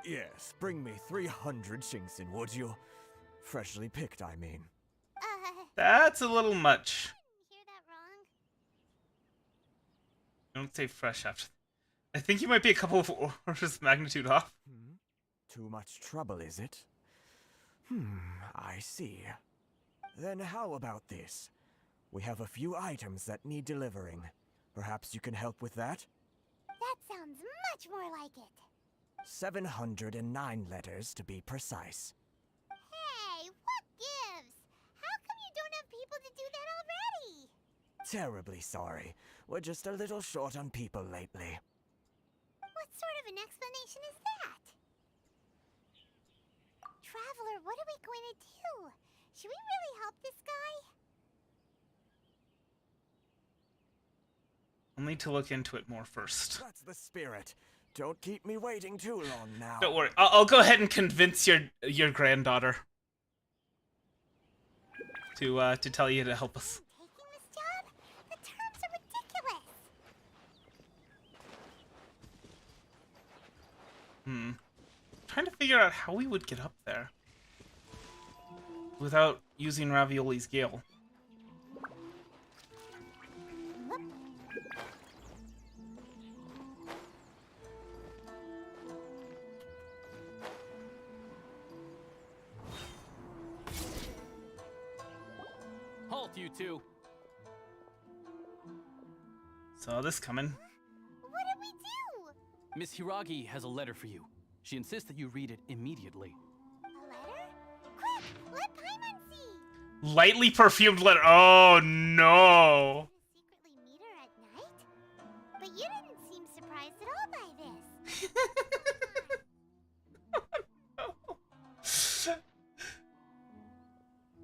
Liyue? Yes, bring me 300 Genshin, would you? Freshly picked, I mean. That's a little much. Hear that wrong? Don't say fresh after. I think you might be a couple of orders of magnitude off. Too much trouble, is it? I see. Then how about this? We have a few items that need delivering. Perhaps you can help with that? That sounds much more like it. 709 letters to be precise. Hey, what gives? How come you don't have people to do that already? Terribly sorry. We're just a little short on people lately. What sort of an explanation is that? Traveler, what are we going to do? Should we really help this guy? I'll need to look into it more first. That's the spirit. Don't keep me waiting too long now. Don't worry. I'll go ahead and convince your granddaughter to tell you to help us. Taking this job? The terms are ridiculous. Trying to figure out how we would get up there without using Ravioli's Gale. Halt, you two! Saw this coming. What did we do? Miss Hiragi has a letter for you. She insists that you read it immediately. A letter? Quick, let Paimon see. Lightly perfumed letter. Oh no! Secretly meet her at night? But you didn't seem surprised at all by this.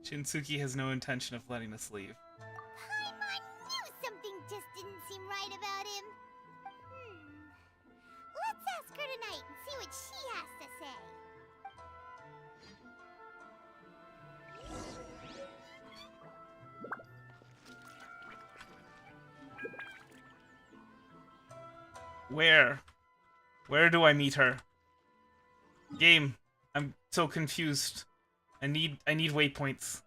Shinsuke has no intention of letting us leave. Paimon knew something just didn't seem right about him. Let's ask her tonight and see what she has to say. Where? Where do I meet her? Game. I'm so confused. I need waypoints.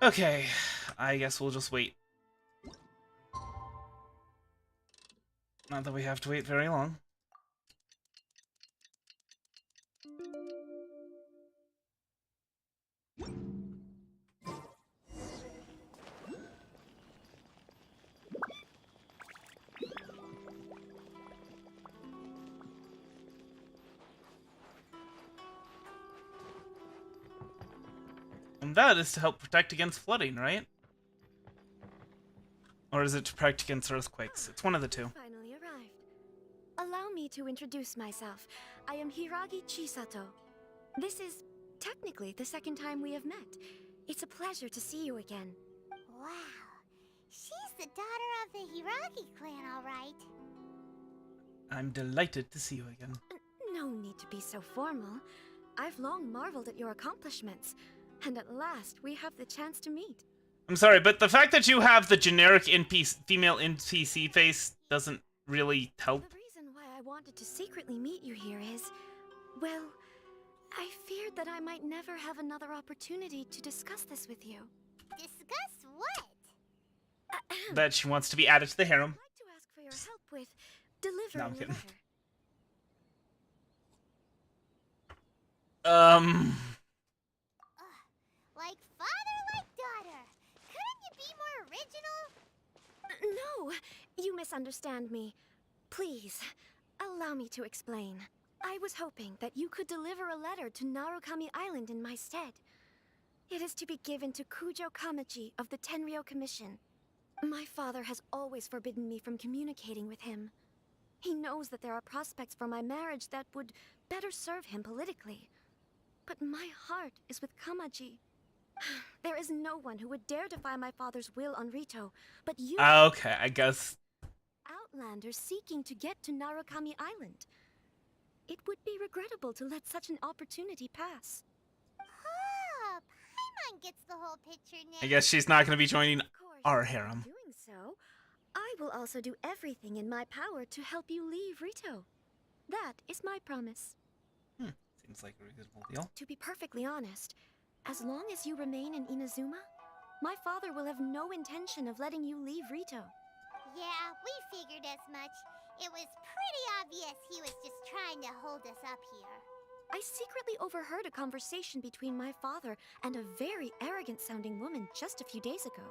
Okay, I guess we'll just wait. Not that we have to wait very long. And that is to help protect against flooding, right? Or is it to protect against earthquakes? It's one of the two. Finally arrived. Allow me to introduce myself. I am Hiragi Chisato. This is technically the second time we have met. It's a pleasure to see you again. Wow. She's the daughter of the Hiragi clan, all right. I'm delighted to see you again. No need to be so formal. I've long marveled at your accomplishments. And at last, we have the chance to meet. I'm sorry, but the fact that you have the generic female NPC face doesn't really help. The reason why I wanted to secretly meet you here is, well, I feared that I might never have another opportunity to discuss this with you. Discuss what? That she wants to be added to the harem. I'd like to ask for your help with delivering No, I'm the kidding. letter. Like father, like daughter. Couldn't you be more original? No, you misunderstand me. Please, allow me to explain. I was hoping that you could deliver a letter to Narukami Island in my stead. It is to be given to Kujo Kamaji of the Tenryou Commission. My father has always forbidden me from communicating with him. He knows that there are prospects for my marriage that would better serve him politically. But my heart is with Kamaji. There is no one who would dare defy my father's will on Rito, but you— Okay, I guess. Outlanders seeking to get to Narukami Island. It would be regrettable to let such an opportunity pass. Oh, Paimon gets the whole picture now. I guess she's not going to be joining our harem. Doing so, I will also do everything in my power to help you leave Rito. That is my promise. Seems like a reasonable deal. To be perfectly honest, as long as you remain in Inazuma, my father will have no intention of letting you leave Rito. Yeah, we figured as much. It was pretty obvious he was just trying to hold us up here. I secretly overheard a conversation between my father and a very arrogant-sounding woman just a few days ago.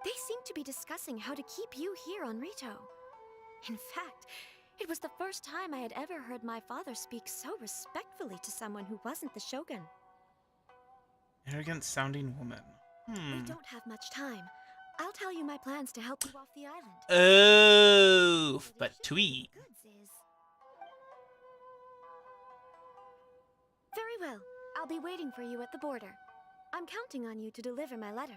They seemed to be discussing how to keep you here on Rito. In fact, it was the first time I had ever heard my father speak so respectfully to someone who wasn't the Shogun. Arrogant-sounding woman. We don't have much time. I'll tell you my plans to help you off the island. Oh, but tweet. Very well. I'll be waiting for you at the border. I'm counting on you to deliver my letter.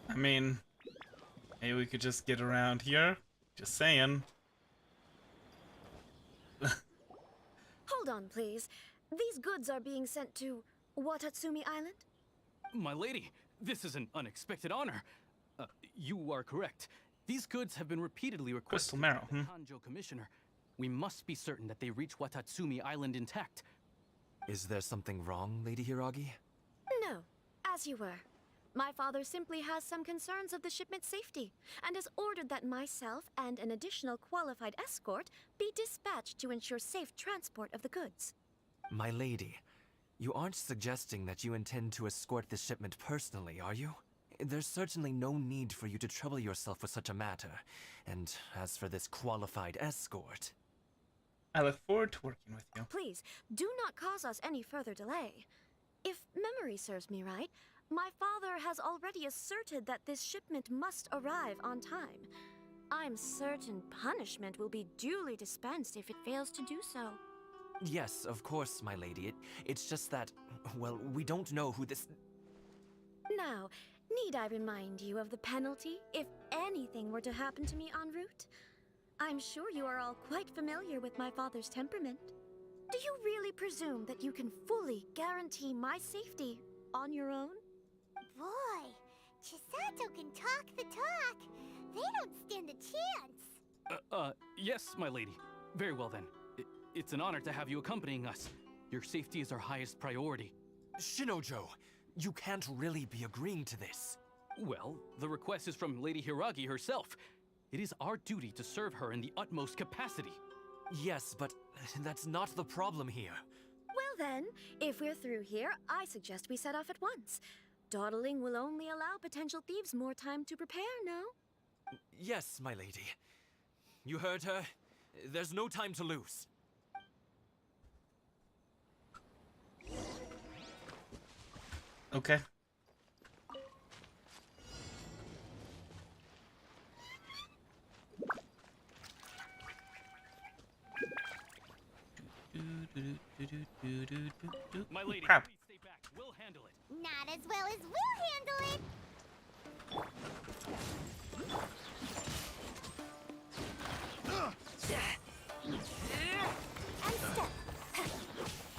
I mean, maybe we could just get around here. Just saying. Hold on, please. These goods are being sent to Watatsumi Island? My lady, this is an unexpected honor. You are correct. These goods have been repeatedly requested Crystal marrow, by the Kanjo Commissioner. We must be certain that they reach Watatsumi Island intact. Is there something wrong, Lady Hiragi? No, as you were. My father simply has some concerns of the shipment's safety, and has ordered that myself and an additional qualified escort be dispatched to ensure safe transport of the goods. My lady, you aren't suggesting that you intend to escort this shipment personally, are you? There's certainly no need for you to trouble yourself with such a matter. And as for this qualified escort... I look forward to working with you. Please, do not cause us any further delay. If memory serves me right, my father has already asserted that this shipment must arrive on time. I'm certain punishment will be duly dispensed if it fails to do so. Yes, of course, my lady. It's just that, well, we don't know who this... Now, need I remind you of the penalty if anything were to happen to me en route? I'm sure you are all quite familiar with my father's temperament. Do you really presume that you can fully guarantee my safety on your own? Boy, Chisato can talk the talk. They don't stand a chance. Yes, my lady. Very well then. It's an honor to have you accompanying us. Your safety is our highest priority. Shinojo, you can't really be agreeing to this. Well, the request is from Lady Hiragi herself. It is our duty to serve her in the utmost capacity. Yes, but that's not the problem here. Well then, if we're through here, I suggest we set off at once. Dawdling will only allow potential thieves more time to prepare, no? Yes, my lady. You heard her. There's no time to lose. Okay. My lady, Crap. please stay back. We'll handle it. Not as well as we'll handle it.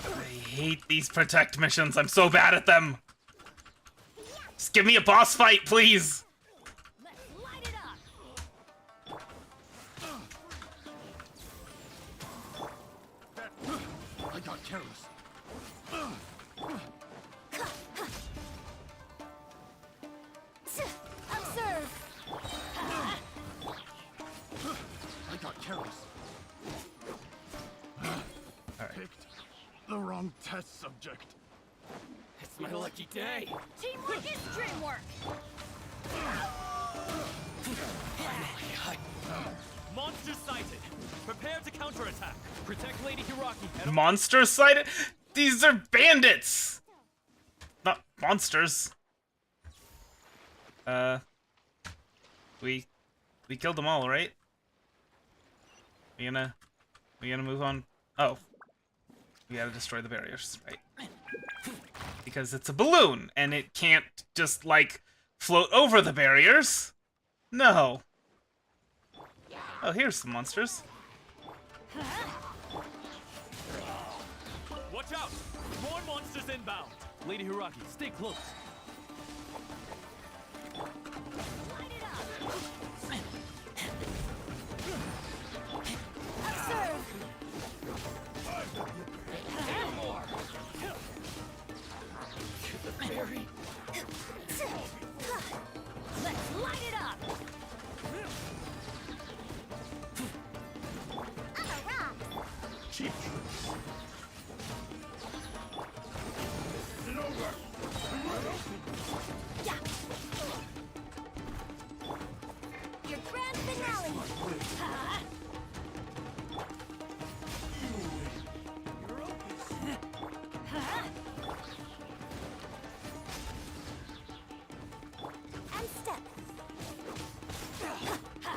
I hate these protect missions. I'm so bad at them. Just give me a boss fight, please. I got careless. Observe. wrong test subject. It's my lucky day. Teamwork is dreamwork. Monster sighted. Prepare to counterattack. Protect Lady Hiraki. And Monster sighted? These are bandits! Not monsters. We killed them all, right? We gonna move on? Oh. We gotta destroy the barriers, right? Because it's a balloon, and it can't just, like, float over the barriers. No. Oh, here's some monsters. watch out! More monsters inbound. Lady Hiraki, stay close. Light it up. Observe. More. The berry. Let's light it up. I'm a rock. Cheap. Yeah. Your grand finale. Ha. Ha. And step. Ha.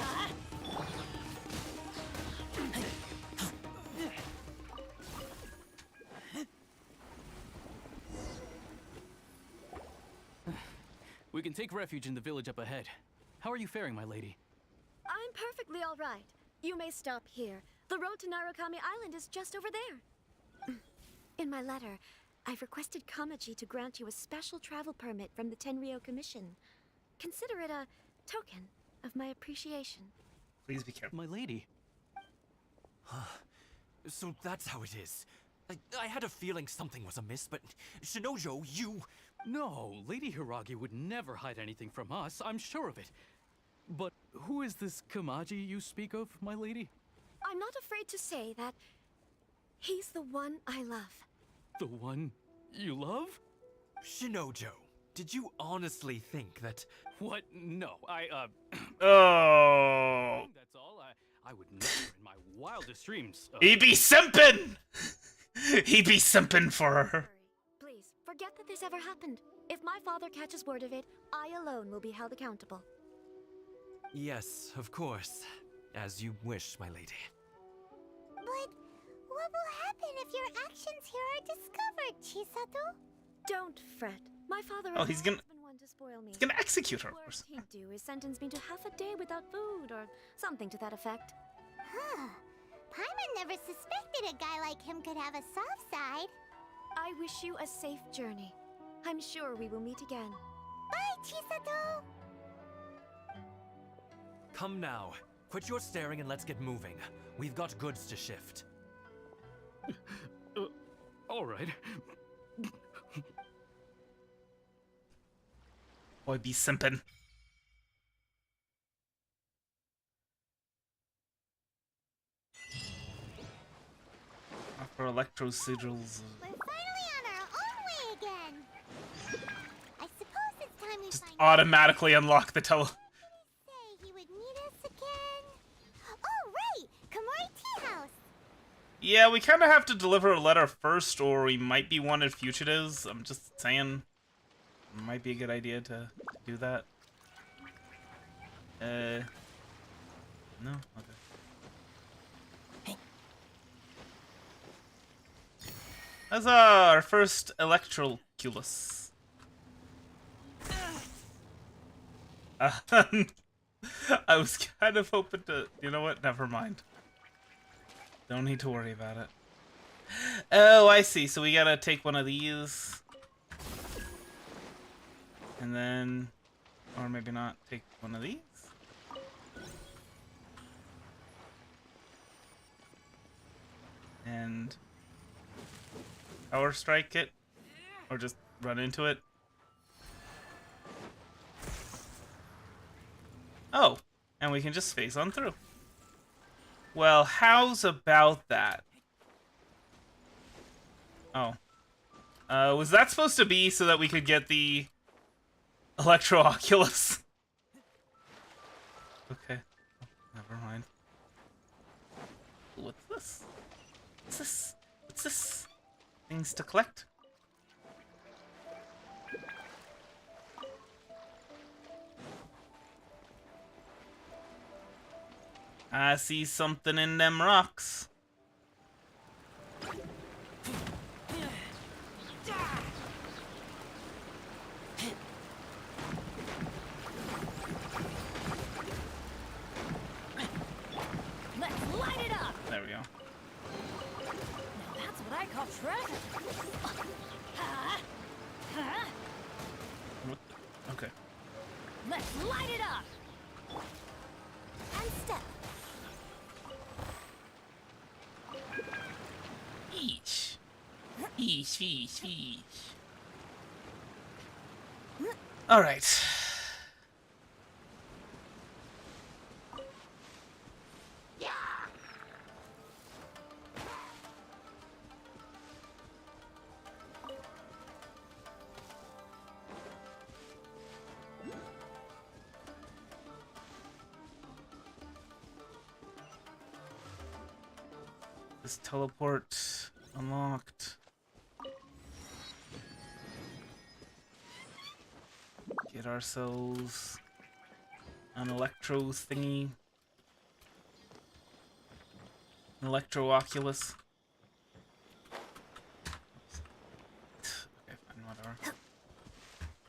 We can take refuge in the village up ahead. How are you faring, my lady? I'm perfectly all right. You may stop here. The road to Narukami Island is just over there. In my letter, I've requested Kamaji to grant you a special travel permit from the Tenryou Commission. Consider it a token of my appreciation. Please be careful. My lady. So that's how it is. I had a feeling something was amiss, but Shinojo, you... No, Lady Hiragi would never hide anything from us, I'm sure of it. But who is this Kamaji you speak of, my lady? I'm not afraid to say that he's the one I love. The one you love? Shinojo, did you honestly think that... What? No, Oh. That's all. I would never in my wildest dreams... He be simpin'! He be simpin' for her. Please, forget that this ever happened. If my father catches word of it, I alone will be held accountable. Yes, of course. As you wish, my lady. But what will happen if your actions here are discovered, Chisato? Don't fret. My father Oh, he's gonna... has been one to spoil me. He's gonna execute her, of course. Worst he'd do is sentence me to half a day without food or something to that effect. Huh. Paimon never suspected a guy like him could have a soft side. I wish you a safe journey. I'm sure we will meet again. Bye, Chisato! Come now. Quit your staring and let's get moving. We've got goods to shift. All right. Boy, be simpin'. For electro sigils. We're finally on our own way again. I suppose it's time we Just find automatically unlock the tele. Say he would meet us again. Oh right, Komori Tea House. Yeah, we kind of have to deliver a letter first, or we might be wanted fugitives. I'm just saying, it might be a good idea to do that. No? Okay. That's our first electroculus. I was kind of hoping to... You know what? Never mind. Don't need to worry about it. Oh, I see. So we gotta take one of these. And then... Or maybe not. Take one of these. And... Power strike it. Or just run into it. Oh. And we can just phase on through. Well, how's about that? Oh. Was that supposed to be so that we could get the Electro Oculus? Okay. Never mind. What's this? What's this? What's this? Things to collect? I see something in them rocks. Let's light it up. There we go. Now that's what I call treasure. What the? Okay. Let's light it up. And step. Eesh. Eesh, eesh, eesh. Alright. This teleport unlocked. Get ourselves an electro thingy. An electro oculus. Okay, fine, whatever.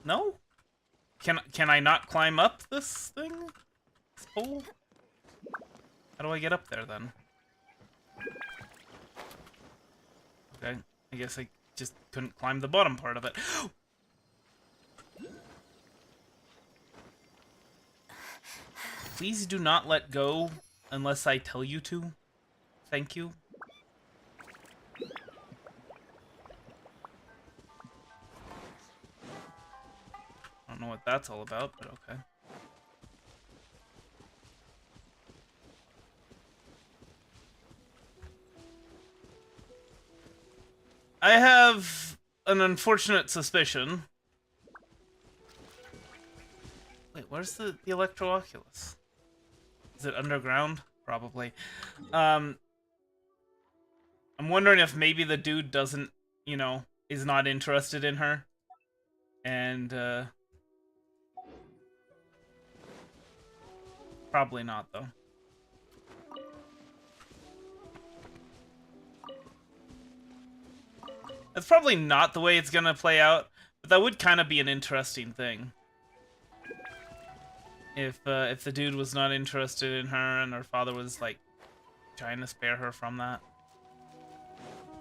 No? Can I not climb up this thing? This pole? How do I get up there then? Okay, I guess I just couldn't climb the bottom part of it. Please do not let go unless I tell you to. Thank you. I don't know what that's all about, but okay. I have an unfortunate suspicion. Wait, where's the Electro Oculus? Is it underground? Probably. I'm wondering if maybe the dude doesn't, you know, is not interested in her. And, probably not, though. That's probably not the way it's gonna play out, but that would kind of be an interesting thing. If the dude was not interested in her and her father was, like, trying to spare her from that.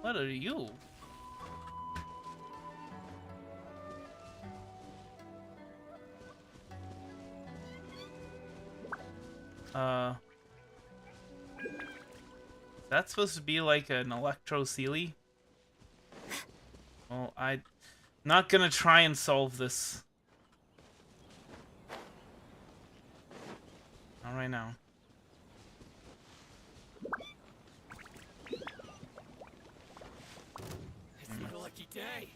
What are you? Is that supposed to be like an electro Sealy? Well, I'm not gonna try and solve this. Not right now. It's a lucky day.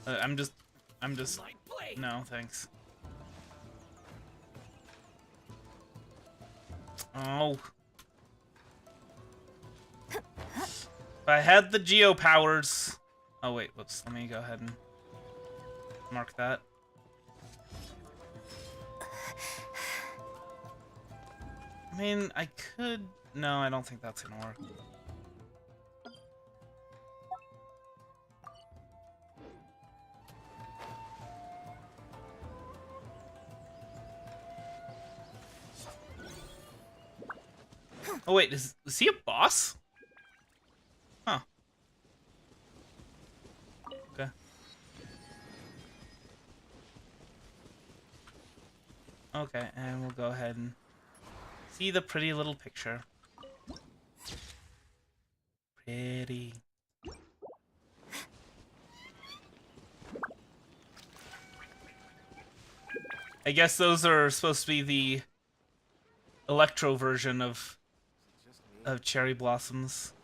I'm just no, thanks. Oh. If I had the geo powers. Oh wait, whoops. Let me go ahead and mark that. I mean, I could. No, I don't think that's gonna work. Oh wait, is he a boss? Huh. Okay. Okay, and we'll go ahead and see the pretty little picture. Pretty. I guess those are supposed to be the electro version of cherry blossoms.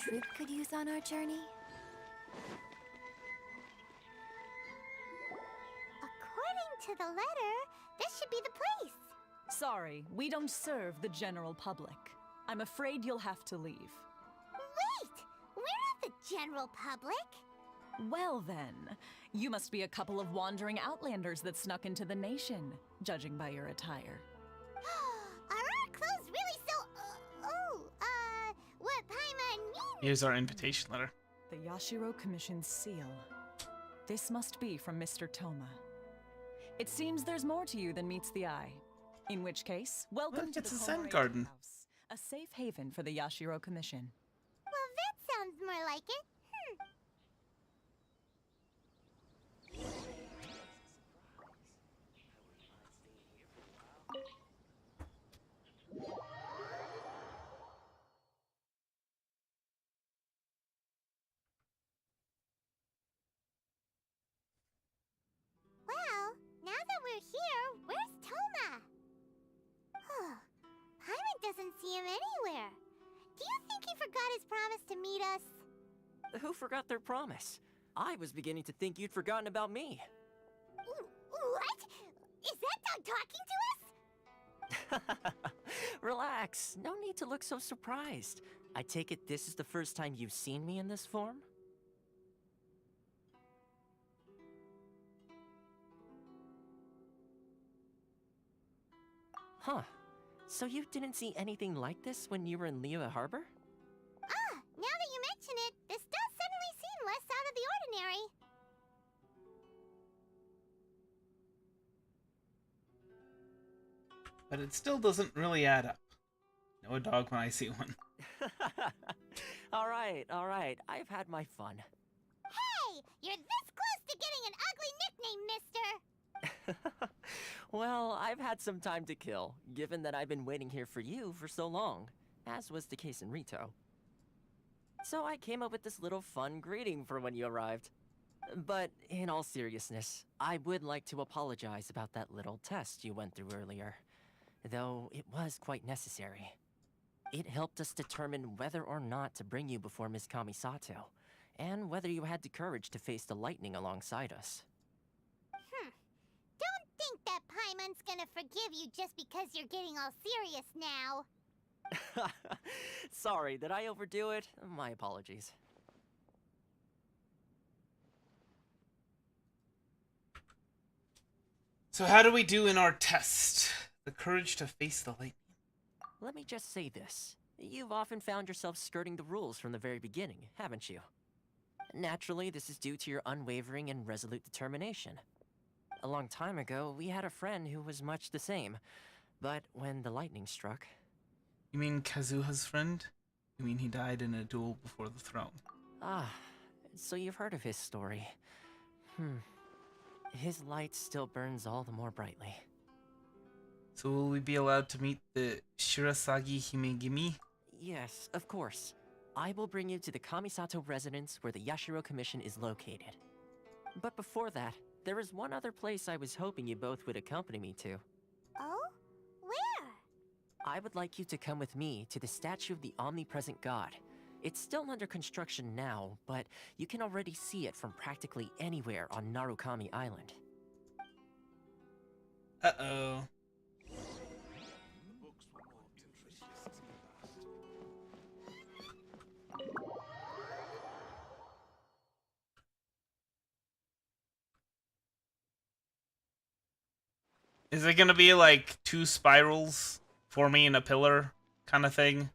Truth could use on our journey? According to the letter, this should be the place. Sorry, we don't serve the general public. I'm afraid you'll have to leave. Wait! We're not the general public. Well then, you must be a couple of wandering outlanders that snuck into the nation, judging by your attire. Are our clothes really so... what Paimon means? Here's our invitation letter. The Yashiro Commission's seal. This must be from Mr. Toma. It seems there's more to you than meets the eye. In which case, welcome to the Zen Garden. House, a safe haven for the Yashiro Commission. Well, that sounds more like it. Well, now that we're here, where's Toma? Paimon doesn't see him anywhere. Do you think he forgot his promise to meet us? Who forgot their promise? I was beginning to think you'd forgotten about me. What? Is that dog talking to us? Relax. No need to look so surprised. I take it this is the first time you've seen me in this form? Huh. So you didn't see anything like this when you were in Liyue Harbor? Now that you mention it, this does suddenly seem less out of the ordinary. But it still doesn't really add up. Know a dog when I see one. Alright. I've had my fun. Hey! You're this close to getting an ugly nickname, mister! Well, I've had some time to kill, given that I've been waiting here for you for so long, as was the case in Rito. So I came up with this little fun greeting for when you arrived. But in all seriousness, I would like to apologize about that little test you went through earlier, though it was quite necessary. It helped us determine whether or not to bring you before Miss Kamisato, and whether you had the courage to face the lightning alongside us. Don't think that Paimon's gonna forgive you just because you're getting all serious now. Sorry, did I overdo it? My apologies. So how do we do in our test? The courage to face the lightning. Let me just say this. You've often found yourself skirting the rules from the very beginning, haven't you? Naturally, this is due to your unwavering and resolute determination. A long time ago, we had a friend who was much the same. But when the lightning struck... You mean Kazuha's friend? You mean he died in a duel before the throne? Ah, so you've heard of his story. His light still burns all the more brightly. So will we be allowed to meet the Shirasagi Himegimi? Yes, of course. I will bring you to the Kamisato residence where the Yashiro Commission is located. But before that, there is one other place I was hoping you both would accompany me to. Oh? Where? I would like you to come with me to the statue of the omnipresent god. It's still under construction now, but you can already see it from practically anywhere on Narukami Island. Uh-oh. Is it gonna be like 2 spirals forming a pillar kind of thing?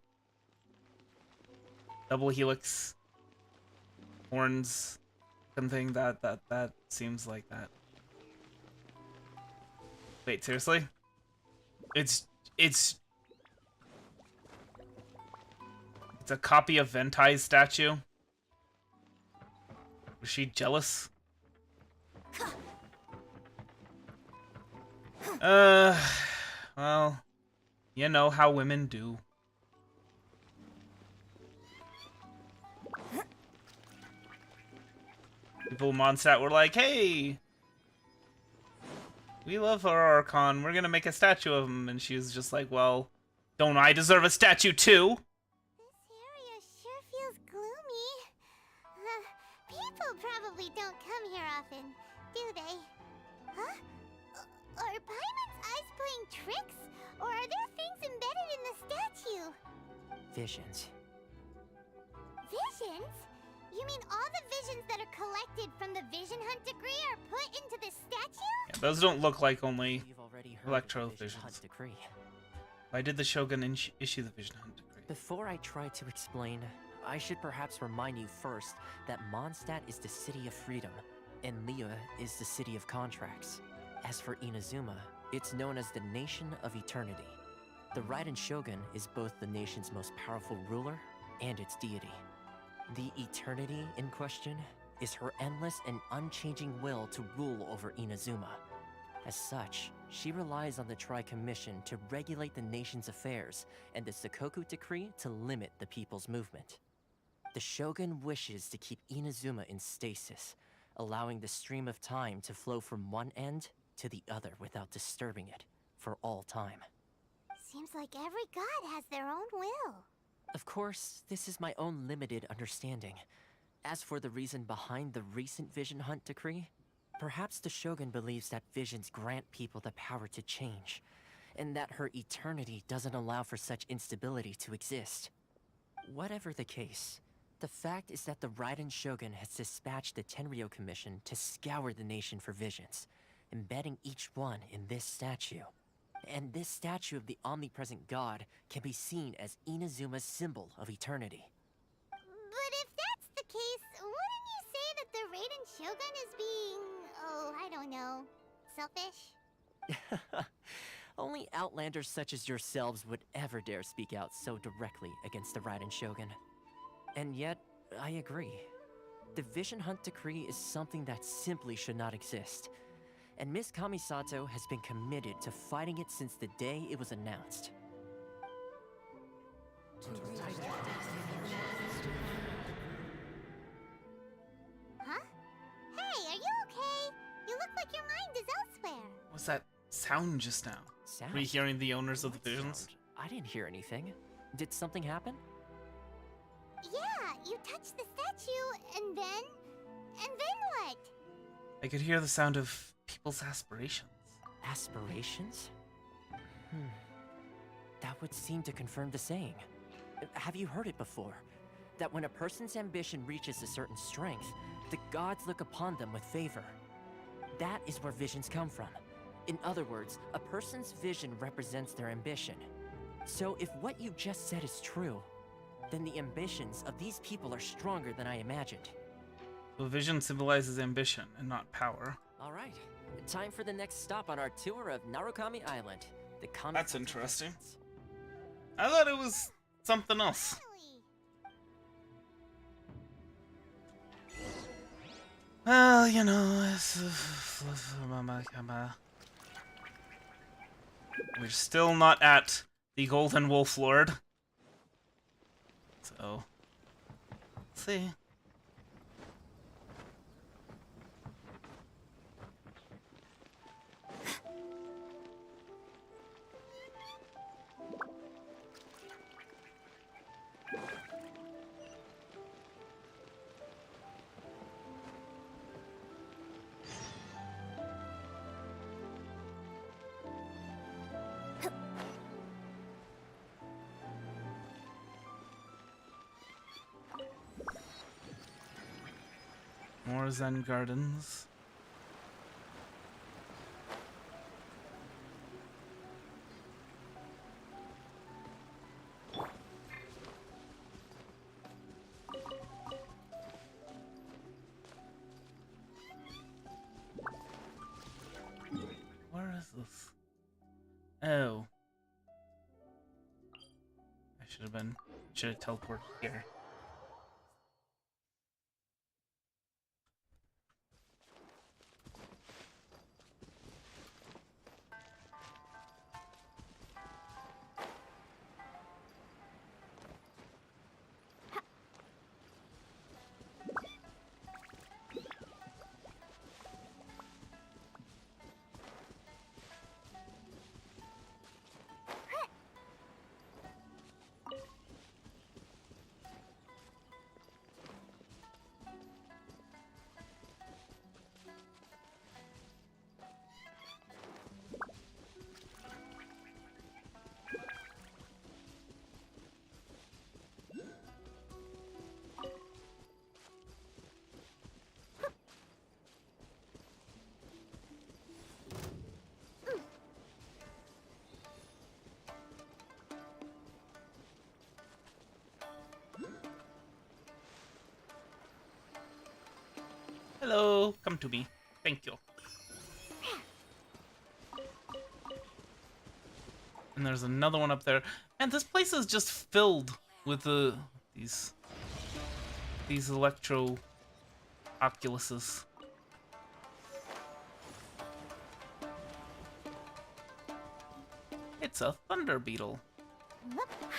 Double helix horns, something that seems like that. Wait, seriously? It's a copy of Ventai's statue. Was she jealous? Well, you know how women do. People in Mondstadt were like, hey, we love our Archon, we're gonna make a statue of him. And she was just like, well, don't I deserve a statue too? This area sure feels gloomy. probably don't come here often, do they? Huh? Are Paimon's eyes playing tricks? Or are there things embedded in the statue? Visions. Visions? You mean all the visions that are collected from the Vision Hunt decree are put into this statue? Yeah, those don't look like only You've already heard Electro of the Vision visions. Hunt decree. Why did the Shogun issue the Vision Hunt decree? Before I try to explain, I should perhaps remind you first that Mondstadt is the city of freedom, and Liyue is the city of contracts. As for Inazuma, it's known as the Nation of Eternity. The Raiden Shogun is both the nation's most powerful ruler and its deity. The eternity in question is her endless and unchanging will to rule over Inazuma. As such, she relies on the Tri-Commission to regulate the nation's affairs and the Sakoku Decree to limit the people's movement. The Shogun wishes to keep Inazuma in stasis, allowing the stream of time to flow from one end to the other without disturbing it for all time. Seems like every god has their own will. Of course, this is my own limited understanding. As for the reason behind the recent Vision Hunt decree, perhaps the Shogun believes that visions grant people the power to change, and that her eternity doesn't allow for such instability to exist. Whatever the case, the fact is that the Raiden Shogun has dispatched the Tenryou Commission to scour the nation for visions, embedding each one in this statue. And this statue of the omnipresent god can be seen as Inazuma's symbol of eternity. But if that's the case, wouldn't you say that the Raiden Shogun is being... oh, I don't know... selfish? Only outlanders such as yourselves would ever dare speak out so directly against the Raiden Shogun. And yet, I agree. The Vision Hunt decree is something that simply should not exist. And Miss Kamisato has been committed to fighting it since the day it was announced. Huh? Hey, are you okay? You look like your mind is elsewhere. What's that sound just now? Sound? Were you hearing the owners of the visions? I didn't hear anything. Did something happen? Yeah, you touched the statue, and then what? I could hear the sound of people's aspirations. Aspirations? That would seem to confirm the saying. Have you heard it before? That when a person's ambition reaches a certain strength, the gods look upon them with favor. That is where visions come from. In other words, a person's vision represents their ambition. So if what you just said is true, then the ambitions of these people are stronger than I imagined. So vision symbolizes ambition and not power. All right, time for the next stop on our tour of Narukami Island. The That's interesting. I thought it was something else. Well, you know, we're still not at the Golden Wolf Lord. So, let's see. More Zen Gardens. Where is this? Oh. I should have teleported here. Hello, come to me. Thank you. And there's another one up there. And this place is just filled with these electro oculuses. It's a thunder beetle.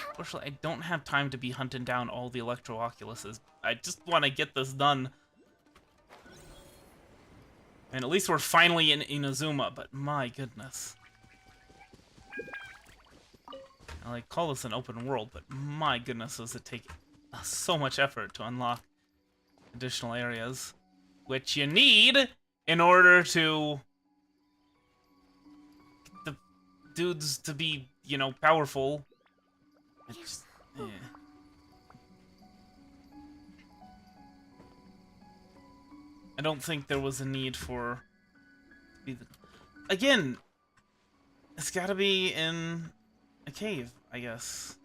Unfortunately, I don't have time to be hunting down all the electro oculuses. I just want to get this done. And at least we're finally in Inazuma, but my goodness. I like call this an open world, but my goodness, does it take so much effort to unlock additional areas, which you need in order to get the dudes to be, you know, powerful. It's, eh. I don't think there was a need for... Again, it's gotta be in a cave, I guess.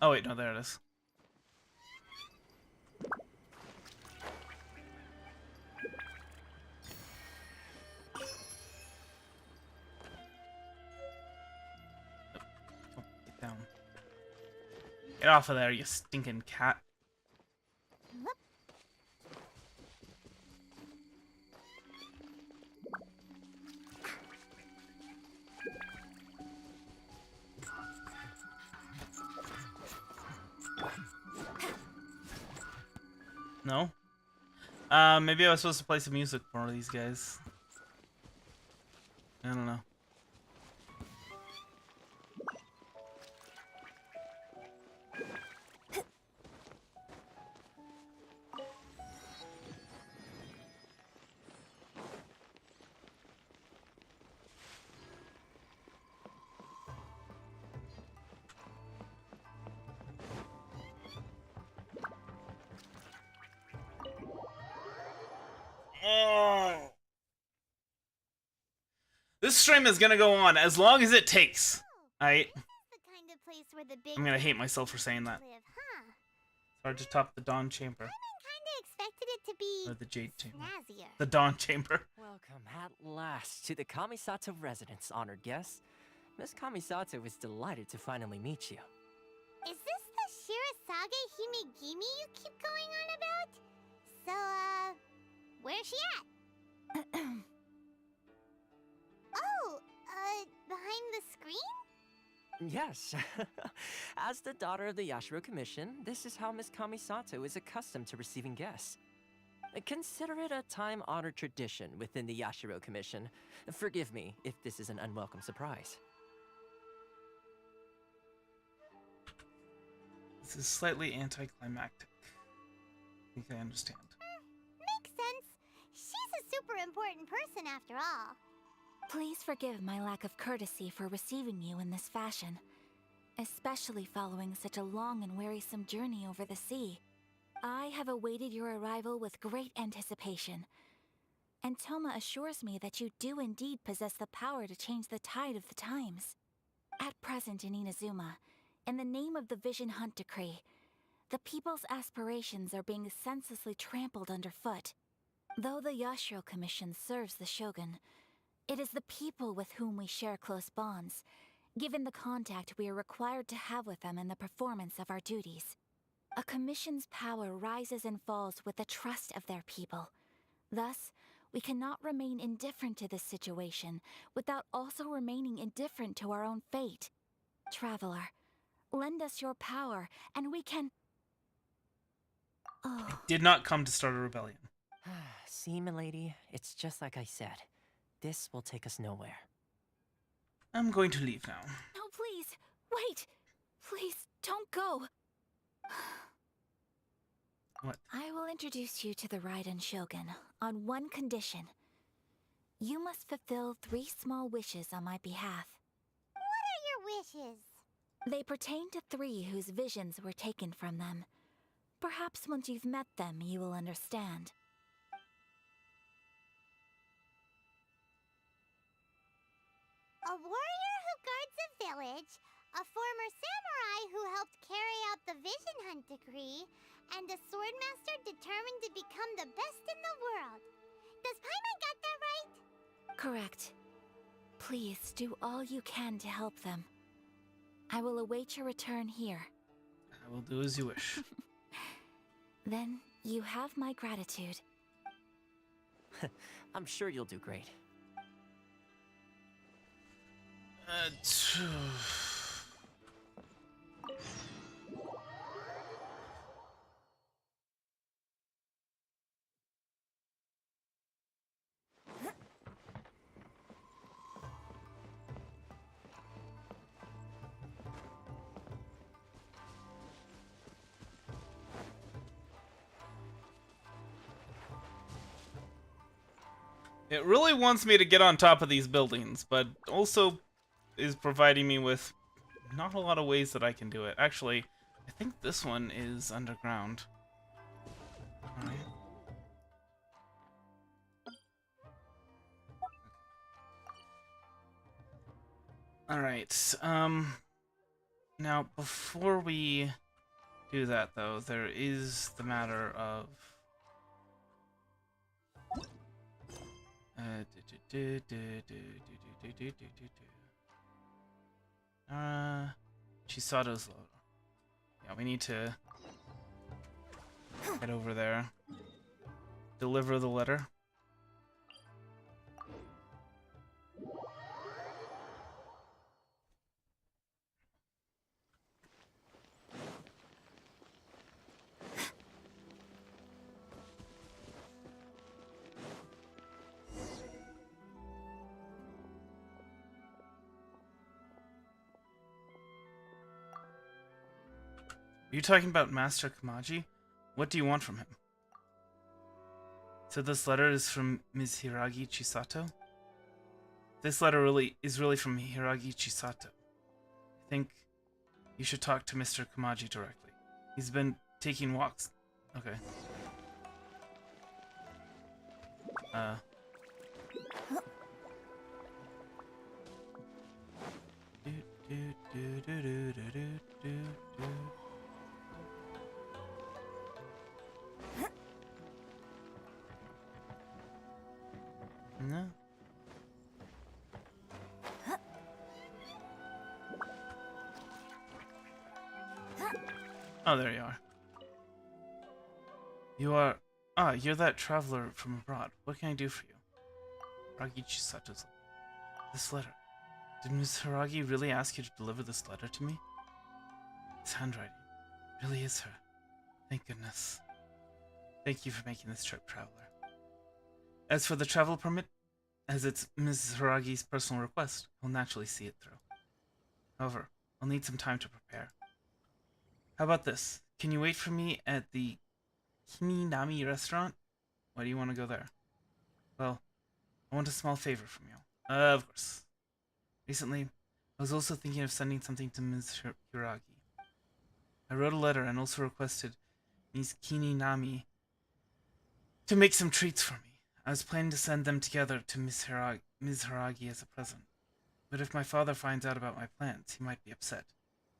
Oh wait, no, there it is. Oh, get down. Get off of there, you stinking cat. No? Maybe I was supposed to play some music for these guys. I don't know. This stream is gonna go on as long as it takes. I'm gonna hate myself for saying that. It's hard to top the Dawn Chamber. Expected it to be Or the Jade Chamber. snazzier. The Dawn Chamber. Welcome at last to the Kamisato residence, honored guests. Miss Kamisato is delighted to finally meet you. Is this the Shirazage Himegimi you keep going on about? So, where's she at? Oh, behind the screen? Yes. As the daughter of the Yashiro Commission, this is how Miss Kamisato is accustomed to receiving guests. Consider it a time-honored tradition within the Yashiro Commission. Forgive me if this is an unwelcome surprise. This is slightly anticlimactic. I think I understand. Makes sense. She's a super important person after all. Please forgive my lack of courtesy for receiving you in this fashion, especially following such a long and wearisome journey over the sea. I have awaited your arrival with great anticipation, and Toma assures me that you do indeed possess the power to change the tide of the times. At present in Inazuma, in the name of the Vision Hunt Decree, the people's aspirations are being senselessly trampled underfoot. Though the Yashiro Commission serves the Shogun, it is the people with whom we share close bonds, given the contact we are required to have with them in the performance of our duties. A commission's power rises and falls with the trust of their people. Thus, we cannot remain indifferent to this situation without also remaining indifferent to our own fate. Traveler, lend us your power, and we can... Oh. I did not come to start a rebellion. See, milady, it's just like I said. This will take us nowhere. I'm going to leave now. No, please, wait! Please, don't go! What? I will introduce you to the Raiden Shogun on one condition. You must fulfill 3 small wishes on my behalf. What are your wishes? They pertain to 3 whose visions were taken from them. Perhaps once you've met them, you will understand. A warrior who guards a village, a former samurai who helped carry out the Vision Hunt decree, and a swordmaster determined to become the best in the world. Does Paimon got that right? Correct. Please do all you can to help them. I will await your return here. I will do as you wish. Then you have my gratitude. I'm sure you'll do great. It really wants me to get on top of these buildings, but also is providing me with not a lot of ways that I can do it. Actually, I think this one is underground. Alright. Alright, now before we do that though, there is the matter of Chisato's logo. Yeah, we need to head over there. Deliver the letter. Are you talking about Master Kamaji? What do you want from him? So this letter is from Ms. Hiragi Chisato? This letter is really from Hiragi Chisato. I think you should talk to Mr. Kamaji directly. He's been taking walks. Okay. No. Oh, there you are. You are... Ah, you're that traveler from abroad. What can I do for you? Hiragi Chisato's... This letter. Did Ms. Hiragi really ask you to deliver this letter to me? This handwriting. Really is her. Thank goodness. Thank you for making this trip, traveler. As for the travel permit, as it's Ms. Hiragi's personal request, I'll naturally see it through. However, I'll need some time to prepare. How about this? Can you wait for me at the Kiminami restaurant? Why do you want to go there? Well, I want a small favor from you. Of course. Recently, I was also thinking of sending something to Ms. Hiragi. I wrote a letter and also requested Ms. Kininami to make some treats for me. I was planning to send them together to Ms. Hiragi as a present. But if my father finds out about my plans, he might be upset.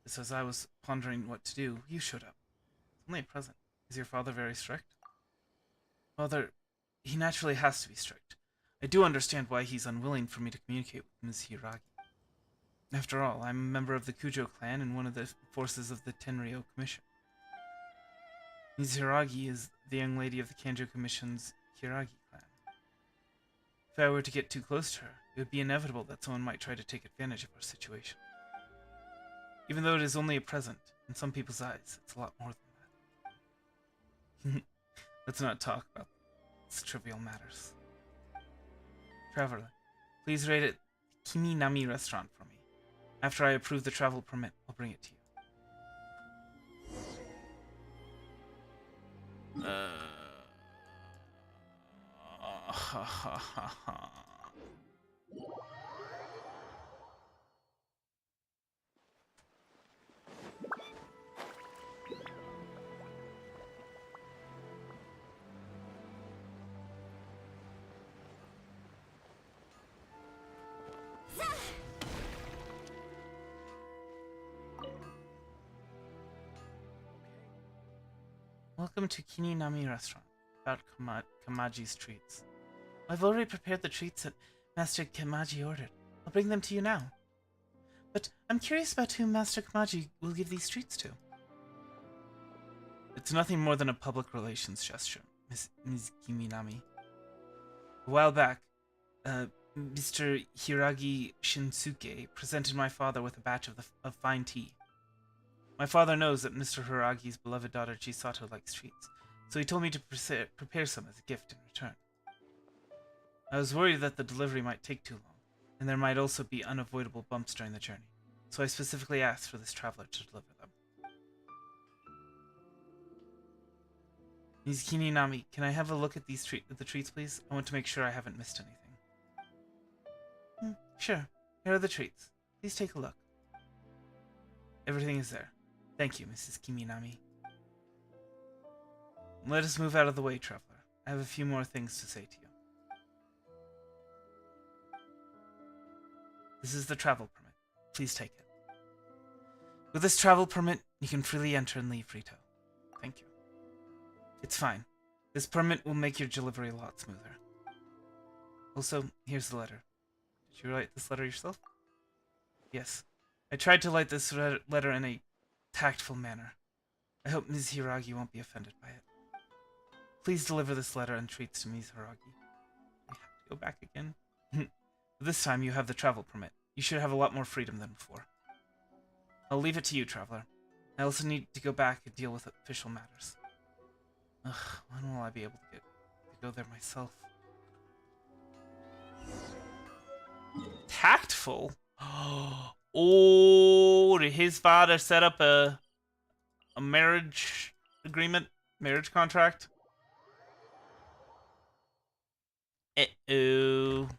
Just as I was pondering what to do, you showed up. It's only a present. Is your father very strict? Father, he naturally has to be strict. I do understand why he's unwilling for me to communicate with Ms. Hiragi. After all, I'm a member of the Kujo clan and one of the forces of the Tenryou Commission. Ms. Hiragi is the young lady of the Kanjo Commission's Hiragi clan. If I were to get too close to her, it would be inevitable that someone might try to take advantage of our situation. Even though it is only a present, in some people's eyes, it's a lot more than that. Let's not talk about these trivial matters. Traveler, please rate it Kiminami restaurant for me. After I approve the travel permit, I'll bring it to you. Welcome to Kininami Restaurant, about Kamaji's treats. I've already prepared the treats that Master Kamaji ordered. I'll bring them to you now. But I'm curious about whom Master Kamaji will give these treats to. It's nothing more than a public relations gesture, Ms. Kiminami. A while back, Mr. Hiragi Shinsuke presented my father with a batch of fine tea. My father knows that Mr. Hiragi's beloved daughter Chisato likes treats, so he told me to prepare some as a gift in return. I was worried that the delivery might take too long, and there might also be unavoidable bumps during the journey, so I specifically asked for this traveler to deliver them. Ms. Kininami, can I have a look at the treats, please? I want to make sure I haven't missed anything. Sure. Here are the treats. Please take a look. Everything is there. Thank you, Mrs. Kiminami. Let us move out of the way, traveler. I have a few more things to say to you. This is the travel permit. Please take it. With this travel permit, you can freely enter and leave Rito. Thank you. It's fine. This permit will make your delivery a lot smoother. Also, here's the letter. Did you write this letter yourself? Yes. I tried to write this letter in a tactful manner. I hope Ms. Hiragi won't be offended by it. Please deliver this letter and treats to Ms. Hiragi. We have to go back again. This time you have the travel permit. You should have a lot more freedom than before. I'll leave it to you, traveler. I also need to go back and deal with official matters. Ugh, when will I be able to go there myself? Tactful? Oh, did his father set up a marriage agreement? Marriage contract? Uh-oh.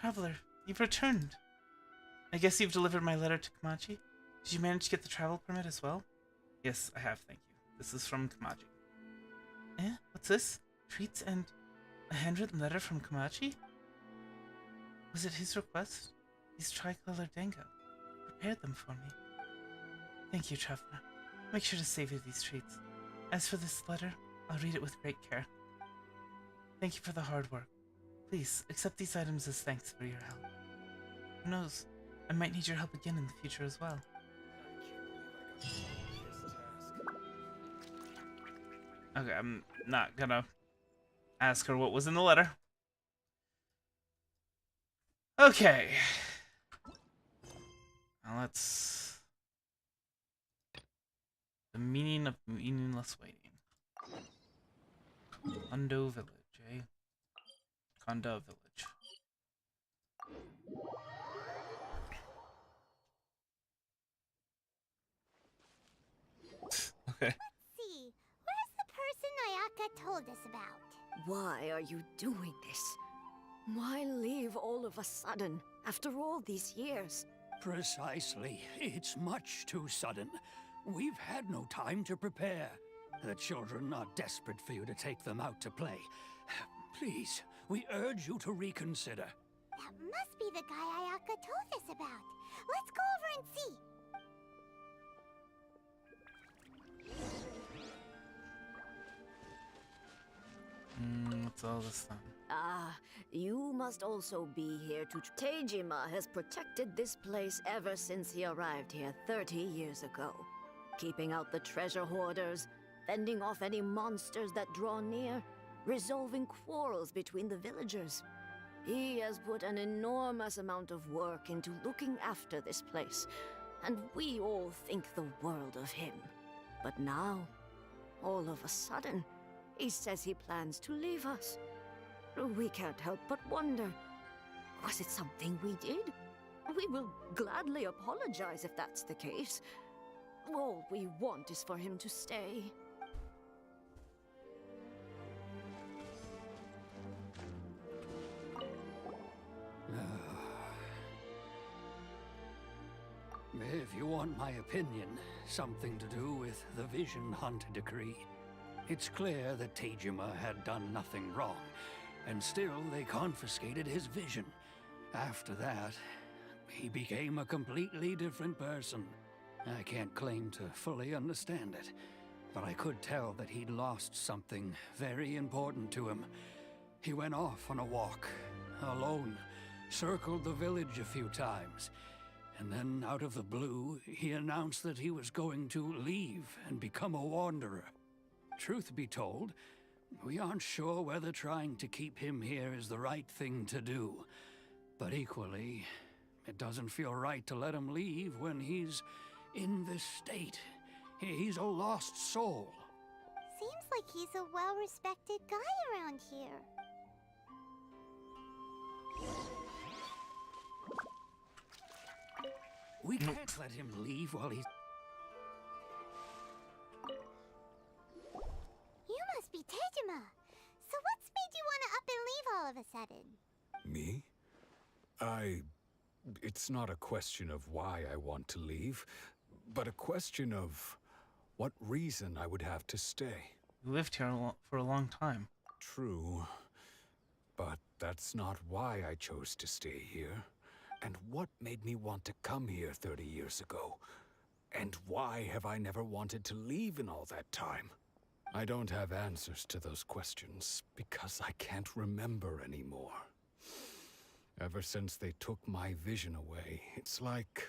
Traveler, you've returned. I guess you've delivered my letter to Kamaji. Did you manage to get the travel permit as well? Yes, I have, thank you. This is from Kamaji. Eh? What's this? Treats and a handwritten letter from Kamaji? Was it his request? These tricolor dango. Prepared them for me. Thank you, traveler. Make sure to savor these treats. As for this letter, I'll read it with great care. Thank you for the hard work. Please, accept these items as thanks for your help. Who knows? I might need your help again in the future as well. Okay, I'm not gonna ask her what was in the letter. Okay. Now let's... The meaning of meaningless waiting. Kondo Village, eh? Kondo Village. Okay. Let's see. Where's the person Ayaka told us about? Why are you doing this? Why leave all of a sudden, after all these years? Precisely. It's much too sudden. We've had no time to prepare. The children are desperate for you to take them out to play. Please, we urge you to reconsider. That must be the guy Ayaka told us about. Let's go over and see. What's all this then? Ah, you must also be here to... Teijima has protected this place ever since he arrived here 30 years ago. Keeping out the treasure hoarders, fending off any monsters that draw near, resolving quarrels between the villagers. He has put an enormous amount of work into looking after this place, and we all think the world of him. But now, all of a sudden, he says he plans to leave us. We can't help but wonder, was it something we did? We will gladly apologize if that's the case. All we want is for him to stay. If you want my opinion, something to do with the Vision Hunt decree. It's clear that Tejima had done nothing wrong, and still they confiscated his vision. After that, he became a completely different person. I can't claim to fully understand it, but I could tell that he'd lost something very important to him. He went off on a walk, alone, circled the village a few times, and then out of the blue, he announced that he was going to leave and become a wanderer. Truth be told, we aren't sure whether trying to keep him here is the right thing to do. But equally, it doesn't feel right to let him leave when he's in this state. He's a lost soul. Seems like he's a well-respected guy around here. We can't let him leave while he's... You must be Tejima. So what's made you want to up and leave all of a sudden? Me? It's not a question of why I want to leave, but a question of what reason I would have to stay. You lived here for a long time. True, but that's not why I chose to stay here. And what made me want to come here 30 years ago? And why have I never wanted to leave in all that time? I don't have answers to those questions because I can't remember anymore. Ever since they took my vision away, it's like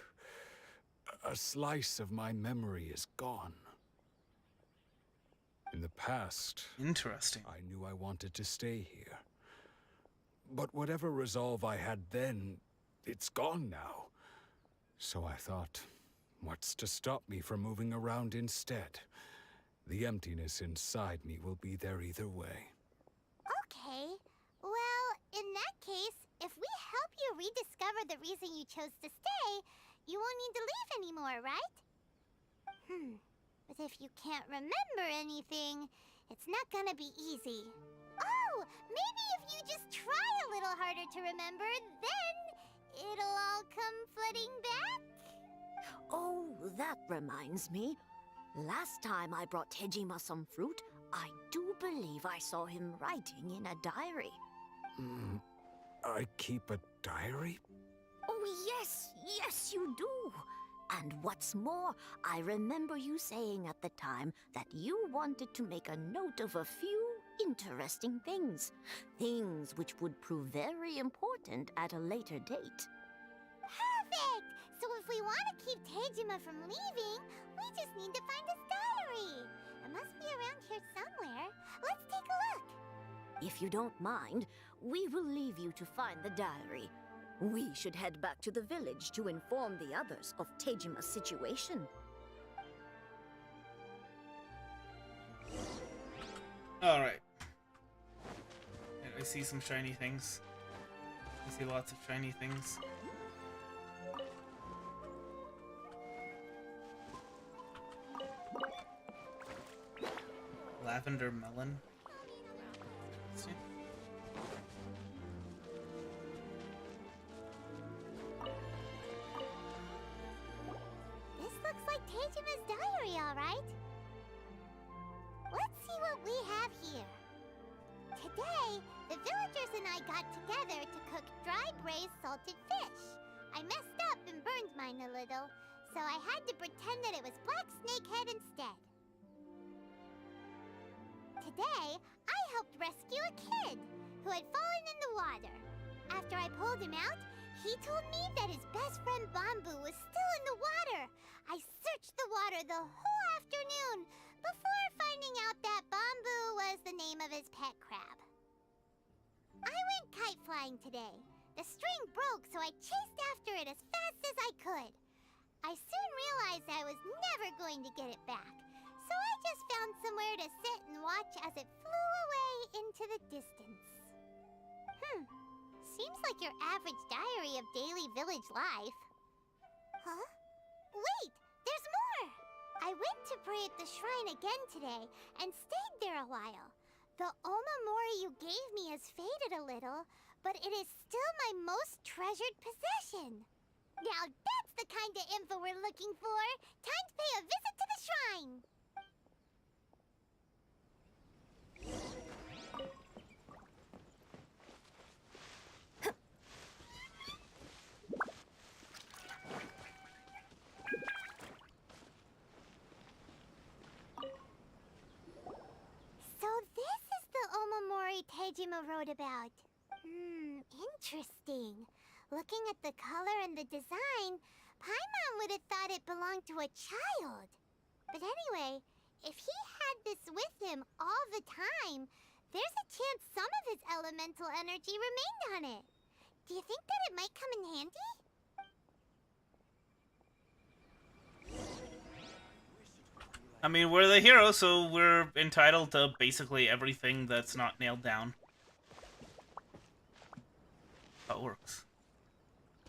a slice of my memory is gone. In the past, interesting, I knew I wanted to stay here. But whatever resolve I had then, it's gone now. So I thought, what's to stop me from moving around instead? The emptiness inside me will be there either way. Okay. Well, in that case, if we help you rediscover the reason you chose to stay, you won't need to leave anymore, right? But if you can't remember anything, it's not gonna be easy. Oh, maybe if you just try a little harder to remember, then it'll all come flooding back? Oh, that reminds me. Last time I brought Tejima some fruit, I do believe I saw him writing in a diary. I keep a diary? Oh, yes, you do. And what's more, I remember you saying at the time that you wanted to make a note of a few interesting things. Things which would prove very important at a later date. Perfect! So if we want to keep Tejima from leaving, we just need to find his diary. It must be around here somewhere. Let's take a look. If you don't mind, we will leave you to find the diary. We should head back to the village to inform the others of Tejima's situation. Alright. I see some shiny things. I see lots of shiny things. Lavender melon. Let's see. This looks like Tejima's diary, all right. Let's see what we have here. Today, the villagers and I got together to cook dry braised salted fish. I messed up and burned mine a little, so I had to pretend that it was black snakehead instead. Today, I helped rescue a kid who had fallen in the water. After I pulled him out, he told me that his best friend Bamboo was still in the water. I searched the water the whole afternoon before finding out that Bamboo was the name of his pet crab. I went kite flying today. The string broke, so I chased after it as fast as I could. I soon realized I was never going to get it back, so I just found somewhere to sit and watch as it flew away into the distance. Seems like your average diary of daily village life. Huh? Wait! There's more! I went to pray at the shrine again today and stayed there a while. The Omamori you gave me has faded a little, but it is still my most treasured possession. Now that's the kind of info we're looking for. Time to pay a visit to the shrine. So this is the Omamori Tejima wrote about. Interesting. Looking at the color and the design, Paimon would have thought it belonged to a child. But anyway, if he had this with him all the time, there's a chance some of his elemental energy remained on it. Do you think that it might come in handy? I mean, we're the hero, so we're entitled to basically everything that's not nailed down. How it works.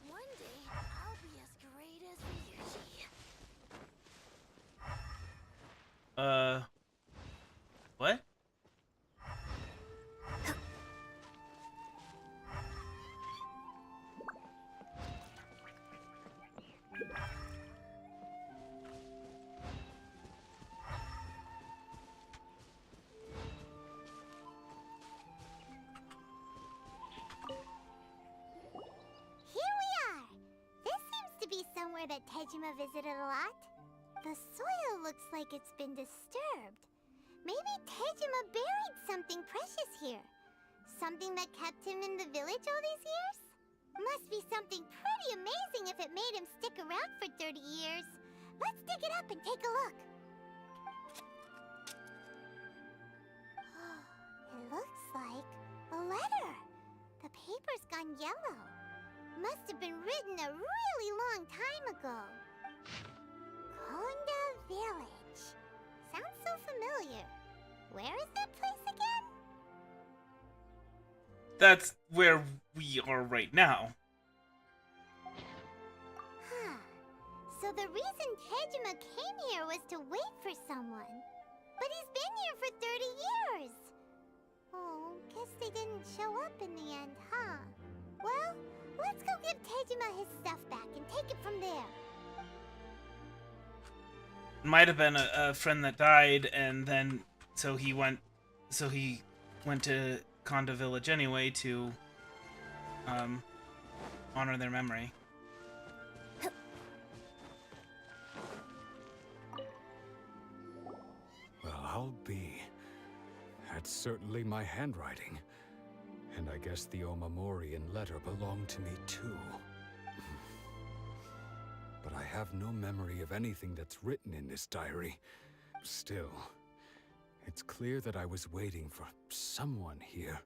One day, I'll be as great as Ryuji. What? Somewhere that Tejima visited a lot. The soil looks like it's been disturbed. Maybe Tejima buried something precious here. Something that kept him in the village all these years? Must be something pretty amazing if it made him stick around for 30 years. Let's dig it up and take a look. It looks like a letter. The paper's gone yellow. Must have been written a really long time ago. Konda Village. Sounds so familiar. Where is that place again? That's where we are right now. Huh. So the reason Tejima came here was to wait for someone. But he's been here for 30 years. Oh, guess they didn't show up in the end, huh? Well, let's go give Tejima his stuff back and take it from there. Might have been a friend that died, and then so he went to Konda Village anyway to honor their memory. Well, I'll be. That's certainly my handwriting. And I guess the Omamorian letter belonged to me too. But I have no memory of anything that's written in this diary. Still, it's clear that I was waiting for someone here,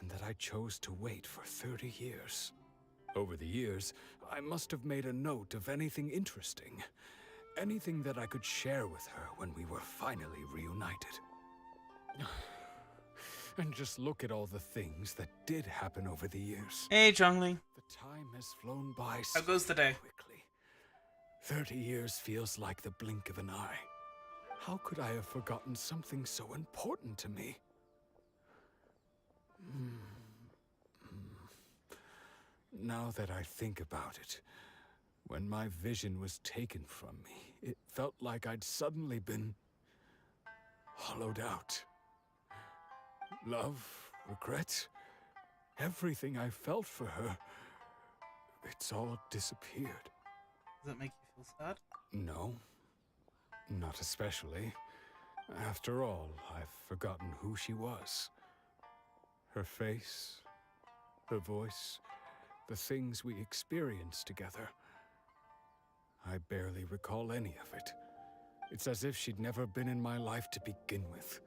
and that I chose to wait for 30 years. Over the years, I must have made a note of anything interesting. Anything that I could share with her when we were finally reunited. And just look at all the things that did happen over the years. Hey, Zhongli. The time has flown by so How goes the day? quickly. 30 years feels like the blink of an eye. How could I have forgotten something so important to me? Now that I think about it, when my vision was taken from me, it felt like I'd suddenly been hollowed out. Love, regret, everything I felt for her, it's all disappeared. Does that make you feel sad? No, not especially. After all, I've forgotten who she was. Her face, her voice, the things we experienced together. I barely recall any of it. It's as if she'd never been in my life to begin with.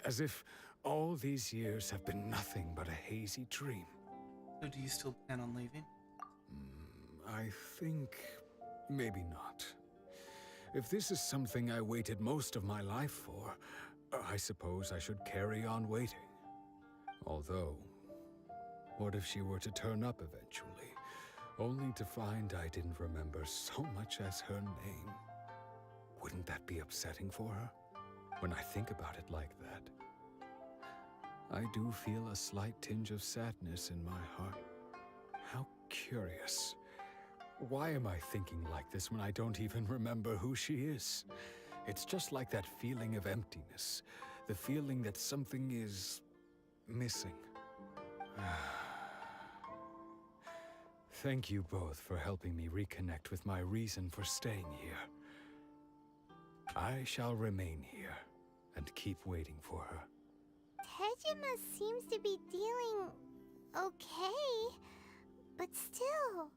As if all these years have been nothing but a hazy dream. So do you still plan on leaving? I think maybe not. If this is something I waited most of my life for, I suppose I should carry on waiting. Although, what if she were to turn up eventually, only to find I didn't remember so much as her name? Wouldn't that be upsetting for her? When I think about it like that, I do feel a slight tinge of sadness in my heart. How curious. Why am I thinking like this when I don't even remember who she is? It's just like that feeling of emptiness. The feeling that something is missing. Thank you both for helping me reconnect with my reason for staying here. I shall remain here and keep waiting for her. Tejima seems to be dealing okay, but still,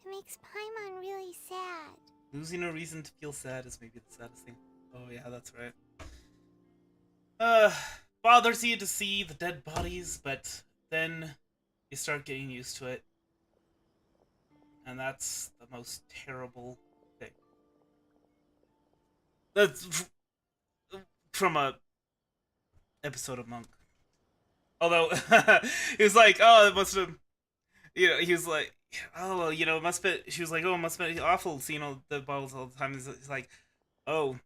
it makes Paimon really sad. Losing a reason to feel sad is maybe the saddest thing. Oh yeah, that's right. Bothers you to see the dead bodies, but then you start getting used to it. And that's the most terrible thing. That's from a episode of Monk. Although, he was like, oh, it must have, you know, he was like, oh, well, you know, it must be, she was like, oh, it must be awful seeing all the bottles all the time. He's like, oh,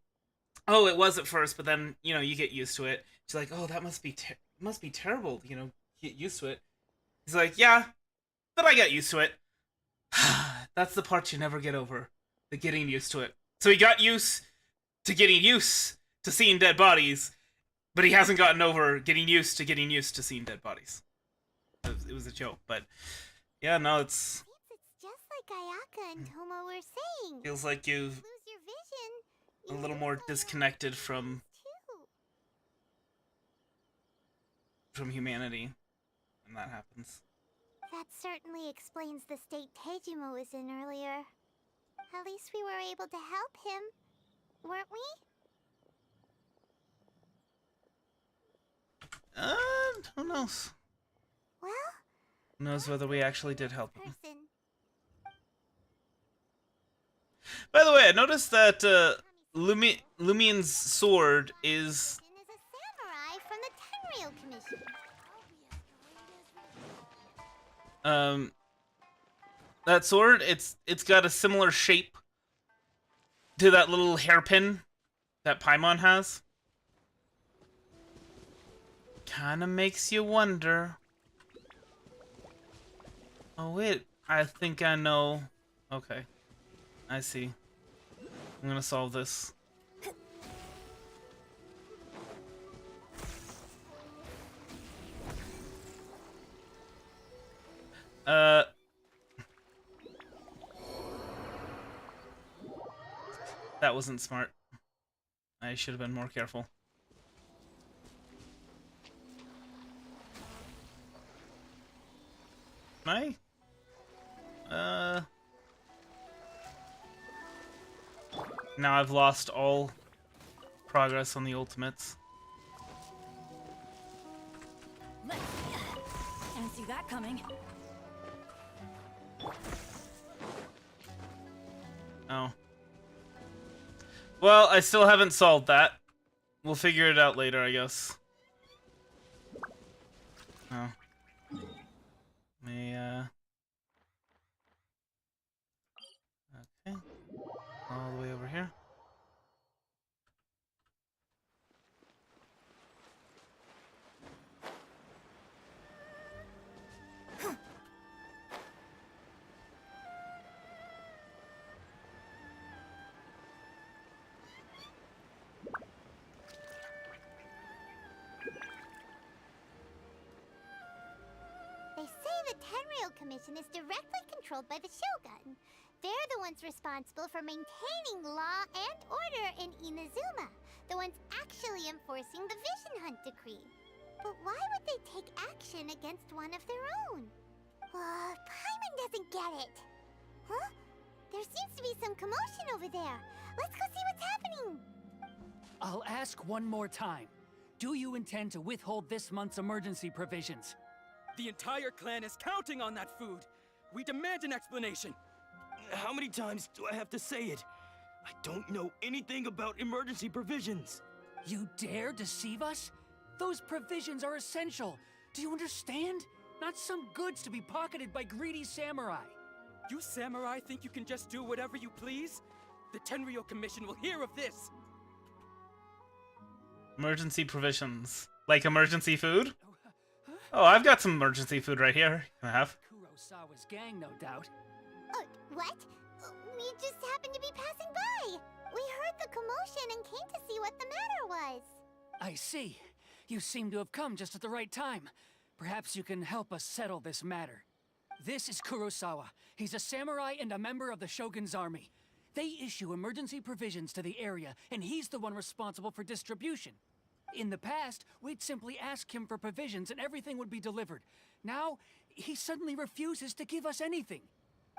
it was at first, but then, you know, you get used to it. She's like, oh, that must be terrible, you know, get used to it. He's like, yeah, but I got used to it. That's the part you never get over, the getting used to it. So he got used to getting used to seeing dead bodies, but he hasn't gotten over getting used to seeing dead bodies. It was a joke, but yeah, no, it's Just like Ayaka and Toma were saying. feels like you've Lose your vision. a little more disconnected from humanity when that happens. That certainly explains the state Tejima was in earlier. At least we were able to help him, weren't we? Who knows? Well, Who knows whether we actually did help him. By the way, I noticed that Lumien's sword is samurai from the Tenryou Commission. that sword, it's got a similar shape to that little hairpin that Paimon has. Kinda makes you wonder. Oh wait, I think I know. Okay, I see. I'm gonna solve this. That wasn't smart. I should have been more careful. Am I? Now I've lost all progress on the ultimates. Didn't see that coming. Oh. Well, I still haven't solved that. We'll figure it out later, I guess. Oh. Okay. All the way over here. They say the Tenryou Commission is directly controlled by the Shogun. They're the ones responsible for maintaining law and order in Inazuma. The ones actually enforcing the Vision Hunt decree. But why would they take action against one of their own? Paimon doesn't get it. Huh? There seems to be some commotion over there. Let's go see what's happening. I'll ask one more time. Do you intend to withhold this month's emergency provisions? The entire clan is counting on that food. We demand an explanation. How many times do I have to say it? I don't know anything about emergency provisions. You dare deceive us? Those provisions are essential. Do you understand? Not some goods to be pocketed by greedy samurai. You samurai think you can just do whatever you please? The Tenryou Commission will hear of this. Emergency provisions. Like emergency food? Oh, I've got some emergency food right here. Can I have? Kurosawa's gang, no doubt. What? We just happened to be passing by. We heard the commotion and came to see what the matter was. I see. You seem to have come just at the right time. Perhaps you can help us settle this matter. This is Kurosawa. He's a samurai and a member of the Shogun's army. They issue emergency provisions to the area, and he's the one responsible for distribution. In the past, we'd simply ask him for provisions and everything would be delivered. Now, he suddenly refuses to give us anything.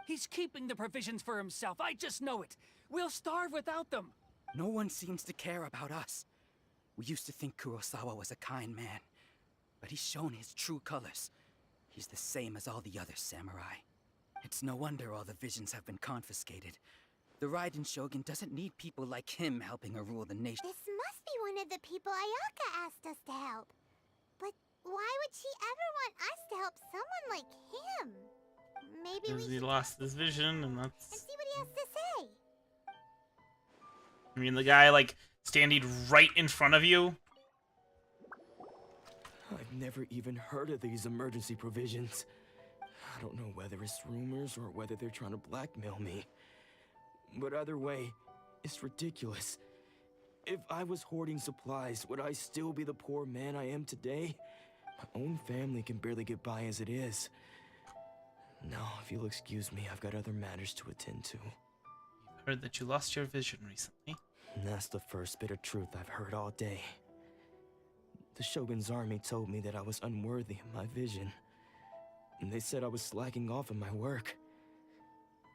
He's keeping the provisions for himself, I just know it. We'll starve without them. No one seems to care about us. We used to think Kurosawa was a kind man, but he's shown his true colors. He's the same as all the other samurai. It's no wonder all the visions have been confiscated. The Raiden Shogun doesn't need people like him helping her rule the nation. This must be one of the people Ayaka asked us to help. But why would she ever want us to help someone like him? Maybe Because we he should lost his vision, and that's... and see what he has to say. I mean, the guy, like, standing right in front of you. I've never even heard of these emergency provisions. I don't know whether it's rumors or whether they're trying to blackmail me. But either way, it's ridiculous. If I was hoarding supplies, would I still be the poor man I am today? My own family can barely get by as it is. Now, if you'll excuse me, I've got other matters to attend to. Heard that you lost your vision recently. And that's the first bit of truth I've heard all day. The Shogun's army told me that I was unworthy of my vision. And they said I was slacking off in my work.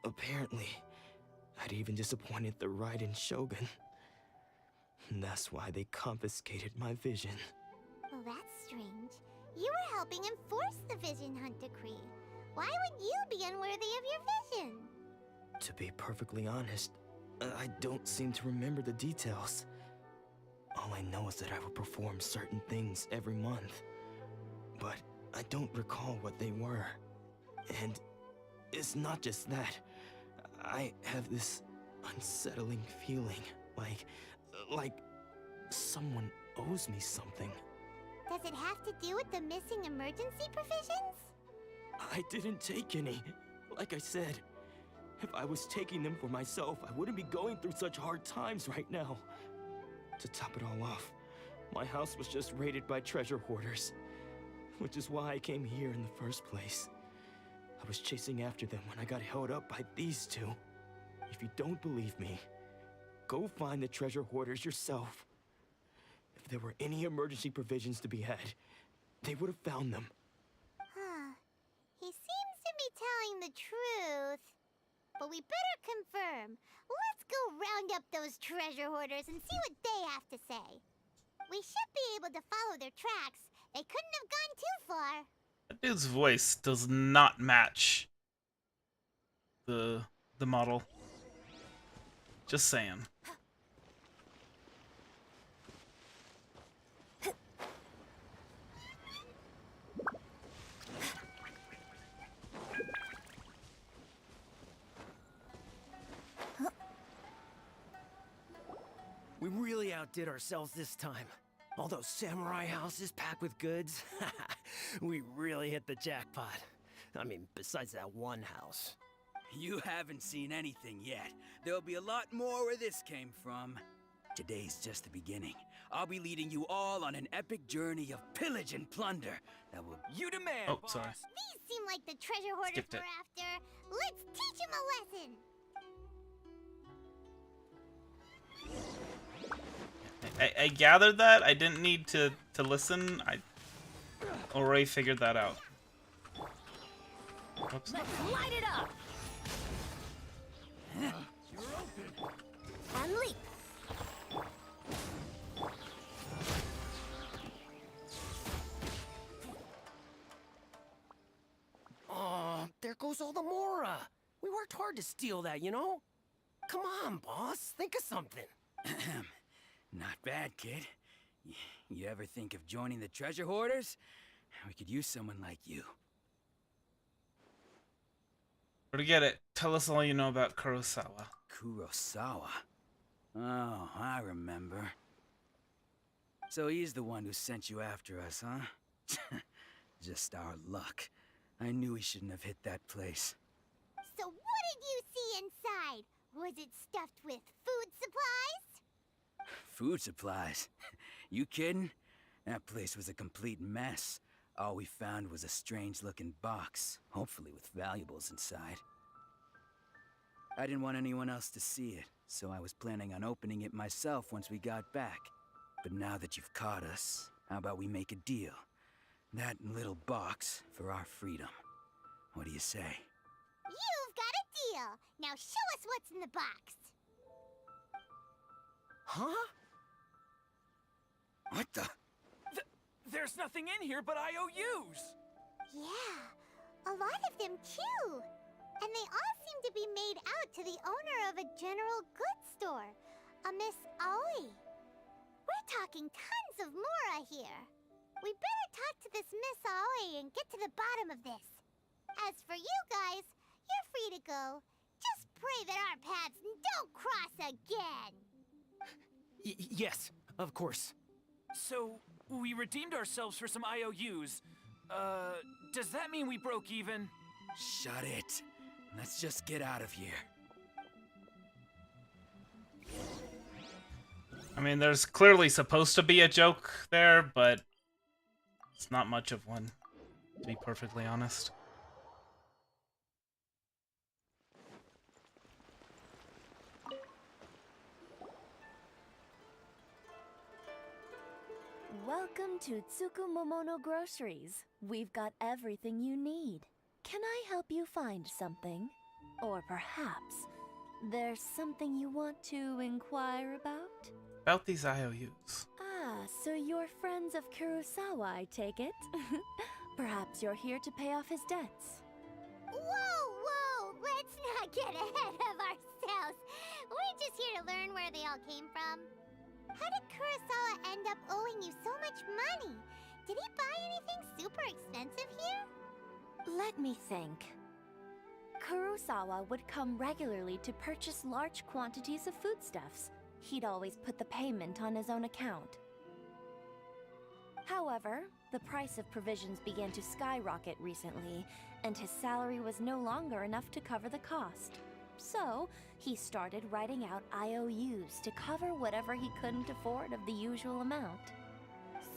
Apparently, I'd even disappointed the Raiden Shogun. And that's why they confiscated my vision. Well, that's strange. You were helping enforce the Vision Hunt decree. Why would you be unworthy of your vision? To be perfectly honest, I don't seem to remember the details. All I know is that I would perform certain things every month. But I don't recall what they were. And it's not just that. I have this unsettling feeling, like someone owes me something. Does it have to do with the missing emergency provisions? I didn't take any. Like I said, if I was taking them for myself, I wouldn't be going through such hard times right now. To top it all off, my house was just raided by treasure hoarders, which is why I came here in the first place. I was chasing after them when I got held up by these two. If you don't believe me, go find the treasure hoarders yourself. If there were any emergency provisions to be had, they would have found them. Huh. He seems to be telling the truth. But we better confirm. Let's go round up those treasure hoarders and see what they have to say. We should be able to follow their tracks. They couldn't have gone too far. That dude's voice does not match the model. Just saying. We really outdid ourselves this time. All those samurai houses packed with goods. We really hit the jackpot. I mean, besides that one house. You haven't seen anything yet. There'll be a lot more where this came from. Today's just the beginning. I'll be leading you all on an epic journey of pillage and plunder that will... You demand, Oh, boss. sorry. These seem like the treasure hoarders Skipped we're it. after. Let's teach them a lesson. I gathered that. I didn't need to listen. I already figured that out. Whoops. Let's light it up! And leap! Oh, there goes all the Mora. We worked hard to steal that, you know? Come on, boss. Think of something. Not bad, kid. You ever think of joining the treasure hoarders? We could use someone like you. Forget it. Tell us all you know about Kurosawa. Kurosawa? Oh, I remember. So he's the one who sent you after us, huh? Just our luck. I knew he shouldn't have hit that place. So what did you see inside? Was it stuffed with food supplies? Food supplies? You kidding? That place was a complete mess. All we found was a strange-looking box, hopefully with valuables inside. I didn't want anyone else to see it, so I was planning on opening it myself once we got back. But now that you've caught us, how about we make a deal? That little box for our freedom. What do you say? You've got a deal. Now show us what's in the box. Huh? What the? There's nothing in here but IOUs! Yeah, a lot of them too. And they all seem to be made out to the owner of a general goods store, a Miss Aoi. We're talking tons of Mora here. We better talk to this Miss Aoi and get to the bottom of this. As for you guys, you're free to go. Just pray that our paths don't cross again. Yes, of course. So, we redeemed ourselves for some IOUs. Does that mean we broke even? Shut it. Let's just get out of here. I mean, there's clearly supposed to be a joke there, but it's not much of one, to be perfectly honest. Welcome to Tsukumomono Groceries. We've got everything you need. Can I help you find something? Or perhaps there's something you want to inquire about? About these IOUs. Ah, so you're friends of Kurosawa, I take it? Perhaps you're here to pay off his debts. Whoa! Let's not get ahead of ourselves. We're just here to learn where they all came from. How did Kurosawa end up owing you so much money? Did he buy anything super expensive here? Let me think. Kurosawa would come regularly to purchase large quantities of foodstuffs. He'd always put the payment on his own account. However, the price of provisions began to skyrocket recently, and his salary was no longer enough to cover the cost. So, he started writing out IOUs to cover whatever he couldn't afford of the usual amount.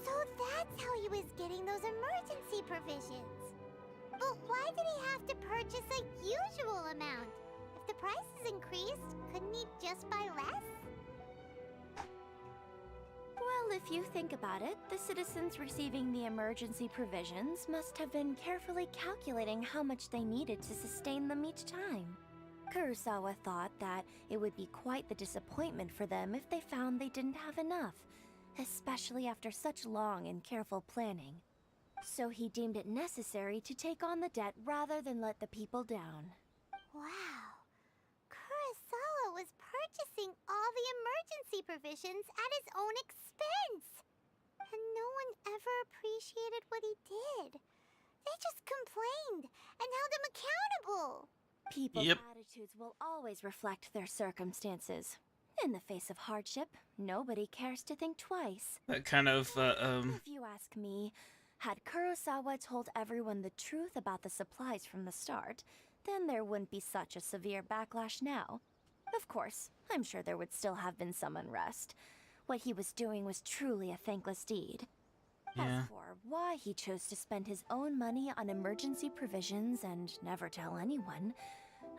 So that's how he was getting those emergency provisions. But why did he have to purchase a usual amount? If the prices increased, couldn't he just buy less? Well, if you think about it, the citizens receiving the emergency provisions must have been carefully calculating how much they needed to sustain them each time. Kurosawa thought that it would be quite the disappointment for them if they found they didn't have enough, especially after such long and careful planning. So he deemed it necessary to take on the debt rather than let the people down. Wow. Kurosawa was purchasing all the emergency provisions at his own expense. And no one ever appreciated what he did. They just complained and held him accountable. People's attitudes will always reflect their circumstances. In the face of hardship, nobody cares to think twice. That kind of, If you ask me, had Kurosawa told everyone the truth about the supplies from the start, then there wouldn't be such a severe backlash now. Of course, I'm sure there would still have been some unrest. What he was doing was truly a thankless deed. As for why he chose to spend his own money on emergency provisions and never tell anyone,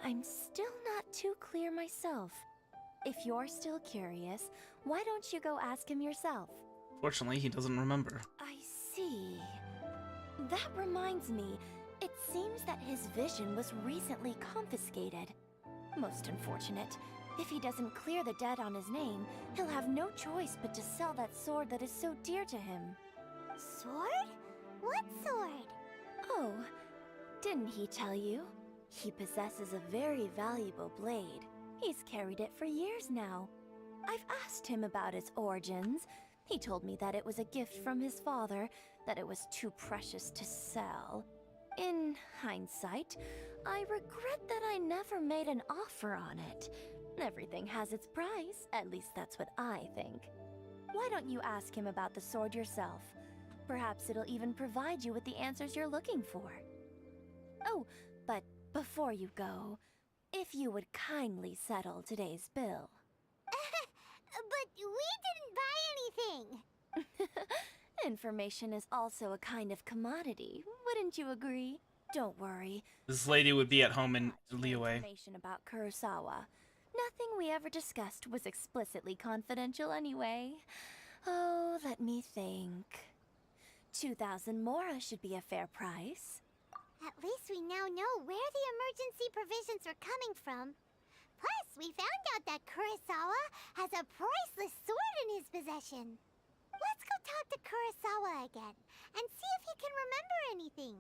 I'm still not too clear myself. If you're still curious, why don't you go ask him yourself? Fortunately, he doesn't remember. I see. That reminds me, it seems that his vision was recently confiscated. Most unfortunate. If he doesn't clear the debt on his name, he'll have no choice but to sell that sword that is so dear to him. Sword? What sword? Oh, didn't he tell you? He possesses a very valuable blade. He's carried it for years now. I've asked him about its origins. He told me that it was a gift from his father, that it was too precious to sell. In hindsight, I regret that I never made an offer on it. Everything has its price, at least that's what I think. Why don't you ask him about the sword yourself? Perhaps it'll even provide you with the answers you're looking for. Oh, but before you go, if you would kindly settle today's bill. But we didn't buy anything. Information is also a kind of commodity, wouldn't you agree? Don't worry. This lady would be at home in Liyue. Information about Kurosawa. Nothing we ever discussed was explicitly confidential anyway. Oh, let me think. 2,000 mora should be a fair price. At least we now know where the emergency provisions are coming from. Plus, we found out that Kurosawa has a priceless sword in his possession. Let's go talk to Kurosawa again and see if he can remember anything.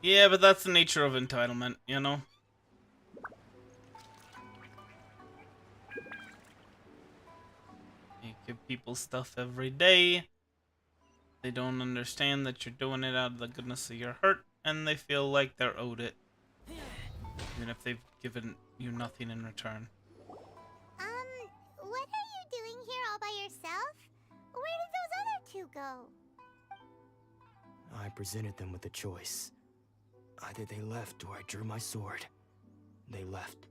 Yeah, but that's the nature of entitlement, you know? You give people stuff every day. They don't understand that you're doing it out of the goodness of your heart, and they feel like they're owed it. Even if they've given you nothing in return. What are you doing here all by yourself? Where did those other two go? I presented them with a choice. Either they left or I drew my sword. They left.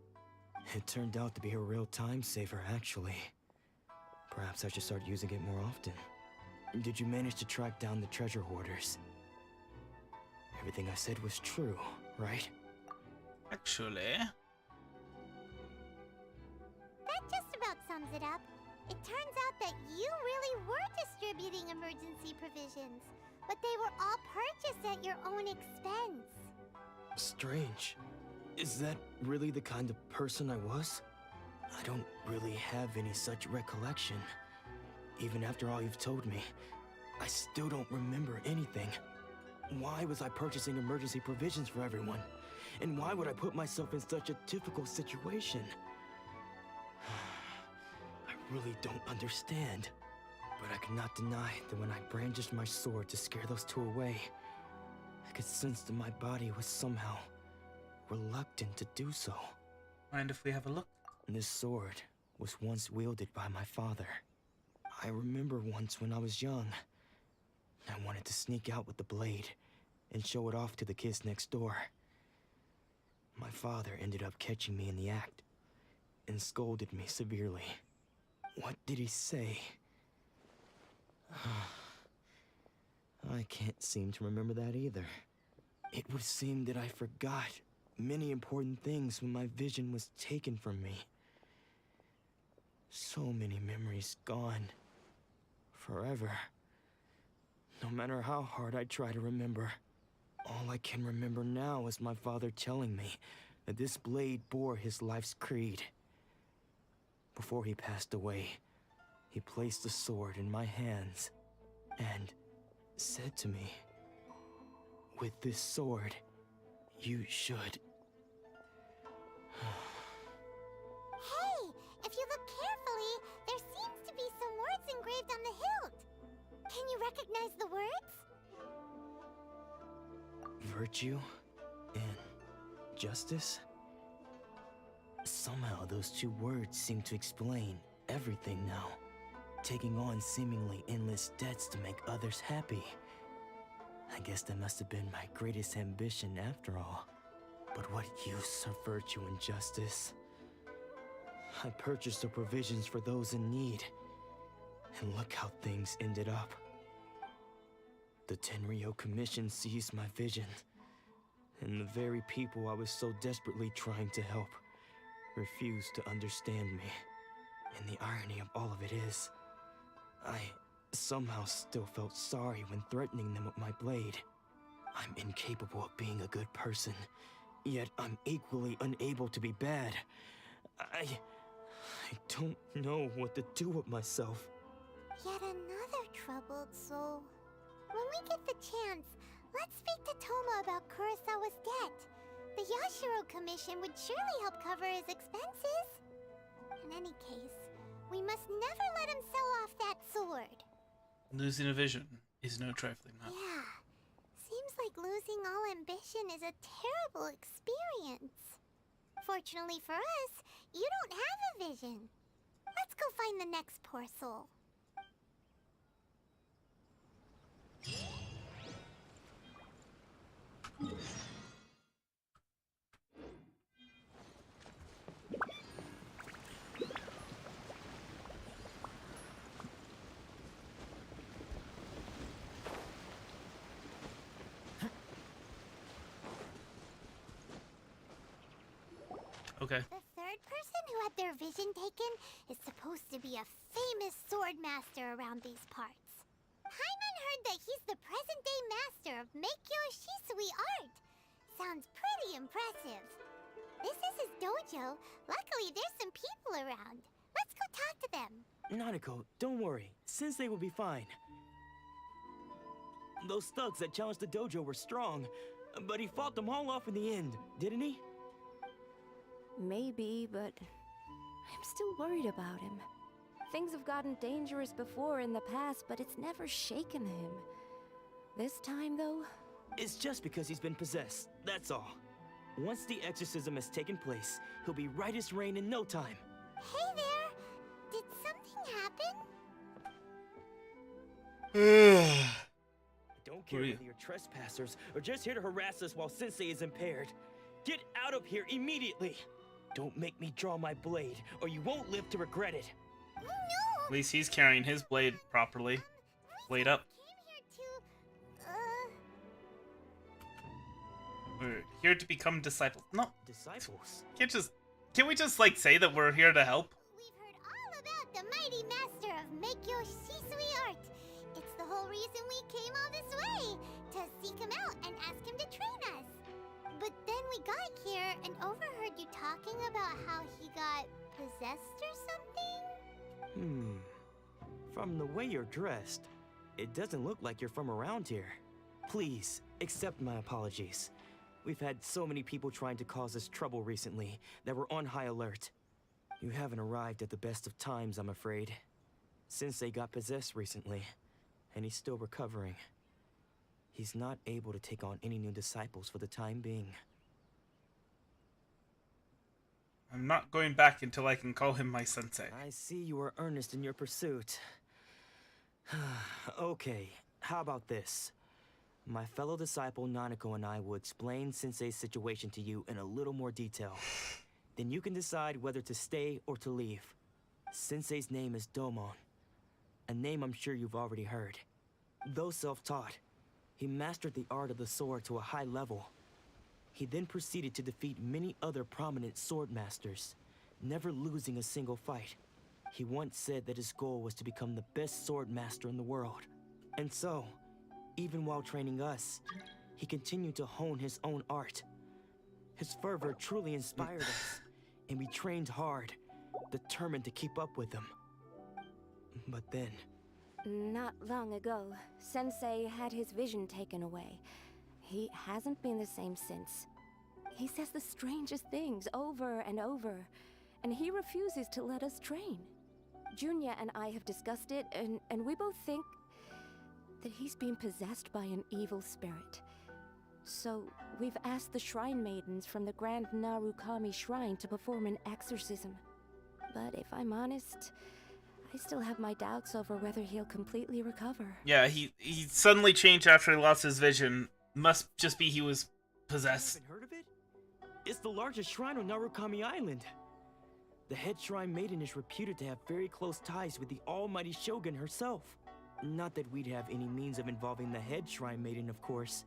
It turned out to be a real time saver, actually. Perhaps I should start using it more often. Did you manage to track down the treasure hoarders? Everything I said was true, right? Actually... That just about sums it up. It turns out that you really were distributing emergency provisions, but they were all purchased at your own expense. Strange. Is that really the kind of person I was? I don't really have any such recollection. Even after all you've told me, I still don't remember anything. Why was I purchasing emergency provisions for everyone? And why would I put myself in such a difficult situation? I really don't understand. But I cannot deny that when I brandished my sword to scare those two away, I could sense that my body was somehow reluctant to do so. Mind if we have a look? This sword was once wielded by my father. I remember once when I was young, I wanted to sneak out with the blade and show it off to the kids next door. My father ended up catching me in the act and scolded me severely. What did he say? I can't seem to remember that either. It would seem that I forgot many important things when my vision was taken from me. So many memories gone. Forever. No matter how hard I try to remember, all I can remember now is my father telling me that this blade bore his life's creed. Before he passed away, he placed the sword in my hands and said to me, "With this sword, you should..." Hey, if you look carefully, there seems to be some words engraved on the hilt. Can you recognize the words? Virtue and justice? Somehow those two words seem to explain everything now. Taking on seemingly endless debts to make others happy. I guess that must have been my greatest ambition after all. But what use are virtue and justice? I purchased the provisions for those in need. And look how things ended up. The Tenryo Commission seized my vision. And the very people I was so desperately trying to help refused to understand me. And the irony of all of it is, I somehow still felt sorry when threatening them with my blade. I'm incapable of being a good person, yet I'm equally unable to be bad. I don't know what to do with myself. Yet another troubled soul. When we get the chance, let's speak to Toma about Kurosawa's debt. The Yashiro Commission would surely help cover his expenses. In any case, we must never let him sell off that sword. Losing a vision is no trifling matter. Yeah. Seems like like losing all ambition is a terrible experience. Fortunately for us, you don't have a vision. Let's go find the next poor soul. Okay. The third person who had their vision taken is supposed to be a famous sword master around these parts. Paimon heard that he's the present-day master of miHoYo Shisui art. Sounds pretty impressive. This is his dojo. Luckily, there's some people around. Let's go talk to them. Nanako, don't worry. Sensei will be fine. Those thugs that challenged the dojo were strong, but he fought them all off in the end, didn't he? Maybe, but I'm still worried about him. Things have gotten dangerous before in the past, but it's never shaken him. This time, though... It's just because he's been possessed, that's all. Once the exorcism has taken place, he'll be right as rain in no time. Hey there! Did something happen? Don't care whether you're trespassers or just here to harass us while Sensei is impaired. Get out of here immediately! Don't make me draw my blade, or you won't live to regret it. No! At least he's carrying his blade properly. Blade up. We're here to become disciples. No. Disciples? Can we just like say that we're here to help? We've heard all about the mighty master of miHoYo Shisui art. It's the whole reason we came all this way, to seek him out and ask him to train us. But then we got here and overheard you talking about how he got possessed or something? From the way you're dressed, it doesn't look like you're from around here. Please, accept my apologies. We've had so many people trying to cause us trouble recently that we're on high alert. You haven't arrived at the best of times, I'm afraid. Sensei got possessed recently, and he's still recovering. He's not able to take on any new disciples for the time being. I'm not going back until I can call him my sensei. I see you are earnest in your pursuit. Okay, how about this? My fellow disciple Nanako and I will explain Sensei's situation to you in a little more detail. Then you can decide whether to stay or to leave. Sensei's name is Domon, a name I'm sure you've already heard. Though self-taught, he mastered the art of the sword to a high level. He then proceeded to defeat many other prominent sword masters, never losing a single fight. He once said that his goal was to become the best sword master in the world. And so, even while training us, he continued to hone his own art. His fervor truly inspired us, and we trained hard, determined to keep up with him. But then... Not long ago, Sensei had his vision taken away. He hasn't been the same since. He says the strangest things over and over, and he refuses to let us train. Junya and I have discussed it, and we both think that he's being possessed by an evil spirit. So, we've asked the Shrine Maidens from the Grand Narukami Shrine to perform an exorcism. But if I'm honest, I still have my doubts over whether he'll completely recover. Yeah, he suddenly changed after he lost his vision. Must just be he was possessed. Haven't heard of it? It's the largest shrine on Narukami Island. The head shrine maiden is reputed to have very close ties with the almighty Shogun herself. Not that we'd have any means of involving the head shrine maiden, of course.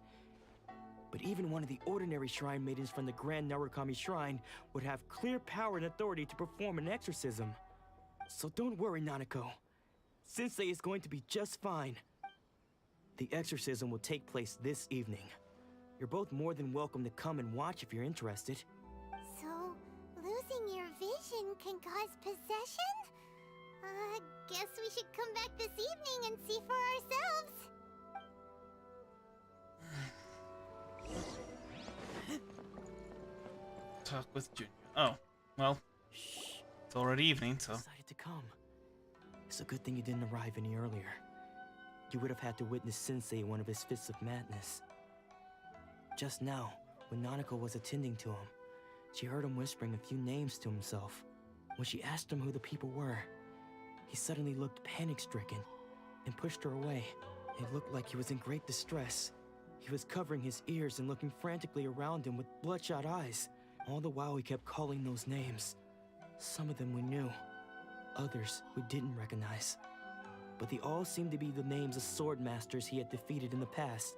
But even one of the ordinary shrine maidens from the Grand Narukami Shrine would have clear power and authority to perform an exorcism. So don't worry, Nanako. Sensei is going to be just fine. The exorcism will take place this evening. You're both more than welcome to come and watch if you're interested. So, losing your vision can cause possession? Guess we should come back this evening and see for ourselves. Talk with Junya. Oh, well, it's already evening, so... Decided to come. It's a good thing you didn't arrive any earlier. You would have had to witness Sensei one of his fits of madness. Just now, when Nanako was attending to him, she heard him whispering a few names to himself. When she asked him who the people were, he suddenly looked panic-stricken and pushed her away. It looked like he was in great distress. He was covering his ears and looking frantically around him with bloodshot eyes. All the while he kept calling those names. Some of them we knew, others we didn't recognize. But they all seemed to be the names of sword masters he had defeated in the past.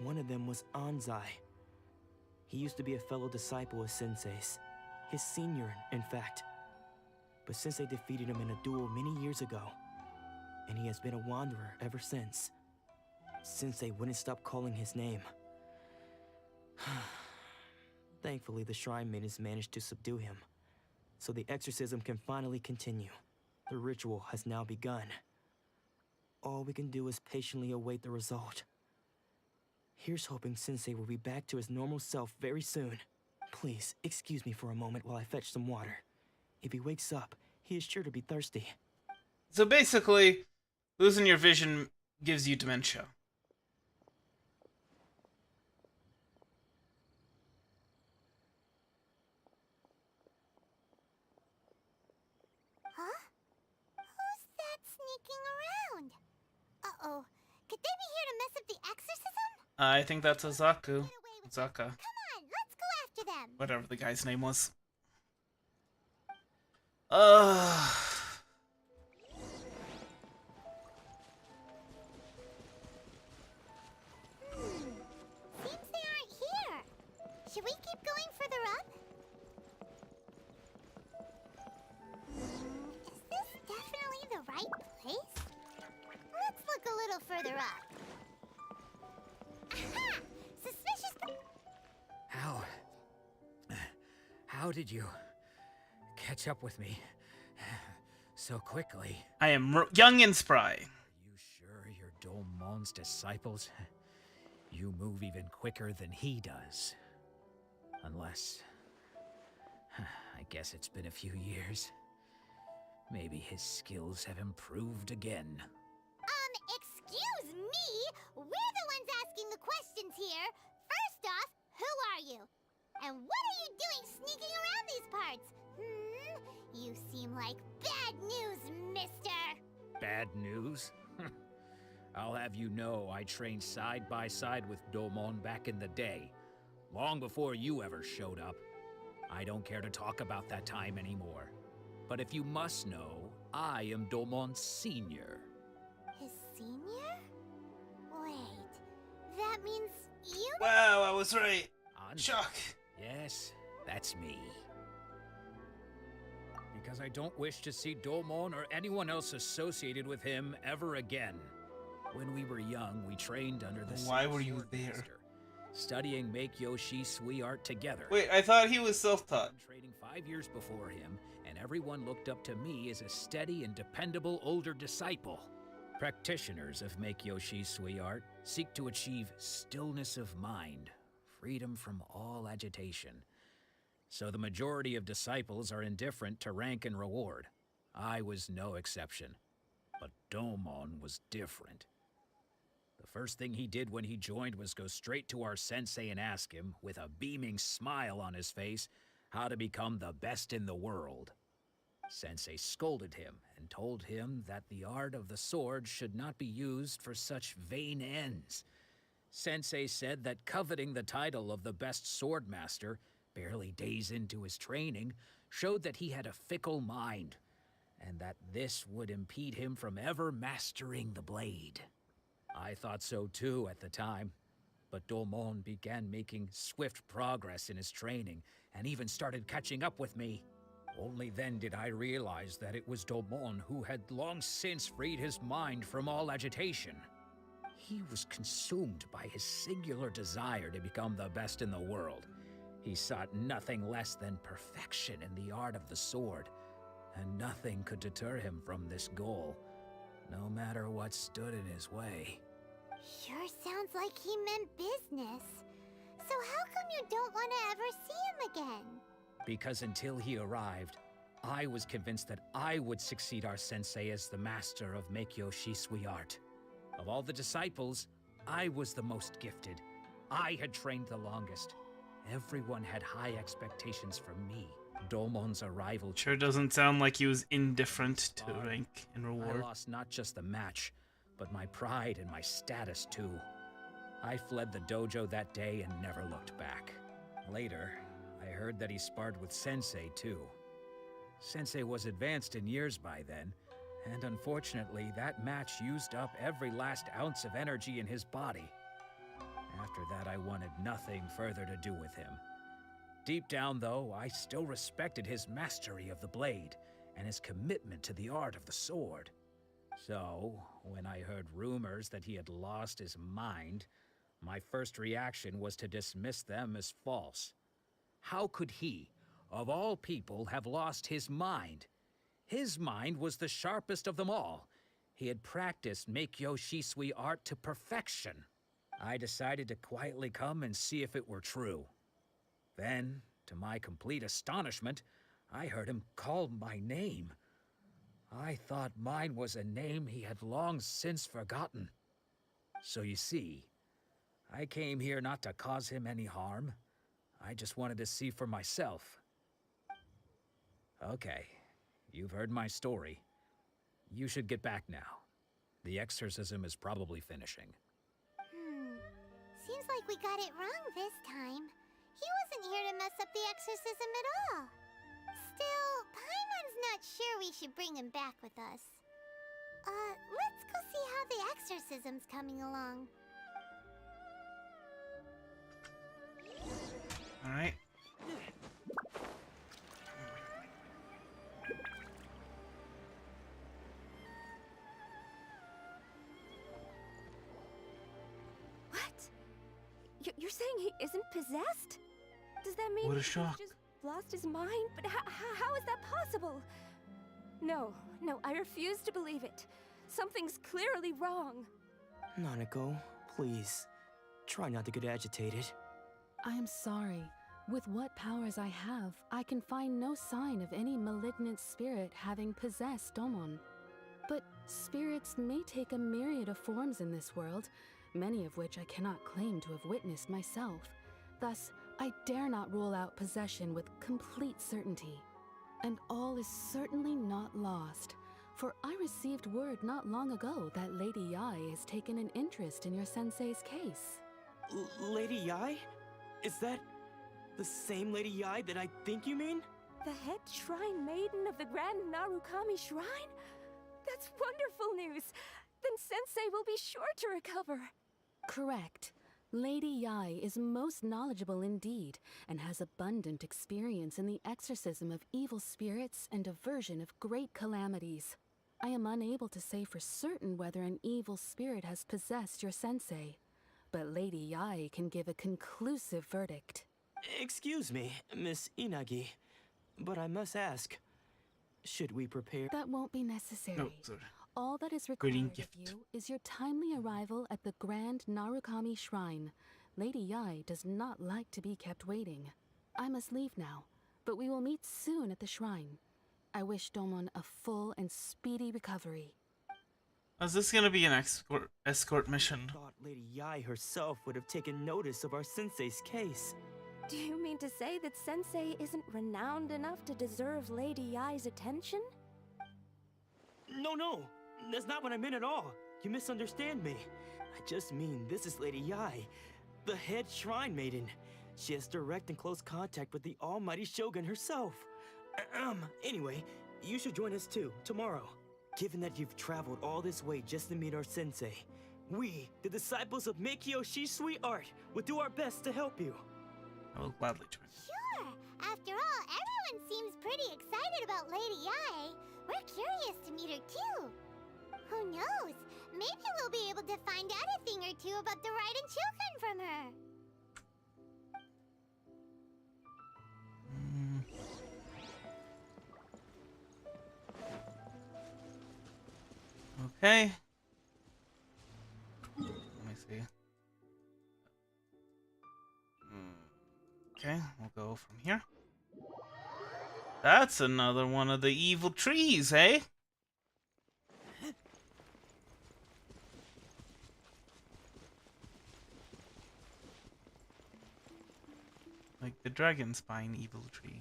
One of them was Anzai. He used to be a fellow disciple of Sensei's. His senior, in fact. But Sensei defeated him in a duel many years ago, and he has been a wanderer ever since. Sensei wouldn't stop calling his name. Thankfully, the shrine maidens managed to subdue him, so the exorcism can finally continue. The ritual has now begun. All we can do is patiently await the result. Here's hoping Sensei will be back to his normal self very soon. Please, excuse me for a moment while I fetch some water. If he wakes up, he is sure to be thirsty. So basically, losing your vision gives you dementia. Huh? Who's that sneaking around? Uh-oh. Could they be here to mess up the exorcism? I think that's Azaku. Zaka. Come on, let's go after them. Whatever the guy's name was. Seems they aren't here. Should we keep going further up? Is this definitely the right place? Let's look a little further up. Aha! Suspicious. How did you catch up with me so quickly? I am young and spry. You sure you're Domon's disciples? You move even quicker than he does. Unless... I guess it's been a few years. Maybe his skills have improved again. Excuse me? We're the ones asking the questions here. First off, who are you? And what are you doing sneaking around these parts? You seem like bad news, mister. Bad news? I'll have you know I trained side by side with Domon back in the day, long before you ever showed up. I don't care to talk about that time anymore. But if you must know, I am Domon's senior. His senior? Wait, that means you... Wow, I was right. Shock. Yes, that's me. Because I don't wish to see Domon or anyone else associated with him ever again. When we were young, we trained under the Why same were you sword there? master, studying miHoYo Shui art together. Wait, I thought he was self-taught. Training 5 years before him, and everyone looked up to me as a steady and dependable older disciple. Practitioners of miHoYo Shui art seek to achieve stillness of mind, freedom from all agitation. So the majority of disciples are indifferent to rank and reward. I was no exception. But Domon was different. The first thing he did when he joined was go straight to our sensei and ask him, with a beaming smile on his face, how to become the best in the world. Sensei scolded him and told him that the art of the sword should not be used for such vain ends. Sensei said that coveting the title of the best sword master, barely days into his training, showed that he had a fickle mind, and that this would impede him from ever mastering the blade. I thought so too at the time, but Domon began making swift progress in his training, and even started catching up with me. Only then did I realize that it was Domon who had long since freed his mind from all agitation. He was consumed by his singular desire to become the best in the world. He sought nothing less than perfection in the art of the sword, and nothing could deter him from this goal, no matter what stood in his way. Sure sounds like he meant business. So how come you don't want to ever see him again? Because until he arrived, I was convinced that I would succeed our sensei as the master of miHoYo Shui art. Of all the disciples, I was the most gifted, I had trained the longest. Everyone had high expectations for me. Domon's arrival Sure doesn't sound like he was indifferent to rank and I reward. lost not just the match, but my pride and my status too. I fled the dojo that day and never looked back. Later, I heard that he sparred with Sensei too. Sensei was advanced in years by then, and unfortunately that match used up every last ounce of energy in his body. After that, I wanted nothing further to do with him. Deep down, though, I still respected his mastery of the blade and his commitment to the art of the sword. So, when I heard rumors that he had lost his mind, my first reaction was to dismiss them as false. How could he, of all people, have lost his mind? His mind was the sharpest of them all. He had practiced miHoYo Shisui art to perfection. I decided to quietly come and see if it were true. Then, to my complete astonishment, I heard him call my name. I thought mine was a name he had long since forgotten. So you see, I came here not to cause him any harm. I just wanted to see for myself. Okay, you've heard my story. You should get back now. The exorcism is probably finishing. Seems like we got it wrong this time. He wasn't here to mess up the exorcism at all. Still, Paimon's not sure we should bring him back with us. Let's go see how the exorcism's coming along. Alright. You're saying he isn't possessed? Does that mean What a he's shock. just lost his mind? But how is that possible? No, I refuse to believe it. Something's clearly wrong. Nanako, please. Try not to get agitated. I am sorry. With what powers I have, I can find no sign of any malignant spirit having possessed Domon. But spirits may take a myriad of forms in this world, many of which I cannot claim to have witnessed myself. Thus, I dare not rule out possession with complete certainty. And all is certainly not lost, for I received word not long ago that Lady Yai has taken an interest in your sensei's case. Lady Yai? Is that the same Lady Yai that I think you mean? The head shrine maiden of the Grand Narukami Shrine? That's wonderful news! Then Sensei will be sure to recover. Correct. Lady Yai is most knowledgeable indeed, and has abundant experience in the exorcism of evil spirits and aversion of great calamities. I am unable to say for certain whether an evil spirit has possessed your sensei, but Lady Yai can give a conclusive verdict. Excuse me, Miss Inagi, but I must ask, should we prepare? That won't be necessary. No, sorry. All that is Greeting required of you is your timely arrival at the Grand Narukami Shrine. Lady Yai does not like to be kept waiting. I must leave now, but we will meet soon at the shrine. I wish Domon a full and speedy recovery. Is this gonna be an escort mission? I thought Lady Yai herself would have taken notice of our sensei's case. Do you mean to say that Sensei isn't renowned enough to deserve Lady Yai's attention? No, that's not what I meant at all. You misunderstand me. I just mean this is Lady Yai, the head shrine maiden. She has direct and close contact with the almighty Shogun herself. Anyway, you should join us too, tomorrow. Given that you've traveled all this way just to meet our sensei, we, the disciples of miHoYo Shisui art, will do our best to help you. I will gladly join. Sure. After all, everyone seems pretty excited about Lady Yai. We're curious to meet her too. Who knows? Maybe we'll be able to find out a thing or two about the Raiden children from her. Okay. Let me see. Okay, we'll go from here. That's another one of the evil trees, eh? Like the dragon spine evil tree.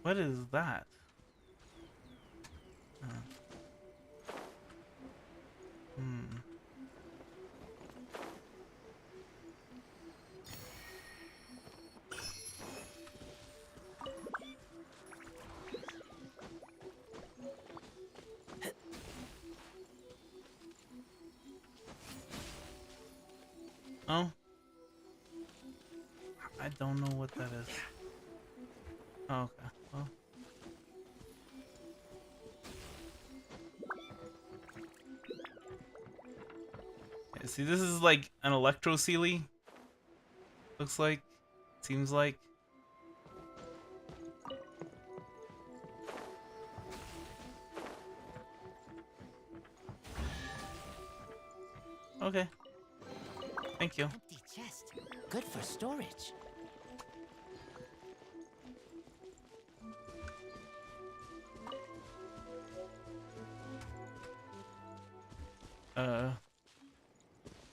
What is that? Oh. I don't know what that is. Oh, okay. Well. Yeah, see, this is like an electro Sealy. Looks like. Seems like. Okay. Thank you. Empty chest. Good for storage.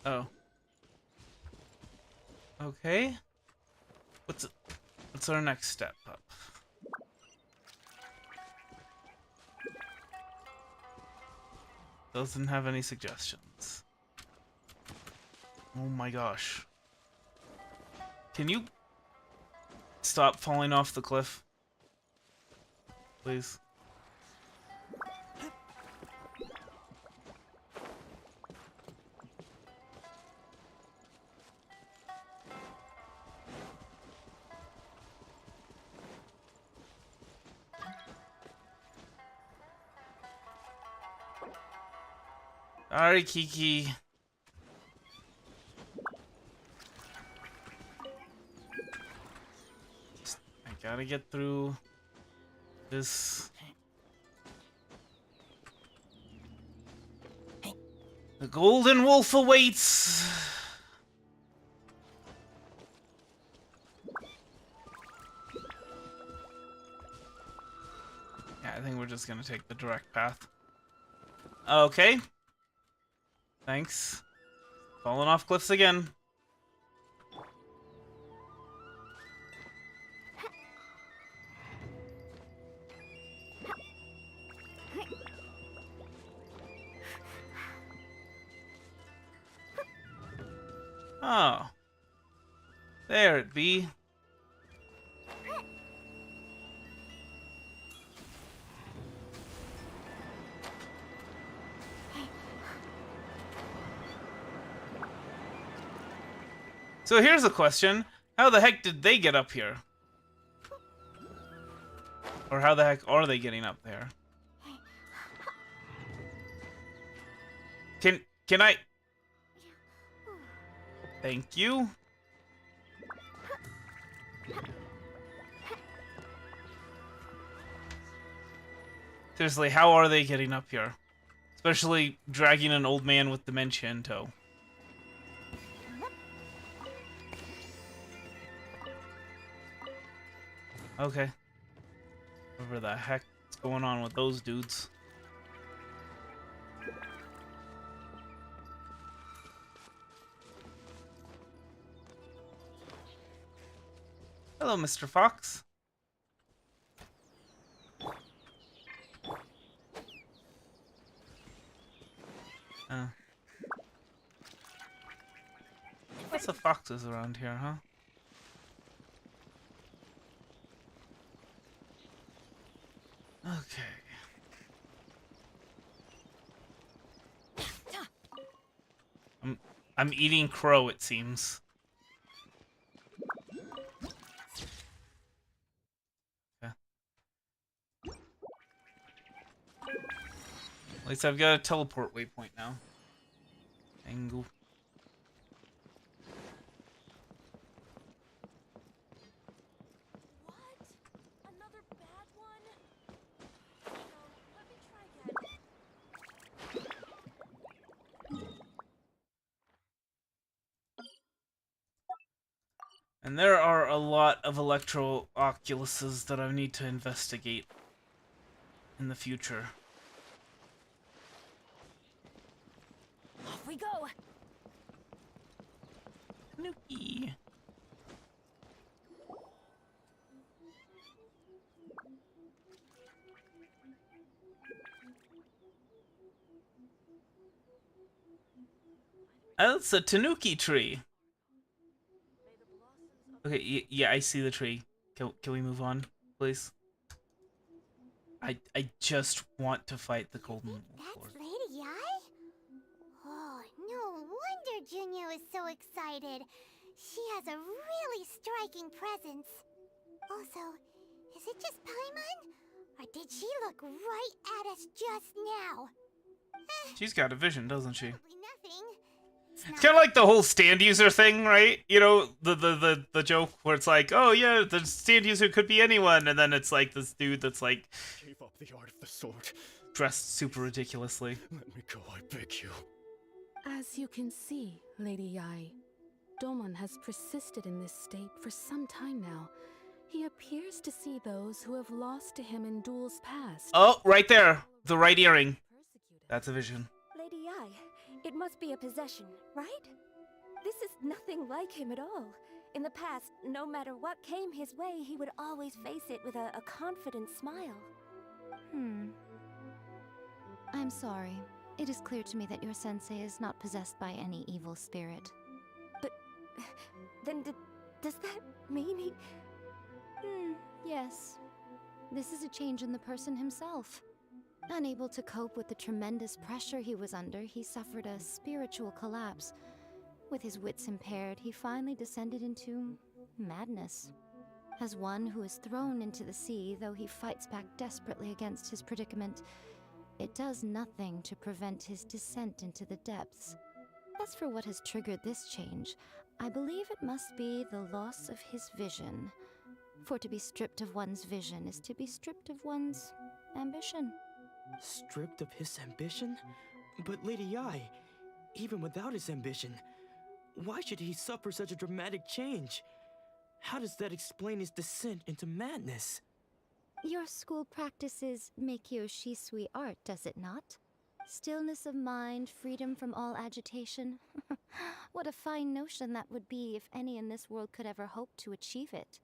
Oh. Okay. What's our next step up? Doesn't have any suggestions. Oh my gosh. Can you stop falling off the cliff? Please. Sorry, Kiki. I gotta get through this. The golden wolf awaits. Yeah, I think we're just gonna take the direct path. Okay. Thanks. Falling off cliffs again. Oh. There it be. So here's a question. How the heck did they get up here? Or how the heck are they getting up there? Can I... Thank you. Seriously, how are they getting up here? Especially dragging an old man with dementia in tow. Okay. Whatever the heck is going on with those dudes. Hello, Mr. Fox. Lots of foxes around here, huh? Okay. I'm eating crow, it seems. Okay. At least I've got a teleport waypoint now. Angle. And there are a lot of electro-oculuses that I need to investigate in the future. Off we go! Nuki. That's a tanuki tree. Okay, yeah, I see the tree. Can we move on, please? I just want to fight the golden That's Lady Ai? Oh, no wonder Junior is so excited. She has a really striking presence. Also, is it just Paimon? Or did she look right at us just now? She's got a vision, doesn't she? Nothing. It's kind of like the whole stand user thing, right? You know, the joke where it's like, oh yeah, the stand user could be anyone, and then it's like this dude that's like Gave up the art of the sword. dressed super ridiculously. Let me go, I beg you. As you can see, Lady Yai, Domon has persisted in this state for some time now. He appears to see those who have lost to him in duels past. Oh, right there, the right earring. That's a vision. Lady Ai, it must be a possession, right? This is nothing like him at all. In the past, no matter what came his way, he would always face it with a confident smile. I'm sorry. It is clear to me that your sensei is not possessed by any evil spirit. But then does that mean he... Yes. This is a change in the person himself. Unable to cope with the tremendous pressure he was under, he suffered a spiritual collapse. With his wits impaired, he finally descended into madness. As one who is thrown into the sea, though he fights back desperately against his predicament, it does nothing to prevent his descent into the depths. As for what has triggered this change, I believe it must be the loss of his vision. For to be stripped of one's vision is to be stripped of one's ambition. Stripped of his ambition? But Lady Ai, even without his ambition, why should he suffer such a dramatic change? How does that explain his descent into madness? Your school practices miHoYo Shisui art, does it not? Stillness of mind, freedom from all agitation. What a fine notion that would be if any in this world could ever hope to achieve it.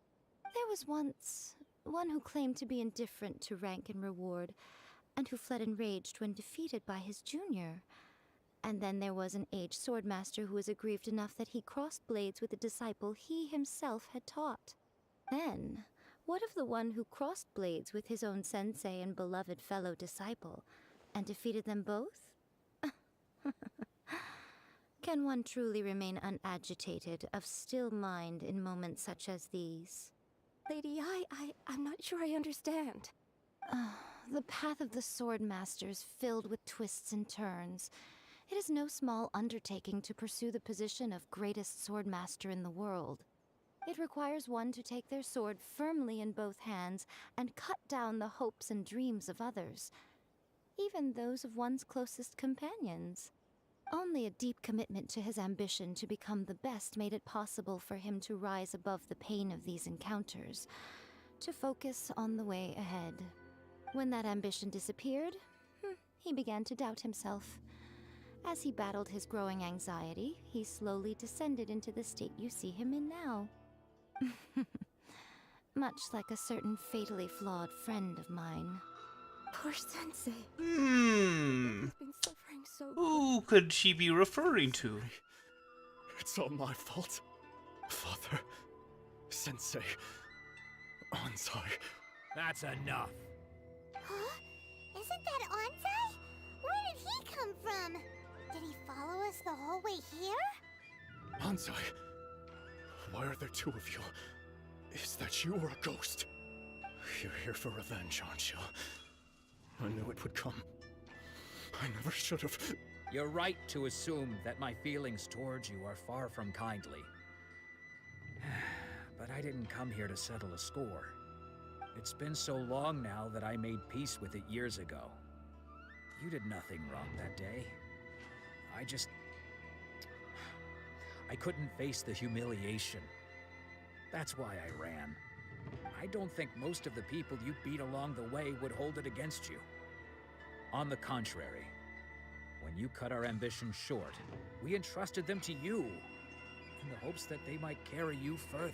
There was once one who claimed to be indifferent to rank and reward, and who fled enraged when defeated by his junior. And then there was an aged swordmaster who was aggrieved enough that he crossed blades with a disciple he himself had taught. Then, what of the one who crossed blades with his own sensei and beloved fellow disciple, and defeated them both? Can one truly remain unagitated, of still mind in moments such as these? Lady Ai, I'm not sure I understand. The path of the Swordmaster is filled with twists and turns. It is no small undertaking to pursue the position of greatest Swordmaster in the world. It requires one to take their sword firmly in both hands and cut down the hopes and dreams of others, even those of one's closest companions. Only a deep commitment to his ambition to become the best made it possible for him to rise above the pain of these encounters, to focus on the way ahead. When that ambition disappeared, he began to doubt himself. As he battled his growing anxiety, he slowly descended into the state you see him in now. Much like a certain fatally flawed friend of mine. Poor sensei. Hmm. He's been suffering so... Who could she be referring to? It's all my fault. Father, Sensei, Ansai. That's enough. Huh? Isn't that Ansai? Where did he come from? Did he follow us the whole way here? Ansai, why are there two of you? Is that you or a ghost? You're here for revenge, aren't you? I knew it would come. I never should have. You're right to assume that my feelings towards you are far from kindly. But I didn't come here to settle a score. It's been so long now that I made peace with it years ago. You did nothing wrong that day. I couldn't face the humiliation. That's why I ran. I don't think most of the people you beat along the way would hold it against you. On the contrary, when you cut our ambitions short, we entrusted them to you, in the hopes that they might carry you further.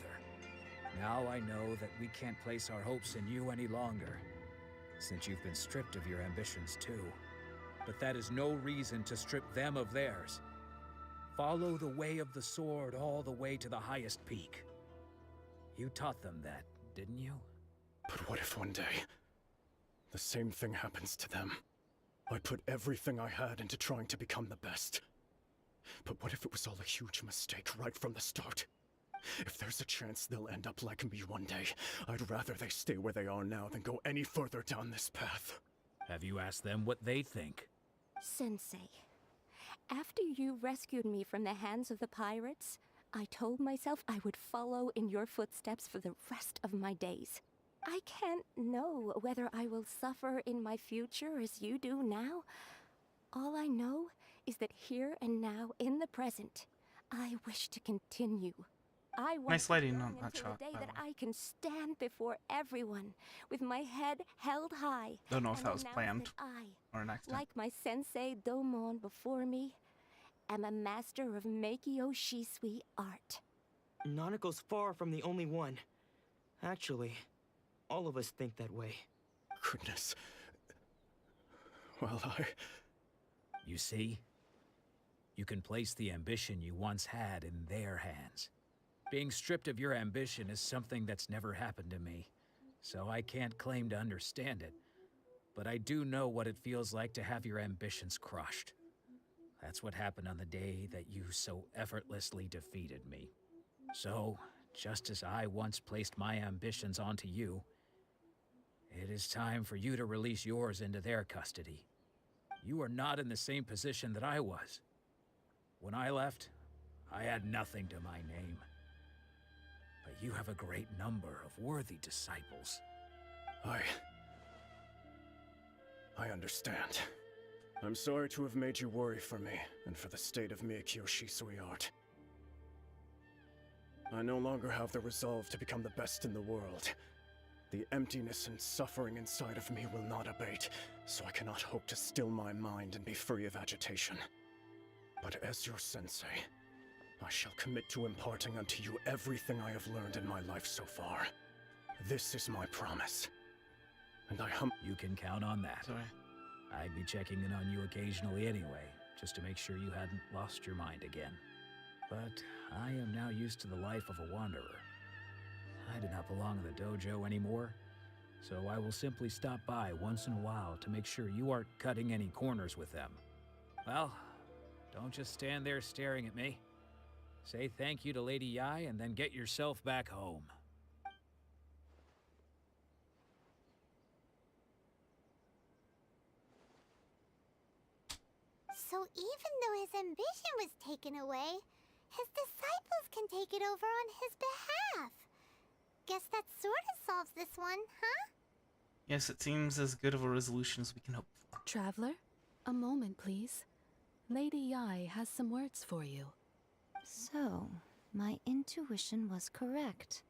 Now I know that we can't place our hopes in you any longer, since you've been stripped of your ambitions too. But that is no reason to strip them of theirs. Follow the way of the sword all the way to the highest peak. You taught them that, didn't you? But what if one day, the same thing happens to them? I put everything I had into trying to become the best. But what if it was all a huge mistake right from the start? If there's a chance they'll end up like me one day, I'd rather they stay where they are now than go any further down this path. Have you asked them what they think? Sensei, after you rescued me from the hands of the pirates, I told myself I would follow in your footsteps for the rest of my days. I can't know whether I will suffer in my future as you do now. All I know is that here and now, in the present, I wish to continue. I want Nice lighting on that until shot, the day by the that way. I can stand before everyone with my head held high. Don't know if and that was announce planned that I, or an accident. like my sensei Domon before me, am a master of Meikyo Shisui art. Nanako's far from the only one. Actually, all of us think that way. Goodness. Well, You see? You can place the ambition you once had in their hands. Being stripped of your ambition is something that's never happened to me, so I can't claim to understand it. But I do know what it feels like to have your ambitions crushed. That's what happened on the day that you so effortlessly defeated me. So, just as I once placed my ambitions onto you, it is time for you to release yours into their custody. You are not in the same position that I was. When I left, I had nothing to my name. But you have a great number of worthy disciples. I understand. I'm sorry to have made you worry for me, and for the state of miHoYo Shisui art. I no longer have the resolve to become the best in the world. The emptiness and suffering inside of me will not abate, so I cannot hope to still my mind and be free of agitation. But as your sensei, I shall commit to imparting unto you everything I have learned in my life so far. This is my promise. And You can count on that. Sorry. I'd be checking in on you occasionally anyway, just to make sure you hadn't lost your mind again. But I am now used to the life of a wanderer. I do not belong in the dojo anymore, so I will simply stop by once in a while to make sure you aren't cutting any corners with them. Well, don't just stand there staring at me. Say thank you to Lady Yai and then get yourself back home. So even though his ambition was taken away, his disciples can take it over on his behalf. Guess that sort of solves this one, huh? Yes, it seems as good of a resolution as we can hope for. Traveler, a moment, please. Lady Yai has some words for you. So, my intuition was correct.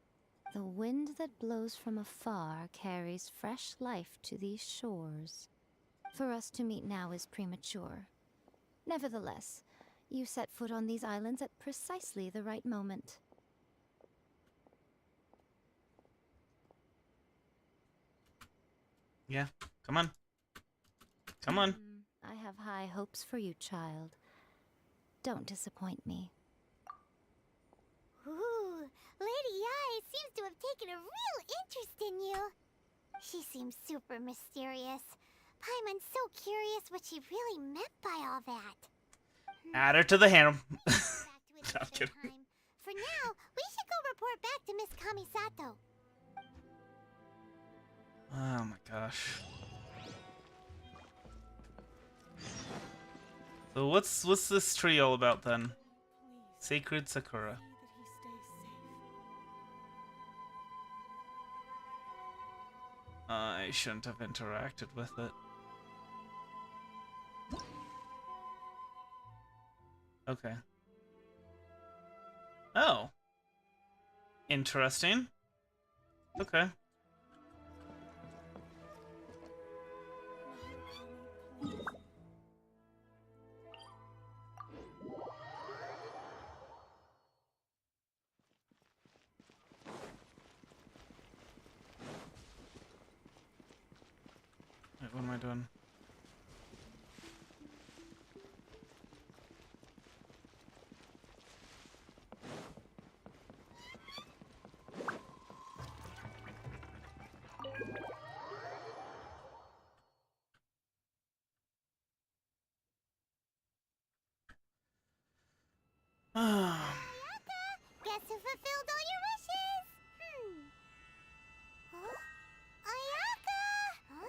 The wind that blows from afar carries fresh life to these shores. For us to meet now is premature. Nevertheless, you set foot on these islands at precisely the right moment. Yeah, come on. Come on. I have high hopes for you, child. Don't disappoint me. Ooh, Lady Yai seems to have taken a real interest in you. She seems super mysterious. Paimon's so curious what she really meant by all that. Add her to the harem. No, I'm kidding. For now, we should go report back to Miss Kamisato. Oh my gosh. So what's this tree all about then? Sacred Sakura. I shouldn't have interacted with it. Okay. Oh. Interesting. Okay. Wait, what am I doing? Guess who fulfilled all your wishes? Huh? Ayaka! Huh?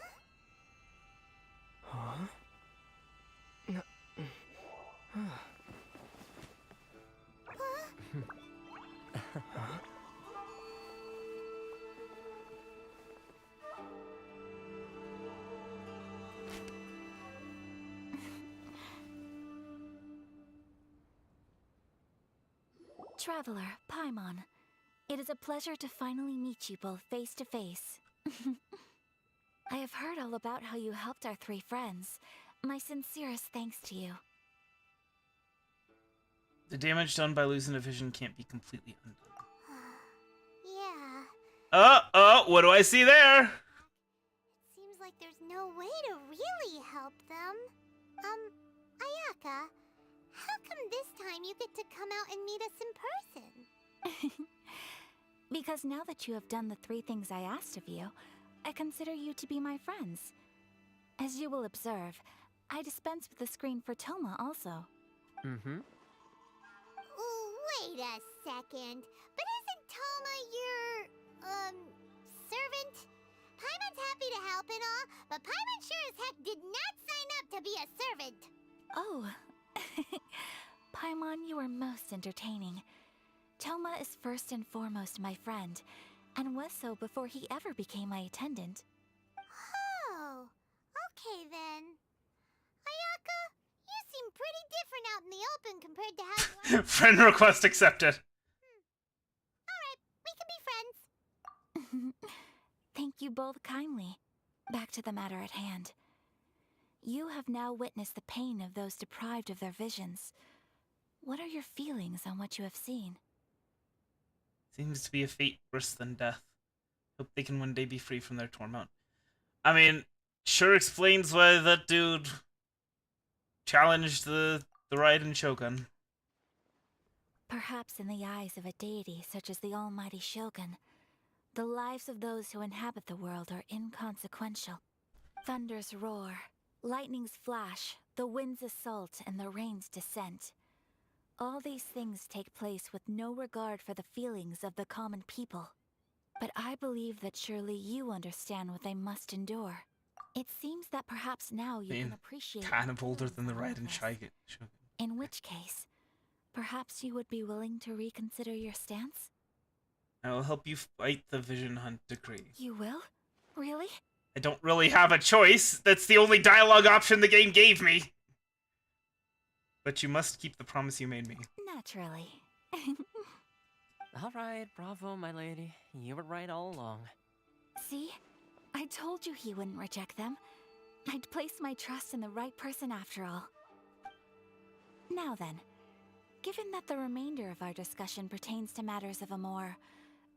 Traveler, Paimon, it is a pleasure to finally meet you both face to face. I have heard all about how you helped our 3 friends. My sincerest thanks to you. The damage done by losing a vision can't be completely undone. Yeah. What do I see there? It seems like there's no way to really help them. Ayaka, how come this time you get to come out and meet us in person? Because now that you have done the 3 things I asked of you, I consider you to be my friends. As you will observe, I dispense with the screen for Toma also. Wait a second. But isn't Toma your, servant? Paimon's happy to help and all, but Paimon sure as heck did not sign up to be a servant. Oh. Paimon, you are most entertaining. Toma is first and foremost my friend, and was so before he ever became my attendant. Oh, okay then. Ayaka, you seem pretty different out in the open compared to how you are. Friend request accepted. Alright, we can be friends. Thank you both kindly. Back to the matter at hand. You have now witnessed the pain of those deprived of their visions. What are your feelings on what you have seen? Seems to be a fate worse than death. Hope they can one day be free from their torment. I mean, sure explains why that dude challenged the Raiden Shogun. Perhaps in the eyes of a deity such as the almighty Shogun, the lives of those who inhabit the world are inconsequential. Thunders roar, lightnings flash, the winds assault, and the rains descent. All these things take place with no regard for the feelings of the common people. But I believe that surely you understand what they must endure. It seems that perhaps now you can appreciate... kind of older than the Raiden Shogun. In which case, perhaps you would be willing to reconsider your stance? I will help you fight the Vision Hunt decree. You will? Really? I don't really have a choice. That's the only dialogue option the game gave me. But you must keep the promise you made me. Naturally. Alright, bravo, my lady. You were right all along. See? I told you he wouldn't reject them. I'd placed my trust in the right person after all. Now then, given that the remainder of our discussion pertains to matters of a more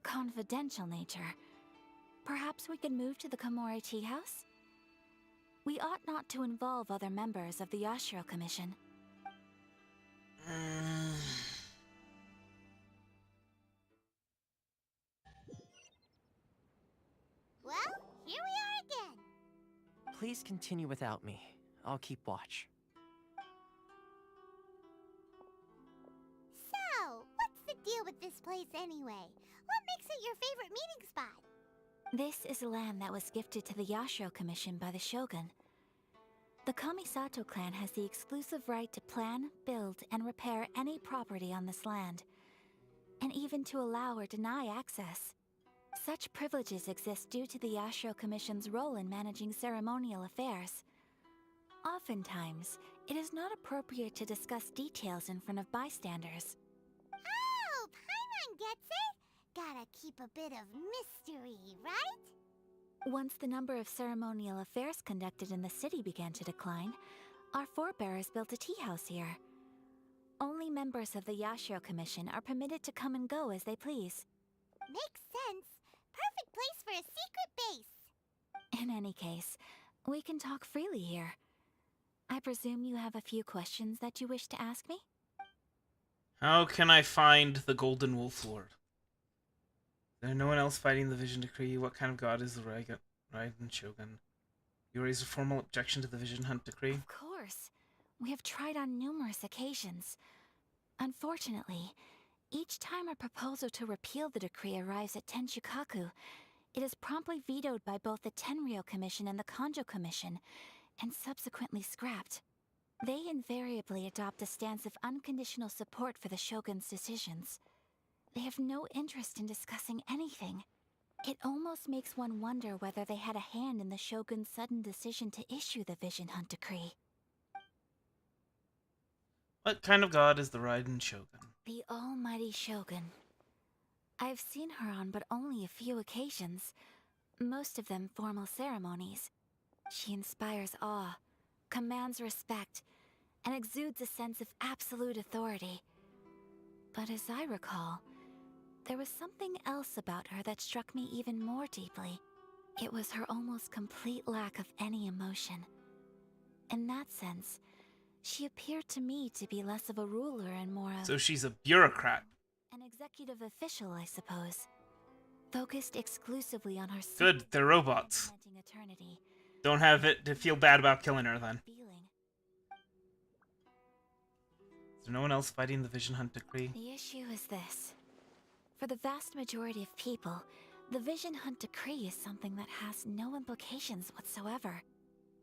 confidential nature, perhaps we could move to the Komori Tea House? We ought not to involve other members of the Yashiro Commission. Well, here we are again. Please continue without me. I'll keep watch. So, what's the deal with this place anyway? What makes it your favorite meeting spot? This is land that was gifted to the Yashiro Commission by the Shogun. The Kamisato clan has the exclusive right to plan, build, and repair any property on this land, and even to allow or deny access. Such privileges exist due to the Yashiro Commission's role in managing ceremonial affairs. Oftentimes, it is not appropriate to discuss details in front of bystanders. Oh, Paimon gets it! Gotta keep a bit of mystery, right? Once the number of ceremonial affairs conducted in the city began to decline, our forebears built a tea house here. Only members of the Yashiro Commission are permitted to come and go as they please. Makes sense. Perfect place for a secret base. In any case, we can talk freely here. I presume you have a few questions that you wish to ask me? How can I find the Golden Wolf Lord? Is there no one else fighting the Vision Decree? What kind of god is the Raiden Shogun? You raise a formal objection to the Vision Hunt Decree? Of course. We have tried on numerous occasions. Unfortunately, each time a proposal to repeal the decree arrives at Tenshukaku, it is promptly vetoed by both the Tenryou Commission and the Kanjo Commission, and subsequently scrapped. They invariably adopt a stance of unconditional support for the Shogun's decisions. They have no interest in discussing anything. It almost makes one wonder whether they had a hand in the Shogun's sudden decision to issue the Vision Hunt Decree. What kind of god is the Raiden Shogun? The almighty Shogun. I've seen her on but only a few occasions, most of them formal ceremonies. She inspires awe, commands respect, and exudes a sense of absolute authority. But as I recall, there was something else about her that struck me even more deeply. It was her almost complete lack of any emotion. In that sense, she appeared to me to be less of a ruler and more of... So she's a bureaucrat. An executive official, I suppose. Focused exclusively on her... Good, they're robots. Eternity. Don't have it to feel bad about killing her, then. Is there no one else fighting the Vision Hunt Decree? The issue is this. For the vast majority of people, the Vision Hunt Decree is something that has no implications whatsoever.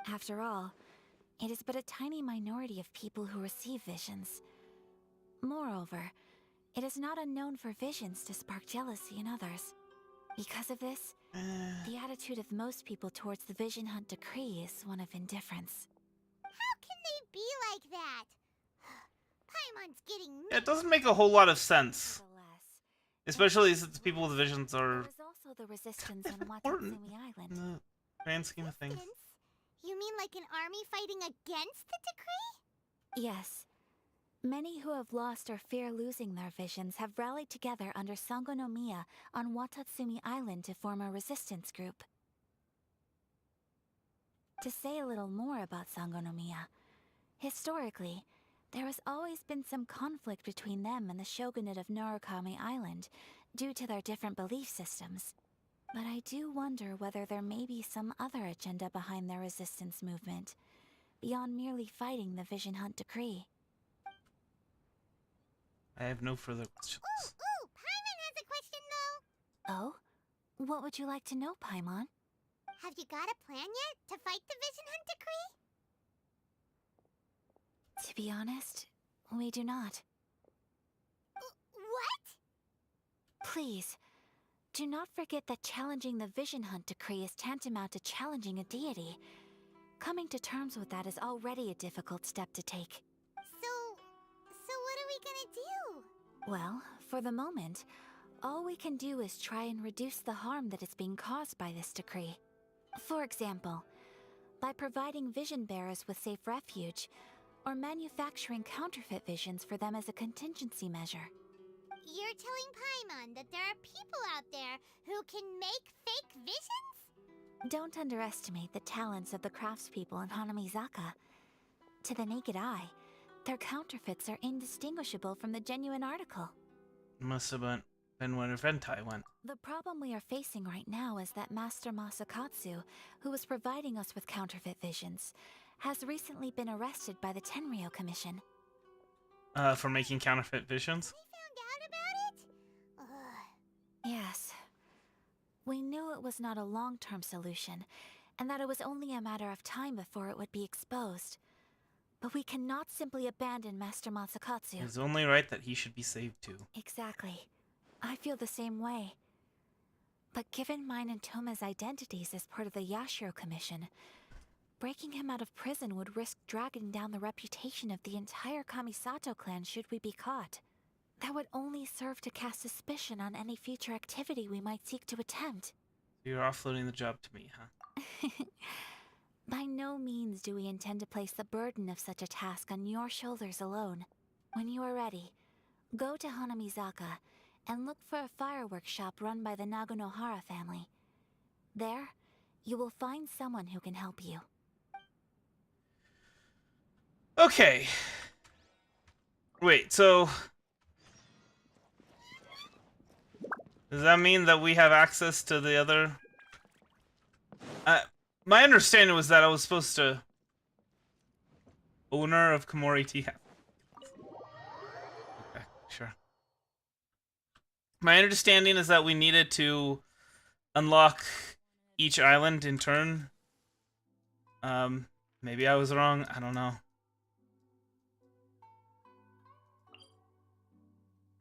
After all, it is but a tiny minority of people who receive visions. Moreover, it is not unknown for visions to spark jealousy in others. Because of this, the attitude of most people towards the Vision Hunt Decree is one of indifference. How can they be like that? Paimon's getting... Yeah, it doesn't make a whole lot of sense. Especially since people with visions are... There is also the resistance on Watatsumi Island. In the grand scheme of things. You mean like an army fighting against the decree? Yes. Many who have lost or fear losing their visions have rallied together under Sango no Miya on Watatsumi Island to form a resistance group. To say a little more about Sango no Miya, historically, there has always been some conflict between them and the shogunate of Narukami Island due to their different belief systems. But I do wonder whether there may be some other agenda behind their resistance movement, beyond merely fighting the Vision Hunt Decree. I have no further questions. Ooh, Paimon has a question though. Oh? What would you like to know, Paimon? Have you got a plan yet to fight the Vision Hunt Decree? To be honest, we do not. What? Please, do not forget that challenging the Vision Hunt Decree is tantamount to challenging a deity. Coming to terms with that is already a difficult step to take. So what are we gonna do? Well, for the moment, all we can do is try and reduce the harm that is being caused by this decree. For example, by providing vision bearers with safe refuge, or manufacturing counterfeit visions for them as a contingency measure. You're telling Paimon that there are people out there who can make fake visions? Don't underestimate the talents of the craftspeople in Hanamizaka. To the naked eye, their counterfeits are indistinguishable from the genuine article. Must have been where Ventai went. The problem we are facing right now is that Master Masakatsu, who was providing us with counterfeit visions, has recently been arrested by the Tenryou Commission. For making counterfeit visions? They found out about it? Yes. We knew it was not a long-term solution, and that it was only a matter of time before it would be exposed. But we cannot simply abandon Master Masakatsu. It's only right that he should be saved too. Exactly. I feel the same way. But given mine and Toma's identities as part of the Yashiro Commission, breaking him out of prison would risk dragging down the reputation of the entire Kamisato clan should we be caught. That would only serve to cast suspicion on any future activity we might seek to attempt. You're offloading the job to me, huh? By no means do we intend to place the burden of such a task on your shoulders alone. When you are ready, go to Hanamizaka and look for a fireworks shop run by the Nagonohara family. There, you will find someone who can help you. Okay. Wait, so... does that mean that we have access to the other... my understanding was that I was supposed to... Owner of Komori Tea. Okay, sure. My understanding is that we needed to unlock each island in turn. Maybe I was wrong. I don't know.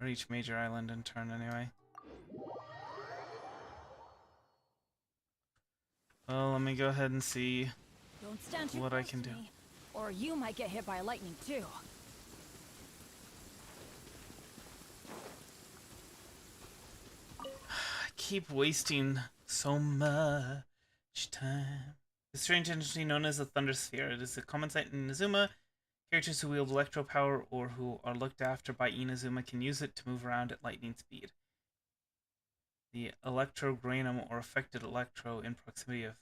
Or each major island in turn, anyway. Well, let me go ahead and see Don't stand too what I close can to do. me, or you might get hit by lightning too. I keep wasting so much time. The strange entity known as the Thunder Sphere. It is a common sight in Inazuma. Characters who wield electro power or who are looked after by Inazuma can use it to move around at lightning speed. The electrogranum or affected electro in proximity of...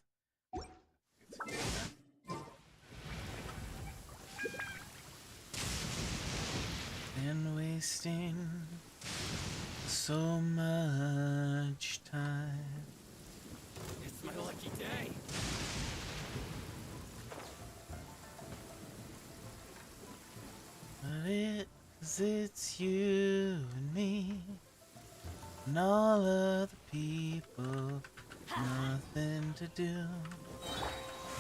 Been wasting so much time. It's my lucky day. But it's you and me and all other people. Nothing to do,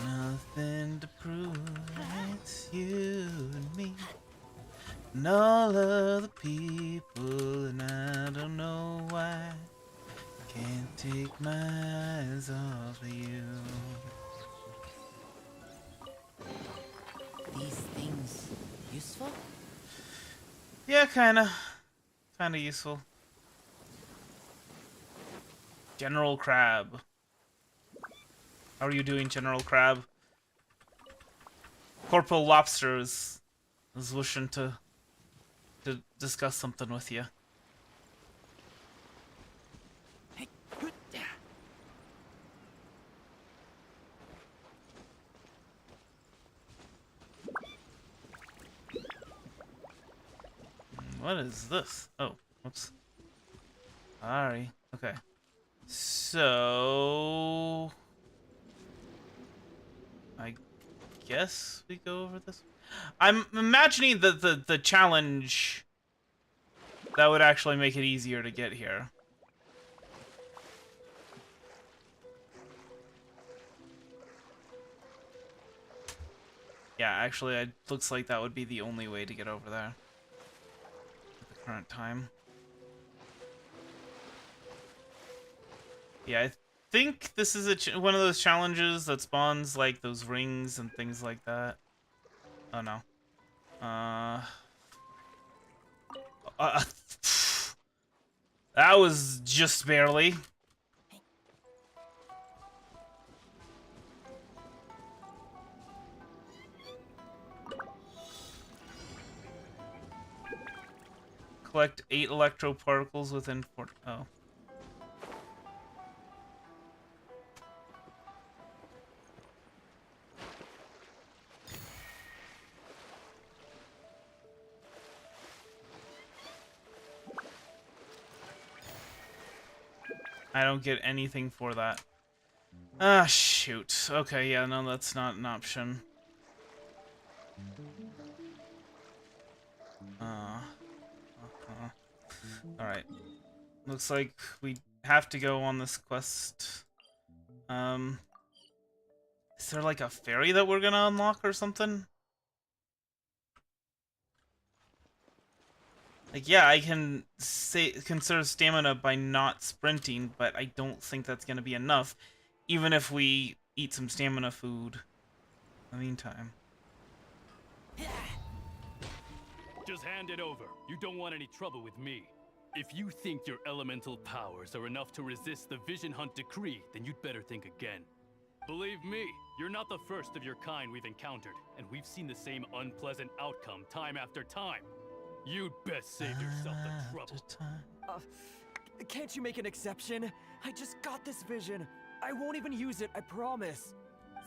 nothing to prove. It's you and me and all other people, and I don't know why. Can't take my eyes off of you. These things useful? Yeah, kinda useful. General Crab. How are you doing, General Crab? Corporal Lobster is wishing to discuss something with you. What is this? Oh, whoops. Sorry. Okay. So... I guess we go over this. I'm imagining that the challenge that would actually make it easier to get here. Yeah, actually, it looks like that would be the only way to get over there at the current time. Yeah, I think this is one of those challenges that spawns like those rings and things like that. Oh no. That was just barely. Collect 8 electro particles within 4. Oh. I don't get anything for that. Ah, shoot. Okay, yeah, no, that's not an option. Alright. Looks like we have to go on this quest. Is there like a ferry that we're gonna unlock or something? Like, yeah, I can conserve stamina by not sprinting, but I don't think that's gonna be enough, even if we eat some stamina food in the meantime. Just hand it over. You don't want any trouble with me. If you think your elemental powers are enough to resist the Vision Hunt decree, then you'd better think again. Believe me, you're not the first of your kind we've encountered, and we've seen the same unpleasant outcome time after time. You'd best save yourself the trouble. Can't you make an exception? I just got this vision. I won't even use it, I promise.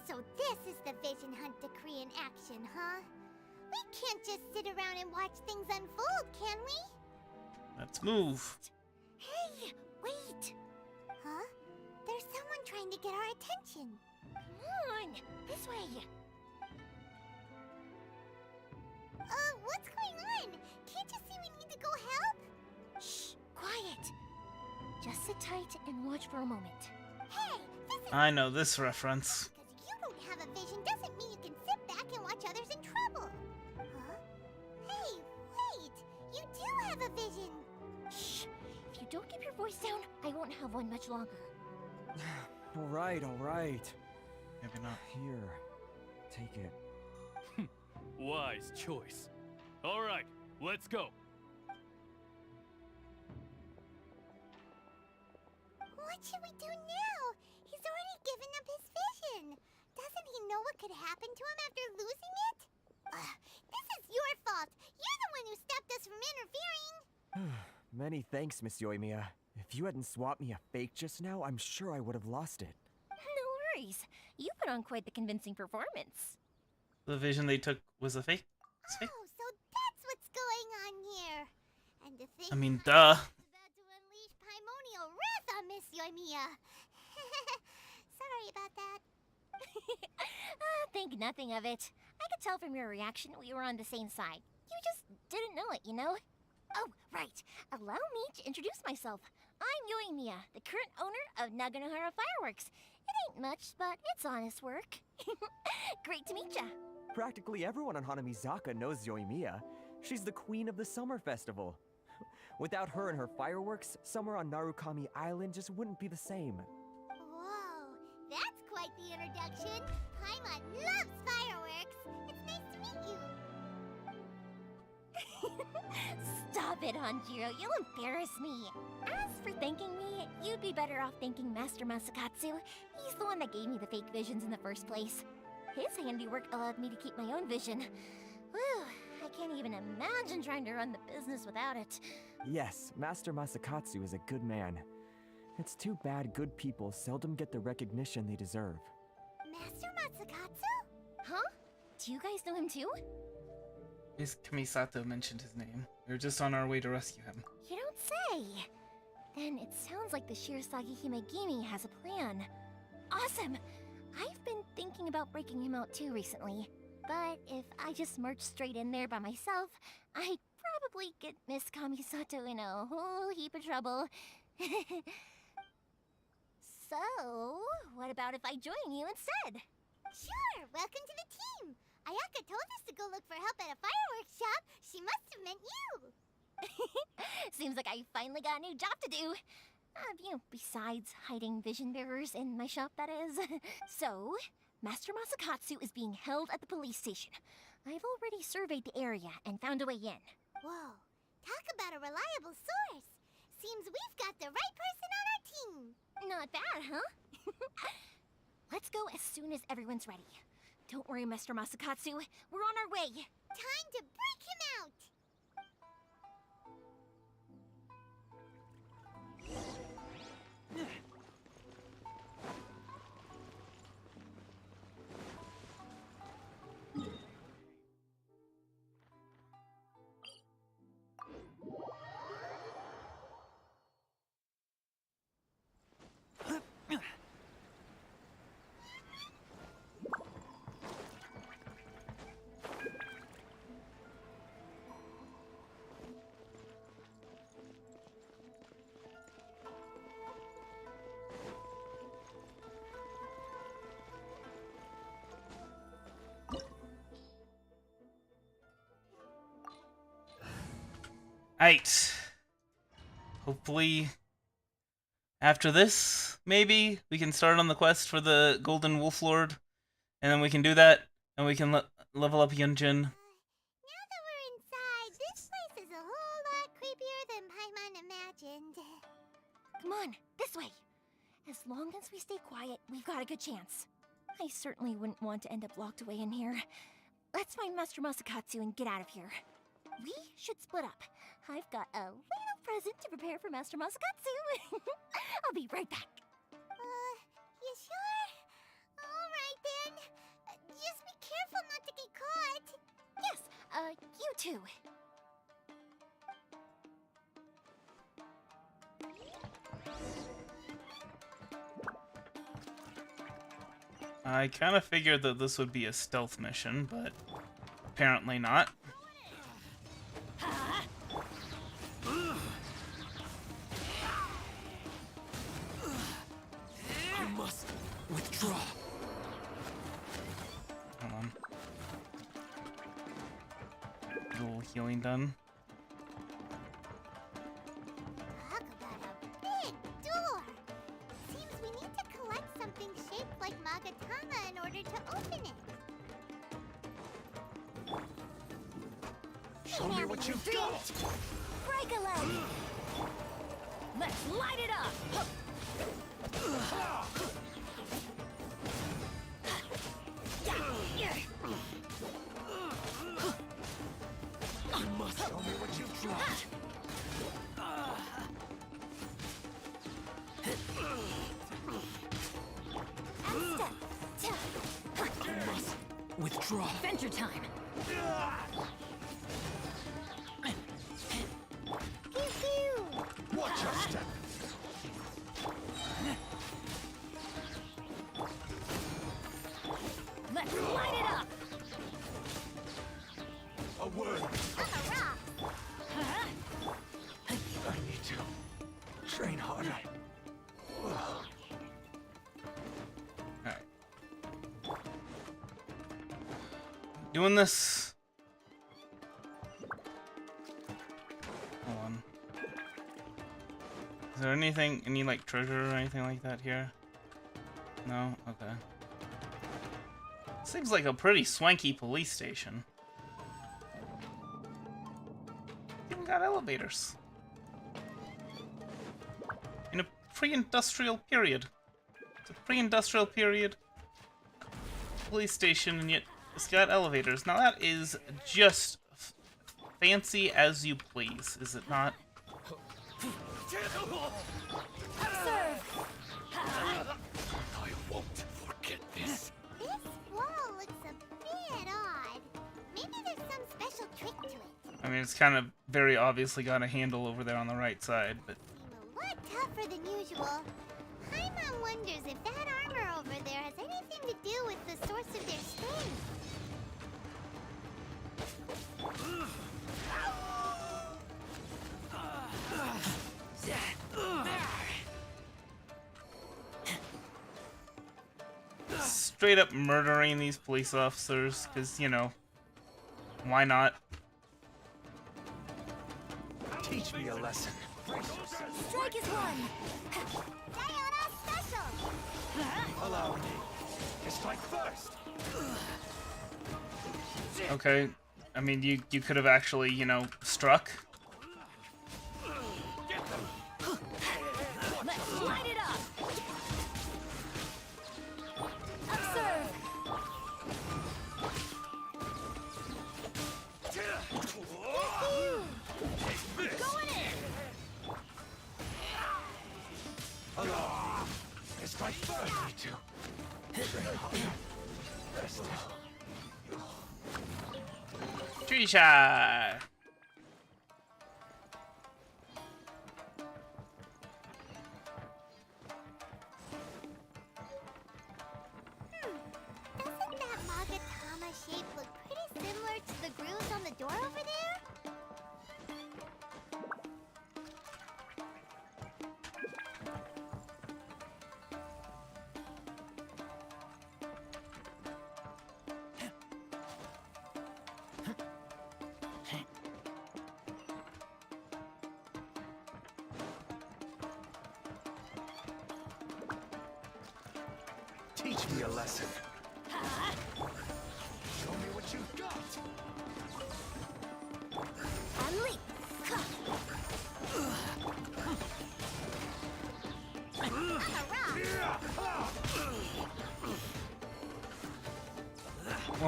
So this is the Vision Hunt decree in action, huh? We can't just sit around and watch things unfold, can we? Let's move. Hey, wait! Huh? There's someone trying to get our attention. Come on, this way. What's going on? Can't you see we need to go help? Shh, quiet. Just sit tight and watch for a moment. Hey, this is... I know this reference. Because you don't have a vision doesn't mean you can sit back and watch others in trouble. Huh? Hey, wait! You do have a vision! Shh! If you don't keep your voice down, I won't have one much longer. Alright, alright. Maybe not. Here, take it. Wise choice. All right, let's go. What should we do now? He's already given up his vision. Doesn't he know what could happen to him after losing it? This is your fault. You're the one who stopped us from interfering. Many thanks, Miss Yoimiya. If you hadn't swapped me a fake just now, I'm sure I would have lost it. No worries. You put on quite the convincing performance. The vision they took was a fake? It's fake? Oh, so that's what's going on here. And the thing I mean, duh. about to unleash Paimonial wrath on Miss Yoimiya. Sorry about that. Think nothing of it. I could tell from your reaction we were on the same side. You just didn't know it, you know? Oh, right. Allow me to introduce myself. I'm Yoimiya, the current owner of Naganohara Fireworks. It ain't much, but it's honest work. Great to meet ya. Practically everyone on Hanamizaka knows Yoimiya. She's the queen of the summer festival. Without her and her fireworks, summer on Narukami Island just wouldn't be the same. Whoa, that's quite the introduction. Paimon loves fireworks. It's nice to meet you. Stop it, Hanjiro. You'll embarrass me. As for thanking me, you'd be better off thanking Master Masakatsu. He's the one that gave me the fake visions in the first place. His handiwork allowed me to keep my own vision. Whew, I can't even imagine trying to run the business without it. Yes, Master Masakatsu is a good man. It's too bad good people seldom get the recognition they deserve. Master Masakatsu? Huh? Do you guys know him too? Miss Kamisato mentioned his name. We were just on our way to rescue him. You don't say! Then it sounds like the Shirasagi Himegimi has a plan. Awesome! I've been thinking about breaking him out too recently. But if I just marched straight in there by myself, I'd probably get Miss Kamisato in a whole heap of trouble. So, what about if I join you instead? Sure, welcome to the team. Ayaka told us to go look for help at a fireworks shop. She must have meant you. Seems like I finally got a new job to do. Besides hiding vision bearers in my shop, that is. So, Master Masakatsu is being held at the police station. I've already surveyed the area and found a way in. Whoa, talk about a reliable source. Seems we've got the right person on our team. Not bad, huh? Let's go as soon as everyone's ready. Don't worry, Master Masakatsu. We're on our way. Time to break him out. Right. Hopefully, after this, maybe we can start on the quest for the Golden Wolf Lord, and then we can do that, and we can level up Yuánshén. Now that we're inside, this unimagined. Come on, this way. As long as we stay quiet, we've got a good chance. I certainly wouldn't want to end up locked away in here. Let's find Master Masakatsu and get out of here. We should split up. I've got a little present to prepare for Master Masakatsu. I'll be right back. You sure? Alright then. Just be careful not to get caught. Yes, you too. I kind of figured that this would be a stealth mission, but apparently not. I must withdraw. Hold on. A little healing done. Talk about a big door. Seems we need to collect something shaped like Magatama in order to open it. Show me what you've got. Break a leg. Let's light it up. I must show me what you've got. I must withdraw. Adventure time. Watch your step. Let's light it up. A word. I need to train harder. Alright. Doing this. Hold on. Is there anything, any like treasure or anything like that here? No? Okay. Seems like a pretty swanky police station. Even got elevators. In a pre-industrial period. It's a pre-industrial period police station, and yet it's got elevators. Now that is just fancy as you please, is it not? I won't forget this. This wall looks a bit odd. Maybe there's some special trick to it. I mean, it's kind of very obviously got a handle over there on the right side, but... A lot tougher than usual. Paimon wonders if that armor over there has anything to do with the source of their strength. Straight up murdering these police officers, because, you know, why not? Teach me a lesson. Strike is one. Sayonara special. Allow me to strike first. Okay, I mean, you could have actually, you know, struck. Let's light it up. Observe. Going in. Allow me to strike first. Me too. Train harder. Rest. Tree shot. Doesn't that Magatama shape look pretty similar to the grooves on the door over there? Teach me a lesson. Show me what you've got. And leap.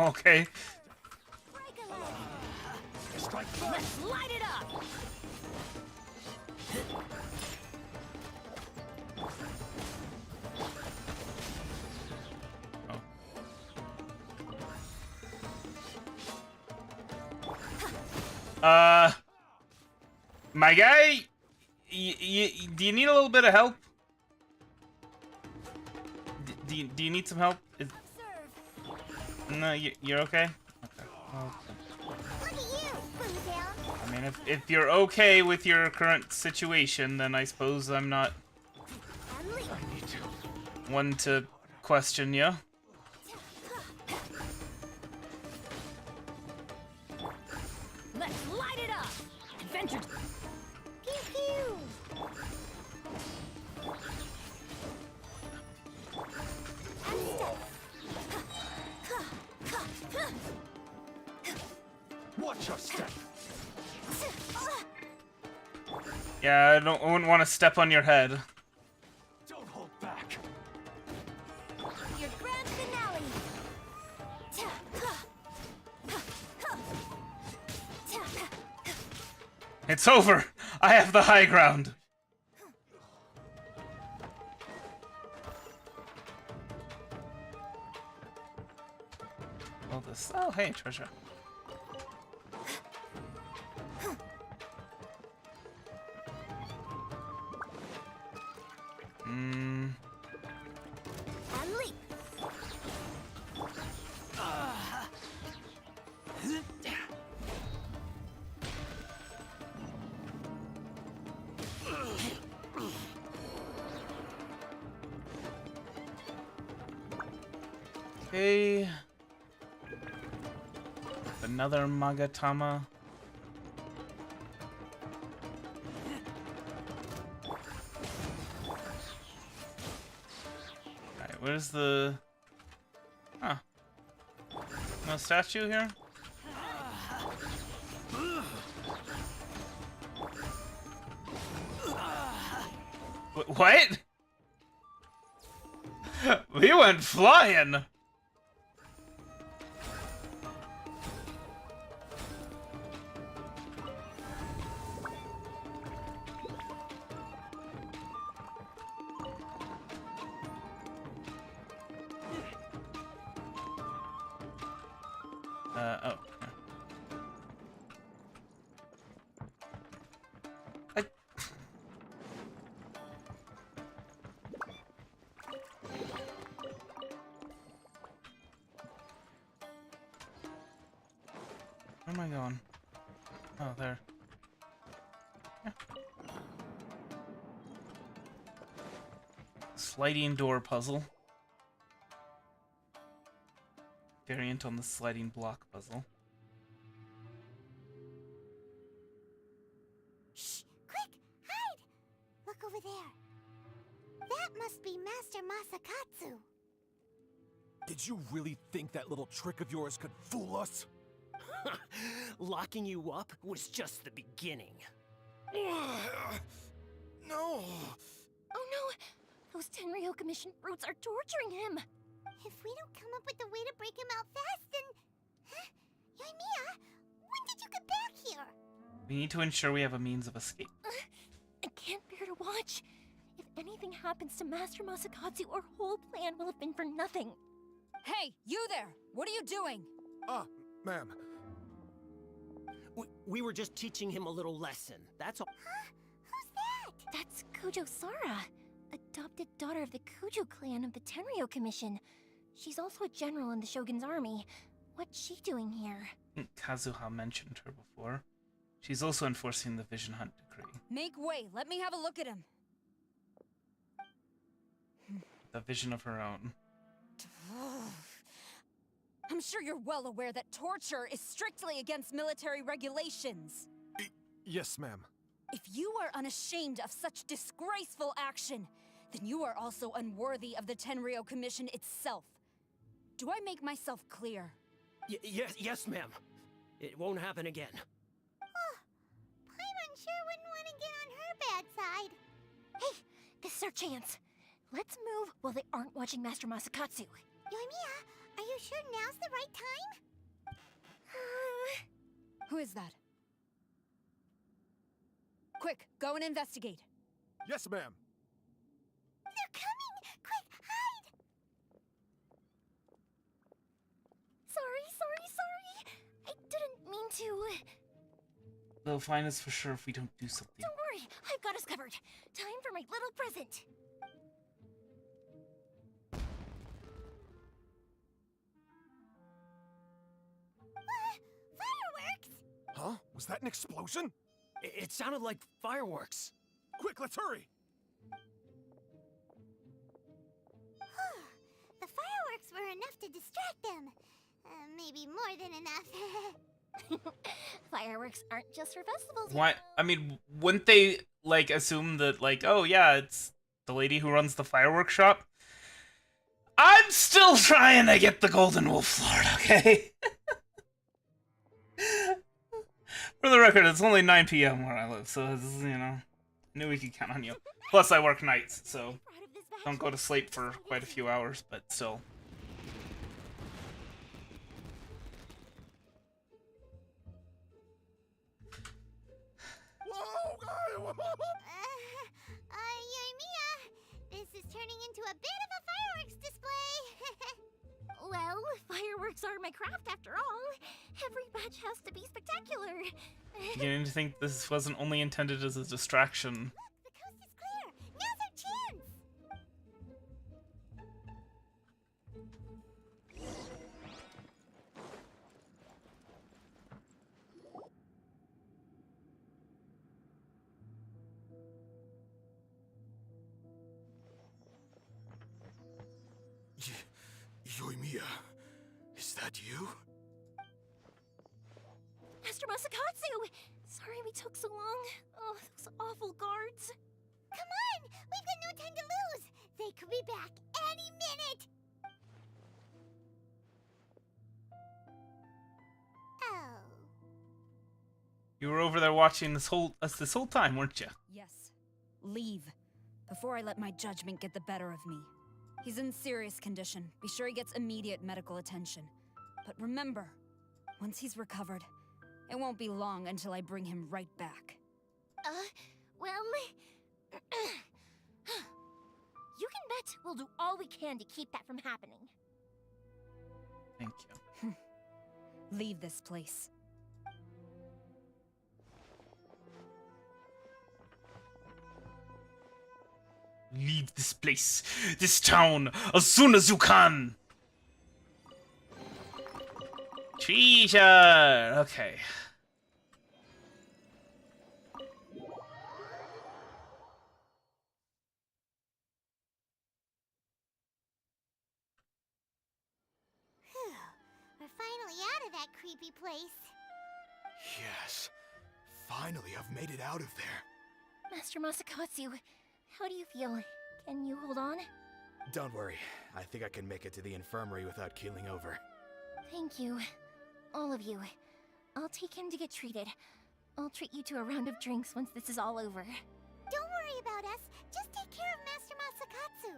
Okay. Let's light it up! My guy, do you need a little bit of help? Do you need some help? No, you're okay? Okay. Well, I mean, if you're okay with your current situation, then I suppose I'm not one to question you. Let's light it up! Adventure! Pew pew! Watch your step. Yeah, I wouldn't want to step on your head. Don't hold back. Your grand finale. It's over. I have the high ground. Well, this. Oh, hey, treasure. And leap. Okay. Another Magatama. Alright, where's the... Huh. No statue here? What? We went flying! Oh. Where am I going? Oh, there. Yeah. Sliding door puzzle. Variant on the sliding block puzzle. Shh! Quick! Hide! Look over there. That must be Master Masakatsu. Did you really think that little trick of yours could fool us? Locking you up was just the beginning. No! Oh no! Those Tenryo Commission brutes are torturing him! If we don't come up with a way to break him out fast, then... Huh? Yoimiya, when did you get back here? We need to ensure we have a means of escape. I can't bear to watch. If anything happens to Master Masakatsu, our whole plan will have been for nothing. Hey, you there! What are you doing? Ma'am. We were just teaching him a little lesson, that's all. Huh? Who's that? That's Kujo Sara, adopted daughter of the Kujo clan of the Tenryo Commission. She's also a general in the Shogun's army. What's she doing here? I think Kazuha mentioned her before. She's also enforcing the Vision Hunt decree. Make way, let me have a look at him. The vision of her own. I'm sure you're well aware that torture is strictly against military regulations. Yes, ma'am. If you are unashamed of such disgraceful action, then you are also unworthy of the Tenryo Commission itself. Do I make myself clear? Yes, ma'am. It won't happen again. Paimon sure wouldn't want to get on her bad side. Hey, this is our chance. Let's move while they aren't watching Master Masakatsu. Yoimiya, are you sure now's the right time? Who is that? Quick, go and investigate. Yes, ma'am. They're coming! Quick, hide! Sorry. I didn't mean to. They'll find us for sure if we don't do something. Don't worry, I've got us covered. Time for my little present. Fireworks! Huh? Was that an explosion? It sounded like fireworks. Quick, let's hurry! The fireworks were enough to distract them. Maybe more than enough. Fireworks aren't just for festivals. Why? I mean, wouldn't they, like, assume that, like, oh yeah, it's the lady who runs the fireworks shop? I'm still trying to get the Golden Wolf Lord, okay? For the record, it's only 9 p.m. where I live, so, it's, you know, knew we could count on you. Plus, I work nights, so don't go to sleep for quite a few hours, but still. Yuánshén, this is turning into a bit of a fireworks display. Well, fireworks are my craft after all. Every batch has to be spectacular. Beginning to think this wasn't only intended as a distraction. The coast is clear. Now's our chance. Yoimiya, is that you? Master Masakatsu! Sorry we took so long. Oh, those awful guards. Come on! We've got no time to lose! They could be back any minute! Oh. You were over there watching this whole time, weren't you? Yes. Leave. Before I let my judgment get the better of me. He's in serious condition. Be sure he gets immediate medical attention. But remember, once he's recovered, it won't be long until I bring him right back. Well... you can bet we'll do all we can to keep that from happening. Thank you. Leave this place. Leave this place, this town, as soon as you can! Treasure! Okay. We're finally out of that creepy place. Yes. Finally, I've made it out of there. Master Masakatsu, how do you feel? Can you hold on? Don't worry. I think I can make it to the infirmary without keeling over. Thank you. All of you. I'll take him to get treated. I'll treat you to a round of drinks once this is all over. Don't worry about us. Just take care of Master Masakatsu.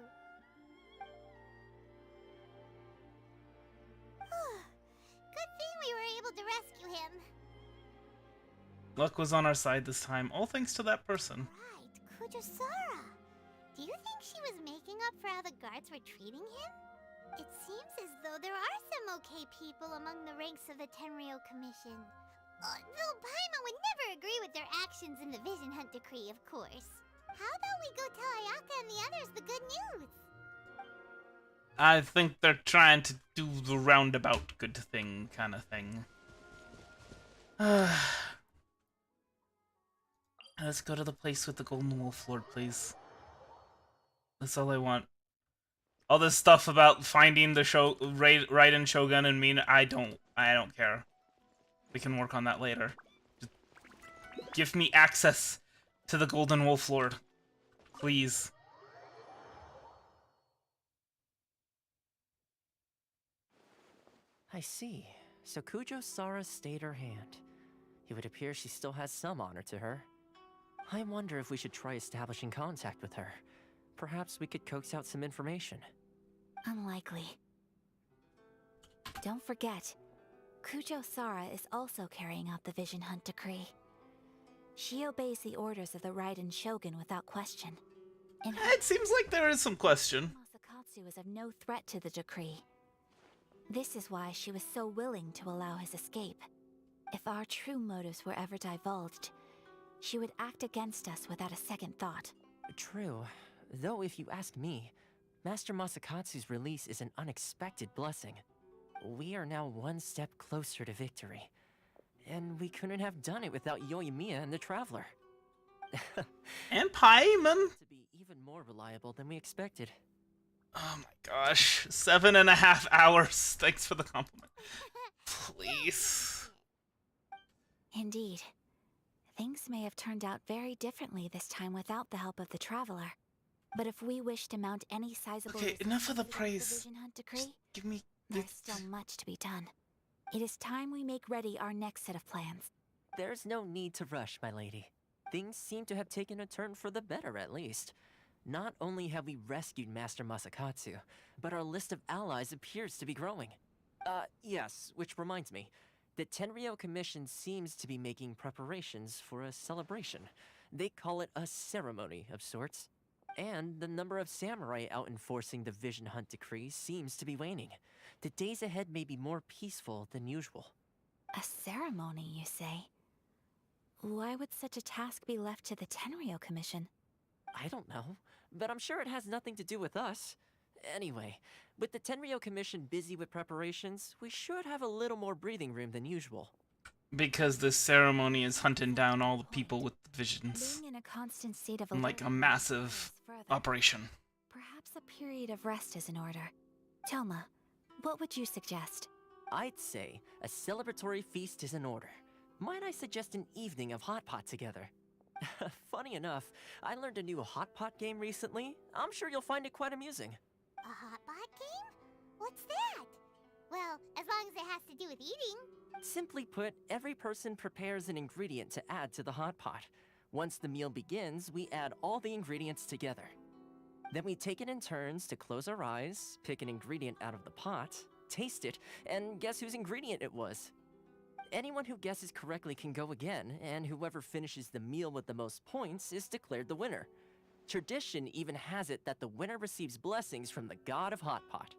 Good thing we were able to rescue him. Luck was on our side this time, all thanks to that person. Right, Kujosara. Do you think she was making up for how the guards were treating him? It seems as though there are some okay people among the ranks of the Tenryou Commission. Though Paimon would never agree with their actions in the Vision Hunt Decree, of course. How about we go tell Ayaka and the others the good news? I think they're trying to do the roundabout good thing kind of thing. Let's go to the place with the Golden Wolf Lord, please. That's all I want. All this stuff about finding the Raiden Shogun and me, I don't care. We can work on that later. Just give me access to the Golden Wolf Lord, please. I see. So Kujosara stayed her hand. It would appear she still has some honor to her. I wonder if we should try establishing contact with her. Perhaps we could coax out some information. Unlikely. Don't forget, Kujo Sara is also carrying out the Vision Hunt decree. She obeys the orders of the Raiden Shogun without question. It seems like there is some question. Masakatsu is of no threat to the decree. This is why she was so willing to allow his escape. If our true motives were ever divulged, she would act against us without a second thought. True. Though if you ask me, Master Masakatsu's release is an unexpected blessing. We are now one step closer to victory. And we couldn't have done it without Yoimiya and the Traveler. And Paimon! To be even more reliable than we expected. Oh my gosh. 7.5 hours. Thanks for the compliment. Please. Indeed. Things may have turned out very differently this time without the help of the Traveler. But if we wish to mount any sizable... Okay, enough of the resistance praise. to the Vision Hunt decree, Just give me... there's still much to be done. It is time we make ready our next set of plans. There's no need to rush, my lady. Things seem to have taken a turn for the better, at least. Not only have we rescued Master Masakatsu, but our list of allies appears to be growing. Yes, which reminds me. The Tenryou Commission seems to be making preparations for a celebration. They call it a ceremony of sorts. And the number of samurai out enforcing the Vision Hunt decree seems to be waning. The days ahead may be more peaceful than usual. A ceremony, you say? Why would such a task be left to the Tenryou Commission? I don't know, but I'm sure it has nothing to do with us. Anyway, with the Tenryou Commission busy with preparations, we should have a little more breathing room than usual. Because this ceremony is hunting down all the people with the visions. Being in a constant state of Like a massive operation. Perhaps a period of rest is in order. Toma, what would you suggest? I'd say a celebratory feast is in order. Might I suggest an evening of hot pot together? Funny enough, I learned a new hot pot game recently. I'm sure you'll find it quite amusing. A hot pot game? What's that? Well, as long as it has to do with eating. Simply put, every person prepares an ingredient to add to the hot pot. Once the meal begins, we add all the ingredients together. Then we take it in turns to close our eyes, pick an ingredient out of the pot, taste it, and guess whose ingredient it was. Anyone who guesses correctly can go again, and whoever finishes the meal with the most points is declared the winner. Tradition even has it that the winner receives blessings from the god of hot pot.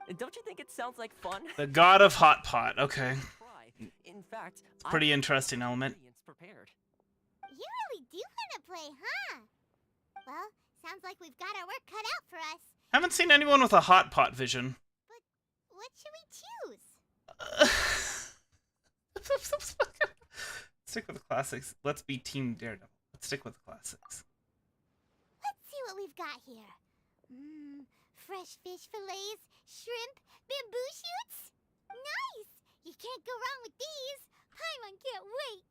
And don't you think it sounds like fun? The god of hot pot, okay. In fact, it's a pretty interesting element. Prepared. You really do want to play, huh? Well, sounds like we've got our work cut out for us. Haven't seen anyone with a hot pot vision. But what should we choose? Stick with the classics. Let's be Team Daredevil. Let's stick with the classics. Let's see what we've got here. Fresh fish fillets, shrimp, bamboo shoots. Nice! You can't go wrong with these. Paimon can't wait.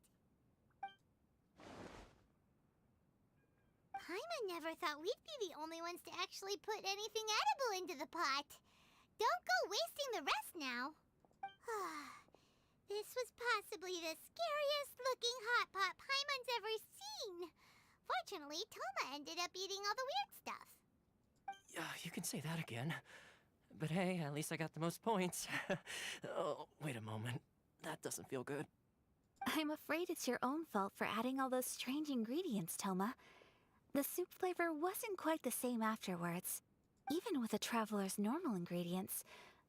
Paimon never thought we'd be the only ones to actually put anything edible into the pot. Don't go wasting the rest now. This was possibly the scariest looking hot pot Paimon's ever seen. Fortunately, Toma ended up eating all the weird stuff. You can say that again. But hey, at least I got the most points. Oh, wait a moment. That doesn't feel good. I'm afraid it's your own fault for adding all those strange ingredients, Toma. The soup flavor wasn't quite the same afterwards. Even with the Traveler's normal ingredients,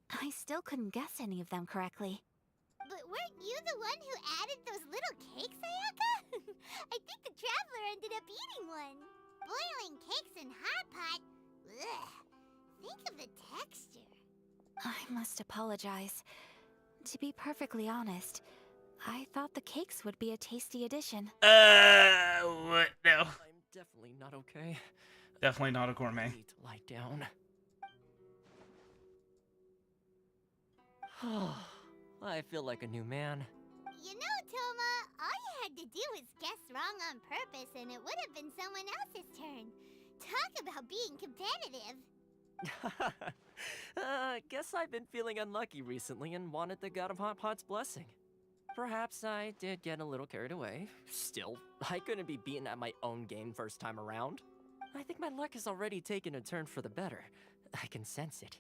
I still couldn't guess any of them correctly. But weren't you the one who added those little cakes, Ayaka? I think the Traveler ended up eating one. Boiling cakes in hot pot? Ugh. Think of the texture. I must apologize. To be perfectly honest, I thought the cakes would be a tasty addition. What? No. I'm definitely not okay. Definitely not a gourmet. I need to lie down. I feel like a new man. You know, Toma, all you had to do was guess wrong on purpose and it would have been someone else's turn. Talk about being competitive. Guess I've been feeling unlucky recently and wanted the God of Hot Pot's blessing. Perhaps I did get a little carried away. Still, I couldn't be beaten at my own game first time around. I think my luck has already taken a turn for the better. I can sense it.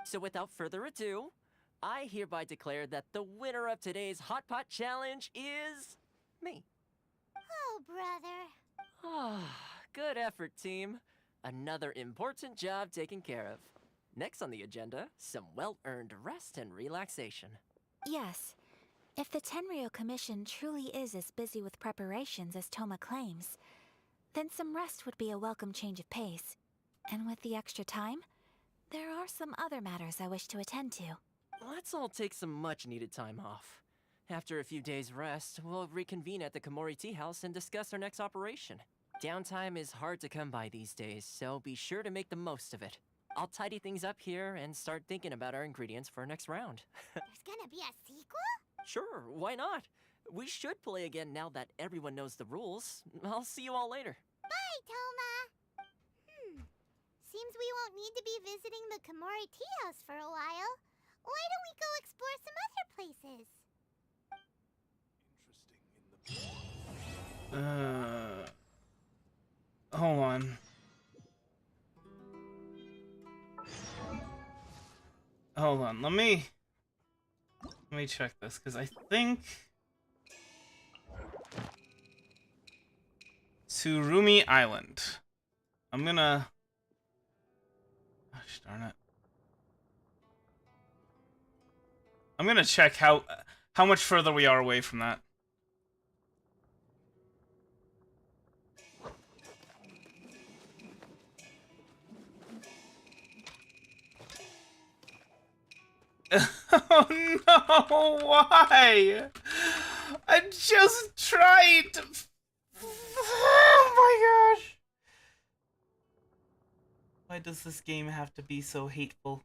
So without further ado, I hereby declare that the winner of today's Hot Pot Challenge is me. Oh, brother. Ah, good effort, team. Another important job taken care of. Next on the agenda, some well-earned rest and relaxation. Yes. If the Tenryou Commission truly is as busy with preparations as Toma claims, then some rest would be a welcome change of pace. And with the extra time, there are some other matters I wish to attend to. Let's all take some much-needed time off. After a few days' rest, we'll reconvene at the Komori Tea House and discuss our next operation. Downtime is hard to come by these days, so be sure to make the most of it. I'll tidy things up here and start thinking about our ingredients for our next round. There's gonna be a sequel? Sure, why not? We should play again now that everyone knows the rules. I'll see you all later. Bye, Toma! Seems we won't need to be visiting the Komori Tea House for a while. Why don't we go explore some other places? Hold on. Hold on, let me check this, because I think Tsurumi Island. I'm gonna, gosh darn it. I'm gonna check how much further we are away from that. Oh no, why? I just tried to... Oh my gosh. Why does this game have to be so hateful?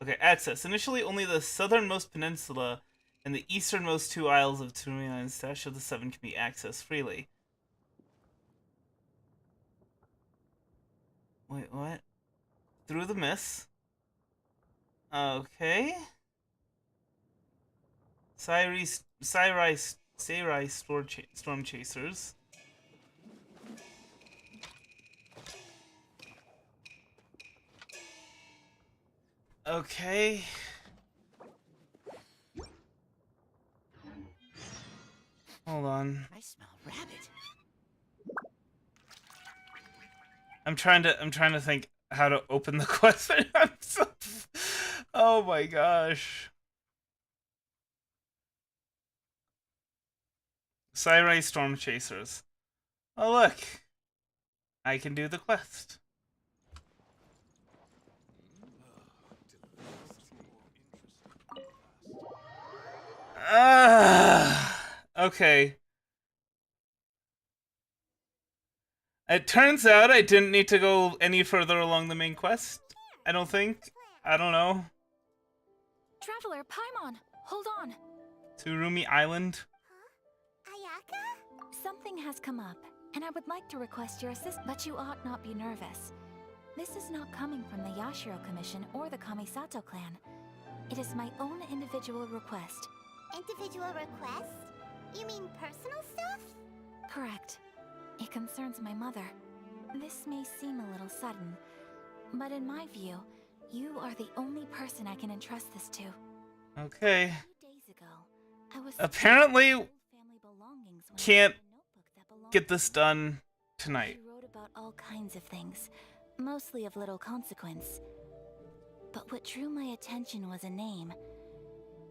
Okay, access. Initially, only the southernmost peninsula and the easternmost 2 isles of Tsurumi Island Stash of the 7 can be accessed freely. Wait, what? Through the mists. Okay. Sarai Storm Chasers. Okay. Hold on. I smell rabbit. I'm trying to think how to open the quest. Oh my gosh. Sarai Storm Chasers. Oh look. I can do the quest. Okay. It turns out I didn't need to go any further along the main quest. I don't think. I don't know. Traveler, Paimon, hold on. Tsurumi Island. Ayaka? Something has come up, and I would like to request your assistance, but you ought not be nervous. This is not coming from the Yashiro Commission or the Kamisato clan. It is my own individual request. Individual request? You mean personal stuff? Correct. It concerns my mother. This may seem a little sudden, but in my view, you are the only person I can entrust this to. Okay. A few days ago, I was Apparently, family belongings when I can't found a notebook that belonged get this done tonight. She wrote about all kinds of things, mostly of little consequence. But what drew my attention was a name.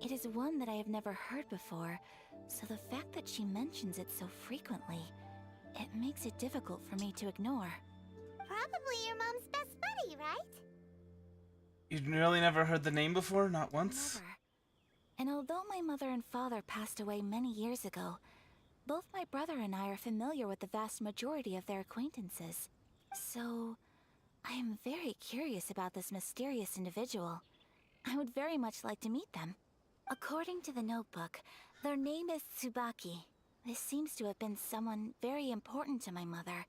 It is one that I have never heard before, so the fact that she mentions it so frequently, it makes it difficult for me to ignore. Probably your mom's best buddy, right? You'd really never heard the name before? Not once? Never. And although my mother and father passed away many years ago, both my brother and I are familiar with the vast majority of their acquaintances. So, I am very curious about this mysterious individual. I would very much like to meet them. According to the notebook, their name is Tsubaki. This seems to have been someone very important to my mother.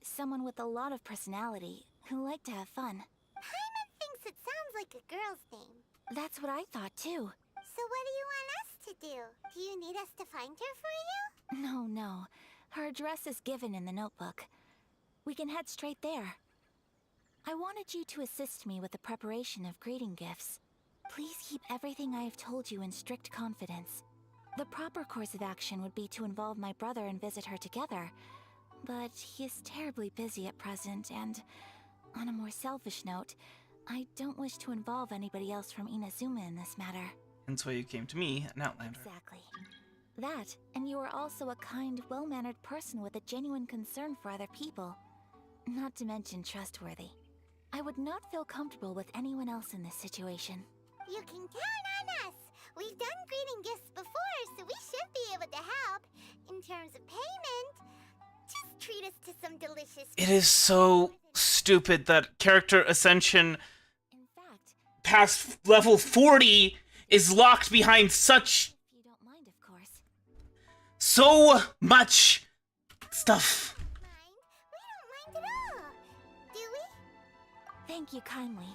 Someone with a lot of personality, who liked to have fun. Paimon thinks it sounds like a girl's name. That's what I thought too. So what do you want us to do? Do you need us to find her for you? No. Her address is given in the notebook. We can head straight there. I wanted you to assist me with the preparation of greeting gifts. Please keep everything I have told you in strict confidence. The proper course of action would be to involve my brother and visit her together, but he is terribly busy at present, and on a more selfish note, I don't wish to involve anybody else from Inazuma in this matter. Hence why you came to me, an outlander. Exactly. That, and you are also a kind, well-mannered person with a genuine concern for other people. Not to mention trustworthy. I would not feel comfortable with anyone else in this situation. You can count on us. We've done greeting gifts before, so we should be able to help. In terms of payment, just treat us to some delicious... It is so stupid that character ascension past level 40 is locked behind such... so much stuff. We don't mind at all, do we? Thank you kindly.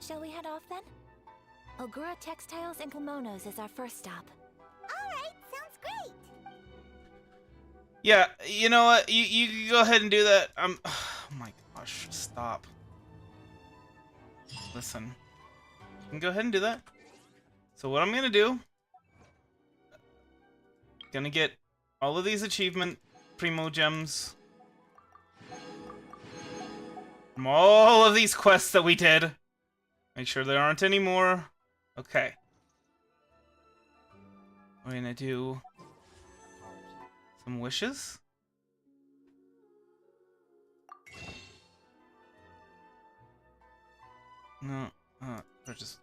Shall we head off then? Ogura Textiles and Kimonos is our first stop. Alright, sounds great. Yeah, you know what? You go ahead and do that. Oh my gosh, stop. Listen. You can go ahead and do that. So what I'm gonna do... Gonna get all of these achievement primo gems from all of these quests that we did. Make sure there aren't any more. Okay. We're gonna do some wishes. No, they're just...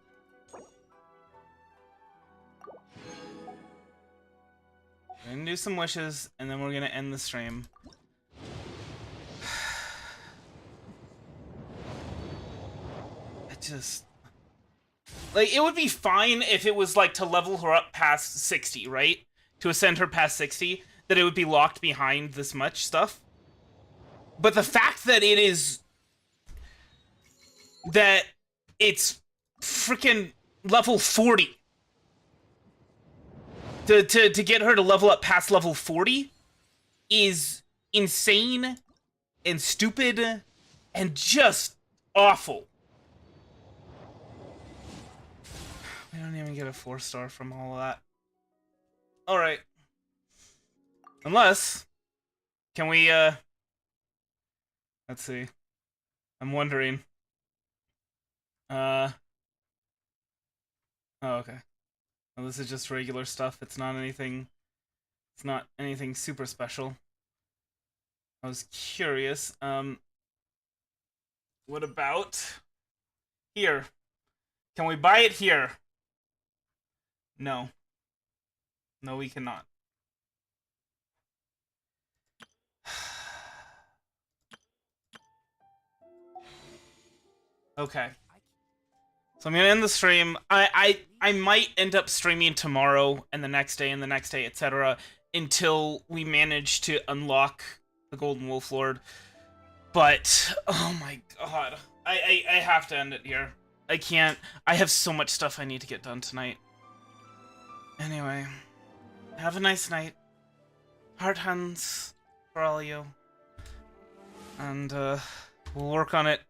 We're gonna do some wishes, and then we're gonna end the stream. It just... Like, it would be fine if it was, like, to level her up past 60, right? To ascend her past 60, that it would be locked behind this much stuff. But the fact that it is... that it's freaking level 40... To get her to level up past level 40 is insane and stupid and just awful. We don't even get a 4-star from all of that. Alright. Unless... Can we, let's see. I'm wondering. Oh, okay. Well, this is just regular stuff. It's not anything... It's not anything super special. I was curious. What about... Here. Can we buy it here? No. No, we cannot. Okay. So I'm gonna end the stream. I might end up streaming tomorrow and the next day and the next day, etc. until we manage to unlock the Golden Wolf Lord. But oh my god. I have to end it here. I can't. I have so much stuff I need to get done tonight. Anyway. Have a nice night. Heart hands for all of you. And we'll work on it